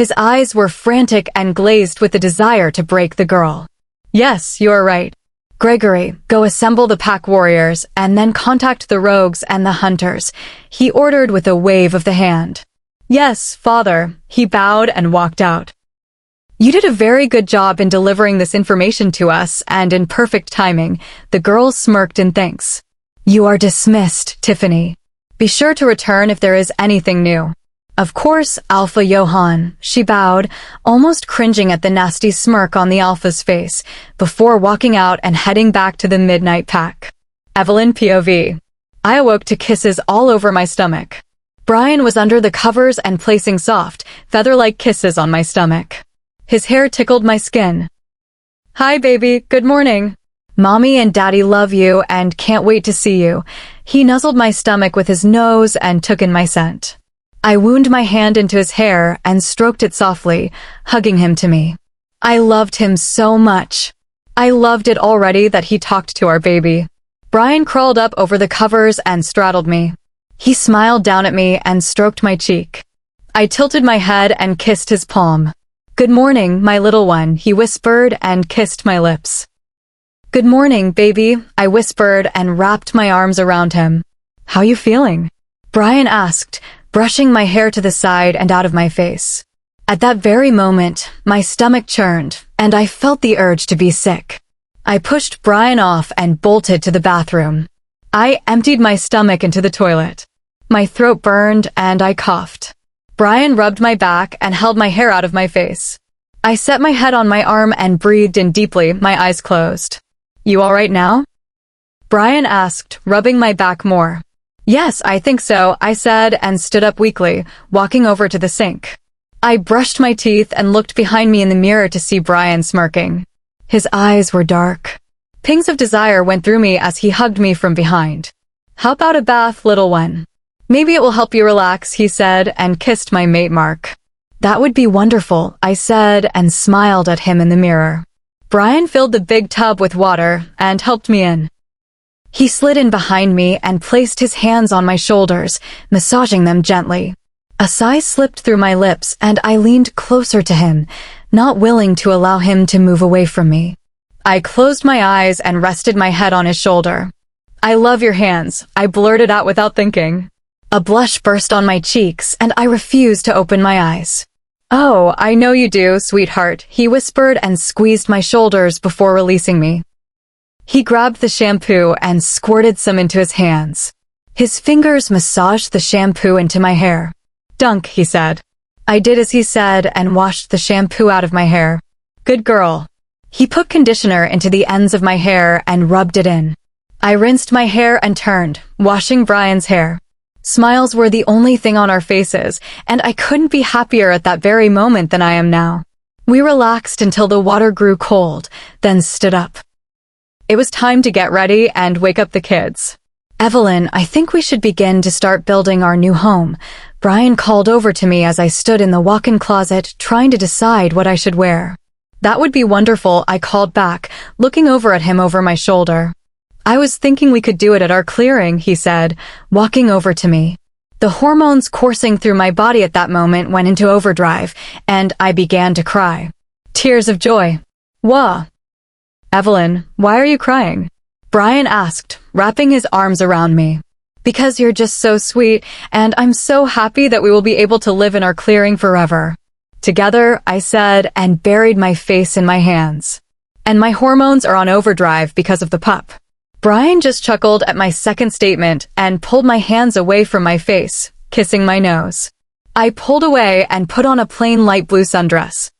His eyes were frantic and glazed with the desire to break the girl. "Yes, you are right. Gregory, go assemble the pack warriors and then contact the rogues and the hunters," he ordered with a wave of the hand. "Yes, father," he bowed and walked out. "You did a very good job in delivering this information to us and in perfect timing," the girl smirked in thanks. "You are dismissed, Tiffany. Be sure to return if there is anything new." "Of course, Alpha Johann," she bowed, almost cringing at the nasty smirk on the Alpha's face, before walking out and heading back to the midnight pack. Evelyn POV. I awoke to kisses all over my stomach. Bryan was under the covers and placing soft, feather-like kisses on my stomach. His hair tickled my skin. "Hi, baby, good morning. Mommy and Daddy love you and can't wait to see you." He nuzzled my stomach with his nose and took in my scent. I wound my hand into his hair and stroked it softly, hugging him to me. I loved him so much. I loved it already that he talked to our baby. Bryan crawled up over the covers and straddled me. He smiled down at me and stroked my cheek. I tilted my head and kissed his palm. "Good morning, my little one," he whispered and kissed my lips. "Good morning, baby," I whispered and wrapped my arms around him. "How you feeling?" Bryan asked, brushing my hair to the side and out of my face. At that very moment, my stomach churned, and I felt the urge to be sick. I pushed Bryan off and bolted to the bathroom. I emptied my stomach into the toilet. My throat burned and I coughed. Bryan rubbed my back and held my hair out of my face. I set my head on my arm and breathed in deeply, my eyes closed. "You all right now?" Bryan asked, rubbing my back more. "Yes, I think so," I said and stood up weakly, walking over to the sink. I brushed my teeth and looked behind me in the mirror to see Bryan smirking. His eyes were dark. Pings of desire went through me as he hugged me from behind. "How about a bath, little one? Maybe it will help you relax," he said and kissed my mate mark. "That would be wonderful," I said and smiled at him in the mirror. Bryan filled the big tub with water and helped me in. He slid in behind me and placed his hands on my shoulders, massaging them gently. A sigh slipped through my lips and I leaned closer to him, not willing to allow him to move away from me. I closed my eyes and rested my head on his shoulder. "I love your hands," I blurted out without thinking. A blush burst on my cheeks and I refused to open my eyes. "Oh, I know you do, sweetheart," he whispered and squeezed my shoulders before releasing me. He grabbed the shampoo and squirted some into his hands. His fingers massaged the shampoo into my hair. "Dunk," he said. I did as he said and washed the shampoo out of my hair. "Good girl." He put conditioner into the ends of my hair and rubbed it in. I rinsed my hair and turned, washing Bryan's hair. Smiles were the only thing on our faces, and I couldn't be happier at that very moment than I am now. We relaxed until the water grew cold, then stood up. It was time to get ready and wake up the kids. "Evelyn, I think we should begin to start building our new home," Bryan called over to me as I stood in the walk-in closet trying to decide what I should wear. "That would be wonderful," I called back, looking over at him over my shoulder. "I was thinking we could do it at our clearing," he said, walking over to me. The hormones coursing through my body at that moment went into overdrive, and I began to cry. Tears of joy. "Wah." "Evelyn, why are you crying?" Bryan asked, wrapping his arms around me. "Because you're just so sweet, and I'm so happy that we will be able to live in our clearing forever." "Together," I said, and buried my face in my hands. "And my hormones are on overdrive because of the pup." Bryan just chuckled at my second statement and pulled my hands away from my face, kissing my nose. I pulled away and put on a plain light blue sundress.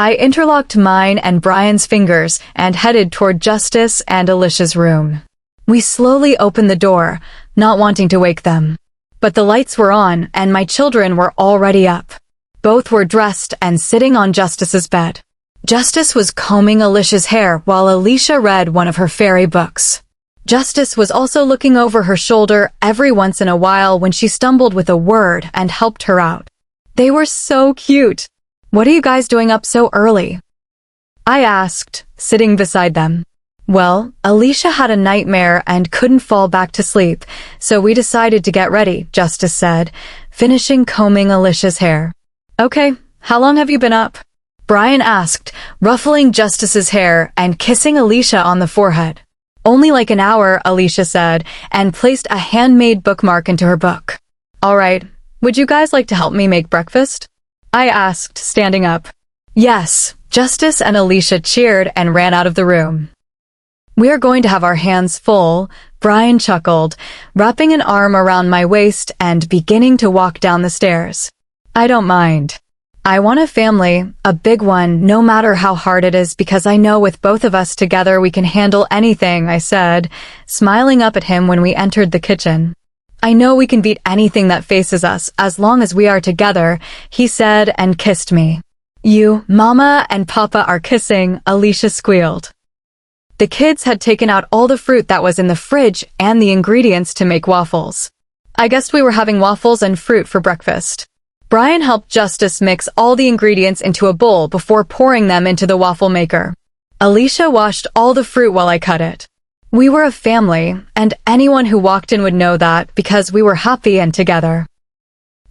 I interlocked mine and Bryan's fingers and headed toward Justice and Alicia's room. We slowly opened the door, not wanting to wake them. But the lights were on and my children were already up. Both were dressed and sitting on Justice's bed. Justice was combing Alicia's hair while Alicia read one of her fairy books. Justice was also looking over her shoulder every once in a while when she stumbled with a word and helped her out. They were so cute. "What are you guys doing up so early?" I asked, sitting beside them. "Well, Alicia had a nightmare and couldn't fall back to sleep, so we decided to get ready," Justice said, finishing combing Alicia's hair. "Okay, how long have you been up?" Bryan asked, ruffling Justice's hair and kissing Alicia on the forehead. "Only like an hour," Alicia said, and placed a handmade bookmark into her book. "All right, would you guys like to help me make breakfast?" I asked, standing up. "Yes," Justice and Alicia cheered and ran out of the room. "We are going to have our hands full," Bryan chuckled, wrapping an arm around my waist and beginning to walk down the stairs. "I don't mind. I want a family, a big one, no matter how hard it is, because I know with both of us together we can handle anything," I said, smiling up at him when we entered the kitchen. "I know we can beat anything that faces us as long as we are together," he said and kissed me. "You, Mama, and Papa are kissing," Alicia squealed. The kids had taken out all the fruit that was in the fridge and the ingredients to make waffles. I guessed we were having waffles and fruit for breakfast. Bryan helped Justice mix all the ingredients into a bowl before pouring them into the waffle maker. Alicia washed all the fruit while I cut it. We were a family, and anyone who walked in would know that because we were happy and together.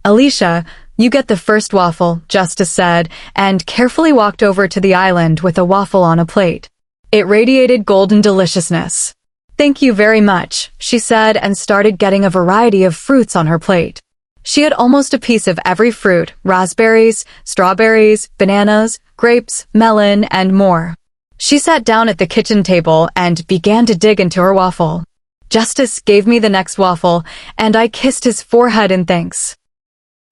"Alicia, you get the first waffle," Justice said, and carefully walked over to the island with a waffle on a plate. It radiated golden deliciousness. "Thank you very much," she said and started getting a variety of fruits on her plate. She had almost a piece of every fruit: raspberries, strawberries, bananas, grapes, melon, and more. She sat down at the kitchen table and began to dig into her waffle. Justice gave me the next waffle, and I kissed his forehead in thanks.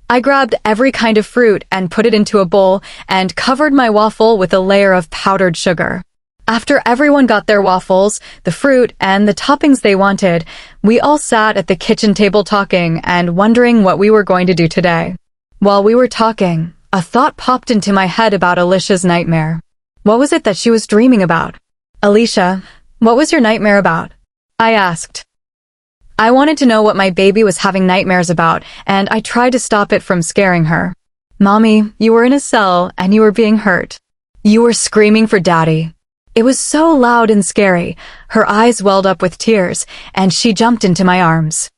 I grabbed every kind of fruit and put it into a bowl and covered my waffle with a layer of powdered sugar. After everyone got their waffles, the fruit, and the toppings they wanted, we all sat at the kitchen table talking and wondering what we were going to do today. While we were talking, a thought popped into my head about Alicia's nightmare. What was it that she was dreaming about? "Alicia, what was your nightmare about?" I asked. I wanted to know what my baby was having nightmares about, and I tried to stop it from scaring her. "Mommy, you were in a cell and you were being hurt. You were screaming for Daddy." It was so loud and scary. Her eyes welled up with tears, and she jumped into my arms.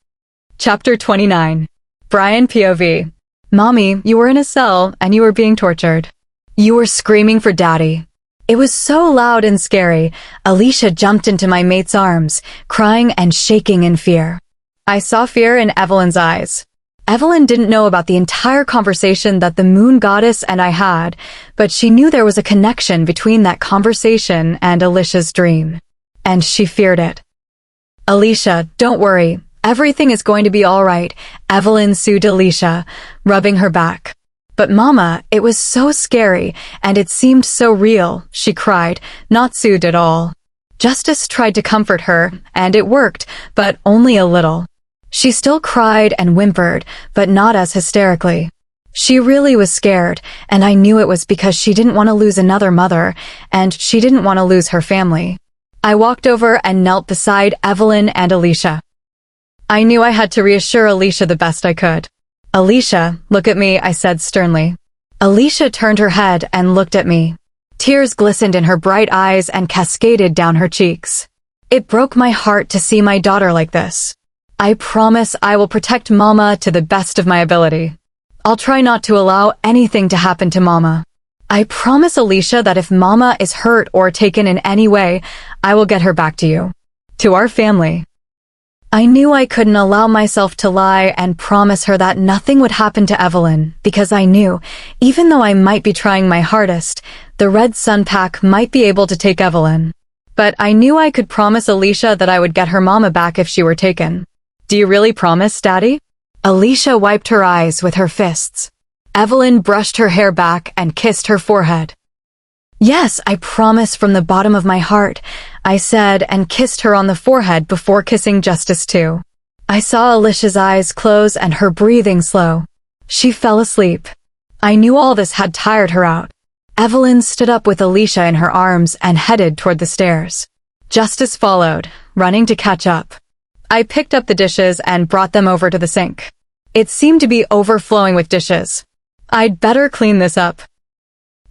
Chapter 29. Bryan POV. "Mommy, you were in a cell and you were being tortured. You were screaming for Daddy." It was so loud and scary. Alicia jumped into my mate's arms, crying and shaking in fear. I saw fear in Evelyn's eyes. Evelyn didn't know about the entire conversation that the moon goddess and I had, but she knew there was a connection between that conversation and Alicia's dream. And she feared it. "Alicia, don't worry. Everything is going to be all right," Evelyn soothed Alicia, rubbing her back. "But Mama, it was so scary, and it seemed so real," she cried, not soothed at all. Justice tried to comfort her, and it worked, but only a little. She still cried and whimpered, but not as hysterically. She really was scared, and I knew it was because she didn't want to lose another mother, and she didn't want to lose her family. I walked over and knelt beside Evelyn and Alicia. I knew I had to reassure Alicia the best I could. "Alicia, look at me," I said sternly. Alicia turned her head and looked at me. Tears glistened in her bright eyes and cascaded down her cheeks. It broke my heart to see my daughter like this. "I promise I will protect Mama to the best of my ability. I'll try not to allow anything to happen to Mama. I promise, Alicia, that if Mama is hurt or taken in any way, I will get her back to you. To our family." I knew I couldn't allow myself to lie and promise her that nothing would happen to Evelyn, because I knew, even though I might be trying my hardest, the Red Sun Pack might be able to take Evelyn. But I knew I could promise Alicia that I would get her Mama back if she were taken. "Do you really promise, Daddy?" Alicia wiped her eyes with her fists. Evelyn brushed her hair back and kissed her forehead. "Yes, I promise from the bottom of my heart," I said and kissed her on the forehead before kissing Justice too. I saw Alicia's eyes close and her breathing slow. She fell asleep. I knew all this had tired her out. Evelyn stood up with Alicia in her arms and headed toward the stairs. Justice followed, running to catch up. I picked up the dishes and brought them over to the sink. It seemed to be overflowing with dishes. I'd better clean this up.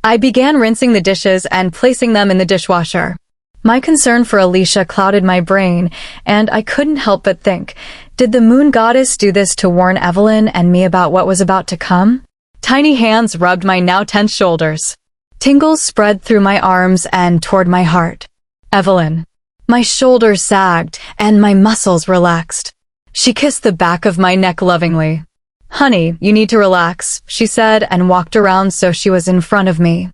I began rinsing the dishes and placing them in the dishwasher. My concern for Alicia clouded my brain, and I couldn't help but think, did the moon goddess do this to warn Evelyn and me about what was about to come? Tiny hands rubbed my now tense shoulders. Tingles spread through my arms and toward my heart. Evelyn. My shoulders sagged, and my muscles relaxed. She kissed the back of my neck lovingly. "Honey, you need to relax," she said and walked around so she was in front of me.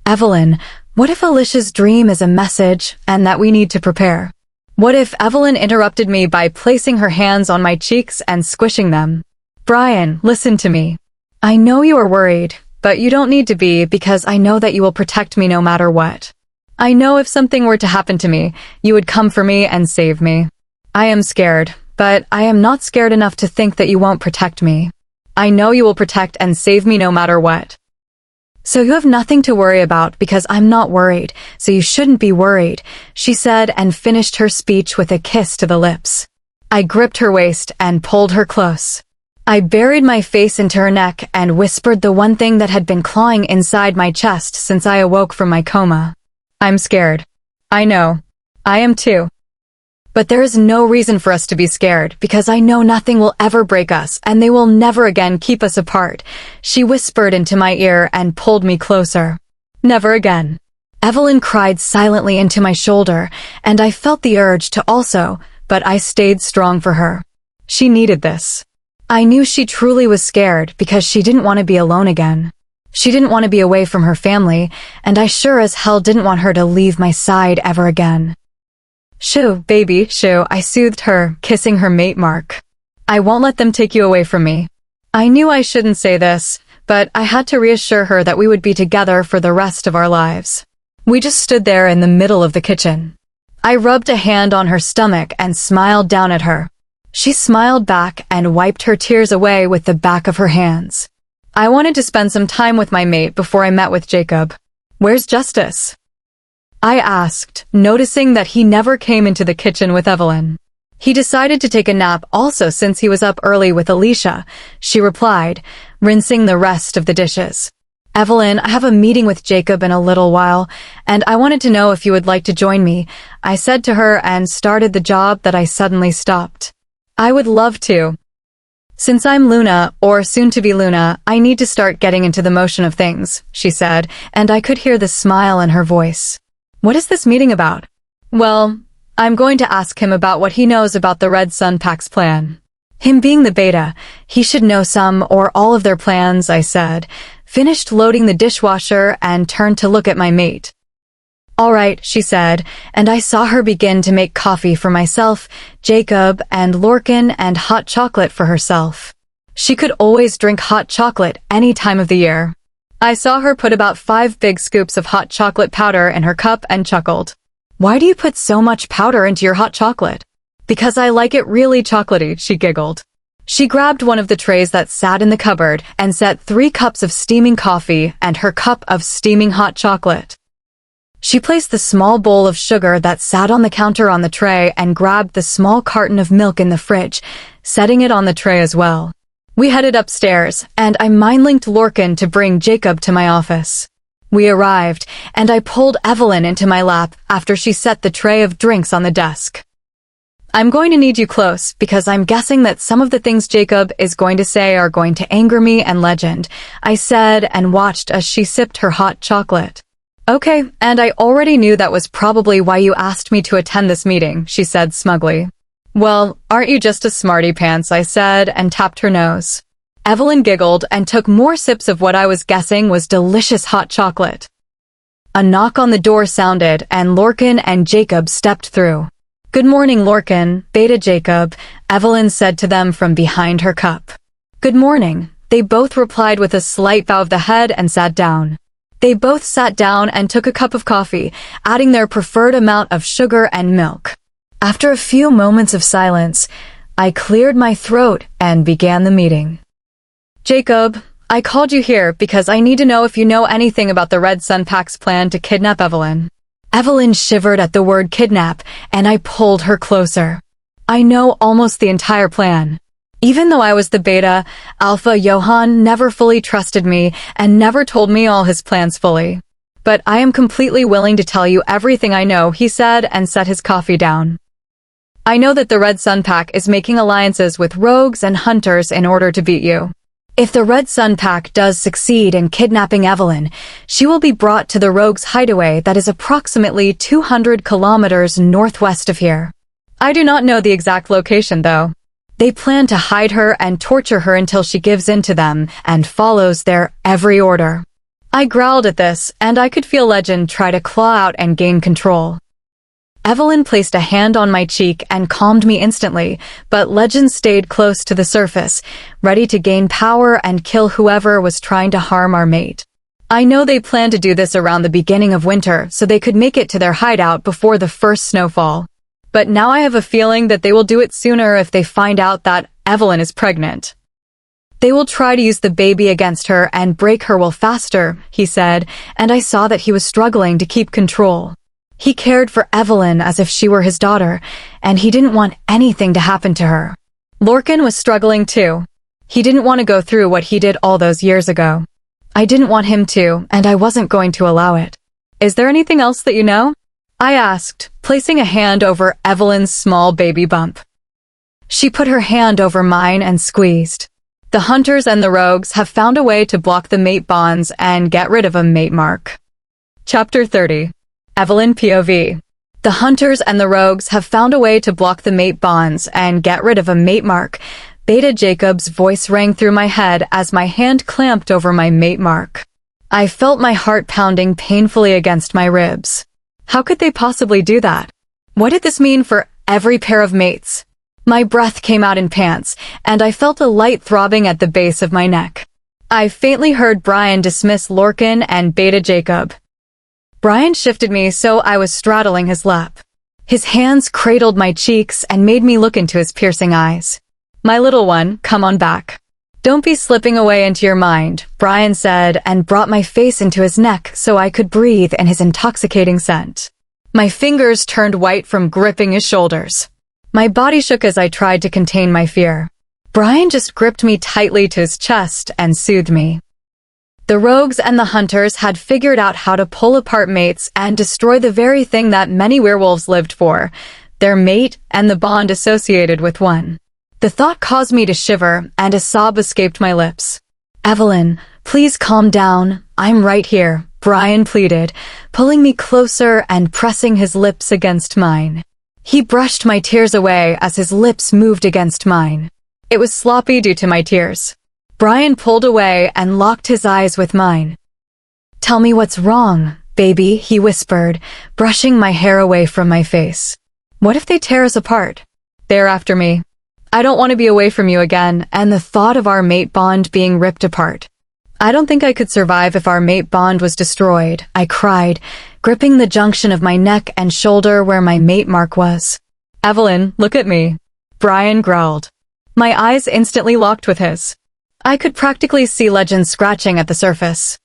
"Evelyn, what if Alicia's dream is a message and that we need to prepare? What if Evelyn interrupted me by placing her hands on my cheeks and squishing them? Bryan, listen to me. I know you are worried, but you don't need to be because I know that you will protect me no matter what. I know if something were to happen to me, you would come for me and save me. I am scared, but I am not scared enough to think that you won't protect me. I know you will protect and save me no matter what. So you have nothing to worry about because I'm not worried, so you shouldn't be worried," she said and finished her speech with a kiss to the lips. I gripped her waist and pulled her close. I buried my face into her neck and whispered the one thing that had been clawing inside my chest since I awoke from my coma. "I'm scared. I know. I am too. But there is no reason for us to be scared because I know nothing will ever break us and they will never again keep us apart," she whispered into my ear and pulled me closer. "Never again." Evelyn cried silently into my shoulder, and I felt the urge to also, but I stayed strong for her. She needed this. I knew she truly was scared because she didn't want to be alone again. She didn't want to be away from her family, and I sure as hell didn't want her to leave my side ever again. "Shoo, baby, shoo," I soothed her, kissing her mate mark. "I won't let them take you away from me." I knew I shouldn't say this, but I had to reassure her that we would be together for the rest of our lives. We just stood there in the middle of the kitchen. I rubbed a hand on her stomach and smiled down at her. She smiled back and wiped her tears away with the back of her hands. I wanted to spend some time with my mate before I met with Jacob. "Where's Justice?" I asked, noticing that he never came into the kitchen with Evelyn. "He decided to take a nap also since he was up early with Alicia," she replied, rinsing the rest of the dishes. "Evelyn, I have a meeting with Jacob in a little while, and I wanted to know if you would like to join me," I said to her and started the job that I suddenly stopped. "I would love to. Since I'm Luna, or soon-to-be Luna, I need to start getting into the motion of things," she said, and I could hear the smile in her voice. "What is this meeting about?" "Well, I'm going to ask him about what he knows about the Red Sun Pack's plan. Him being the beta, he should know some or all of their plans," I said, finished loading the dishwasher and turned to look at my mate. "All right," she said, and I saw her begin to make coffee for myself, Jacob, and Lorcan, and hot chocolate for herself. She could always drink hot chocolate any time of the year. I saw her put about 5 big scoops of hot chocolate powder in her cup and chuckled. "Why do you put so much powder into your hot chocolate?" "Because I like it really chocolatey," she giggled. She grabbed one of the trays that sat in the cupboard and set 3 cups of steaming coffee and her cup of steaming hot chocolate. She placed the small bowl of sugar that sat on the counter on the tray and grabbed the small carton of milk in the fridge, setting it on the tray as well. We headed upstairs, and I mind-linked Lorcan to bring Jacob to my office. We arrived, and I pulled Evelyn into my lap after she set the tray of drinks on the desk. "I'm going to need you close, because I'm guessing that some of the things Jacob is going to say are going to anger me and Legend," I said and watched as she sipped her hot chocolate. "Okay, and I already knew that was probably why you asked me to attend this meeting," she said smugly. "Well, aren't you just a smarty pants?" I said and tapped her nose. Evelyn giggled and took more sips of what I was guessing was delicious hot chocolate. A knock on the door sounded and Lorcan and Jacob stepped through. "Good morning, Lorcan, Beta Jacob," Evelyn said to them from behind her cup. "Good morning," they both replied with a slight bow of the head and sat down. They both sat down and took a cup of coffee, adding their preferred amount of sugar and milk. After a few moments of silence, I cleared my throat and began the meeting. "Jacob, I called you here because I need to know if you know anything about the Red Sun Pack's plan to kidnap Evelyn. Evelyn shivered at the word kidnap, and I pulled her closer. I know almost the entire plan. Even though I was the beta, Alpha Johann never fully trusted me and never told me all his plans fully. But I am completely willing to tell you everything I know, he said and set his coffee down. I know that the Red Sun Pack is making alliances with rogues and hunters in order to beat you. If the Red Sun Pack does succeed in kidnapping Evelyn, she will be brought to the rogues' hideaway that is approximately 200 kilometers northwest of here. I do not know the exact location, though. They plan to hide her and torture her until she gives in to them and follows their every order. I growled at this, and I could feel Legend try to claw out and gain control. Evelyn placed a hand on my cheek and calmed me instantly, but Legend stayed close to the surface, ready to gain power and kill whoever was trying to harm our mate. I know they plan to do this around the beginning of winter so they could make it to their hideout before the first snowfall. But now I have a feeling that they will do it sooner if they find out that Evelyn is pregnant. They will try to use the baby against her and break her will faster, he said, and I saw that he was struggling to keep control. He cared for Evelyn as if she were his daughter, and he didn't want anything to happen to her. Lorcan was struggling too. He didn't want to go through what he did all those years ago. I didn't want him to, and I wasn't going to allow it. Is there anything else that you know? I asked, placing a hand over Evelyn's small baby bump. She put her hand over mine and squeezed. The hunters and the rogues have found a way to block the mate bonds and get rid of a mate mark. Chapter 30. Evelyn POV. The hunters and the rogues have found a way to block the mate bonds and get rid of a mate mark. Beta Jacob's voice rang through my head as my hand clamped over my mate mark. I felt my heart pounding painfully against my ribs. How could they possibly do that? What did this mean for every pair of mates? My breath came out in pants, and I felt a light throbbing at the base of my neck. I faintly heard Bryan dismiss Lorcan and Beta Jacob. Bryan shifted me so I was straddling his lap. His hands cradled my cheeks and made me look into his piercing eyes. My little one, come on back. Don't be slipping away into your mind, Bryan said and brought my face into his neck so I could breathe in his intoxicating scent. My fingers turned white from gripping his shoulders. My body shook as I tried to contain my fear. Bryan just gripped me tightly to his chest and soothed me. The rogues and the hunters had figured out how to pull apart mates and destroy the very thing that many werewolves lived for, their mate and the bond associated with one. The thought caused me to shiver, and a sob escaped my lips. Evelyn, please calm down. I'm right here, Bryan pleaded, pulling me closer and pressing his lips against mine. He brushed my tears away as his lips moved against mine. It was sloppy due to my tears. Bryan pulled away and locked his eyes with mine. Tell me what's wrong, baby, he whispered, brushing my hair away from my face. What if they tear us apart? They're after me. I don't want to be away from you again, and the thought of our mate bond being ripped apart. I don't think I could survive if our mate bond was destroyed, I cried, gripping the junction of my neck and shoulder where my mate mark was. Evelyn, look at me, Bryan growled. My eyes instantly locked with his. I could practically see Legend scratching at the surface.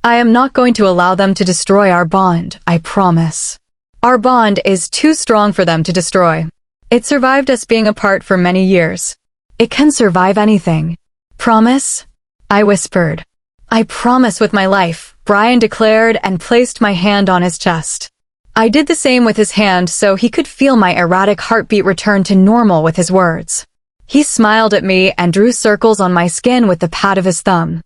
I am not going to allow them to destroy our bond, I promise. Our bond is too strong for them to destroy. It survived us being apart for many years. It can survive anything. Promise? I whispered. I promise with my life, Bryan declared and placed my hand on his chest. I did the same with his hand so he could feel my erratic heartbeat return to normal with his words. He smiled at me and drew circles on my skin with the pad of his thumb.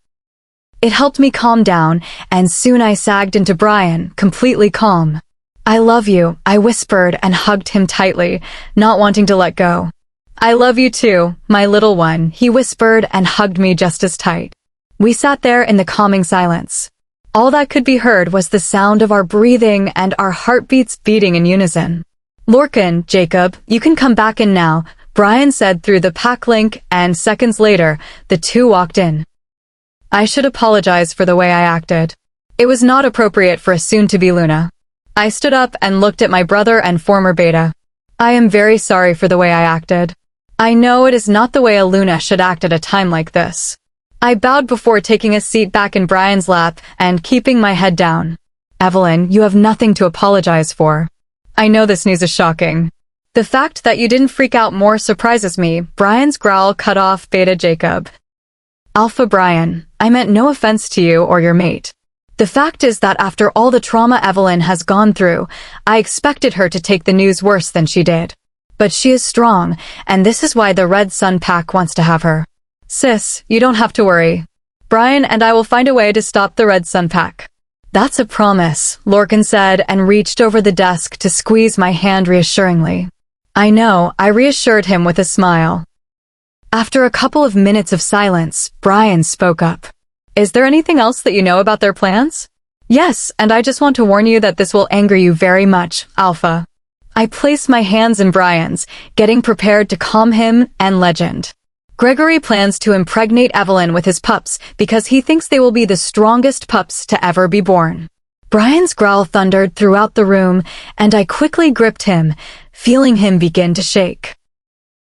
It helped me calm down, and soon I sagged into Bryan, completely calm. I love you, I whispered and hugged him tightly, not wanting to let go. I love you too, my little one, he whispered and hugged me just as tight. We sat there in the calming silence. All that could be heard was the sound of our breathing and our heartbeats beating in unison. Lorcan, Jacob, you can come back in now, Bryan said through the pack link, and seconds later, the two walked in. I should apologize for the way I acted. It was not appropriate for a soon-to-be Luna. I stood up and looked at my brother and former beta. I am very sorry for the way I acted. I know it is not the way a Luna should act at a time like this. I bowed before taking a seat back in Brian's lap and keeping my head down. Evelyn, you have nothing to apologize for. I know this news is shocking. The fact that you didn't freak out more surprises me. Brian's growl cut off Beta Jacob. Alpha Bryan, I meant no offense to you or your mate. The fact is that after all the trauma Evelyn has gone through, I expected her to take the news worse than she did. But she is strong, and this is why the Red Sun Pack wants to have her. Sis, you don't have to worry. Brian and I will find a way to stop the Red Sun Pack. That's a promise, Lorcan said and reached over the desk to squeeze my hand reassuringly. I know, I reassured him with a smile. After a couple of minutes of silence, Brian spoke up. Is there anything else that you know about their plans? Yes, and I just want to warn you that this will anger you very much, Alpha. I placed my hands in Brian's, getting prepared to calm him and Legend. Gregory plans to impregnate Evelyn with his pups because he thinks they will be the strongest pups to ever be born. Brian's growl thundered throughout the room, and I quickly gripped him, feeling him begin to shake.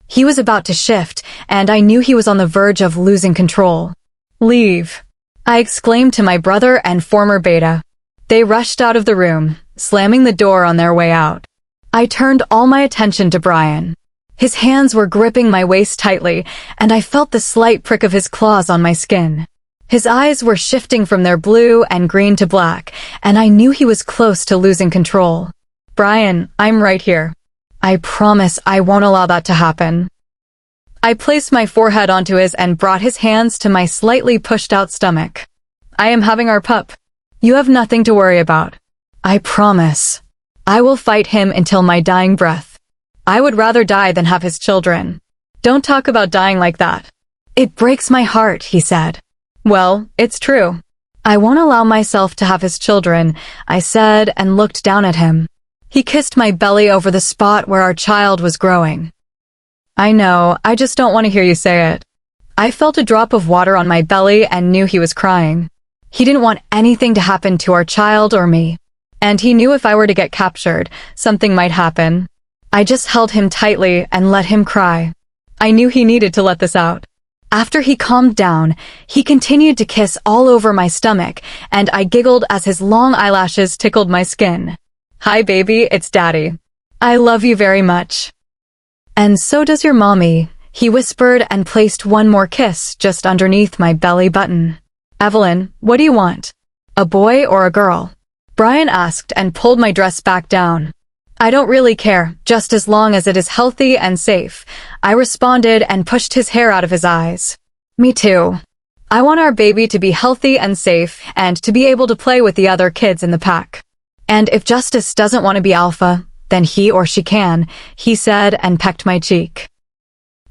He was about to shift, and I knew he was on the verge of losing control. Leave, I exclaimed to my brother and former beta. They rushed out of the room, slamming the door on their way out. I turned all my attention to Brian. His hands were gripping my waist tightly, and I felt the slight prick of his claws on my skin. His eyes were shifting from their blue and green to black, and I knew he was close to losing control. Brian, I'm right here. I promise I won't allow that to happen. I placed my forehead onto his and brought his hands to my slightly pushed-out stomach. I am having our pup. You have nothing to worry about. I promise. I will fight him until my dying breath. I would rather die than have his children. Don't talk about dying like that. It breaks my heart, he said. Well, it's true. I won't allow myself to have his children, I said and looked down at him. He kissed my belly over the spot where our child was growing. I know, I just don't want to hear you say it. I felt a drop of water on my belly and knew he was crying. He didn't want anything to happen to our child or me. And he knew if I were to get captured, something might happen. I just held him tightly and let him cry. I knew he needed to let this out. After he calmed down, he continued to kiss all over my stomach, and I giggled as his long eyelashes tickled my skin. Hi baby, it's Daddy. I love you very much. And so does your mommy, he whispered and placed one more kiss just underneath my belly button. Evelyn, what do you want? A boy or a girl? Brian asked and pulled my dress back down. I don't really care, just as long as it is healthy and safe, I responded and pushed his hair out of his eyes. Me too. I want our baby to be healthy and safe and to be able to play with the other kids in the pack. And if Justice doesn't want to be Alpha, then he or she can, he said and pecked my cheek.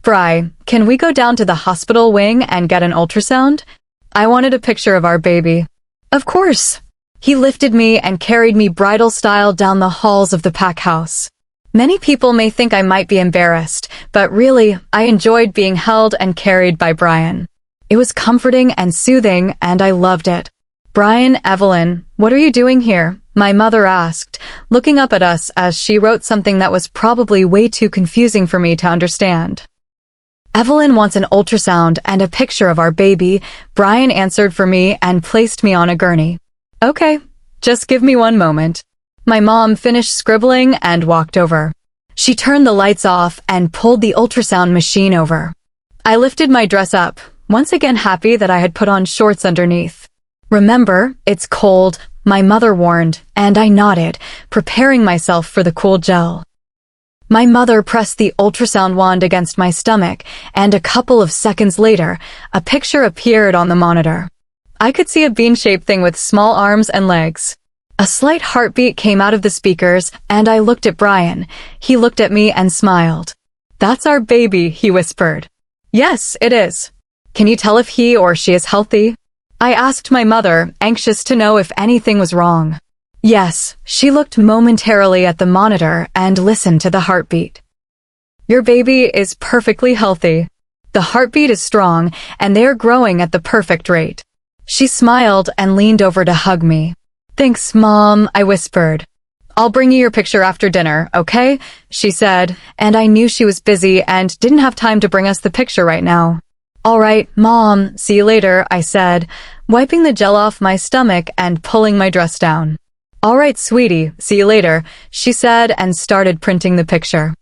Bri, can we go down to the hospital wing and get an ultrasound? I wanted a picture of our baby. Of course. He lifted me and carried me bridal style down the halls of the pack house. Many people may think I might be embarrassed, but really, I enjoyed being held and carried by Brian. It was comforting and soothing, and I loved it. Brian, Evelyn, what are you doing here? My mother asked, looking up at us as she wrote something that was probably way too confusing for me to understand. Evelyn wants an ultrasound and a picture of our baby, Brian answered for me and placed me on a gurney. Okay, just give me one moment. My mom finished scribbling and walked over. She turned the lights off and pulled the ultrasound machine over. I lifted my dress up, once again happy that I had put on shorts underneath. Remember, it's cold, my mother warned, and I nodded, preparing myself for the cool gel. My mother pressed the ultrasound wand against my stomach, and a couple of seconds later, a picture appeared on the monitor. I could see a bean-shaped thing with small arms and legs. A slight heartbeat came out of the speakers, and I looked at Brian. He looked at me and smiled. That's our baby, he whispered. Yes, it is. Can you tell if he or she is healthy? I asked my mother, anxious to know if anything was wrong. Yes, she looked momentarily at the monitor and listened to the heartbeat. Your baby is perfectly healthy. The heartbeat is strong, and they are growing at the perfect rate. She smiled and leaned over to hug me. Thanks, Mom, I whispered. I'll bring you your picture after dinner, okay? She said, and I knew she was busy and didn't have time to bring us the picture right now. All right, Mom, see you later, I said, wiping the gel off my stomach and pulling my dress down. All right, sweetie, see you later, she said and started printing the picture.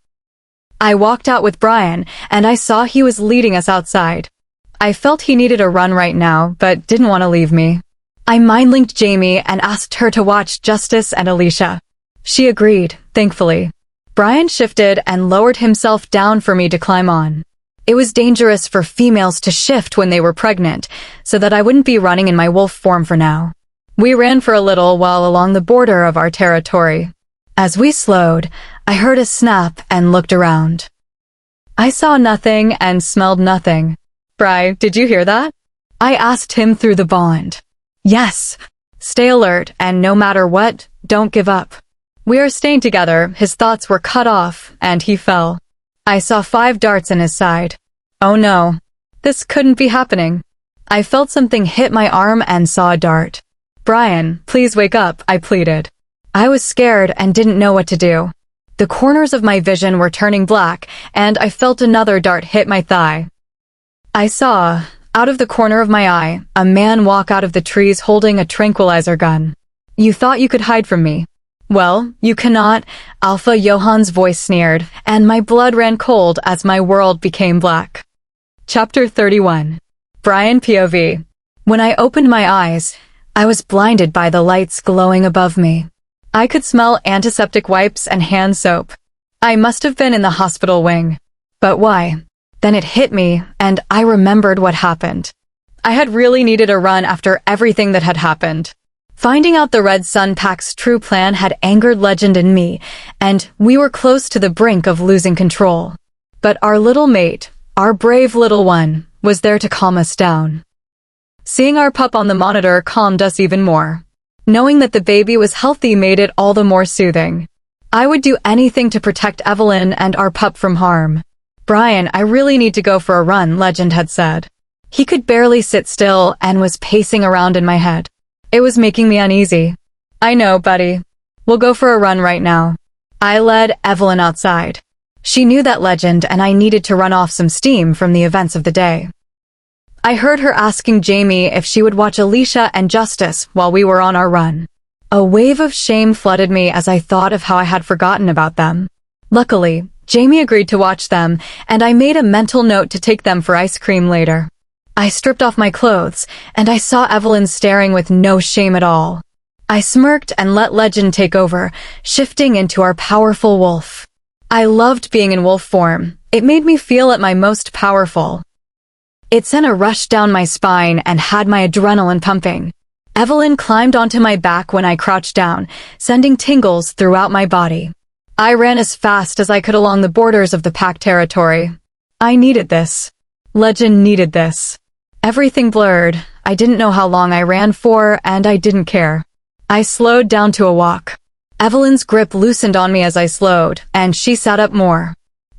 I walked out with Brian, and I saw he was leading us outside. I felt he needed a run right now, but didn't want to leave me. I mind-linked Jamie and asked her to watch Justice and Alicia. She agreed, thankfully. Brian shifted and lowered himself down for me to climb on. It was dangerous for females to shift when they were pregnant, so that I wouldn't be running in my wolf form for now. We ran for a little while along the border of our territory. As we slowed, I heard a snap and looked around. I saw nothing and smelled nothing. Bri, did you hear that? I asked him through the bond. Yes. Stay alert, and no matter what, don't give up. We are staying together. His thoughts were cut off, and he fell. I saw 5 darts in his side. Oh no. This couldn't be happening. I felt something hit my arm and saw a dart. Brian, please wake up, I pleaded. I was scared and didn't know what to do. The corners of my vision were turning black, and I felt another dart hit my thigh. I saw, out of the corner of my eye, a man walk out of the trees holding a tranquilizer gun. You thought you could hide from me. Well, you cannot, Alpha Johan's voice sneered, and my blood ran cold as my world became black. Chapter 31. Brian POV. When I opened my eyes, I was blinded by the lights glowing above me. I could smell antiseptic wipes and hand soap. I must have been in the hospital wing. But why? Then it hit me, and I remembered what happened. I had really needed a run after everything that had happened. Finding out the Red Sun Pack's true plan had angered Legend and me, and we were close to the brink of losing control. But our little mate, our brave little one, was there to calm us down. Seeing our pup on the monitor calmed us even more. Knowing that the baby was healthy made it all the more soothing. I would do anything to protect Evelyn and our pup from harm. Brian, I really need to go for a run, Legend had said. He could barely sit still and was pacing around in my head. It was making me uneasy. I know, buddy. We'll go for a run right now. I led Evelyn outside. She knew that Legend and I needed to run off some steam from the events of the day. I heard her asking Jamie if she would watch Alicia and Justice while we were on our run. A wave of shame flooded me as I thought of how I had forgotten about them. Luckily, Jamie agreed to watch them, and I made a mental note to take them for ice cream later. I stripped off my clothes, and I saw Evelyn staring with no shame at all. I smirked and let Legend take over, shifting into our powerful wolf. I loved being in wolf form. It made me feel at my most powerful. It sent a rush down my spine and had my adrenaline pumping. Evelyn climbed onto my back when I crouched down, sending tingles throughout my body. I ran as fast as I could along the borders of the pack territory. I needed this. Legend needed this. Everything blurred. I didn't know how long I ran for, and I didn't care. I slowed down to a walk. Evelyn's grip loosened on me as I slowed, and she sat up more.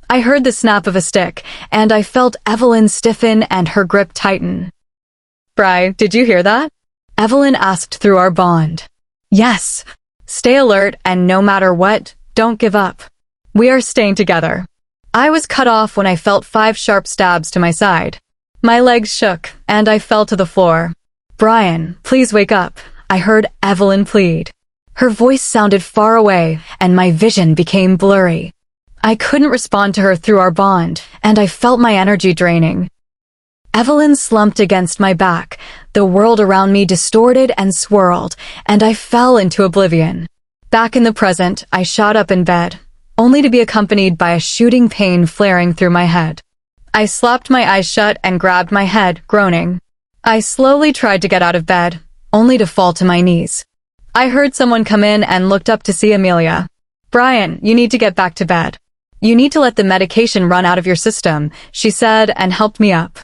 I heard the snap of a stick, and I felt Evelyn stiffen and her grip tighten. Bri, did you hear that? Evelyn asked through our bond. Yes. Stay alert, and no matter what, don't give up. We are staying together. I was cut off when I felt 5 sharp stabs to my side. My legs shook, and I fell to the floor. Brian, please wake up, I heard Evelyn plead. Her voice sounded far away, and my vision became blurry. I couldn't respond to her through our bond, and I felt my energy draining. Evelyn slumped against my back, the world around me distorted and swirled, and I fell into oblivion. Back in the present, I shot up in bed, only to be accompanied by a shooting pain flaring through my head. I slapped my eyes shut and grabbed my head, groaning. I slowly tried to get out of bed, only to fall to my knees. I heard someone come in and looked up to see Amelia. Brian, you need to get back to bed. You need to let the medication run out of your system, she said and helped me up.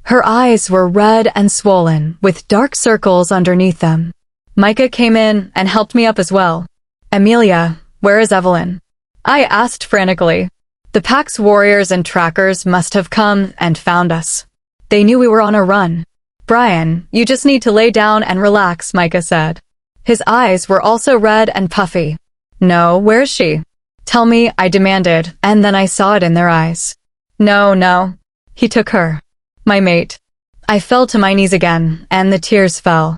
Her eyes were red and swollen, with dark circles underneath them. Micah came in and helped me up as well. Amelia, where is Evelyn? I asked frantically. The pack's warriors and trackers must have come and found us. They knew we were on a run. Brian, you just need to lay down and relax, Micah said. His eyes were also red and puffy. No, where is she? Tell me, I demanded, and then I saw it in their eyes. No. He took her. My mate. I fell to my knees again, and the tears fell.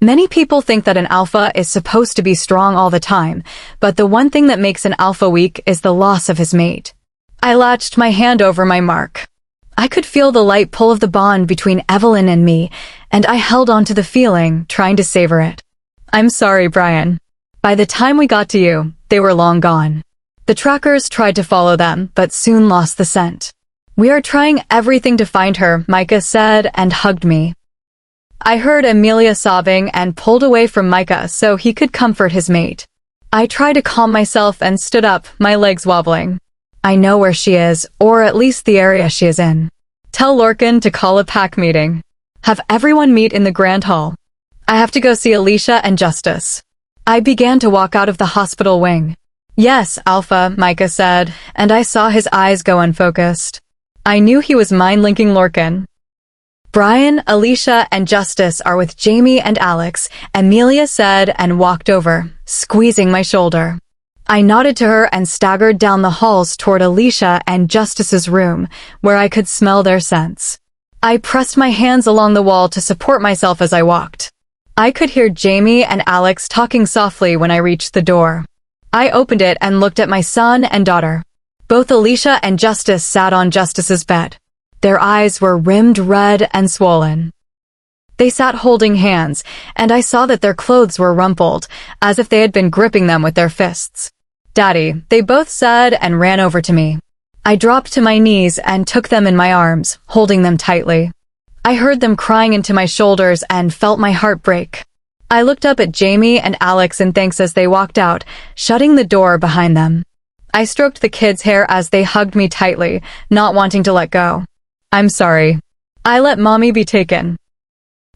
Many people think that an alpha is supposed to be strong all the time, but the one thing that makes an alpha weak is the loss of his mate. I latched my hand over my mark. I could feel the light pull of the bond between Evelyn and me, and I held on to the feeling, trying to savor it. I'm sorry, Bryan. By the time we got to you, they were long gone. The trackers tried to follow them, but soon lost the scent. We are trying everything to find her, Micah said and hugged me. I heard Amelia sobbing and pulled away from Micah so he could comfort his mate. I tried to calm myself and stood up, my legs wobbling. I know where she is, or at least the area she is in. Tell Lorcan to call a pack meeting. Have everyone meet in the Grand Hall. I have to go see Alicia and Justice. I began to walk out of the hospital wing. Yes, Alpha, Micah said, and I saw his eyes go unfocused. I knew he was mind-linking Lorcan. Bryan, Alicia, and Justice are with Jamie and Alex, Amelia said and walked over, squeezing my shoulder. I nodded to her and staggered down the halls toward Alicia and Justice's room, where I could smell their scents. I pressed my hands along the wall to support myself as I walked. I could hear Jamie and Alex talking softly when I reached the door. I opened it and looked at my son and daughter. Both Alicia and Justice sat on Justice's bed. Their eyes were rimmed red and swollen. They sat holding hands, and I saw that their clothes were rumpled, as if they had been gripping them with their fists. Daddy, they both said and ran over to me. I dropped to my knees and took them in my arms, holding them tightly. I heard them crying into my shoulders and felt my heart break. I looked up at Jamie and Alex in thanks as they walked out, shutting the door behind them. I stroked the kids' hair as they hugged me tightly, not wanting to let go. I'm sorry. I let Mommy be taken.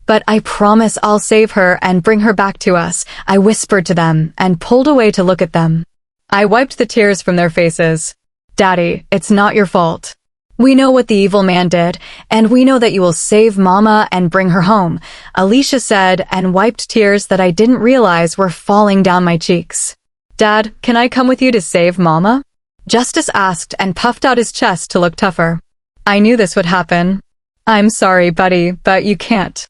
But I promise I'll save her and bring her back to us, I whispered to them and pulled away to look at them. I wiped the tears from their faces. Daddy, it's not your fault. We know what the evil man did, and we know that you will save Mama and bring her home, Alicia said and wiped tears that I didn't realize were falling down my cheeks. Dad, can I come with you to save Mama? Justice asked and puffed out his chest to look tougher. I knew this would happen. I'm sorry, buddy, but you can't.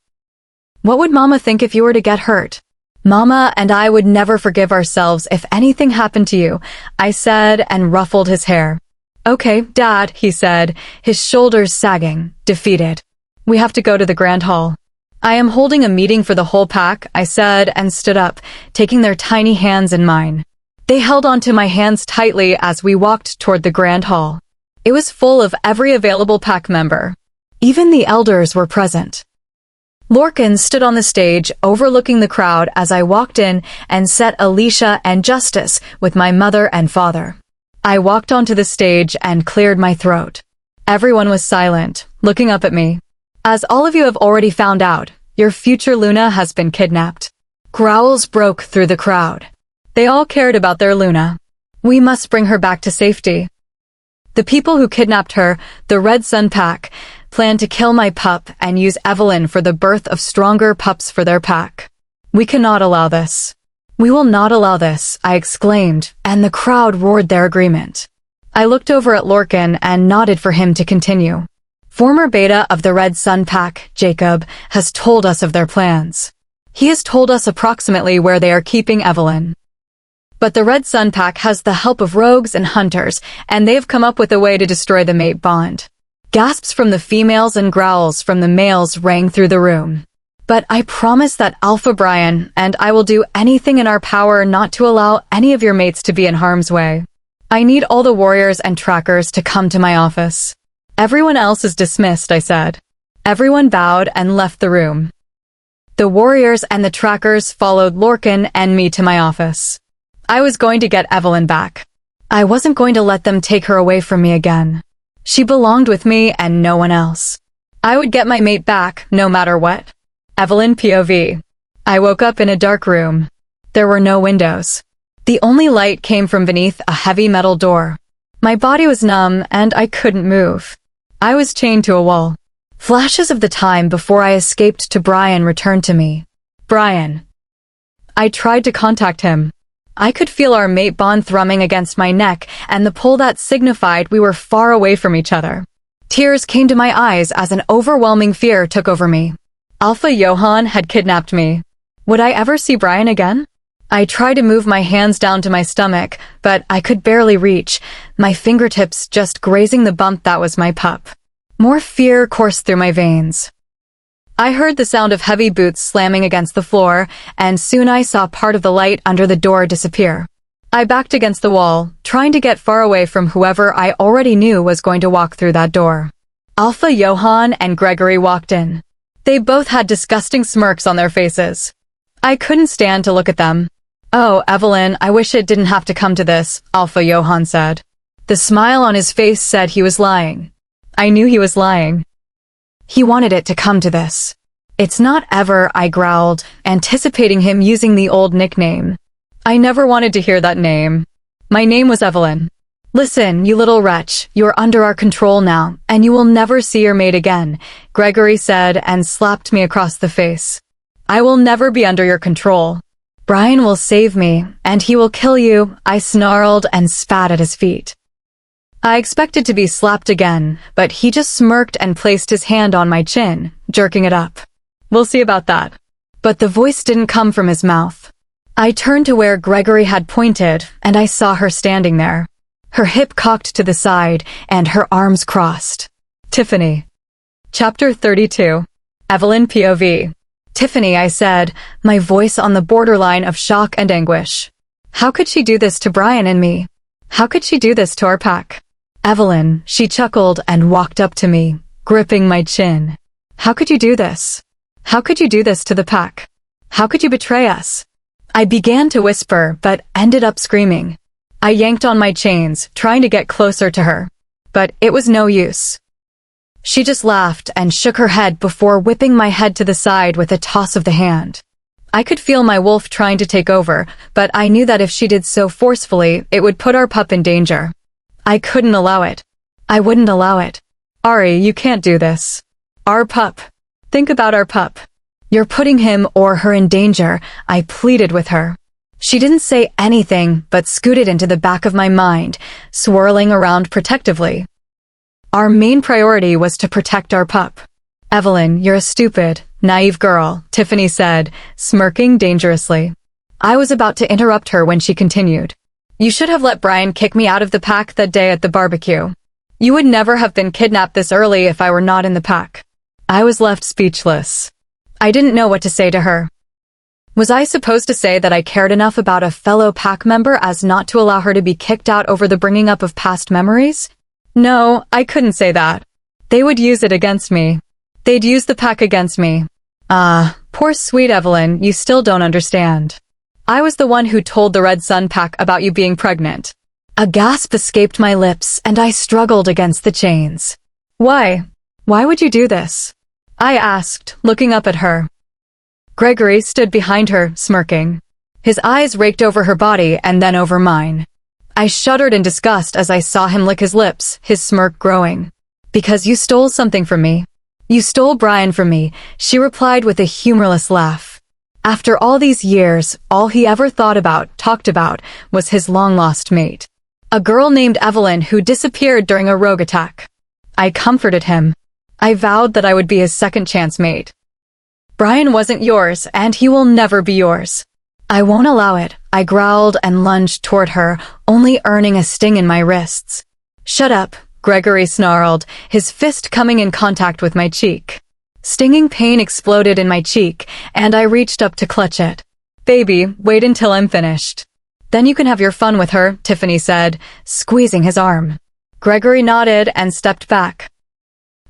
What would Mama think if you were to get hurt? Mama and I would never forgive ourselves if anything happened to you, I said and ruffled his hair. Okay, Dad, he said, his shoulders sagging, defeated. We have to go to the Grand Hall. I am holding a meeting for the whole pack, I said and stood up, taking their tiny hands in mine. They held onto my hands tightly as we walked toward the Grand Hall. It was full of every available pack member. Even the elders were present. Lorcan stood on the stage, overlooking the crowd as I walked in and set Alicia and Justice with my mother and father. I walked onto the stage and cleared my throat. Everyone was silent, looking up at me. As all of you have already found out, your future Luna has been kidnapped. Growls broke through the crowd. They all cared about their Luna. We must bring her back to safety. The people who kidnapped her, the Red Sun Pack, planned to kill my pup and use Evelyn for the birth of stronger pups for their pack. We cannot allow this. We will not allow this, I exclaimed, and the crowd roared their agreement. I looked over at Lorcan and nodded for him to continue. Former beta of the Red Sun Pack, Jacob, has told us of their plans. He has told us approximately where they are keeping Evelyn. But the Red Sun Pack has the help of rogues and hunters, and they have come up with a way to destroy the mate bond. Gasps from the females and growls from the males rang through the room. But I promise that Alpha Bryan and I will do anything in our power not to allow any of your mates to be in harm's way. I need all the warriors and trackers to come to my office. Everyone else is dismissed, I said. Everyone bowed and left the room. The warriors and the trackers followed Lorcan and me to my office. I was going to get Evelyn back. I wasn't going to let them take her away from me again. She belonged with me and no one else. I would get my mate back, no matter what. Evelyn POV. I woke up in a dark room. There were no windows. The only light came from beneath a heavy metal door. My body was numb and I couldn't move. I was chained to a wall. Flashes of the time before I escaped to Bryan returned to me. Bryan. I tried to contact him. I could feel our mate bond thrumming against my neck and the pull that signified we were far away from each other. Tears came to my eyes as an overwhelming fear took over me. Alpha Johann had kidnapped me. Would I ever see Bryan again? I tried to move my hands down to my stomach, but I could barely reach, my fingertips just grazing the bump that was my pup. More fear coursed through my veins. I heard the sound of heavy boots slamming against the floor, and soon I saw part of the light under the door disappear. I backed against the wall, trying to get far away from whoever I already knew was going to walk through that door. Alpha Johann and Gregory walked in. They both had disgusting smirks on their faces. I couldn't stand to look at them. "Oh, Evelyn, I wish it didn't have to come to this," Alpha Johann said. The smile on his face said he was lying. I knew he was lying. He wanted it to come to this. "It's not ever," I growled, anticipating him using the old nickname. I never wanted to hear that name. My name was Evelyn. "Listen, you little wretch, you're under our control now, and you will never see your mate again," Gregory said and slapped me across the face. "I will never be under your control. Bryan will save me, and he will kill you," I snarled and spat at his feet. I expected to be slapped again, but he just smirked and placed his hand on my chin, jerking it up. "We'll see about that." But the voice didn't come from his mouth. I turned to where Gregory had pointed, and I saw her standing there. Her hip cocked to the side, and her arms crossed. Tiffany. Chapter 32. Evelyn POV. "Tiffany," I said, my voice on the borderline of shock and anguish. "How could she do this to Bryan and me? How could she do this to our pack?" "Evelyn," she chuckled and walked up to me, gripping my chin. "How could you do this? How could you do this to the pack? How could you betray us?" I began to whisper, but ended up screaming. I yanked on my chains, trying to get closer to her. But it was no use. She just laughed and shook her head before whipping my head to the side with a toss of the hand. I could feel my wolf trying to take over, but I knew that if she did so forcefully, it would put our pup in danger. I couldn't allow it. I wouldn't allow it. "Ari, you can't do this. Our pup. Think about our pup. You're putting him or her in danger," I pleaded with her. She didn't say anything, but scooted into the back of my mind, swirling around protectively. Our main priority was to protect our pup. "Evelyn, you're a stupid, naive girl," Tiffany said, smirking dangerously. I was about to interrupt her when she continued. "You should have let Bryan kick me out of the pack that day at the barbecue. You would never have been kidnapped this early if I were not in the pack." I was left speechless. I didn't know what to say to her. Was I supposed to say that I cared enough about a fellow pack member as not to allow her to be kicked out over the bringing up of past memories? No, I couldn't say that. They would use it against me. They'd use the pack against me. Poor sweet Evelyn, you still don't understand. I was the one who told the Red Sun pack about you being pregnant. A gasp escaped my lips, and I struggled against the chains. "Why? Why would you do this?" I asked, looking up at her. Gregory stood behind her, smirking. His eyes raked over her body and then over mine. I shuddered in disgust as I saw him lick his lips, his smirk growing. "Because you stole something from me. You stole Bryan from me," she replied with a humorless laugh. After all these years, all he ever talked about, was his long-lost mate. A girl named Evelyn who disappeared during a rogue attack. I comforted him. I vowed that I would be his second-chance mate. "Bryan wasn't yours, and he will never be yours." "I won't allow it," I growled and lunged toward her, only earning a sting in my wrists. "Shut up," Gregory snarled, his fist coming in contact with my cheek. Stinging pain exploded in my cheek, and I reached up to clutch it. "Baby, wait until I'm finished. Then you can have your fun with her," Tiffany said, squeezing his arm. Gregory nodded and stepped back.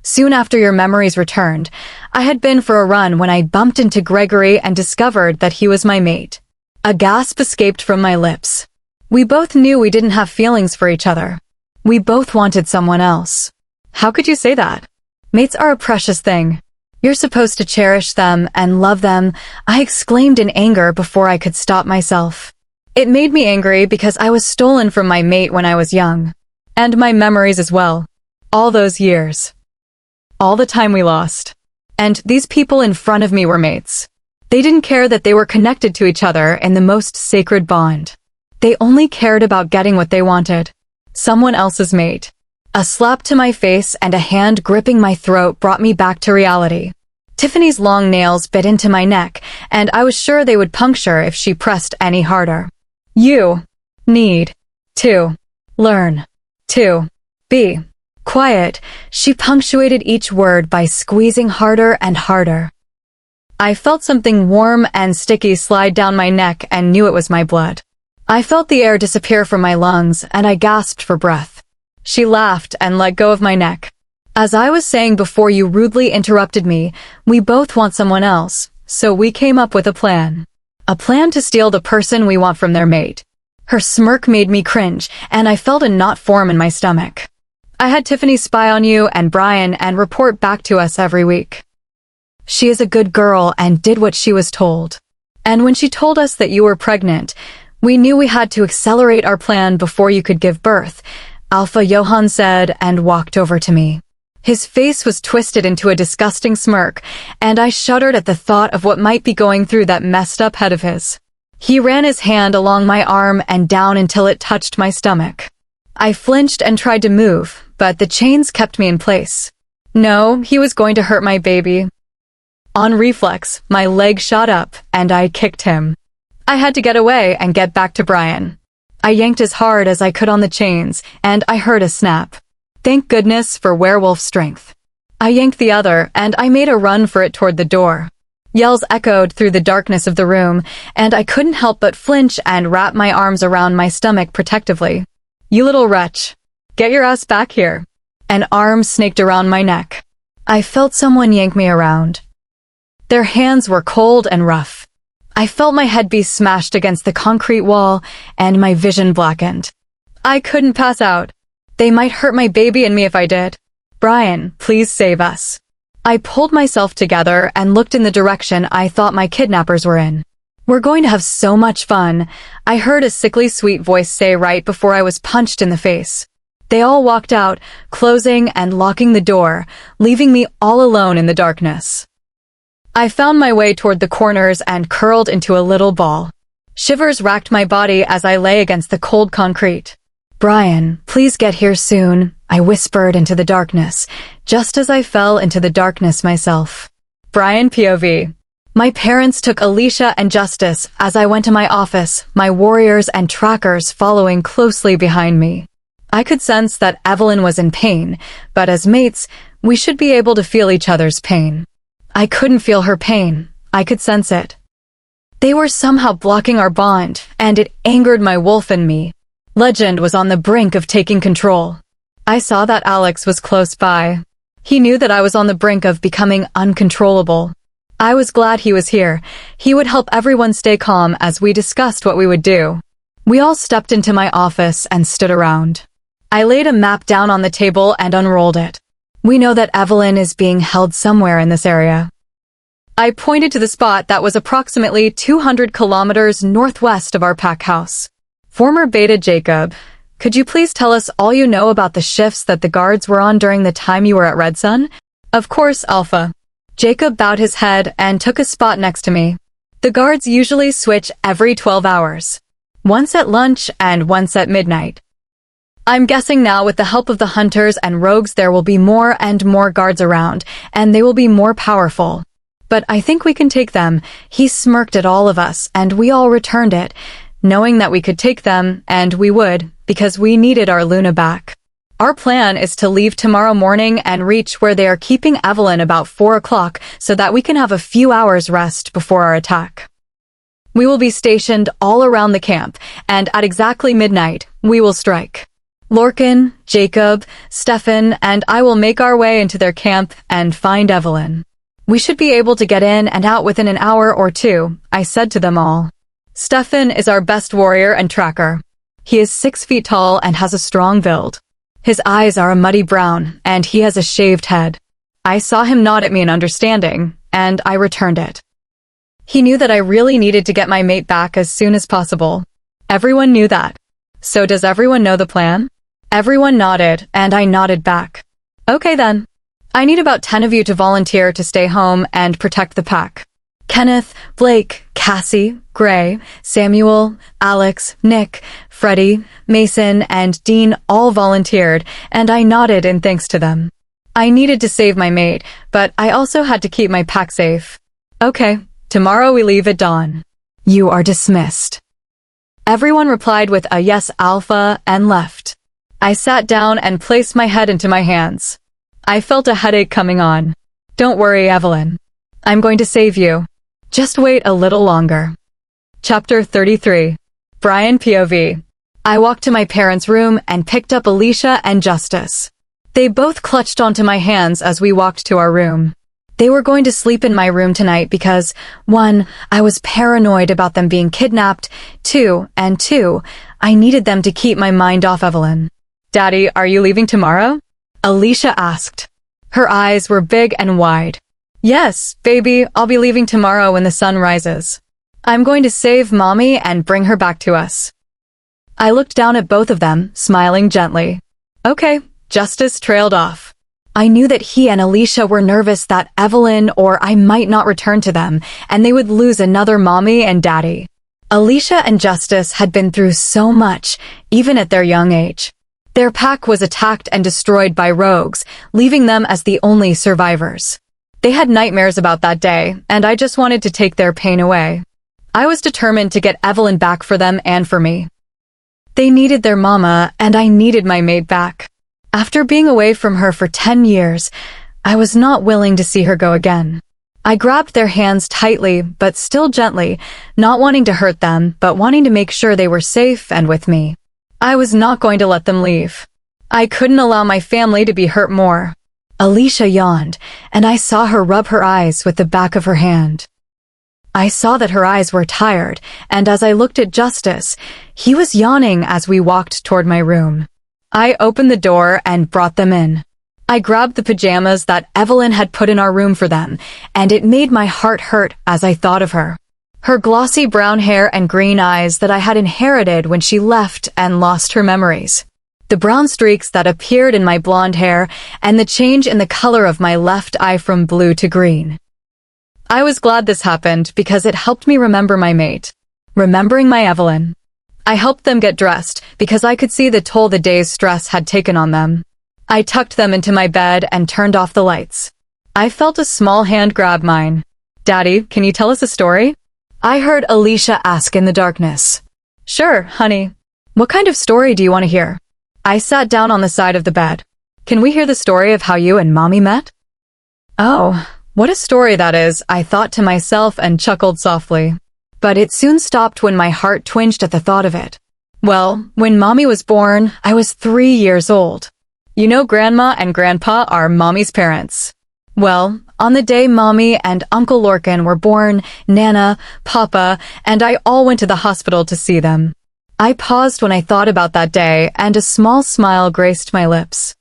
Soon after your memories returned, I had been for a run when I bumped into Gregory and discovered that he was my mate. A gasp escaped from my lips. We both knew we didn't have feelings for each other. We both wanted someone else. How could you say that? Mates are a precious thing. You're supposed to cherish them and love them, I exclaimed in anger before I could stop myself. It made me angry because I was stolen from my mate when I was young. And my memories as well. All those years. All the time we lost. And these people in front of me were mates. They didn't care that they were connected to each other in the most sacred bond. They only cared about getting what they wanted. Someone else's mate. A slap to my face and a hand gripping my throat brought me back to reality. Tiffany's long nails bit into my neck, and I was sure they would puncture if she pressed any harder. You need to learn to be quiet, she punctuated each word by squeezing harder and harder. I felt something warm and sticky slide down my neck and knew it was my blood. I felt the air disappear from my lungs, and I gasped for breath. She laughed and let go of my neck. As I was saying before you rudely interrupted me, we both want someone else, so we came up with a plan. A plan to steal the person we want from their mate. Her smirk made me cringe, and I felt a knot form in my stomach. I had Tiffany spy on you and Brian and report back to us every week. She is a good girl and did what she was told. And when she told us that you were pregnant, we knew we had to accelerate our plan before you could give birth, Alpha Johann said and walked over to me. His face was twisted into a disgusting smirk, and I shuddered at the thought of what might be going through that messed up head of his. He ran his hand along my arm and down until it touched my stomach. I flinched and tried to move, but the chains kept me in place. No, he was going to hurt my baby. On reflex, my leg shot up, and I kicked him. I had to get away and get back to Brian. I yanked as hard as I could on the chains, and I heard a snap. Thank goodness for werewolf strength. I yanked the other, and I made a run for it toward the door. Yells echoed through the darkness of the room, and I couldn't help but flinch and wrap my arms around my stomach protectively. You little wretch. Get your ass back here. An arm snaked around my neck. I felt someone yank me around. Their hands were cold and rough. I felt my head be smashed against the concrete wall, and my vision blackened. I couldn't pass out. They might hurt my baby and me if I did. Brian, please save us. I pulled myself together and looked in the direction I thought my kidnappers were in. We're going to have so much fun, I heard a sickly sweet voice say right before I was punched in the face. They all walked out, closing and locking the door, leaving me all alone in the darkness. I found my way toward the corners and curled into a little ball. Shivers racked my body as I lay against the cold concrete. Brian, please get here soon, I whispered into the darkness, just as I fell into the darkness myself. Brian POV. My parents took Alicia and Justice as I went to my office, my warriors and trackers following closely behind me. I could sense that Evelyn was in pain, but as mates, we should be able to feel each other's pain. I couldn't feel her pain. I could sense it. They were somehow blocking our bond, and it angered my wolf in me. Legend was on the brink of taking control. I saw that Alex was close by. He knew that I was on the brink of becoming uncontrollable. I was glad he was here. He would help everyone stay calm as we discussed what we would do. We all stepped into my office and stood around. I laid a map down on the table and unrolled it. We know that Evelyn is being held somewhere in this area. I pointed to the spot that was approximately 200 kilometers northwest of our pack house. Former Beta Jacob, could you please tell us all you know about the shifts that the guards were on during the time you were at Red Sun? Of course, Alpha. Jacob bowed his head and took a spot next to me. The guards usually switch every 12 hours. Once at lunch and once at midnight. I'm guessing now with the help of the hunters and rogues there will be more and more guards around, and they will be more powerful. But I think we can take them. He smirked at all of us, and we all returned it, knowing that we could take them, and we would, because we needed our Luna back. Our plan is to leave tomorrow morning and reach where they are keeping Evelyn about 4 o'clock so that we can have a few hours rest before our attack. We will be stationed all around the camp, and at exactly midnight, we will strike. Lorcan, Jacob, Stefan, and I will make our way into their camp and find Evelyn. We should be able to get in and out within an hour or two, I said to them all. Stefan is our best warrior and tracker. He is 6 feet tall and has a strong build. His eyes are a muddy brown, and he has a shaved head. I saw him nod at me in understanding, and I returned it. He knew that I really needed to get my mate back as soon as possible. Everyone knew that. So does everyone know the plan? Everyone nodded, and I nodded back. Okay then. I need about 10 of you to volunteer to stay home and protect the pack. Kenneth, Blake, Cassie, Gray, Samuel, Alex, Nick, Freddie, Mason, and Dean all volunteered, and I nodded in thanks to them. I needed to save my mate, but I also had to keep my pack safe. Okay, tomorrow we leave at dawn. You are dismissed. Everyone replied with a yes, Alpha, and left. I sat down and placed my head into my hands. I felt a headache coming on. Don't worry, Evelyn. I'm going to save you. Just wait a little longer. Chapter 33. Bryan POV. I walked to my parents' room and picked up Alicia and Justice. They both clutched onto my hands as we walked to our room. They were going to sleep in my room tonight because, 1, I was paranoid about them being kidnapped, 2, I needed them to keep my mind off Evelyn. Daddy, are you leaving tomorrow? Alicia asked. Her eyes were big and wide. Yes, baby, I'll be leaving tomorrow when the sun rises. I'm going to save Mommy and bring her back to us. I looked down at both of them, smiling gently. Okay, Justice trailed off. I knew that he and Alicia were nervous that Evelyn or I might not return to them, and they would lose another Mommy and Daddy. Alicia and Justice had been through so much, even at their young age. Their pack was attacked and destroyed by rogues, leaving them as the only survivors. They had nightmares about that day, and I just wanted to take their pain away. I was determined to get Evelyn back for them and for me. They needed their mama, and I needed my mate back. After being away from her for 10 years, I was not willing to see her go again. I grabbed their hands tightly, but still gently, not wanting to hurt them, but wanting to make sure they were safe and with me. I was not going to let them leave. I couldn't allow my family to be hurt more. Alicia yawned, and I saw her rub her eyes with the back of her hand. I saw that her eyes were tired, and as I looked at Justice, he was yawning as we walked toward my room. I opened the door and brought them in. I grabbed the pajamas that Evelyn had put in our room for them, and it made my heart hurt as I thought of her. Her glossy brown hair and green eyes that I had inherited when she left and lost her memories. The brown streaks that appeared in my blonde hair and the change in the color of my left eye from blue to green. I was glad this happened because it helped me remember my mate. Remembering my Evelyn. I helped them get dressed because I could see the toll the day's stress had taken on them. I tucked them into my bed and turned off the lights. I felt a small hand grab mine. Daddy, can you tell us a story? I heard Alicia ask in the darkness. Sure, honey. What kind of story do you want to hear? I sat down on the side of the bed. Can we hear the story of how you and Mommy met? Oh, what a story that is, I thought to myself and chuckled softly. But it soon stopped when my heart twinged at the thought of it. Well, when Mommy was born, I was 3 years old. You know Grandma and Grandpa are Mommy's parents. Well, on the day Mommy and Uncle Lorcan were born, Nana, Papa, and I all went to the hospital to see them. I paused when I thought about that day, and a small smile graced my lips.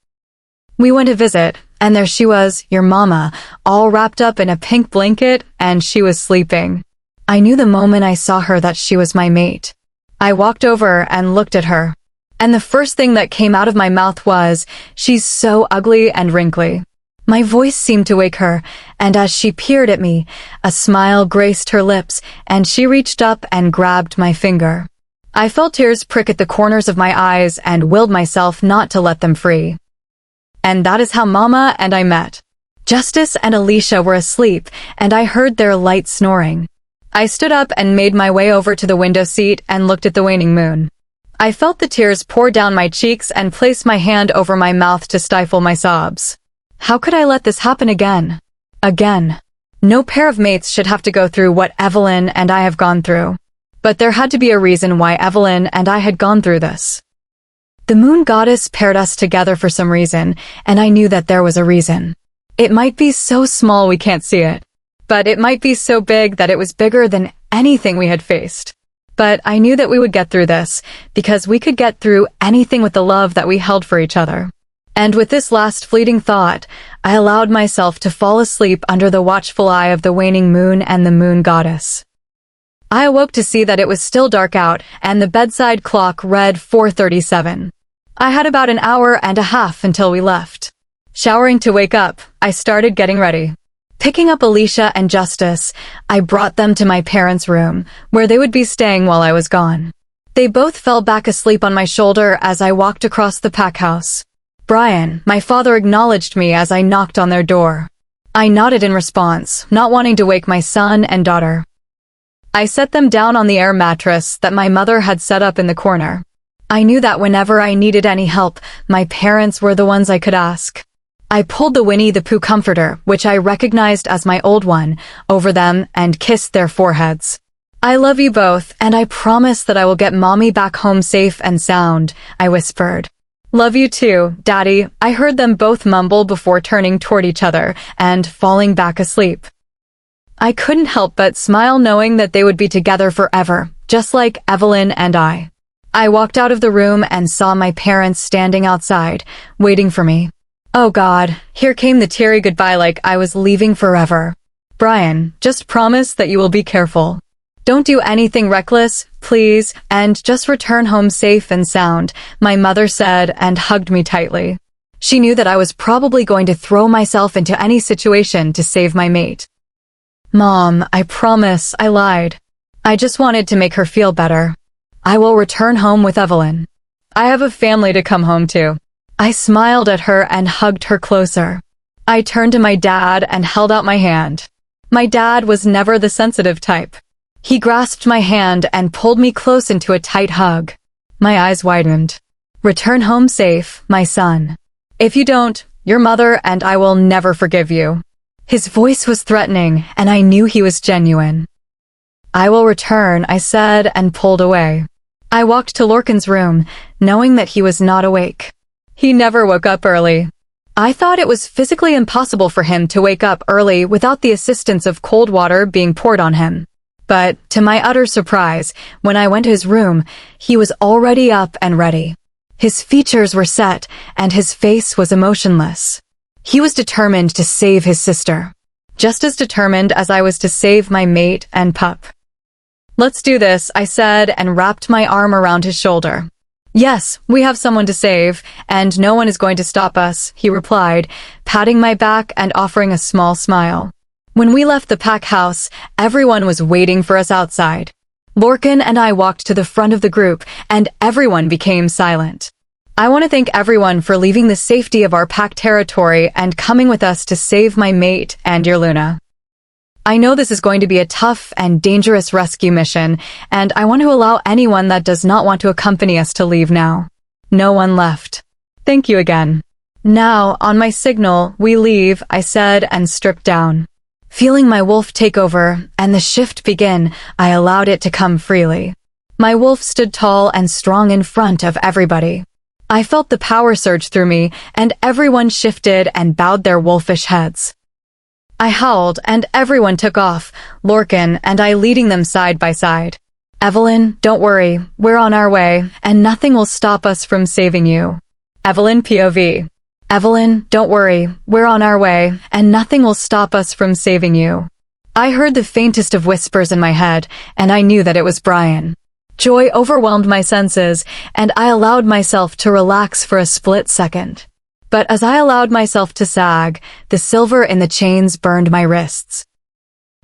We went to visit, and there she was, your mama, all wrapped up in a pink blanket, and she was sleeping. I knew the moment I saw her that she was my mate. I walked over and looked at her. And the first thing that came out of my mouth was, she's so ugly and wrinkly. My voice seemed to wake her, and as she peered at me, a smile graced her lips, and she reached up and grabbed my finger. I felt tears prick at the corners of my eyes and willed myself not to let them free. And that is how Mama and I met. Justice and Alicia were asleep, and I heard their light snoring. I stood up and made my way over to the window seat and looked at the waning moon. I felt the tears pour down my cheeks and placed my hand over my mouth to stifle my sobs. How could I let this happen again? Again. No pair of mates should have to go through what Evelyn and I have gone through. But there had to be a reason why Evelyn and I had gone through this. The moon goddess paired us together for some reason, and I knew that there was a reason. It might be so small we can't see it. But it might be so big that it was bigger than anything we had faced. But I knew that we would get through this, because we could get through anything with the love that we held for each other. And with this last fleeting thought, I allowed myself to fall asleep under the watchful eye of the waning moon and the moon goddess. I awoke to see that it was still dark out, and the bedside clock read 4:37. I had about an hour and a half until we left. Showering to wake up, I started getting ready. Picking up Alicia and Justice, I brought them to my parents' room, where they would be staying while I was gone. They both fell back asleep on my shoulder as I walked across the pack house. Brian, my father, acknowledged me as I knocked on their door. I nodded in response, not wanting to wake my son and daughter. I set them down on the air mattress that my mother had set up in the corner. I knew that whenever I needed any help, my parents were the ones I could ask. I pulled the Winnie the Pooh comforter, which I recognized as my old one, over them and kissed their foreheads. I love you both, and I promise that I will get Mommy back home safe and sound, I whispered. Love you too, Daddy, I heard them both mumble before turning toward each other and falling back asleep. I couldn't help but smile knowing that they would be together forever, just like Evelyn and I. I walked out of the room and saw my parents standing outside, waiting for me. Oh God, here came the teary goodbye like I was leaving forever. Brian, just promise that you will be careful. Don't do anything reckless, please, and just return home safe and sound, my mother said and hugged me tightly. She knew that I was probably going to throw myself into any situation to save my mate. Mom, I promise, I lied. I just wanted to make her feel better. I will return home with Evelyn. I have a family to come home to. I smiled at her and hugged her closer. I turned to my dad and held out my hand. My dad was never the sensitive type. He grasped my hand and pulled me close into a tight hug. My eyes widened. Return home safe, my son. If you don't, your mother and I will never forgive you. His voice was threatening, and I knew he was genuine. I will return, I said and pulled away. I walked to Lorcan's room, knowing that he was not awake. He never woke up early. I thought it was physically impossible for him to wake up early without the assistance of cold water being poured on him. But, to my utter surprise, when I went to his room, he was already up and ready. His features were set, and his face was emotionless. He was determined to save his sister. Just as determined as I was to save my mate and pup. Let's do this, I said and wrapped my arm around his shoulder. Yes, we have someone to save, and no one is going to stop us, he replied, patting my back and offering a small smile. When we left the pack house, everyone was waiting for us outside. Lorcan and I walked to the front of the group, and everyone became silent. I want to thank everyone for leaving the safety of our pack territory and coming with us to save my mate and your Luna. I know this is going to be a tough and dangerous rescue mission, and I want to allow anyone that does not want to accompany us to leave now. No one left. Thank you again. Now, on my signal, we leave, I said and stripped down. Feeling my wolf take over and the shift begin, I allowed it to come freely. My wolf stood tall and strong in front of everybody. I felt the power surge through me, and everyone shifted and bowed their wolfish heads. I howled, and everyone took off, Lorcan and I leading them side by side. Evelyn, don't worry, we're on our way, and nothing will stop us from saving you. Evelyn POV. Evelyn, don't worry, we're on our way, and nothing will stop us from saving you. I heard the faintest of whispers in my head, and I knew that it was Brian. Joy overwhelmed my senses, and I allowed myself to relax for a split second. But as I allowed myself to sag, the silver in the chains burned my wrists.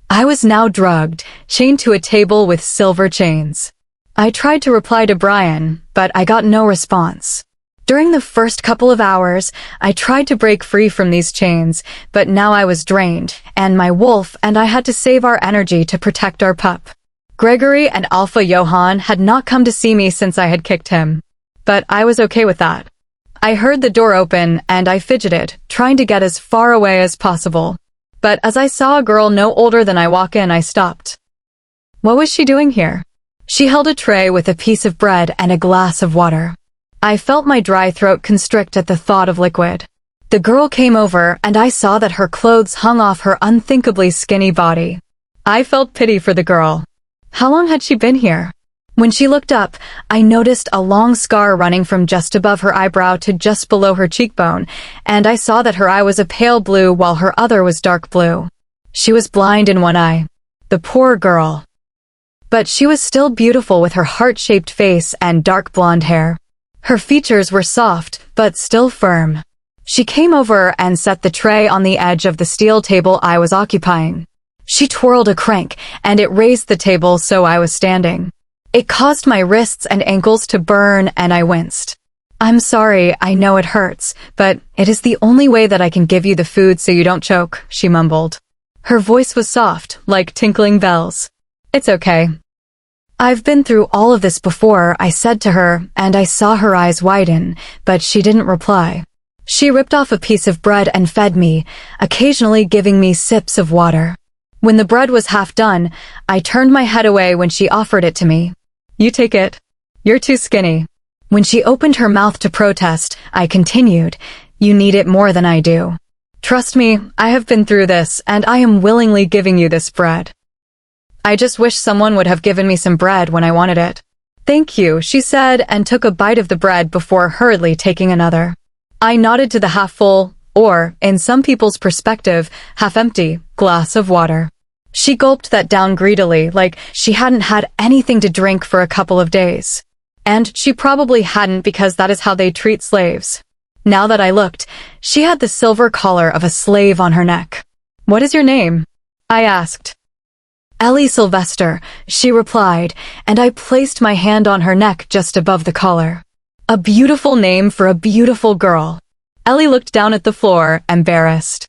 I was now drugged, chained to a table with silver chains. I tried to reply to Brian, but I got no response. During the first couple of hours, I tried to break free from these chains, but now I was drained, and my wolf and I had to save our energy to protect our pup. Gregory and Alpha Johann had not come to see me since I had kicked him. But I was okay with that. I heard the door open, and I fidgeted, trying to get as far away as possible. But as I saw a girl no older than I walk in, I stopped. What was she doing here? She held a tray with a piece of bread and a glass of water. I felt my dry throat constrict at the thought of liquid. The girl came over, and I saw that her clothes hung off her unthinkably skinny body. I felt pity for the girl. How long had she been here? When she looked up, I noticed a long scar running from just above her eyebrow to just below her cheekbone, and I saw that her eye was a pale blue while her other was dark blue. She was blind in one eye. The poor girl. But she was still beautiful with her heart-shaped face and dark blonde hair. Her features were soft, but still firm. She came over and set the tray on the edge of the steel table I was occupying. She twirled a crank, and it raised the table so I was standing. It caused my wrists and ankles to burn, and I winced. "I'm sorry, I know it hurts, but it is the only way that I can give you the food so you don't choke," she mumbled. Her voice was soft, like tinkling bells. "It's okay." "I've been through all of this before," I said to her, and I saw her eyes widen, but she didn't reply. She ripped off a piece of bread and fed me, occasionally giving me sips of water. When the bread was half done, I turned my head away when she offered it to me. "You take it. You're too skinny." When she opened her mouth to protest, I continued, "You need it more than I do. Trust me, I have been through this, and I am willingly giving you this bread. I just wish someone would have given me some bread when I wanted it." "Thank you," she said, and took a bite of the bread before hurriedly taking another. I nodded to the half-full, or, in some people's perspective, half-empty, glass of water. She gulped that down greedily, like she hadn't had anything to drink for a couple of days. And she probably hadn't, because that is how they treat slaves. Now that I looked, she had the silver collar of a slave on her neck. "What is your name?" I asked. "Ellie Sylvester," she replied, and I placed my hand on her neck just above the collar. A beautiful name for a beautiful girl. Ellie looked down at the floor, embarrassed.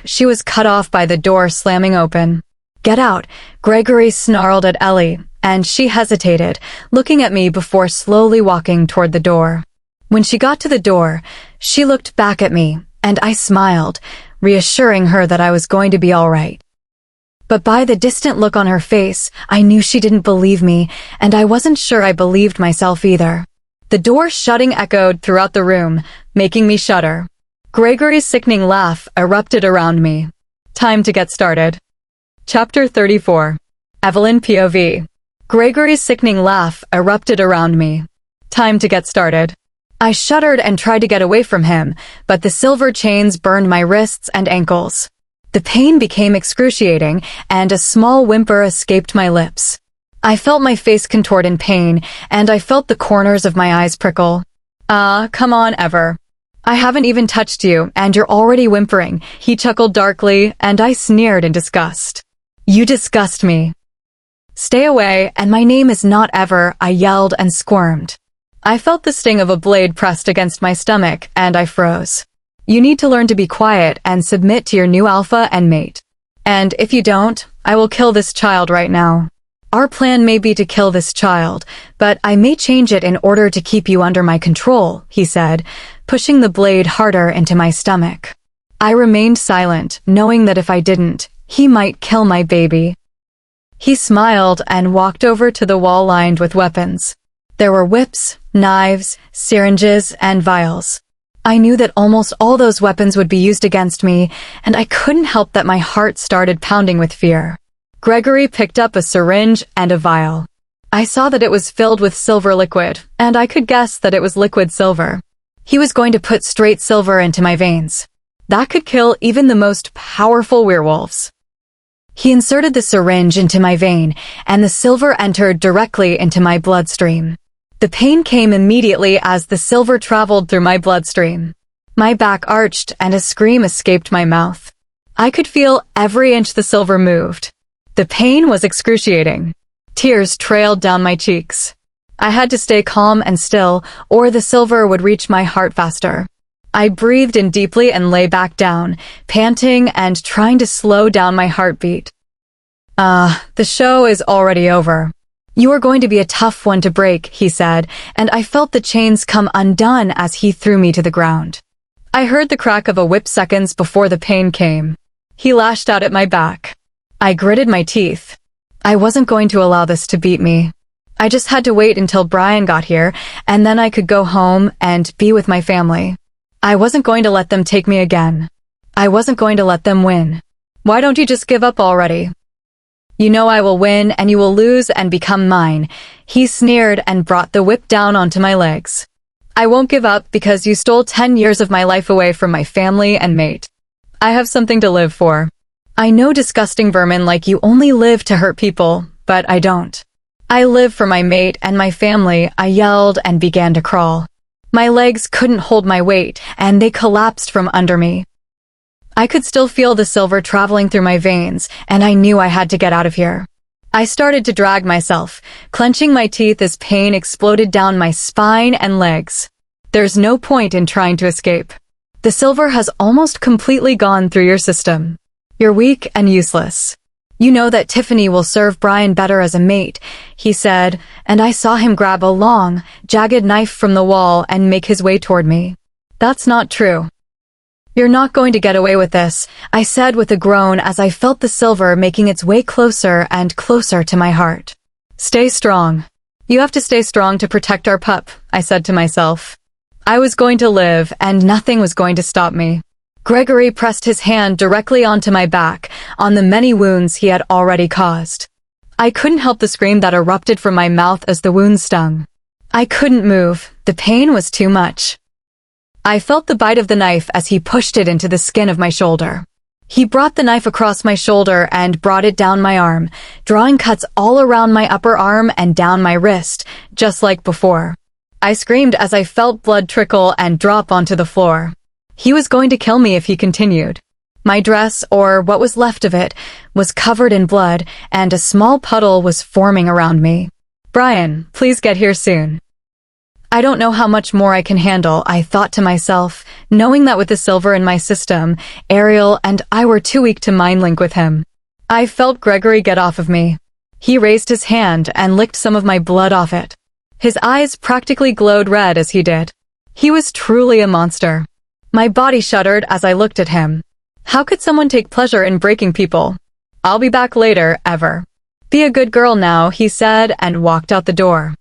She was cut off by the door slamming open. "Get out," Gregory snarled at Ellie, and she hesitated, looking at me before slowly walking toward the door. When she got to the door, she looked back at me, and I smiled, reassuring her that I was going to be all right. But by the distant look on her face, I knew she didn't believe me, and I wasn't sure I believed myself either. The door shutting echoed throughout the room, making me shudder. Gregory's sickening laugh erupted around me. Time to get started. Chapter 34. Evelyn POV. Gregory's sickening laugh erupted around me. Time to get started. I shuddered and tried to get away from him, but the silver chains burned my wrists and ankles. The pain became excruciating, and a small whimper escaped my lips. I felt my face contort in pain, and I felt the corners of my eyes prickle. Come on, Ever. I haven't even touched you, and you're already whimpering," he chuckled darkly, and I sneered in disgust. "You disgust me." "Stay away, and my name is not Ever," I yelled and squirmed. I felt the sting of a blade pressed against my stomach, and I froze. "You need to learn to be quiet and submit to your new alpha and mate. And if you don't, I will kill this child right now. Our plan may be to kill this child, but I may change it in order to keep you under my control," he said, pushing the blade harder into my stomach. I remained silent, knowing that if I didn't, he might kill my baby. He smiled and walked over to the wall lined with weapons. There were whips, knives, syringes, and vials. I knew that almost all those weapons would be used against me, and I couldn't help that my heart started pounding with fear. Gregory picked up a syringe and a vial. I saw that it was filled with silver liquid, and I could guess that it was liquid silver. He was going to put straight silver into my veins. That could kill even the most powerful werewolves. He inserted the syringe into my vein, and the silver entered directly into my bloodstream. The pain came immediately as the silver traveled through my bloodstream. My back arched and a scream escaped my mouth. I could feel every inch the silver moved. The pain was excruciating. Tears trailed down my cheeks. I had to stay calm and still, or the silver would reach my heart faster. I breathed in deeply and lay back down, panting and trying to slow down my heartbeat. The show is already over. You are going to be a tough one to break," he said, and I felt the chains come undone as he threw me to the ground. I heard the crack of a whip seconds before the pain came. He lashed out at my back. I gritted my teeth. I wasn't going to allow this to beat me. I just had to wait until Bryan got here, and then I could go home and be with my family. I wasn't going to let them take me again. I wasn't going to let them win. "Why don't you just give up already? You know I will win and you will lose and become mine," he sneered and brought the whip down onto my legs. "I won't give up because you stole 10 years of my life away from my family and mate. I have something to live for. I know, disgusting vermin like you only live to hurt people, but I don't. I live for my mate and my family," I yelled and began to crawl. My legs couldn't hold my weight, and they collapsed from under me. I could still feel the silver traveling through my veins, and I knew I had to get out of here. I started to drag myself, clenching my teeth as pain exploded down my spine and legs. There's no point in trying to escape. The silver has almost completely gone through your system. You're weak and useless. You know that Tiffany will serve Bryan better as a mate, he said, and I saw him grab a long, jagged knife from the wall and make his way toward me. That's not true. You're not going to get away with this, I said with a groan as I felt the silver making its way closer and closer to my heart. Stay strong. You have to stay strong to protect our pup, I said to myself. I was going to live, and nothing was going to stop me. Gregory pressed his hand directly onto my back, on the many wounds he had already caused. I couldn't help the scream that erupted from my mouth as the wounds stung. I couldn't move. The pain was too much. I felt the bite of the knife as he pushed it into the skin of my shoulder. He brought the knife across my shoulder and brought it down my arm, drawing cuts all around my upper arm and down my wrist, just like before. I screamed as I felt blood trickle and drop onto the floor. He was going to kill me if he continued. My dress, or what was left of it, was covered in blood, and a small puddle was forming around me. Bryan, please get here soon. I don't know how much more I can handle, I thought to myself, knowing that with the silver in my system, Ariel and I were too weak to mind link with him. I felt Gregory get off of me. He raised his hand and licked some of my blood off it. His eyes practically glowed red as he did. He was truly a monster. My body shuddered as I looked at him. How could someone take pleasure in breaking people? I'll be back later, ever. Be a good girl now, he said and walked out the door.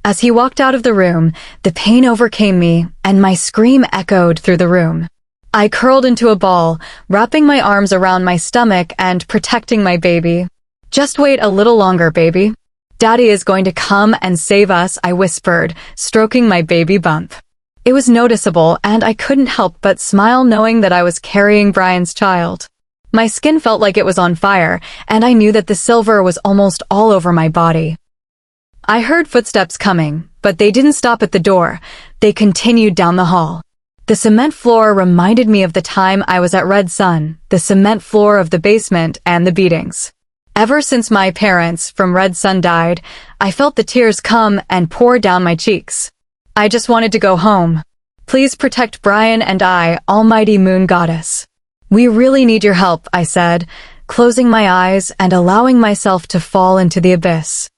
As he walked out of the room, the pain overcame me, and my scream echoed through the room. I curled into a ball, wrapping my arms around my stomach and protecting my baby. Just wait a little longer, baby. Daddy is going to come and save us, I whispered, stroking my baby bump. It was noticeable, and I couldn't help but smile knowing that I was carrying Bryan's child. My skin felt like it was on fire, and I knew that the silver was almost all over my body. I heard footsteps coming, but they didn't stop at the door. They continued down the hall. The cement floor reminded me of the time I was at Red Sun, the cement floor of the basement and the beatings. Ever since my parents from Red Sun died, I felt the tears come and pour down my cheeks. I just wanted to go home. Please protect Bryan and I, Almighty Moon Goddess. We really need your help, I said, closing my eyes and allowing myself to fall into the abyss.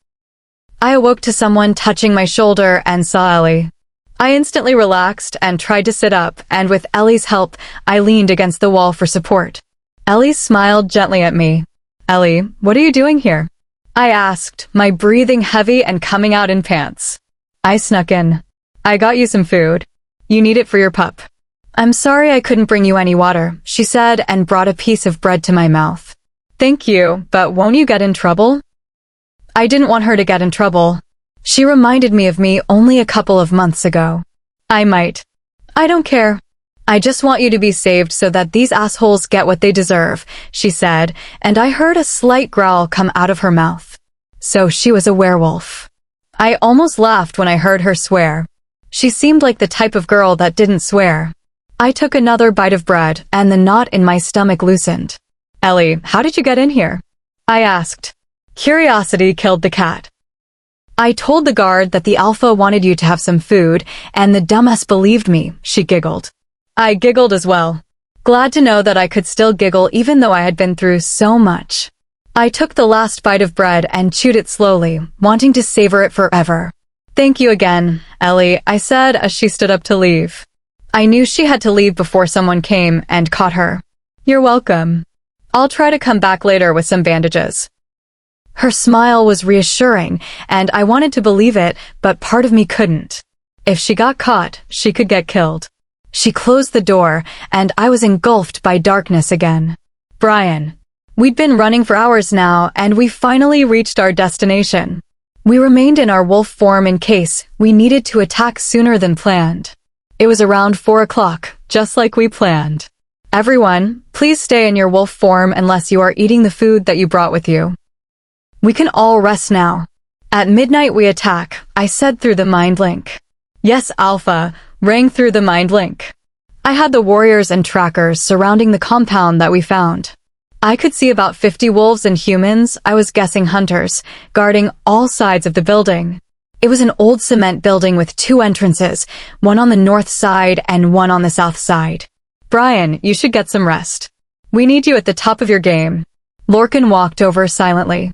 I awoke to someone touching my shoulder and saw Ellie. I instantly relaxed and tried to sit up, and with Ellie's help, I leaned against the wall for support. Ellie smiled gently at me. Ellie, what are you doing here? I asked, my breathing heavy and coming out in pants. I snuck in. I got you some food. You need it for your pup. I'm sorry I couldn't bring you any water, she said and brought a piece of bread to my mouth. Thank you, but won't you get in trouble? I didn't want her to get in trouble. She reminded me of me only a couple of months ago. I might. I don't care. I just want you to be saved so that these assholes get what they deserve, she said, and I heard a slight growl come out of her mouth. So she was a werewolf. I almost laughed when I heard her swear. She seemed like the type of girl that didn't swear. I took another bite of bread, and the knot in my stomach loosened. Ellie, how did you get in here? I asked. Curiosity killed the cat. I told the guard that the Alpha wanted you to have some food, and the dumbass believed me, she giggled. I giggled as well. Glad to know that I could still giggle even though I had been through so much. I took the last bite of bread and chewed it slowly, wanting to savor it forever. Thank you again, Ellie, I said as she stood up to leave. I knew she had to leave before someone came and caught her. You're welcome. I'll try to come back later with some bandages. Her smile was reassuring, and I wanted to believe it, but part of me couldn't. If she got caught, she could get killed. She closed the door, and I was engulfed by darkness again. Bryan. We'd been running for hours now, and we finally reached our destination. We remained in our wolf form in case we needed to attack sooner than planned. It was around 4 o'clock, just like we planned. Everyone, please stay in your wolf form unless you are eating the food that you brought with you. We can all rest now. At midnight we attack, I said through the mind link. Yes, Alpha, rang through the mind link. I had the warriors and trackers surrounding the compound that we found. I could see about 50 wolves and humans, I was guessing hunters, guarding all sides of the building. It was an old cement building with 2 entrances, one on the north side and one on the south side. Bryan, you should get some rest. We need you at the top of your game. Lorcan walked over silently.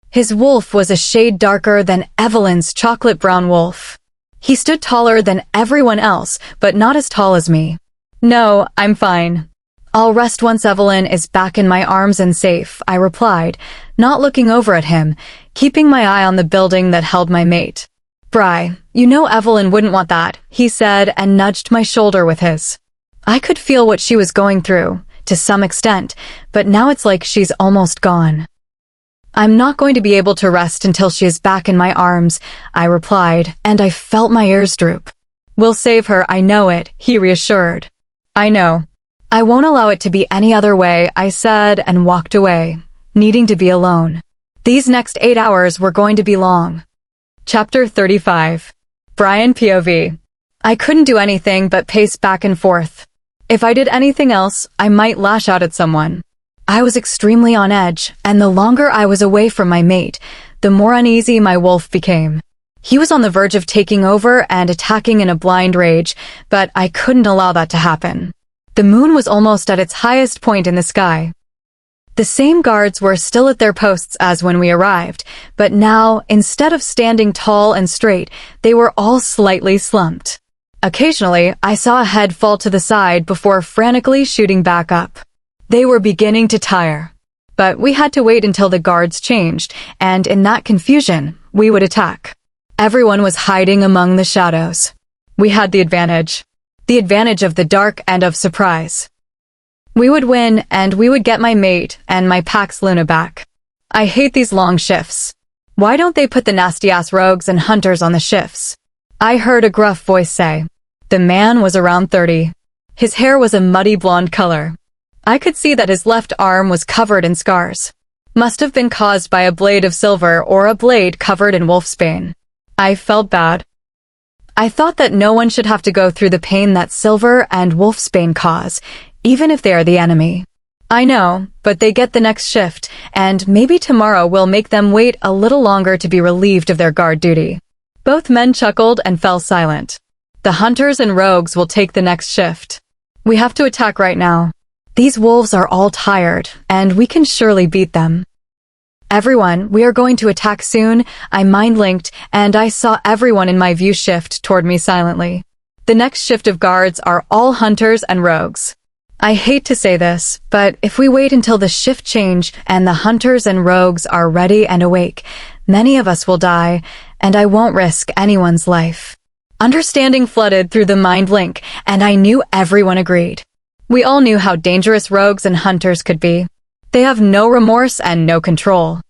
His wolf was a shade darker than Evelyn's chocolate brown wolf. He stood taller than everyone else, but not as tall as me. No, I'm fine. I'll rest once Evelyn is back in my arms and safe, I replied, not looking over at him, keeping my eye on the building that held my mate. Bri, you know Evelyn wouldn't want that, he said and nudged my shoulder with his. I could feel what she was going through, to some extent, but now it's like she's almost gone. I'm not going to be able to rest until she is back in my arms, I replied, and I felt my ears droop. We'll save her, I know it, he reassured. I know. I won't allow it to be any other way, I said and walked away, needing to be alone. These next 8 hours were going to be long. Chapter 35. Bryan POV. I couldn't do anything but pace back and forth. If I did anything else, I might lash out at someone. I was extremely on edge, and the longer I was away from my mate, the more uneasy my wolf became. He was on the verge of taking over and attacking in a blind rage, but I couldn't allow that to happen. The moon was almost at its highest point in the sky. The same guards were still at their posts as when we arrived, but now, instead of standing tall and straight, they were all slightly slumped. Occasionally, I saw a head fall to the side before frantically shooting back up. They were beginning to tire. But we had to wait until the guards changed, and in that confusion, we would attack. Everyone was hiding among the shadows. We had the advantage. The advantage of the dark and of surprise. We would win, and we would get my mate and my Pax Luna back. I hate these long shifts. Why don't they put the nasty-ass rogues and hunters on the shifts? I heard a gruff voice say. The man was around 30. His hair was a muddy blonde color. I could see that his left arm was covered in scars. Must have been caused by a blade of silver or a blade covered in wolfsbane. I felt bad. I thought that no one should have to go through the pain that silver and wolfsbane cause, even if they are the enemy. I know, but they get the next shift, and maybe tomorrow will make them wait a little longer to be relieved of their guard duty. Both men chuckled and fell silent. The hunters and rogues will take the next shift. We have to attack right now. These wolves are all tired, and we can surely beat them. Everyone, we are going to attack soon, I mind-linked, and I saw everyone in my view shift toward me silently. The next shift of guards are all hunters and rogues. I hate to say this, but if we wait until the shift change and the hunters and rogues are ready and awake, many of us will die, and I won't risk anyone's life. Understanding flooded through the mind link, and I knew everyone agreed. We all knew how dangerous rogues and hunters could be. They have no remorse and no control.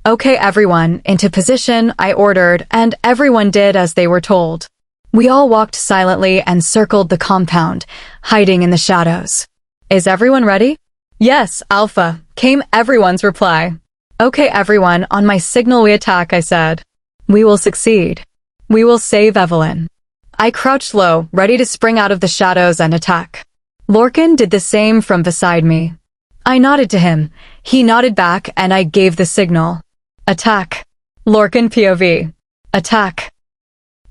Okay, everyone, into position, I ordered, and everyone did as they were told. We all walked silently and circled the compound, hiding in the shadows. Is everyone ready? Yes, Alpha, came everyone's reply. Okay, everyone, on my signal we attack, I said. We will succeed. We will save Evelyn. I crouched low, ready to spring out of the shadows and attack. Lorcan did the same from beside me. I nodded to him. He nodded back, and I gave the signal. Attack. Lorcan POV. Attack.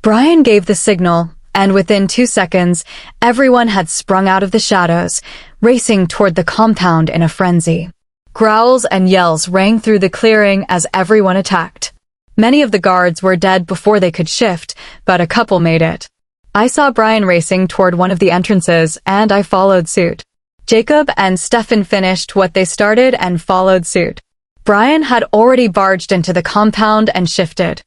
Bryan gave the signal, and within 2 seconds, everyone had sprung out of the shadows, racing toward the compound in a frenzy. Growls and yells rang through the clearing as everyone attacked. Many of the guards were dead before they could shift, but a couple made it. I saw Bryan racing toward one of the entrances, and I followed suit. Jacob and Stefan finished what they started and followed suit. Bryan had already barged into the compound and shifted.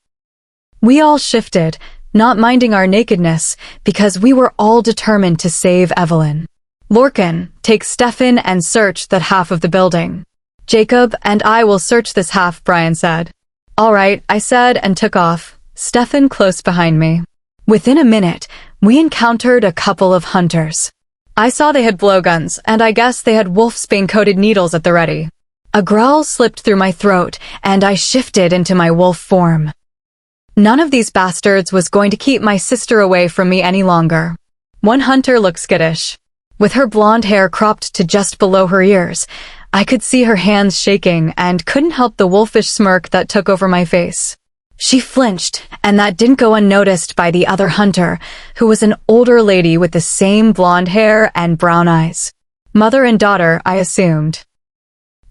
We all shifted, not minding our nakedness, because we were all determined to save Evelyn. Lorcan, take Stefan and search that half of the building. Jacob and I will search this half, Bryan said. All right, I said and took off, Stefan close behind me. Within a minute, we encountered a couple of hunters. I saw they had blowguns, and I guess they had wolfsbane-coated needles at the ready. A growl slipped through my throat, and I shifted into my wolf form. None of these bastards was going to keep my sister away from me any longer. One hunter looked skittish. With her blonde hair cropped to just below her ears, I could see her hands shaking and couldn't help the wolfish smirk that took over my face. She flinched, and that didn't go unnoticed by the other hunter, who was an older lady with the same blonde hair and brown eyes. Mother and daughter, I assumed.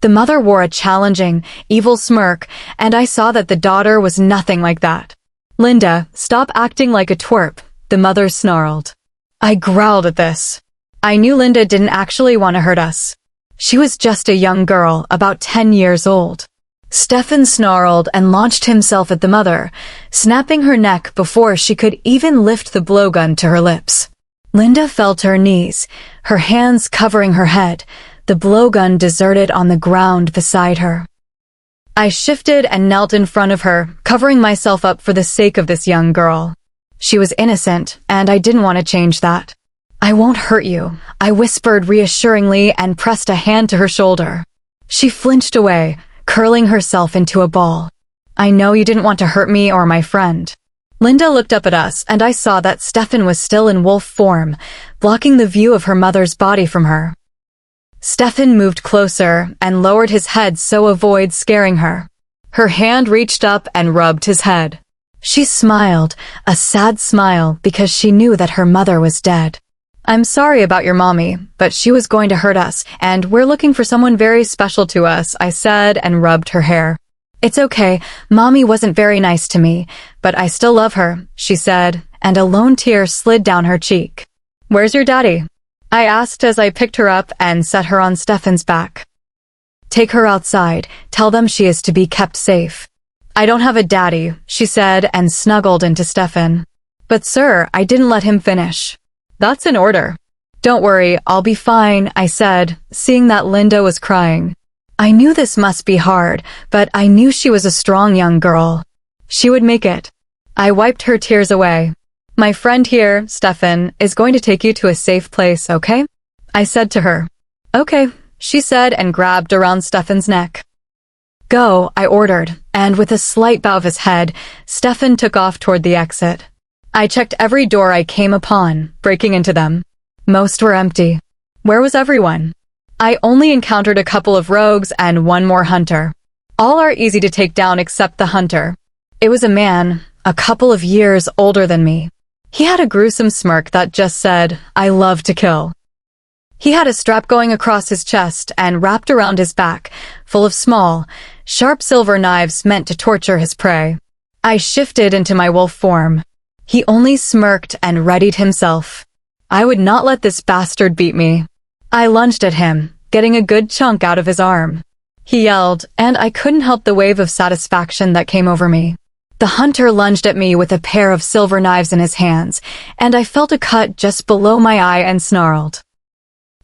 The mother wore a challenging, evil smirk, and I saw that the daughter was nothing like that. "Linda, stop acting like a twerp," the mother snarled. I growled at this. I knew Linda didn't actually want to hurt us. She was just a young girl, about 10 years old. Stefan snarled and launched himself at the mother, snapping her neck before she could even lift the blowgun to her lips. Linda fell to her knees, her hands covering her head, the blowgun deserted on the ground beside her. I shifted and knelt in front of her, covering myself up for the sake of this young girl. She was innocent, and I didn't want to change that. "I won't hurt you," I whispered reassuringly and pressed a hand to her shoulder. She flinched away, curling herself into a ball. "I know you didn't want to hurt me or my friend." Linda looked up at us, and I saw that Stefan was still in wolf form, blocking the view of her mother's body from her. Stefan moved closer and lowered his head so avoid scaring her. Her hand reached up and rubbed his head. She smiled, a sad smile because she knew that her mother was dead. "I'm sorry about your mommy, but she was going to hurt us, and we're looking for someone very special to us," I said and rubbed her hair. "It's okay, mommy wasn't very nice to me, but I still love her," she said, and a lone tear slid down her cheek. "Where's your daddy?" I asked as I picked her up and set her on Stefan's back. "Take her outside, tell them she is to be kept safe." "I don't have a daddy," she said and snuggled into Stefan. "But sir," I didn't let him finish. "That's an order." "Don't worry, I'll be fine," I said, seeing that Linda was crying. I knew this must be hard, but I knew she was a strong young girl. She would make it. I wiped her tears away. "My friend here, Stefan, is going to take you to a safe place, okay?" I said to her. "Okay," she said and grabbed around Stefan's neck. "Go," I ordered, and with a slight bow of his head, Stefan took off toward the exit. I checked every door I came upon, breaking into them. Most were empty. Where was everyone? I only encountered a couple of rogues and one more hunter. All are easy to take down except the hunter. It was a man, a couple of years older than me. He had a gruesome smirk that just said, "I love to kill." He had a strap going across his chest and wrapped around his back, full of small, sharp silver knives meant to torture his prey. I shifted into my wolf form. He only smirked and readied himself. I would not let this bastard beat me. I lunged at him, getting a good chunk out of his arm. He yelled, and I couldn't help the wave of satisfaction that came over me. The hunter lunged at me with a pair of silver knives in his hands, and I felt a cut just below my eye and snarled.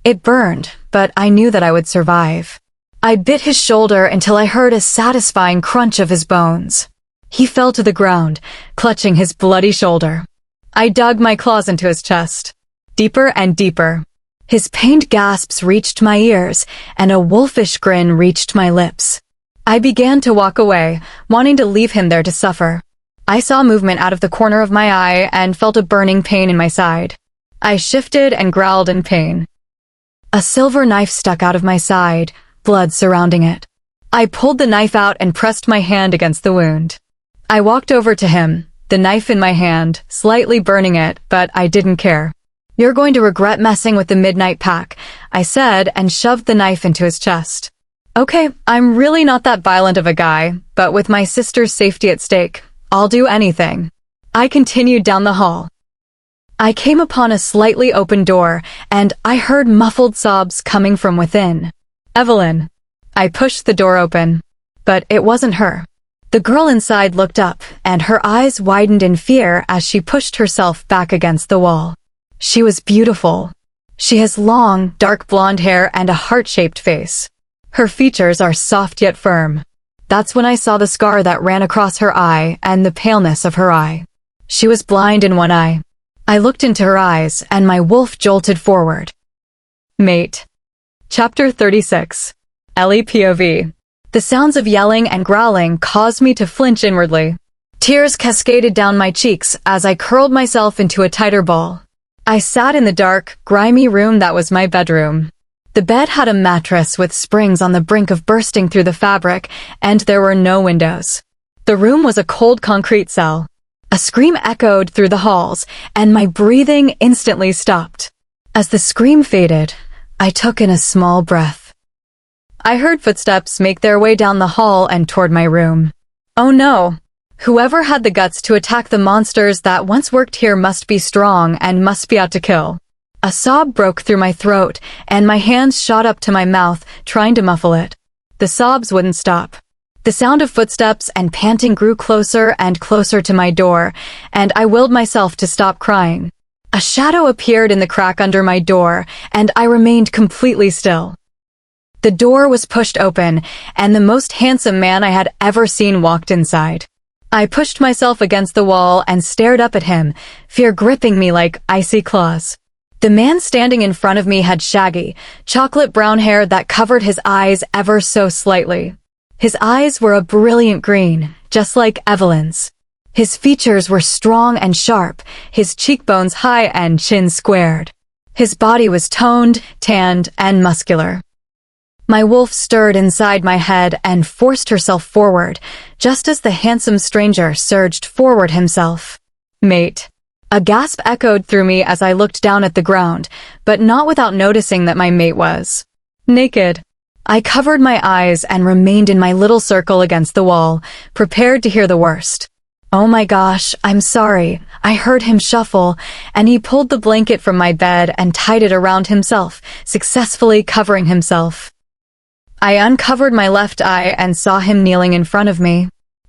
It burned, but I knew that I would survive. I bit his shoulder until I heard a satisfying crunch of his bones. He fell to the ground, clutching his bloody shoulder. I dug my claws into his chest. Deeper and deeper. His pained gasps reached my ears, and a wolfish grin reached my lips. I began to walk away, wanting to leave him there to suffer. I saw movement out of the corner of my eye and felt a burning pain in my side. I shifted and growled in pain. A silver knife stuck out of my side, blood surrounding it. I pulled the knife out and pressed my hand against the wound. I walked over to him, the knife in my hand, slightly burning it, but I didn't care. "You're going to regret messing with the Midnight Pack," I said and shoved the knife into his chest. "Okay, I'm really not that violent of a guy, but with my sister's safety at stake, I'll do anything." I continued down the hall. I came upon a slightly open door, and I heard muffled sobs coming from within. "Evelyn." I pushed the door open. But it wasn't her. The girl inside looked up, and her eyes widened in fear as she pushed herself back against the wall. She was beautiful. She has long, dark blonde hair and a heart-shaped face. Her features are soft yet firm. That's when I saw the scar that ran across her eye and the paleness of her eye. She was blind in one eye. I looked into her eyes, and my wolf jolted forward. Mate. Chapter 36. Ellie POV. The sounds of yelling and growling caused me to flinch inwardly. Tears cascaded down my cheeks as I curled myself into a tighter ball. I sat in the dark, grimy room that was my bedroom. The bed had a mattress with springs on the brink of bursting through the fabric, and there were no windows. The room was a cold concrete cell. A scream echoed through the halls, and my breathing instantly stopped. As the scream faded, I took in a small breath. I heard footsteps make their way down the hall and toward my room. Oh no! Whoever had the guts to attack the monsters that once worked here must be strong and must be out to kill. A sob broke through my throat, and my hands shot up to my mouth, trying to muffle it. The sobs wouldn't stop. The sound of footsteps and panting grew closer and closer to my door, and I willed myself to stop crying. A shadow appeared in the crack under my door, and I remained completely still. The door was pushed open, and the most handsome man I had ever seen walked inside. I pushed myself against the wall and stared up at him, fear gripping me like icy claws. The man standing in front of me had shaggy, chocolate brown hair that covered his eyes ever so slightly. His eyes were a brilliant green, just like Evelyn's. His features were strong and sharp, his cheekbones high and chin squared. His body was toned, tanned, and muscular. My wolf stirred inside my head and forced herself forward, just as the handsome stranger surged forward himself. Mate. A gasp echoed through me as I looked down at the ground, but not without noticing that my mate was naked. I covered my eyes and remained in my little circle against the wall, prepared to hear the worst. Oh my gosh, I'm sorry. I heard him shuffle, and he pulled the blanket from my bed and tied it around himself, successfully covering himself. I uncovered my left eye and saw him kneeling in front of me.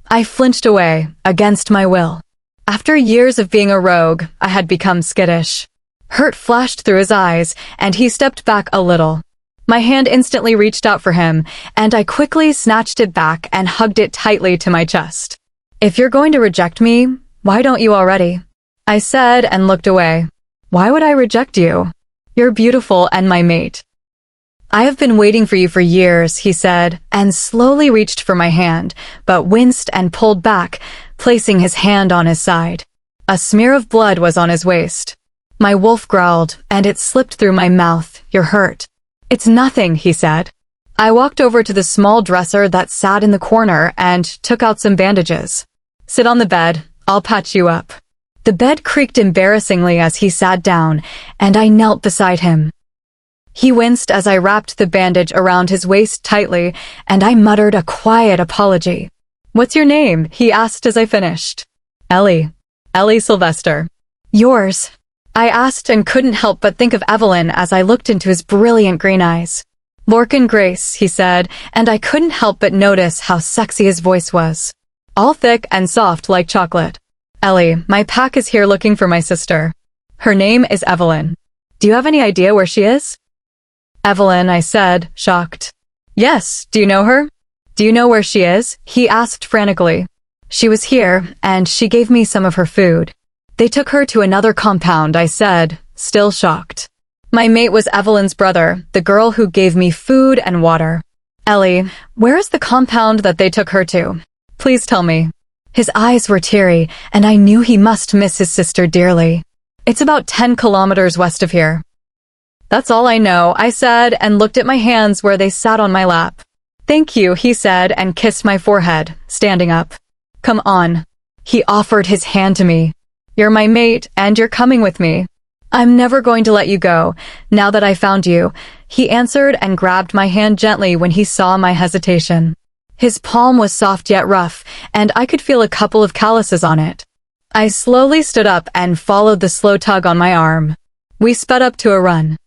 I flinched away, against my will. After years of being a rogue, I had become skittish. Hurt flashed through his eyes, and he stepped back a little. My hand instantly reached out for him, and I quickly snatched it back and hugged it tightly to my chest. If you're going to reject me, why don't you already? I said and looked away. Why would I reject you? You're beautiful and my mate. I have been waiting for you for years, he said, and slowly reached for my hand, but winced and pulled back, placing his hand on his side. A smear of blood was on his waist. My wolf growled, and it slipped through my mouth. You're hurt. It's nothing, he said. I walked over to the small dresser that sat in the corner and took out some bandages. Sit on the bed, I'll patch you up. The bed creaked embarrassingly as he sat down, and I knelt beside him. He winced as I wrapped the bandage around his waist tightly, and I muttered a quiet apology. What's your name? He asked as I finished. Ellie. Ellie Sylvester. Yours? I asked and couldn't help but think of Evelyn as I looked into his brilliant green eyes. Lorcan Grace, he said, and I couldn't help but notice how sexy his voice was. All thick and soft like chocolate. Ellie, my pack is here looking for my sister. Her name is Evelyn. Do you have any idea where she is? Evelyn, I said, shocked. Yes, do you know her? Do you know where she is? He asked frantically. She was here, and she gave me some of her food. They took her to another compound, I said, still shocked. My mate was Evelyn's brother, the girl who gave me food and water. Ellie, where is the compound that they took her to? Please tell me. His eyes were teary, and I knew he must miss his sister dearly. It's about 10 kilometers west of here. That's all I know, I said, and looked at my hands where they sat on my lap. Thank you, he said, and kissed my forehead, standing up. Come on. He offered his hand to me. You're my mate, and you're coming with me. I'm never going to let you go, now that I found you, he answered and grabbed my hand gently when he saw my hesitation. His palm was soft yet rough, and I could feel a couple of calluses on it. I slowly stood up and followed the slow tug on my arm. We sped up to a run.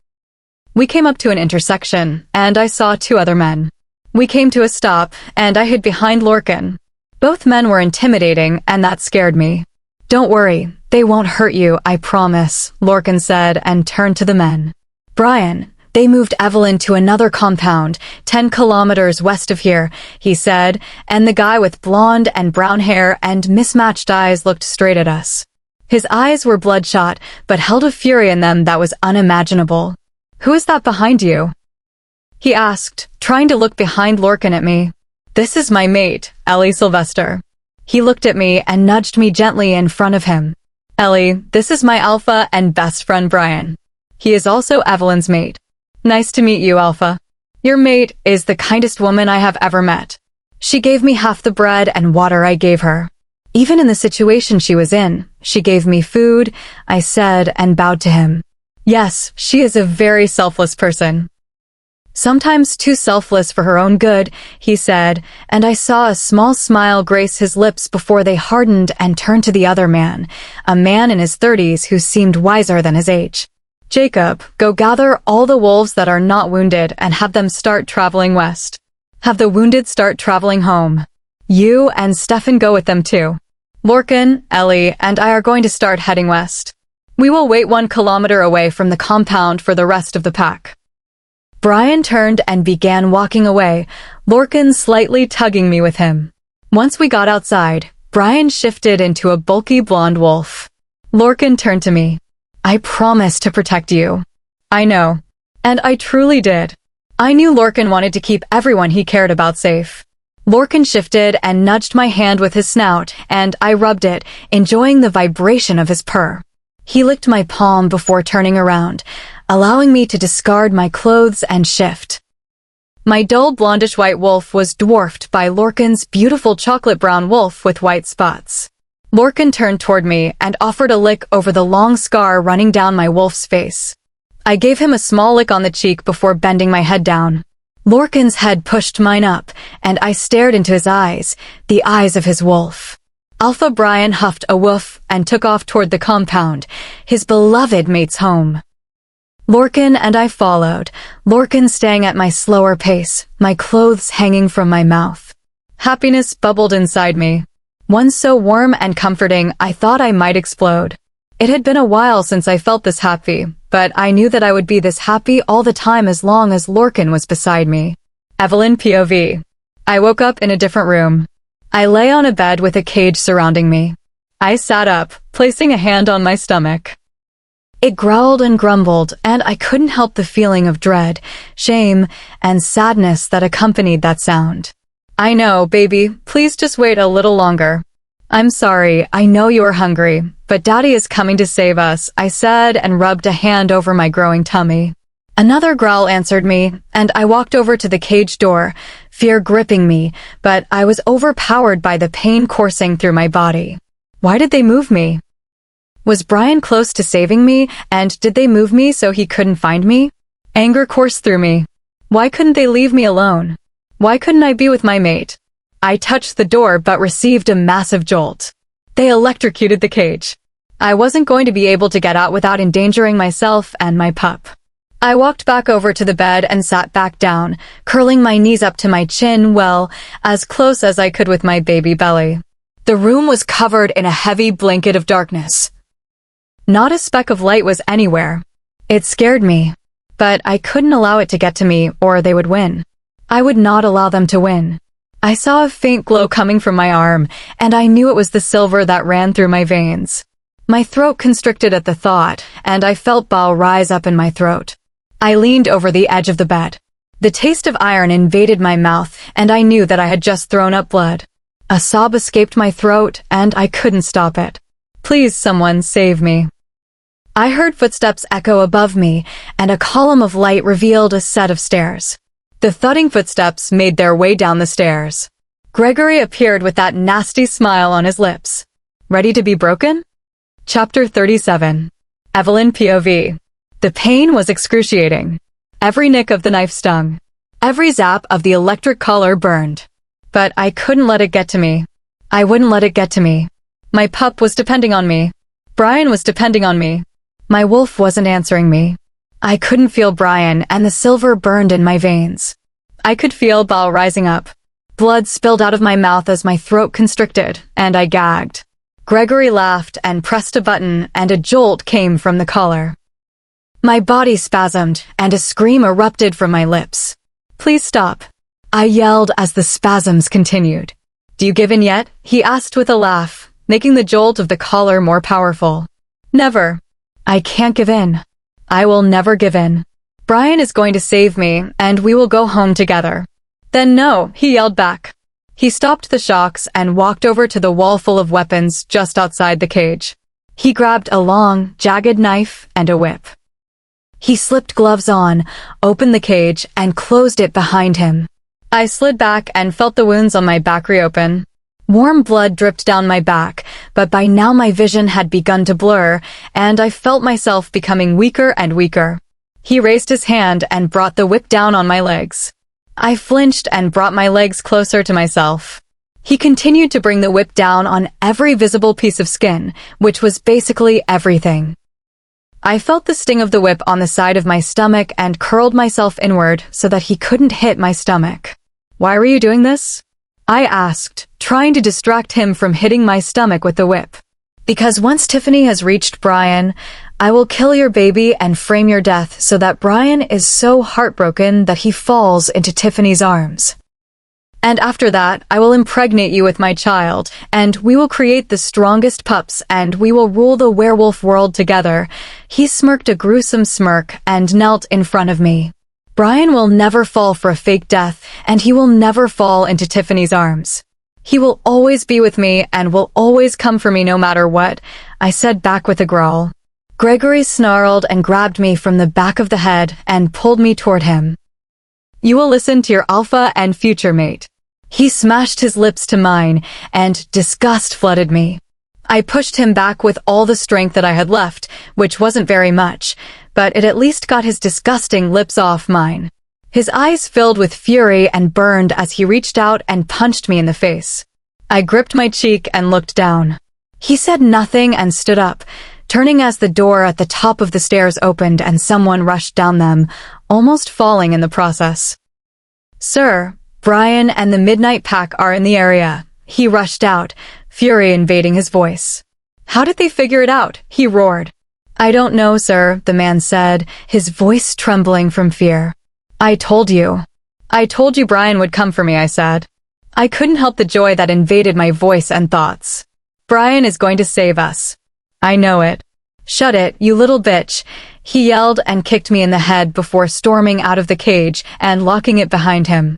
We came up to an intersection, and I saw 2 other men. We came to a stop, and I hid behind Lorcan. Both men were intimidating, and that scared me. Don't worry, they won't hurt you, I promise, Lorcan said and turned to the men. Bryan, they moved Evelyn to another compound, 10 kilometers west of here, he said, and the guy with blonde and brown hair and mismatched eyes looked straight at us. His eyes were bloodshot, but held a fury in them that was unimaginable. Who is that behind you? He asked, trying to look behind Lorcan at me. This is my mate, Ellie Sylvester. He looked at me and nudged me gently in front of him. Ellie, this is my Alpha and best friend Bryan. He is also Evelyn's mate. Nice to meet you, Alpha. Your mate is the kindest woman I have ever met. She gave me half the bread and water I gave her. Even in the situation she was in, she gave me food, I said, and bowed to him. Yes, she is a very selfless person. Sometimes too selfless for her own good, he said, and I saw a small smile grace his lips before they hardened and turned to the other man, a man in his 30s who seemed wiser than his age. Jacob, go gather all the wolves that are not wounded and have them start traveling west. Have the wounded start traveling home. You and Stefan go with them too. Lorcan, Ellie, and I are going to start heading west. We will wait 1 kilometer away from the compound for the rest of the pack. Bryan turned and began walking away, Lorcan slightly tugging me with him. Once we got outside, Bryan shifted into a bulky blonde wolf. Lorcan turned to me. I promised to protect you. I know. And I truly did. I knew Lorcan wanted to keep everyone he cared about safe. Lorcan shifted and nudged my hand with his snout, and I rubbed it, enjoying the vibration of his purr. He licked my palm before turning around, allowing me to discard my clothes and shift. My dull blondish-white wolf was dwarfed by Lorcan's beautiful chocolate-brown wolf with white spots. Lorcan turned toward me and offered a lick over the long scar running down my wolf's face. I gave him a small lick on the cheek before bending my head down. Lorcan's head pushed mine up, and I stared into his eyes, the eyes of his wolf. Alpha Bryan huffed a woof and took off toward the compound, his beloved mate's home. Lorcan and I followed, Lorcan staying at my slower pace, my clothes hanging from my mouth. Happiness bubbled inside me. One so warm and comforting I thought I might explode. It had been a while since I felt this happy, but I knew that I would be this happy all the time as long as Lorcan was beside me. Evelyn POV. I woke up in a different room. I lay on a bed with a cage surrounding me. I sat up, placing a hand on my stomach. It growled and grumbled, and I couldn't help the feeling of dread, shame, and sadness that accompanied that sound. I know, baby, please just wait a little longer. I'm sorry, I know you are hungry, but Daddy is coming to save us, I said and rubbed a hand over my growing tummy. Another growl answered me, and I walked over to the cage door, fear gripping me, but I was overpowered by the pain coursing through my body. Why did they move me? Was Bryan close to saving me, and did they move me so he couldn't find me? Anger coursed through me. Why couldn't they leave me alone? Why couldn't I be with my mate? I touched the door but received a massive jolt. They electrocuted the cage. I wasn't going to be able to get out without endangering myself and my pup. I walked back over to the bed and sat back down, curling my knees up to my chin, well, as close as I could with my baby belly. The room was covered in a heavy blanket of darkness. Not a speck of light was anywhere. It scared me, but I couldn't allow it to get to me or they would win. I would not allow them to win. I saw a faint glow coming from my arm, and I knew it was the silver that ran through my veins. My throat constricted at the thought, and I felt bile rise up in my throat. I leaned over the edge of the bed. The taste of iron invaded my mouth, and I knew that I had just thrown up blood. A sob escaped my throat, and I couldn't stop it. Please, someone, save me. I heard footsteps echo above me, and a column of light revealed a set of stairs. The thudding footsteps made their way down the stairs. Gregory appeared with that nasty smile on his lips. Ready to be broken? Chapter 37. Evelyn POV. The pain was excruciating. Every nick of the knife stung. Every zap of the electric collar burned. But I couldn't let it get to me. I wouldn't let it get to me. My pup was depending on me. Bryan was depending on me. My wolf wasn't answering me. I couldn't feel Bryan, and the silver burned in my veins. I could feel bile rising up. Blood spilled out of my mouth as my throat constricted, and I gagged. Gregory laughed and pressed a button, and a jolt came from the collar. My body spasmed, and a scream erupted from my lips. Please stop, I yelled as the spasms continued. Do you give in yet? He asked with a laugh, making the jolt of the collar more powerful. Never. I can't give in. I will never give in. Bryan is going to save me, and we will go home together. Then no, he yelled back. He stopped the shocks and walked over to the wall full of weapons just outside the cage. He grabbed a long, jagged knife and a whip. He slipped gloves on, opened the cage, and closed it behind him. I slid back and felt the wounds on my back reopen. Warm blood dripped down my back, but by now my vision had begun to blur, and I felt myself becoming weaker and weaker. He raised his hand and brought the whip down on my legs. I flinched and brought my legs closer to myself. He continued to bring the whip down on every visible piece of skin, which was basically everything. I felt the sting of the whip on the side of my stomach and curled myself inward so that he couldn't hit my stomach. "Why were you doing this?" I asked, trying to distract him from hitting my stomach with the whip. "Because once Tiffany has reached Bryan, I will kill your baby and frame your death so that Bryan is so heartbroken that he falls into Tiffany's arms. And after that, I will impregnate you with my child, and we will create the strongest pups, and we will rule the werewolf world together." He smirked a gruesome smirk and knelt in front of me. "Bryan will never fall for a fake death, and he will never fall into Tiffany's arms. He will always be with me and will always come for me no matter what," I said back with a growl. Gregory snarled and grabbed me from the back of the head and pulled me toward him. "You will listen to your alpha and future mate." He smashed his lips to mine, and disgust flooded me. I pushed him back with all the strength that I had left, which wasn't very much, but it at least got his disgusting lips off mine. His eyes filled with fury and burned as he reached out and punched me in the face. I gripped my cheek and looked down. He said nothing and stood up, turning as the door at the top of the stairs opened and someone rushed down them, almost falling in the process. "Sir, Bryan and the Midnight Pack are in the area," he rushed out, fury invading his voice. "How did they figure it out?" he roared. "I don't know, sir," the man said, his voice trembling from fear. I told you Bryan would come for me," I said. I couldn't help the joy that invaded my voice and thoughts. "Bryan is going to save us." "I know it." "Shut it, you little bitch," he yelled and kicked me in the head before storming out of the cage and locking it behind him.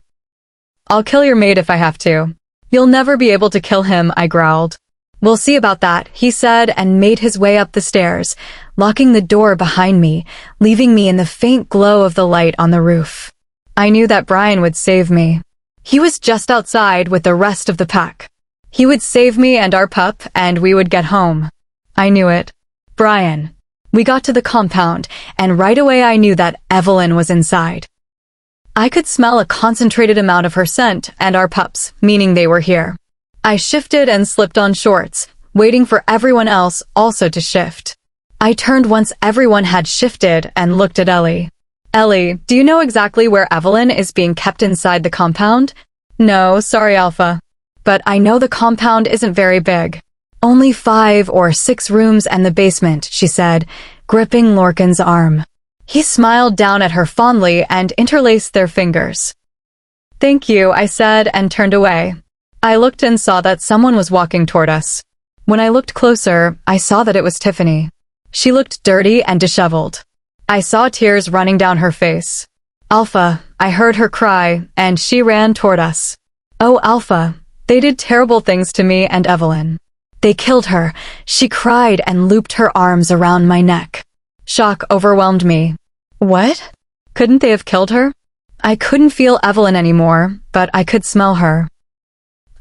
"I'll kill your mate if I have to." "You'll never be able to kill him," I growled. "We'll see about that," he said and made his way up the stairs, locking the door behind me, leaving me in the faint glow of the light on the roof. I knew that Bryan would save me. He was just outside with the rest of the pack. He would save me and our pup, and we would get home. I knew it. Bryan. We got to the compound, and right away I knew that Evelyn was inside. I could smell a concentrated amount of her scent and our pups, meaning they were here. I shifted and slipped on shorts, waiting for everyone else also to shift. I turned once everyone had shifted and looked at Ellie. "Ellie, do you know exactly where Evelyn is being kept inside the compound?" "No, sorry, Alpha. But I know the compound isn't very big. Only 5 or 6 rooms and the basement," she said, gripping Lorcan's arm. He smiled down at her fondly and interlaced their fingers. "Thank you," I said and turned away. I looked and saw that someone was walking toward us. When I looked closer, I saw that it was Tiffany. She looked dirty and disheveled. I saw tears running down her face. "Alpha," I heard her cry, and she ran toward us. "Oh, Alpha, they did terrible things to me and Evelyn. They killed her," she cried and looped her arms around my neck. Shock overwhelmed me. What? Couldn't they have killed her? I couldn't feel Evelyn anymore, but I could smell her.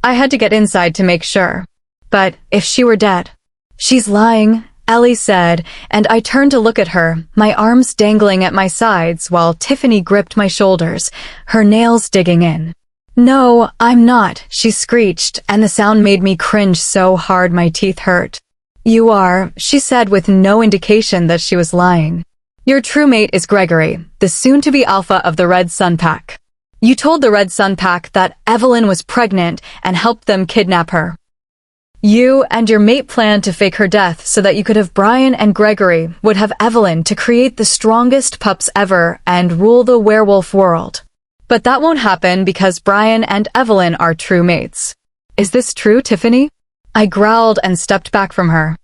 I had to get inside to make sure. But if she were dead? "She's lying," Ellie said, and I turned to look at her, my arms dangling at my sides while Tiffany gripped my shoulders, her nails digging in. "No, I'm not," she screeched, and the sound made me cringe so hard my teeth hurt. "You are," she said with no indication that she was lying. "Your true mate is Gregory, the soon-to-be Alpha of the Red Sun Pack. You told the Red Sun Pack that Evelyn was pregnant and helped them kidnap her. You and your mate planned to fake her death so that you could have Bryan and Gregory would have Evelyn to create the strongest pups ever and rule the werewolf world. But that won't happen because Bryan and Evelyn are true mates. Is this true, Tiffany?" I growled and stepped back from her.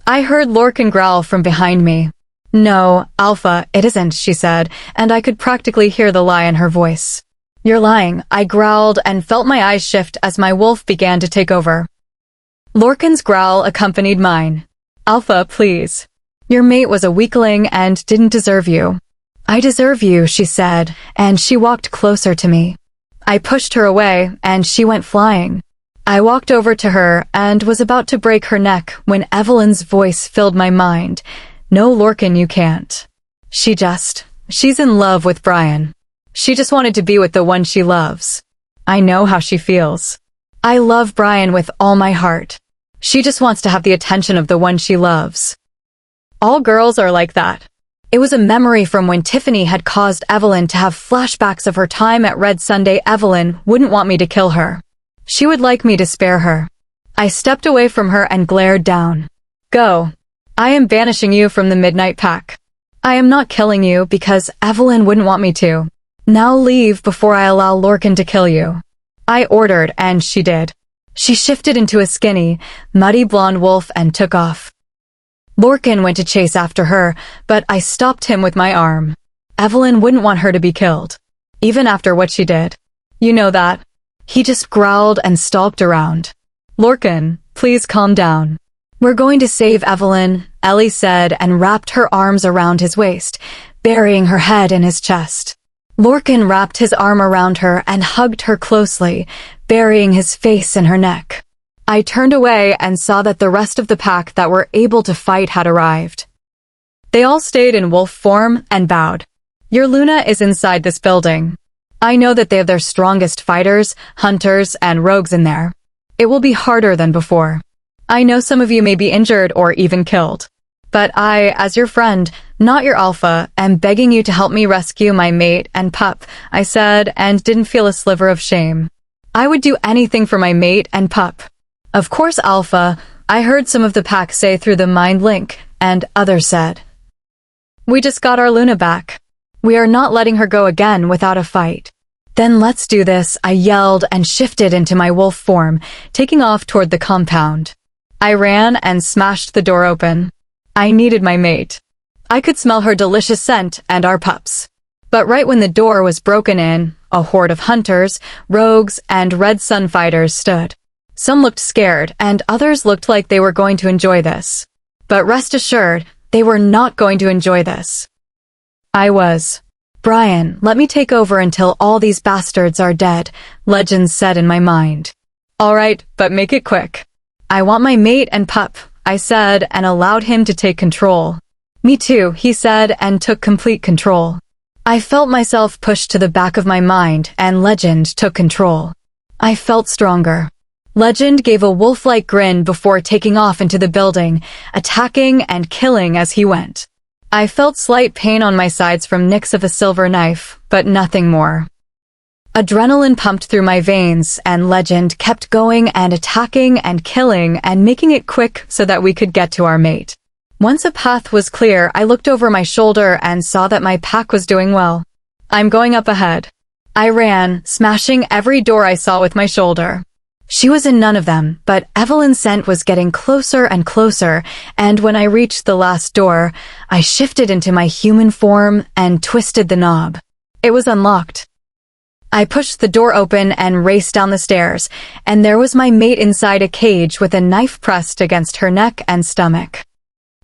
I heard Lorcan growl from behind me. "No, Alpha, it isn't," she said, and I could practically hear the lie in her voice. You're lying, I growled and felt my eyes shift as my wolf began to take over. Lorcan's growl accompanied mine. Alpha, please. Your mate was a weakling and didn't deserve you. I deserve you, she said, and she walked closer to me. I pushed her away, and she went flying. I walked over to her and was about to break her neck when Evelyn's voice filled my mind. No, Lorcan, you can't. She's in love with Bryan. She just wanted to be with the one she loves. I know how she feels. I love Bryan with all my heart. She just wants to have the attention of the one she loves. All girls are like that. It was a memory from when Tiffany had caused Evelyn to have flashbacks of her time at Red Sunday. Evelyn wouldn't want me to kill her. She would like me to spare her. I stepped away from her and glared down. Go. I am banishing you from the Midnight Pack. I am not killing you because Evelyn wouldn't want me to. Now leave before I allow Lorcan to kill you. I ordered, and she did. She shifted into a skinny, muddy blonde wolf and took off. Lorcan went to chase after her, but I stopped him with my arm. Evelyn wouldn't want her to be killed, even after what she did. You know that. He just growled and stalked around. Lorcan, please calm down. We're going to save Evelyn, Ellie said and wrapped her arms around his waist, burying her head in his chest. Lorcan wrapped his arm around her and hugged her closely, burying his face in her neck. I turned away and saw that the rest of the pack that were able to fight had arrived. They all stayed in wolf form and bowed. Your Luna is inside this building. I know that they have their strongest fighters, hunters, and rogues in there. It will be harder than before. I know some of you may be injured or even killed. But I, as your friend, not your alpha, am begging you to help me rescue my mate and pup, I said, and didn't feel a sliver of shame. I would do anything for my mate and pup. Of course, Alpha, I heard some of the pack say through the mind link, and others said. We just got our Luna back. We are not letting her go again without a fight. Then let's do this, I yelled and shifted into my wolf form, taking off toward the compound. I ran and smashed the door open. I needed my mate. I could smell her delicious scent and our pups. But right when the door was broken in, a horde of hunters, rogues, and Red Sun fighters stood. Some looked scared, and others looked like they were going to enjoy this. But rest assured, they were not going to enjoy this. I was. Bryan, let me take over until all these bastards are dead, Legends said in my mind. All right, but make it quick. I want my mate and pup, I said, and allowed him to take control. Me too, he said, and took complete control. I felt myself pushed to the back of my mind, and Legend took control. I felt stronger. Legend gave a wolf-like grin before taking off into the building, attacking and killing as he went. I felt slight pain on my sides from nicks of a silver knife, but nothing more. Adrenaline pumped through my veins, and Legend kept going and attacking and killing and making it quick so that we could get to our mate. Once a path was clear, I looked over my shoulder and saw that my pack was doing well. I'm going up ahead. I ran, smashing every door I saw with my shoulder. She was in none of them, but Evelyn's scent was getting closer and closer, and when I reached the last door, I shifted into my human form and twisted the knob. It was unlocked. I pushed the door open and raced down the stairs, and there was my mate inside a cage with a knife pressed against her neck and stomach.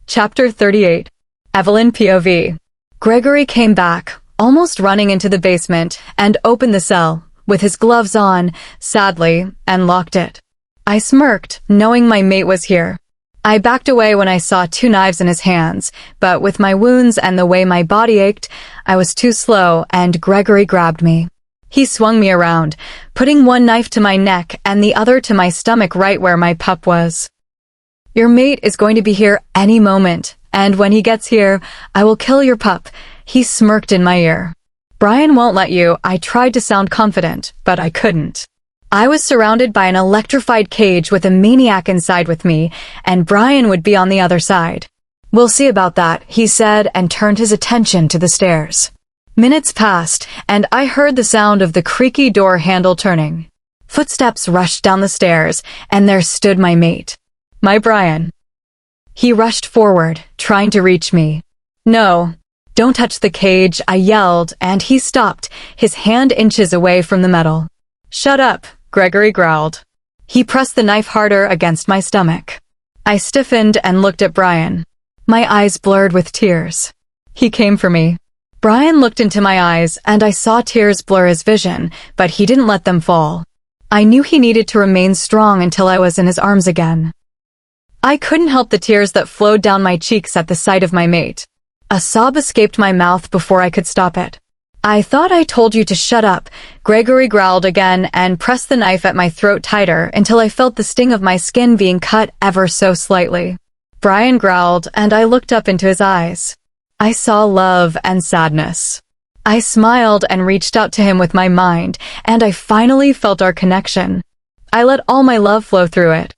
Chapter 38. Evelyn POV. Gregory came back, almost running into the basement, and opened the cell, with his gloves on, sadly, and locked it. I smirked, knowing my mate was here. I backed away when I saw 2 knives in his hands, but with my wounds and the way my body ached, I was too slow, and Gregory grabbed me. He swung me around, putting one knife to my neck and the other to my stomach right where my pup was. Your mate is going to be here any moment, and when he gets here, I will kill your pup, he smirked in my ear. Bryan won't let you, I tried to sound confident, but I couldn't. I was surrounded by an electrified cage with a maniac inside with me, and Bryan would be on the other side. We'll see about that, he said and turned his attention to the stairs. Minutes passed, and I heard the sound of the creaky door handle turning. Footsteps rushed down the stairs, and there stood my mate. My Bryan. He rushed forward, trying to reach me. No. "Don't touch the cage," I yelled, and he stopped, his hand inches away from the metal. "Shut up," Gregory growled. He pressed the knife harder against my stomach. I stiffened and looked at Bryan. My eyes blurred with tears. He came for me. Bryan looked into my eyes, and I saw tears blur his vision, but he didn't let them fall. I knew he needed to remain strong until I was in his arms again. I couldn't help the tears that flowed down my cheeks at the sight of my mate. A sob escaped my mouth before I could stop it. "I thought I told you to shut up," Gregory growled again and pressed the knife at my throat tighter until I felt the sting of my skin being cut ever so slightly. Bryan growled, and I looked up into his eyes. I saw love and sadness. I smiled and reached out to him with my mind, and I finally felt our connection. I let all my love flow through it.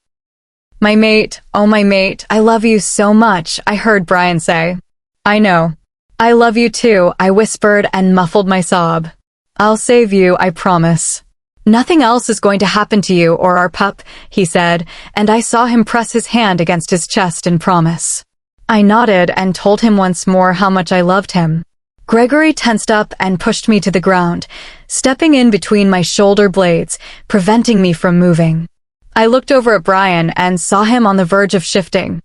"My mate, oh my mate, I love you so much," I heard Bryan say. "I know. I love you too," I whispered and muffled my sob. "I'll save you, I promise." "Nothing else is going to happen to you or our pup," he said, and I saw him press his hand against his chest in promise. I nodded and told him once more how much I loved him. Gregory tensed up and pushed me to the ground, stepping in between my shoulder blades, preventing me from moving. I looked over at Bryan and saw him on the verge of shifting.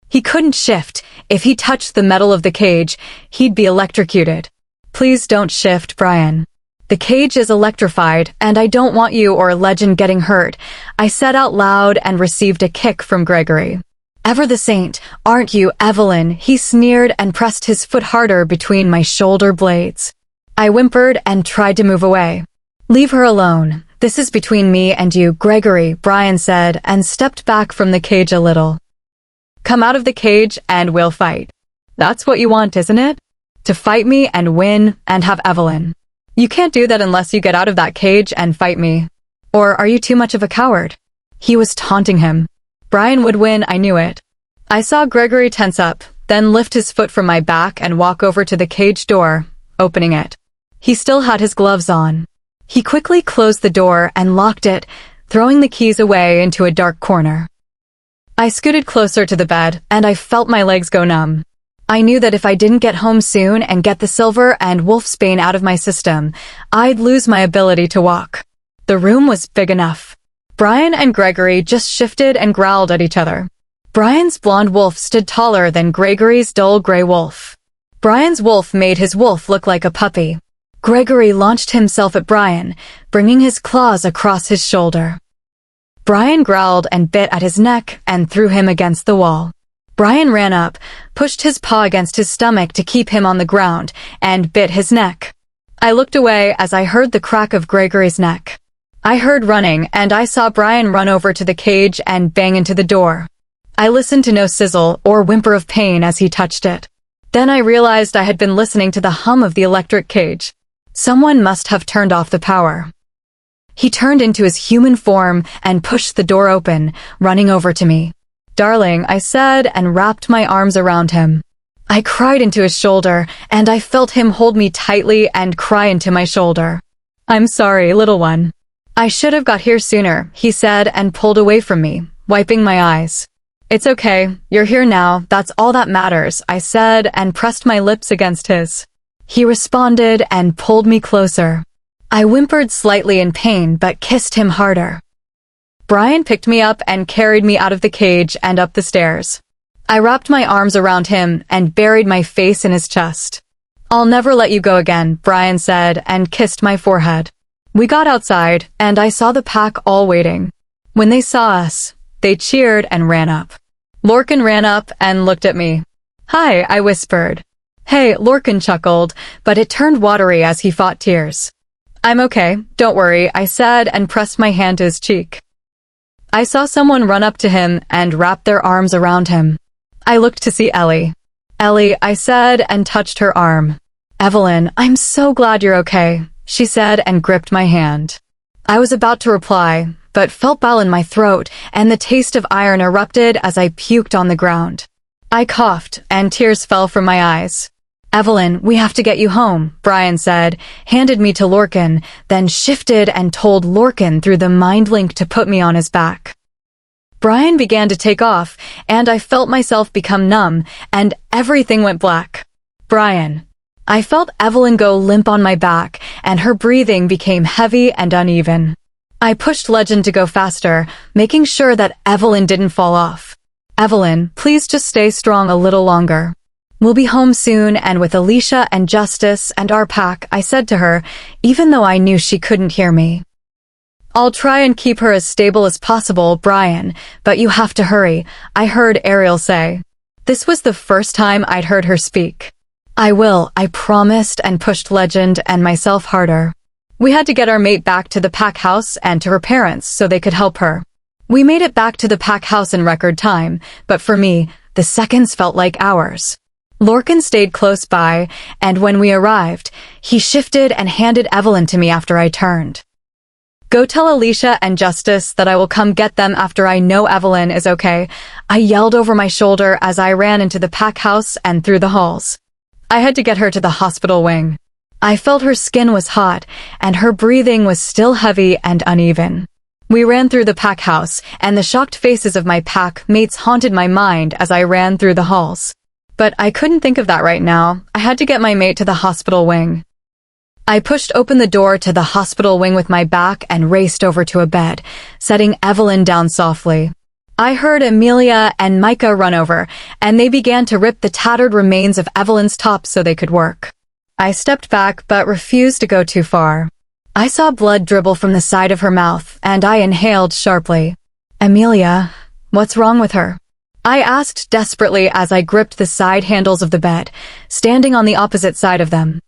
He couldn't shift. If he touched the metal of the cage, he'd be electrocuted. "Please don't shift, Bryan. The cage is electrified, and I don't want you or Legend getting hurt," I said out loud and received a kick from Gregory. "Ever the saint, aren't you, Evelyn?" he sneered and pressed his foot harder between my shoulder blades. I whimpered and tried to move away. "Leave her alone. This is between me and you, Gregory," Bryan said and stepped back from the cage a little. "Come out of the cage and we'll fight. That's what you want, isn't it? To fight me and win and have Evelyn. You can't do that unless you get out of that cage and fight me. Or are you too much of a coward?" He was taunting him. Bryan would win, I knew it. I saw Gregory tense up, then lift his foot from my back and walk over to the cage door, opening it. He still had his gloves on. He quickly closed the door and locked it, throwing the keys away into a dark corner. I scooted closer to the bed, and I felt my legs go numb. I knew that if I didn't get home soon and get the silver and wolfsbane out of my system, I'd lose my ability to walk. The room was big enough. Bryan and Gregory just shifted and growled at each other. Bryan's blonde wolf stood taller than Gregory's dull gray wolf. Bryan's wolf made his wolf look like a puppy. Gregory launched himself at Bryan, bringing his claws across his shoulder. Bryan growled and bit at his neck and threw him against the wall. Bryan ran up, pushed his paw against his stomach to keep him on the ground, and bit his neck. I looked away as I heard the crack of Gregory's neck. I heard running, and I saw Bryan run over to the cage and bang into the door. I listened to no sizzle or whimper of pain as he touched it. Then I realized I had been listening to the hum of the electric cage. Someone must have turned off the power. He turned into his human form and pushed the door open, running over to me. "Darling," I said and wrapped my arms around him. I cried into his shoulder, and I felt him hold me tightly and cry into my shoulder. "I'm sorry, little one. I should have got here sooner," he said and pulled away from me, wiping my eyes. "It's okay, you're here now, that's all that matters," I said and pressed my lips against his. He responded and pulled me closer. I whimpered slightly in pain but kissed him harder. Bryan picked me up and carried me out of the cage and up the stairs. I wrapped my arms around him and buried my face in his chest. "I'll never let you go again," Bryan said and kissed my forehead. We got outside, and I saw the pack all waiting. When they saw us, they cheered and ran up. Lorcan ran up and looked at me. "Hi," I whispered. "Hey," Lorcan chuckled, but it turned watery as he fought tears. "I'm okay, don't worry," I said and pressed my hand to his cheek. I saw someone run up to him and wrap their arms around him. I looked to see Ellie. "Ellie," I said and touched her arm. "Evelyn, I'm so glad you're okay," she said and gripped my hand. I was about to reply, but felt bile in my throat, and the taste of iron erupted as I puked on the ground. I coughed, and tears fell from my eyes. "Evelyn, we have to get you home," Bryan said, handed me to Lorcan, then shifted and told Lorcan through the mind link to put me on his back. Bryan began to take off, and I felt myself become numb, and everything went black. Bryan. I felt Evelyn go limp on my back, and her breathing became heavy and uneven. I pushed Legend to go faster, making sure that Evelyn didn't fall off. Evelyn, please just stay strong a little longer. We'll be home soon, and with Alicia and Justice and our pack, I said to her, even though I knew she couldn't hear me. I'll try and keep her as stable as possible, Bryan, but you have to hurry, I heard Ariel say. This was the first time I'd heard her speak. I will, I promised, and pushed Legend and myself harder. We had to get our mate back to the pack house and to her parents so they could help her. We made it back to the pack house in record time, but for me, the seconds felt like hours. Lorcan stayed close by, and when we arrived, he shifted and handed Evelyn to me after I turned. Go tell Alicia and Justice that I will come get them after I know Evelyn is okay, I yelled over my shoulder as I ran into the pack house and through the halls. I had to get her to the hospital wing. I felt her skin was hot, and her breathing was still heavy and uneven. We ran through the pack house, and the shocked faces of my pack mates haunted my mind as I ran through the halls. But I couldn't think of that right now. I had to get my mate to the hospital wing. I pushed open the door to the hospital wing with my back and raced over to a bed, setting Evelyn down softly. I heard Amelia and Micah run over, and they began to rip the tattered remains of Evelyn's top so they could work. I stepped back but refused to go too far. I saw blood dribble from the side of her mouth, and I inhaled sharply. Amelia, what's wrong with her? I asked desperately as I gripped the side handles of the bed, standing on the opposite side of them.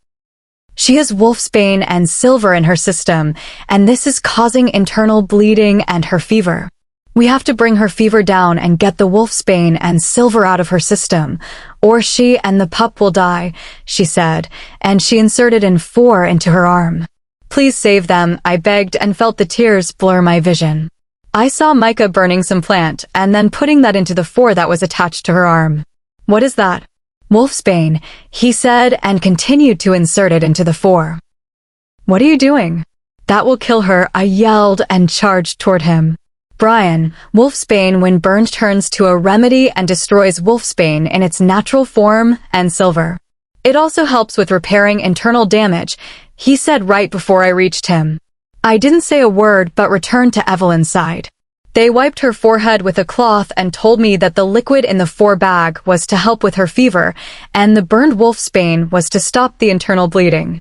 She has wolfsbane and silver in her system, and this is causing internal bleeding and her fever. We have to bring her fever down and get the wolfsbane and silver out of her system, or she and the pup will die, she said, and she inserted in 4 into her arm. Please save them, I begged and felt the tears blur my vision. I saw Micah burning some plant and then putting that into the 4 that was attached to her arm. What is that? Wolfsbane, he said and continued to insert it into the 4. What are you doing? That will kill her, I yelled and charged toward him. Bryan, wolfsbane when burned turns to a remedy and destroys wolfsbane in its natural form and silver. It also helps with repairing internal damage, he said right before I reached him. I didn't say a word but returned to Evelyn's side. They wiped her forehead with a cloth and told me that the liquid in the 4 bag was to help with her fever, and the burned wolfsbane was to stop the internal bleeding.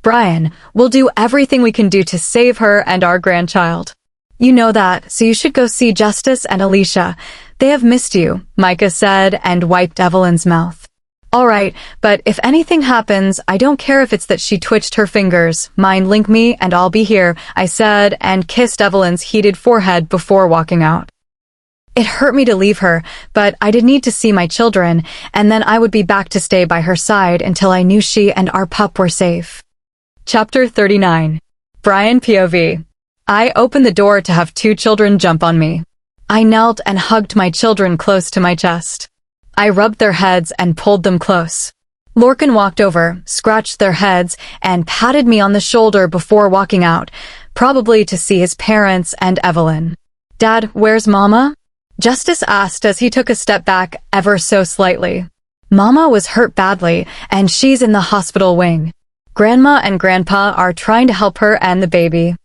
Bryan, we'll do everything we can do to save her and our grandchild. You know that, so you should go see Justice and Alicia. They have missed you, Micah said and wiped Evelyn's mouth. All right, but if anything happens, I don't care if it's that she twitched her fingers. Mind link me and I'll be here, I said and kissed Evelyn's heated forehead before walking out. It hurt me to leave her, but I did need to see my children, and then I would be back to stay by her side until I knew she and our pup were safe. Chapter 39. Bryan POV. I opened the door to have 2 children jump on me. I knelt and hugged my children close to my chest. I rubbed their heads and pulled them close. Lorcan walked over, scratched their heads, and patted me on the shoulder before walking out, probably to see his parents and Evelyn. Dad, where's Mama? Justice asked as he took a step back ever so slightly. Mama was hurt badly, and she's in the hospital wing. Grandma and Grandpa are trying to help her and the baby.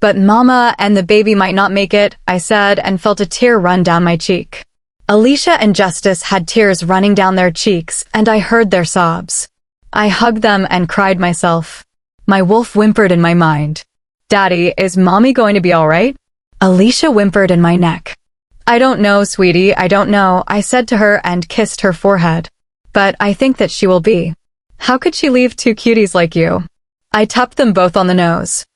But Mama and the baby might not make it, I said and felt a tear run down my cheek. Alicia and Justice had tears running down their cheeks, and I heard their sobs. I hugged them and cried myself. My wolf whimpered in my mind. Daddy, is Mommy going to be all right? Alicia whimpered in my neck. I don't know, sweetie, I don't know, I said to her and kissed her forehead. But I think that she will be. How could she leave 2 cuties like you? I tapped them both on the nose.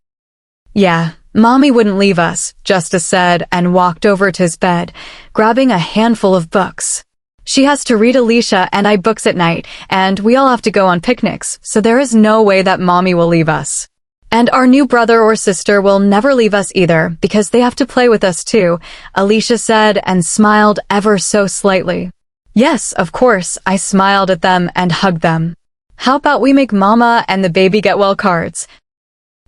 Yeah, Mommy wouldn't leave us, Justice said and walked over to his bed, grabbing a handful of books. She has to read Alicia and I books at night, and we all have to go on picnics, so there is no way that Mommy will leave us. And our new brother or sister will never leave us either, because they have to play with us too, Alicia said and smiled ever so slightly. Yes, of course, I smiled at them and hugged them. How about we make Mama and the baby get well cards?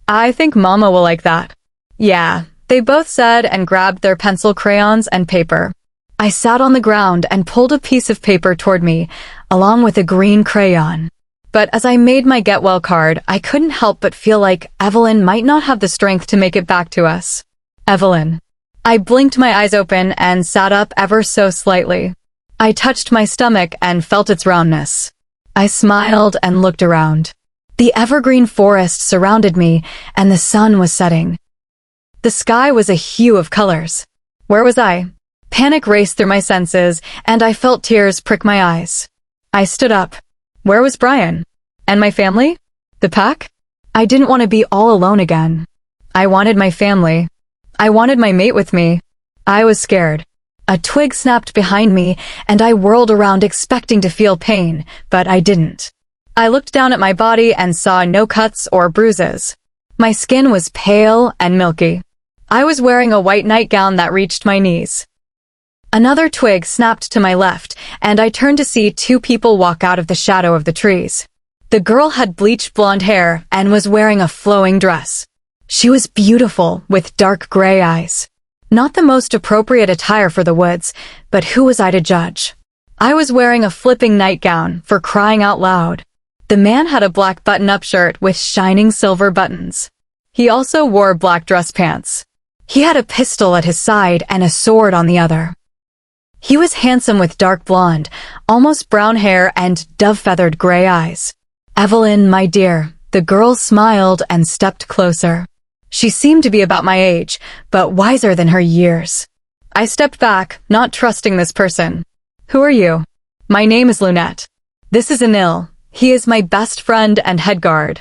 I think Mama will like that. Yeah, they both said and grabbed their pencil crayons and paper. I sat on the ground and pulled a piece of paper toward me. along with a green crayon. But as I made my get well card, I couldn't help but feel like Evelyn might not have the strength to make it back to us. Evelyn. I blinked my eyes open and sat up ever so slightly. I touched my stomach and felt its roundness. I smiled and looked around. The evergreen forest surrounded me, and the sun was setting. The sky was a hue of colors. Where was I? Panic raced through my senses, and I felt tears prick my eyes. I stood up. Where was Bryan? And my family? The pack? I didn't want to be all alone again. I wanted my family. I wanted my mate with me. I was scared. A twig snapped behind me, and I whirled around expecting to feel pain, but I didn't. I looked down at my body and saw no cuts or bruises. My skin was pale and milky. I was wearing a white nightgown that reached my knees. Another twig snapped to my left, and I turned to see two people walk out of the shadow of the trees. The girl had bleached blonde hair and was wearing a flowing dress. She was beautiful, with dark gray eyes. Not the most appropriate attire for the woods, but who was I to judge? I was wearing a flipping nightgown, for crying out loud. The man had a black button-up shirt with shining silver buttons. He also wore black dress pants. He had a pistol at his side and a sword on the other. He was handsome with dark blonde, almost brown hair and dove-feathered gray eyes. Evelyn, my dear, the girl smiled and stepped closer. She seemed to be about my age, but wiser than her years. I stepped back, not trusting this person. Who are you? My name is Lunette. This is Anil. He is my best friend and head guard.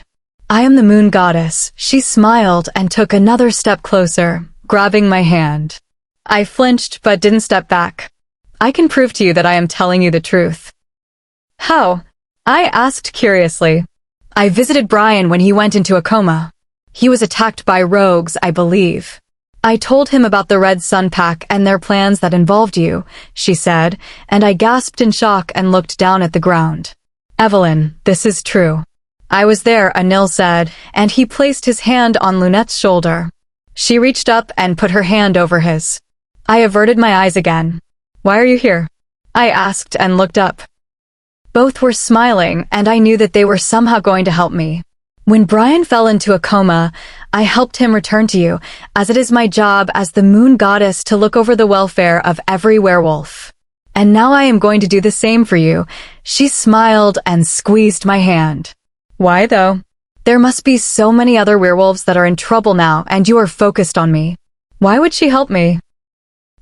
I am the moon goddess. She smiled and took another step closer, grabbing my hand. I flinched but didn't step back. I can prove to you that I am telling you the truth. How? I asked curiously. I visited Bryan when he went into a coma. He was attacked by rogues, I believe. I told him about the Red Sun Pack and their plans that involved you, she said, and I gasped in shock and looked down at the ground. Evelyn, this is true. I was there, Anil said, and he placed his hand on Lunette's shoulder. She reached up and put her hand over his. I averted my eyes again. Why are you here? I asked and looked up. Both were smiling, and I knew that they were somehow going to help me. When Bryan fell into a coma, I helped him return to you, as it is my job as the moon goddess to look over the welfare of every werewolf. And now I am going to do the same for you. She smiled and squeezed my hand. Why though? There must be so many other werewolves that are in trouble now, and you are focused on me. Why would she help me?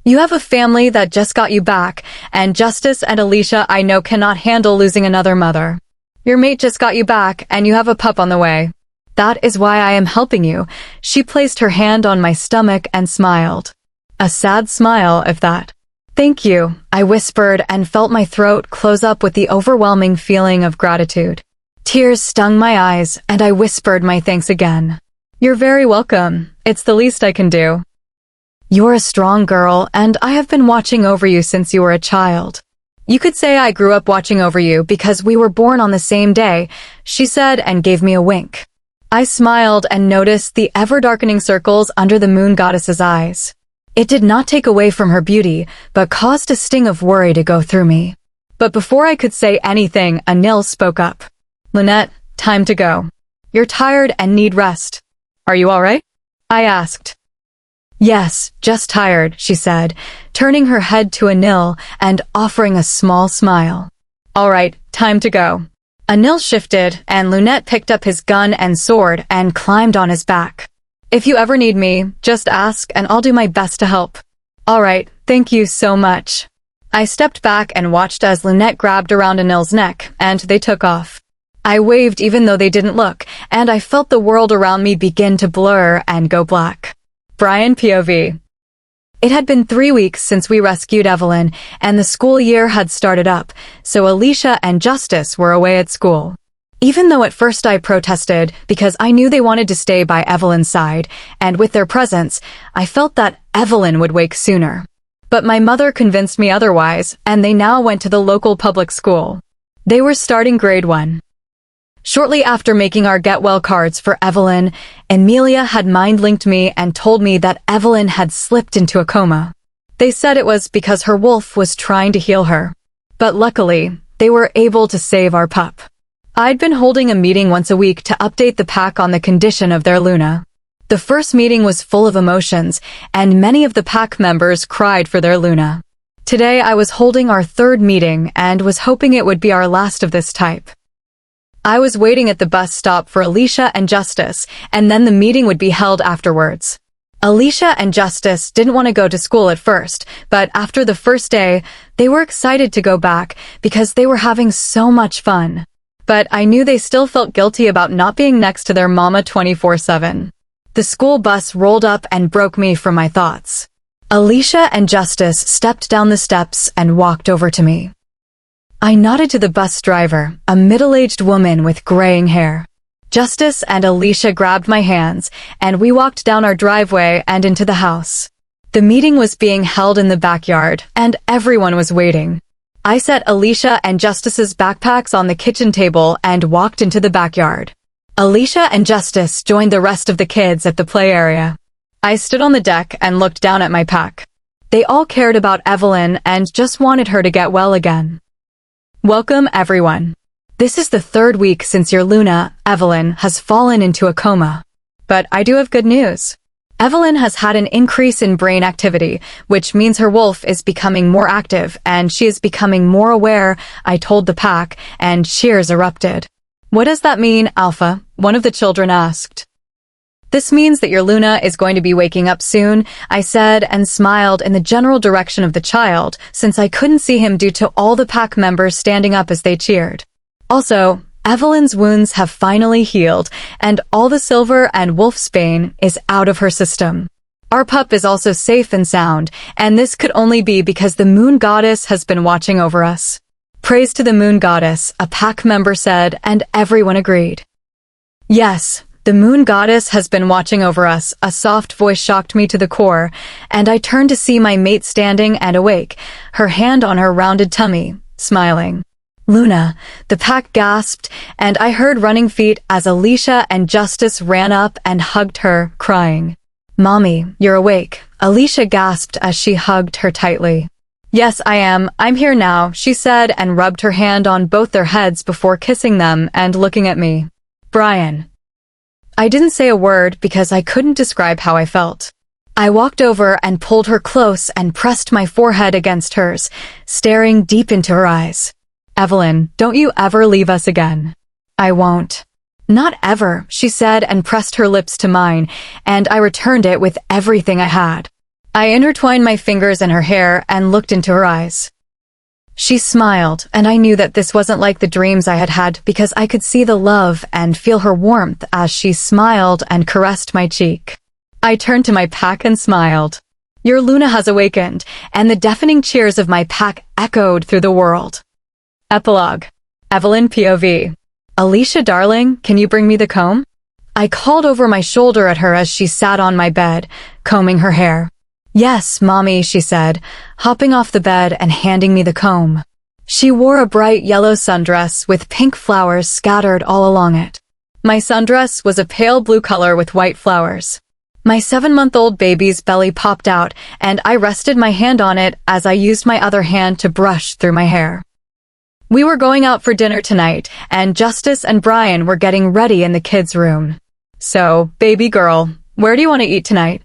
You have a family that just got you back, and Justice and Alicia I know cannot handle losing another mother. Your mate just got you back, and you have a pup on the way. That is why I am helping you. She placed her hand on my stomach and smiled. A sad smile, if that. Thank you, I whispered and felt my throat close up with the overwhelming feeling of gratitude. Tears stung my eyes, and I whispered my thanks again. You're very welcome. It's the least I can do. You're a strong girl, and I have been watching over you since you were a child. You could say I grew up watching over you because we were born on the same day, she said and gave me a wink. I smiled and noticed the ever-darkening circles under the moon goddess's eyes. It did not take away from her beauty, but caused a sting of worry to go through me. But before I could say anything, Anil spoke up. Lunette, time to go. You're tired and need rest. Are you all right? I asked. Yes, just tired, she said, turning her head to Anil and offering a small smile. All right, time to go. Anil shifted, and Lunette picked up his gun and sword and climbed on his back. If you ever need me, just ask and I'll do my best to help. All right, thank you so much. I stepped back and watched as Lunette grabbed around Anil's neck, and they took off. I waved even though they didn't look, and I felt the world around me begin to blur and go black. Bryan POV. It had been 3 weeks since we rescued Evelyn, and the school year had started up, so Alicia and Justice were away at school. Even though at first I protested because I knew they wanted to stay by Evelyn's side, and with their presence, I felt that Evelyn would wake sooner. But my mother convinced me otherwise, and they now went to the local public school. They were starting grade 1. Shortly after making our get well cards for Evelyn, Emilia had mind-linked me and told me that Evelyn had slipped into a coma. They said it was because her wolf was trying to heal her. But luckily, they were able to save our pup. I'd been holding a meeting once a week to update the pack on the condition of their Luna. The first meeting was full of emotions, and many of the pack members cried for their Luna. Today I was holding our third meeting and was hoping it would be our last of this type. I was waiting at the bus stop for Alicia and Justice, and then the meeting would be held afterwards. Alicia and Justice didn't want to go to school at first, but after the first day, they were excited to go back because they were having so much fun. But I knew they still felt guilty about not being next to their mama 24/7. The school bus rolled up and broke me from my thoughts. Alicia and Justice stepped down the steps and walked over to me. I nodded to the bus driver, a middle-aged woman with graying hair. Justice and Alicia grabbed my hands, and we walked down our driveway and into the house. The meeting was being held in the backyard, and everyone was waiting. I set Alicia and Justice's backpacks on the kitchen table and walked into the backyard. Alicia and Justice joined the rest of the kids at the play area. I stood on the deck and looked down at my pack. They all cared about Evelyn and just wanted her to get well again. Welcome, everyone. This is the third week since your Luna, Evelyn, has fallen into a coma. But I do have good news. Evelyn has had an increase in brain activity, which means her wolf is becoming more active and she is becoming more aware, I told the pack, and cheers erupted. What does that mean, Alpha? One of the children asked. This means that your Luna is going to be waking up soon, I said and smiled in the general direction of the child, since I couldn't see him due to all the pack members standing up as they cheered. Also, Evelyn's wounds have finally healed, and all the silver and wolfsbane is out of her system. Our pup is also safe and sound, and this could only be because the moon goddess has been watching over us. Praise to the moon goddess, a pack member said, and everyone agreed. Yes, the moon goddess has been watching over us, a soft voice shocked me to the core, and I turned to see my mate standing and awake, her hand on her rounded tummy, smiling. Luna, the pack gasped, and I heard running feet as Alicia and Justice ran up and hugged her, crying. Mommy, you're awake, Alicia gasped as she hugged her tightly. Yes, I am. I'm here now, she said and rubbed her hand on both their heads before kissing them and looking at me. Bryan. I didn't say a word because I couldn't describe how I felt. I walked over and pulled her close and pressed my forehead against hers, staring deep into her eyes. Evelyn, don't you ever leave us again. I won't. Not ever, she said and pressed her lips to mine, and I returned it with everything I had. I intertwined my fingers in her hair and looked into her eyes. She smiled, and I knew that this wasn't like the dreams I had had because I could see the love and feel her warmth as she smiled and caressed my cheek. I turned to my pack and smiled. Your Luna has awakened, and the deafening cheers of my pack echoed through the world. Epilogue. Evelyn POV. Alicia, darling, can you bring me the comb? I called over my shoulder at her as she sat on my bed, combing her hair. Yes, Mommy, she said, hopping off the bed and handing me the comb. She wore a bright yellow sundress with pink flowers scattered all along it. My sundress was a pale blue color with white flowers. My 7-month-old baby's belly popped out, and I rested my hand on it as I used my other hand to brush through my hair. We were going out for dinner tonight, and Justice and Bryan were getting ready in the kids' room. So, baby girl, where do you want to eat tonight?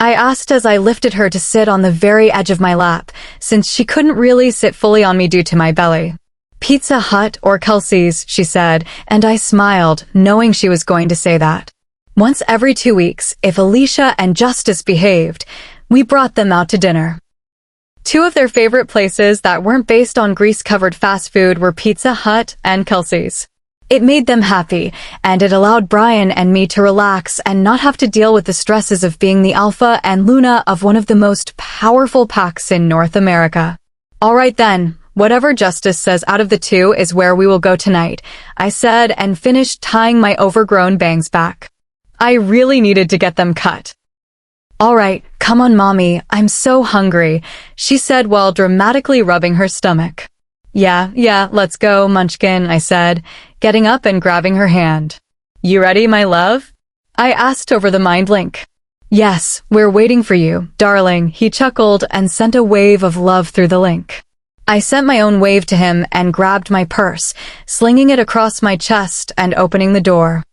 I asked as I lifted her to sit on the very edge of my lap, since she couldn't really sit fully on me due to my belly. Pizza Hut or Kelsey's, she said, and I smiled, knowing she was going to say that. Once every 2 weeks, if Alicia and Justice behaved, we brought them out to dinner. 2 of their favorite places that weren't based on grease-covered fast food were Pizza Hut and Kelsey's. It made them happy, and it allowed Bryan and me to relax and not have to deal with the stresses of being the Alpha and Luna of one of the most powerful packs in North America. All right then, whatever Justice says out of the 2 is where we will go tonight, I said and finished tying my overgrown bangs back. I really needed to get them cut. All right, come on, Mommy, I'm so hungry, she said while dramatically rubbing her stomach. Yeah, let's go, Munchkin, I said, getting up and grabbing her hand. You ready, my love? I asked over the mind link. Yes, we're waiting for you, darling, he chuckled and sent a wave of love through the link. I sent my own wave to him and grabbed my purse, slinging it across my chest and opening the door.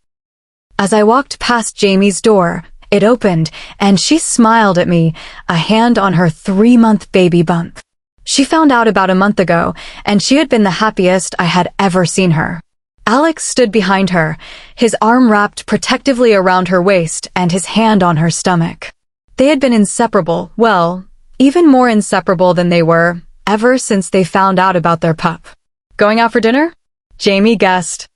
As I walked past Jamie's door, it opened, and she smiled at me, a hand on her 3-month baby bump. She found out about a month ago, and she had been the happiest I had ever seen her. Alex stood behind her, his arm wrapped protectively around her waist and his hand on her stomach. They had been inseparable, well, even more inseparable than they were, ever since they found out about their pup. Going out for dinner? Jamie guessed.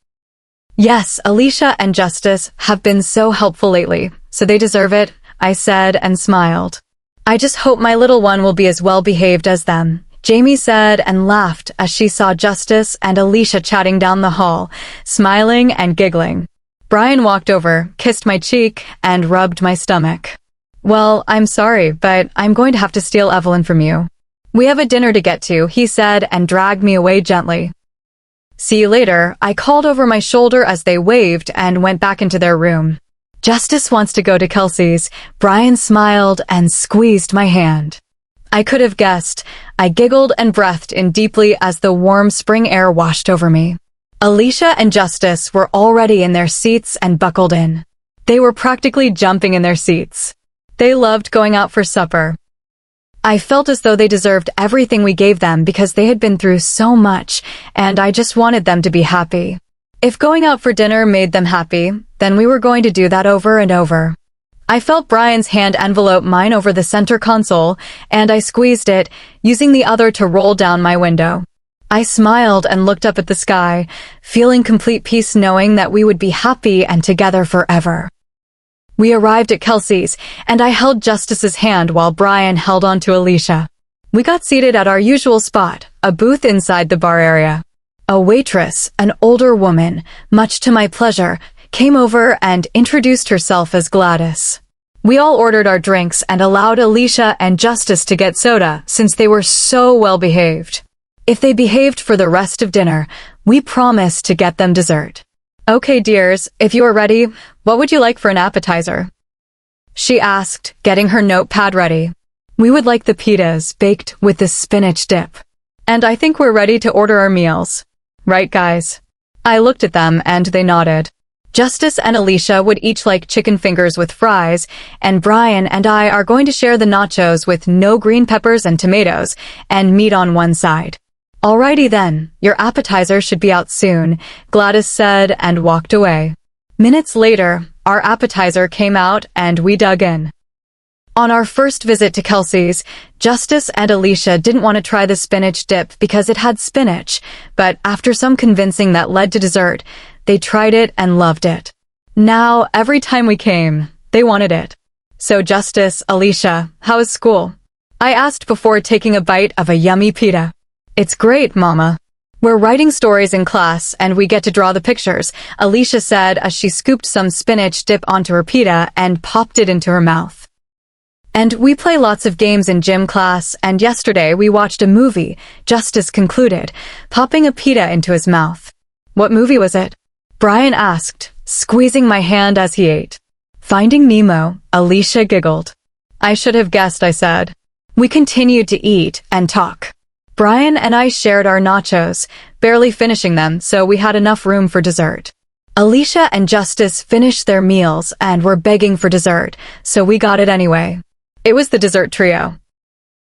Yes, Alicia and Justice have been so helpful lately, so they deserve it, I said and smiled. I just hope my little one will be as well behaved as them, Jamie said and laughed as she saw Justice and Alicia chatting down the hall, smiling and giggling. Bryan walked over, kissed my cheek, and rubbed my stomach. Well, I'm sorry, but I'm going to have to steal Evelyn from you. We have a dinner to get to, he said and dragged me away gently. See you later, I called over my shoulder as they waved and went back into their room. Justice wants to go to Kelsey's. Bryan smiled and squeezed my hand. I could have guessed. I giggled and breathed in deeply as the warm spring air washed over me. Alicia and Justice were already in their seats and buckled in. They were practically jumping in their seats. They loved going out for supper. I felt as though they deserved everything we gave them because they had been through so much, and I just wanted them to be happy. If going out for dinner made them happy, then we were going to do that over and over. I felt Bryan's hand envelope mine over the center console, and I squeezed it, using the other to roll down my window. I smiled and looked up at the sky, feeling complete peace knowing that we would be happy and together forever. We arrived at Kelsey's, and I held Justice's hand while Bryan held on to Alicia. We got seated at our usual spot, a booth inside the bar area. A waitress, an older woman, much to my pleasure, came over and introduced herself as Gladys. We all ordered our drinks and allowed Alicia and Justice to get soda since they were so well behaved. If they behaved for the rest of dinner, we promised to get them dessert. Okay, dears, if you are ready, what would you like for an appetizer? She asked, getting her notepad ready. We would like the pitas baked with the spinach dip. And I think we're ready to order our meals. Right, guys? I looked at them and they nodded. Justice and Alicia would each like chicken fingers with fries, and Bryan and I are going to share the nachos with no green peppers and tomatoes, and meat on one side. Alrighty then, your appetizer should be out soon, Gladys said and walked away. Minutes later, our appetizer came out and we dug in. On our first visit to Kelsey's, Justice and Alicia didn't want to try the spinach dip because it had spinach, but after some convincing that led to dessert, they tried it and loved it. Now, every time we came, they wanted it. So Justice, Alicia, how is school? I asked before taking a bite of a yummy pita. It's great, Mama. We're writing stories in class and we get to draw the pictures, Alicia said as she scooped some spinach dip onto her pita and popped it into her mouth. And we play lots of games in gym class, and yesterday we watched a movie, Justice concluded, popping a pita into his mouth. What movie was it? Bryan asked, squeezing my hand as he ate. Finding Nemo, Alicia giggled. I should have guessed, I said. We continued to eat and talk. Bryan and I shared our nachos, barely finishing them so we had enough room for dessert. Alicia and Justice finished their meals and were begging for dessert, so we got it anyway. It was the dessert trio.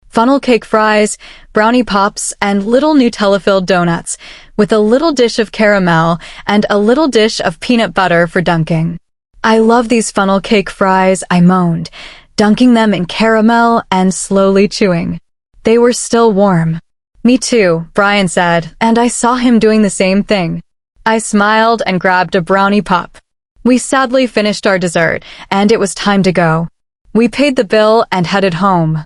Funnel cake fries, brownie pops, and little Nutella-filled donuts, with a little dish of caramel and a little dish of peanut butter for dunking. I love these funnel cake fries, I moaned, dunking them in caramel and slowly chewing. They were still warm. Me too, Bryan said, and I saw him doing the same thing. I smiled and grabbed a brownie pop. We sadly finished our dessert, and it was time to go. We paid the bill and headed home.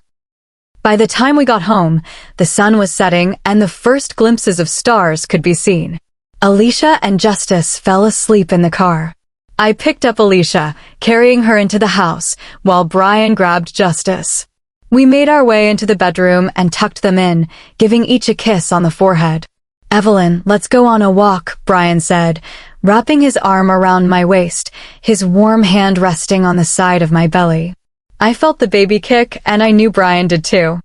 By the time we got home, the sun was setting and the first glimpses of stars could be seen. Alicia and Justice fell asleep in the car. I picked up Alicia, carrying her into the house, while Bryan grabbed Justice. We made our way into the bedroom and tucked them in, giving each a kiss on the forehead. Evelyn, let's go on a walk, Bryan said, wrapping his arm around my waist, his warm hand resting on the side of my belly. I felt the baby kick, and I knew Bryan did too.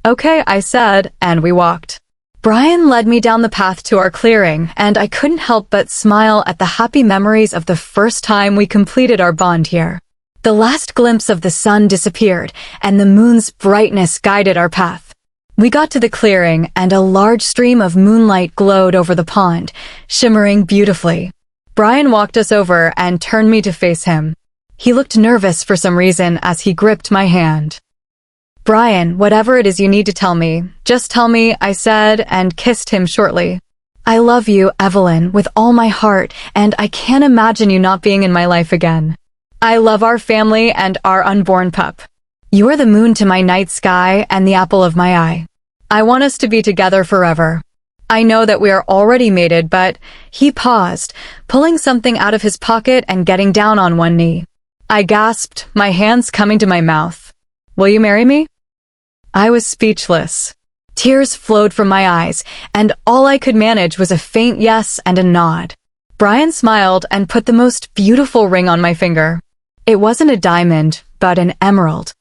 Okay, I said, and we walked. Bryan led me down the path to our clearing, and I couldn't help but smile at the happy memories of the first time we completed our bond here. The last glimpse of the sun disappeared, and the moon's brightness guided our path. We got to the clearing, and a large stream of moonlight glowed over the pond, shimmering beautifully. Bryan walked us over and turned me to face him. He looked nervous for some reason as he gripped my hand. Bryan, whatever it is you need to tell me, just tell me, I said, and kissed him shortly. I love you, Evelyn, with all my heart, and I can't imagine you not being in my life again. I love our family and our unborn pup. You are the moon to my night sky and the apple of my eye. I want us to be together forever. I know that we are already mated, but he paused, pulling something out of his pocket and getting down on one knee. I gasped, my hands coming to my mouth. Will you marry me? I was speechless. Tears flowed from my eyes, and all I could manage was a faint yes and a nod. Bryan smiled and put the most beautiful ring on my finger. It wasn't a diamond, but an emerald.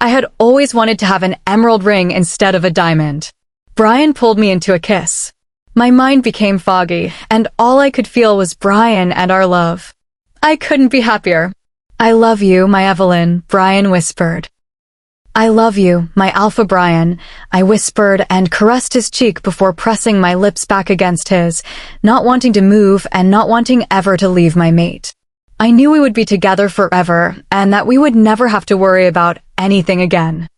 I had always wanted to have an emerald ring instead of a diamond. Bryan pulled me into a kiss. My mind became foggy, and all I could feel was Bryan and our love. I couldn't be happier. I love you, my Evelyn, Bryan whispered. I love you, my Alpha Bryan, I whispered and caressed his cheek before pressing my lips back against his, not wanting to move and not wanting ever to leave my mate. I knew we would be together forever and that we would never have to worry about anything again.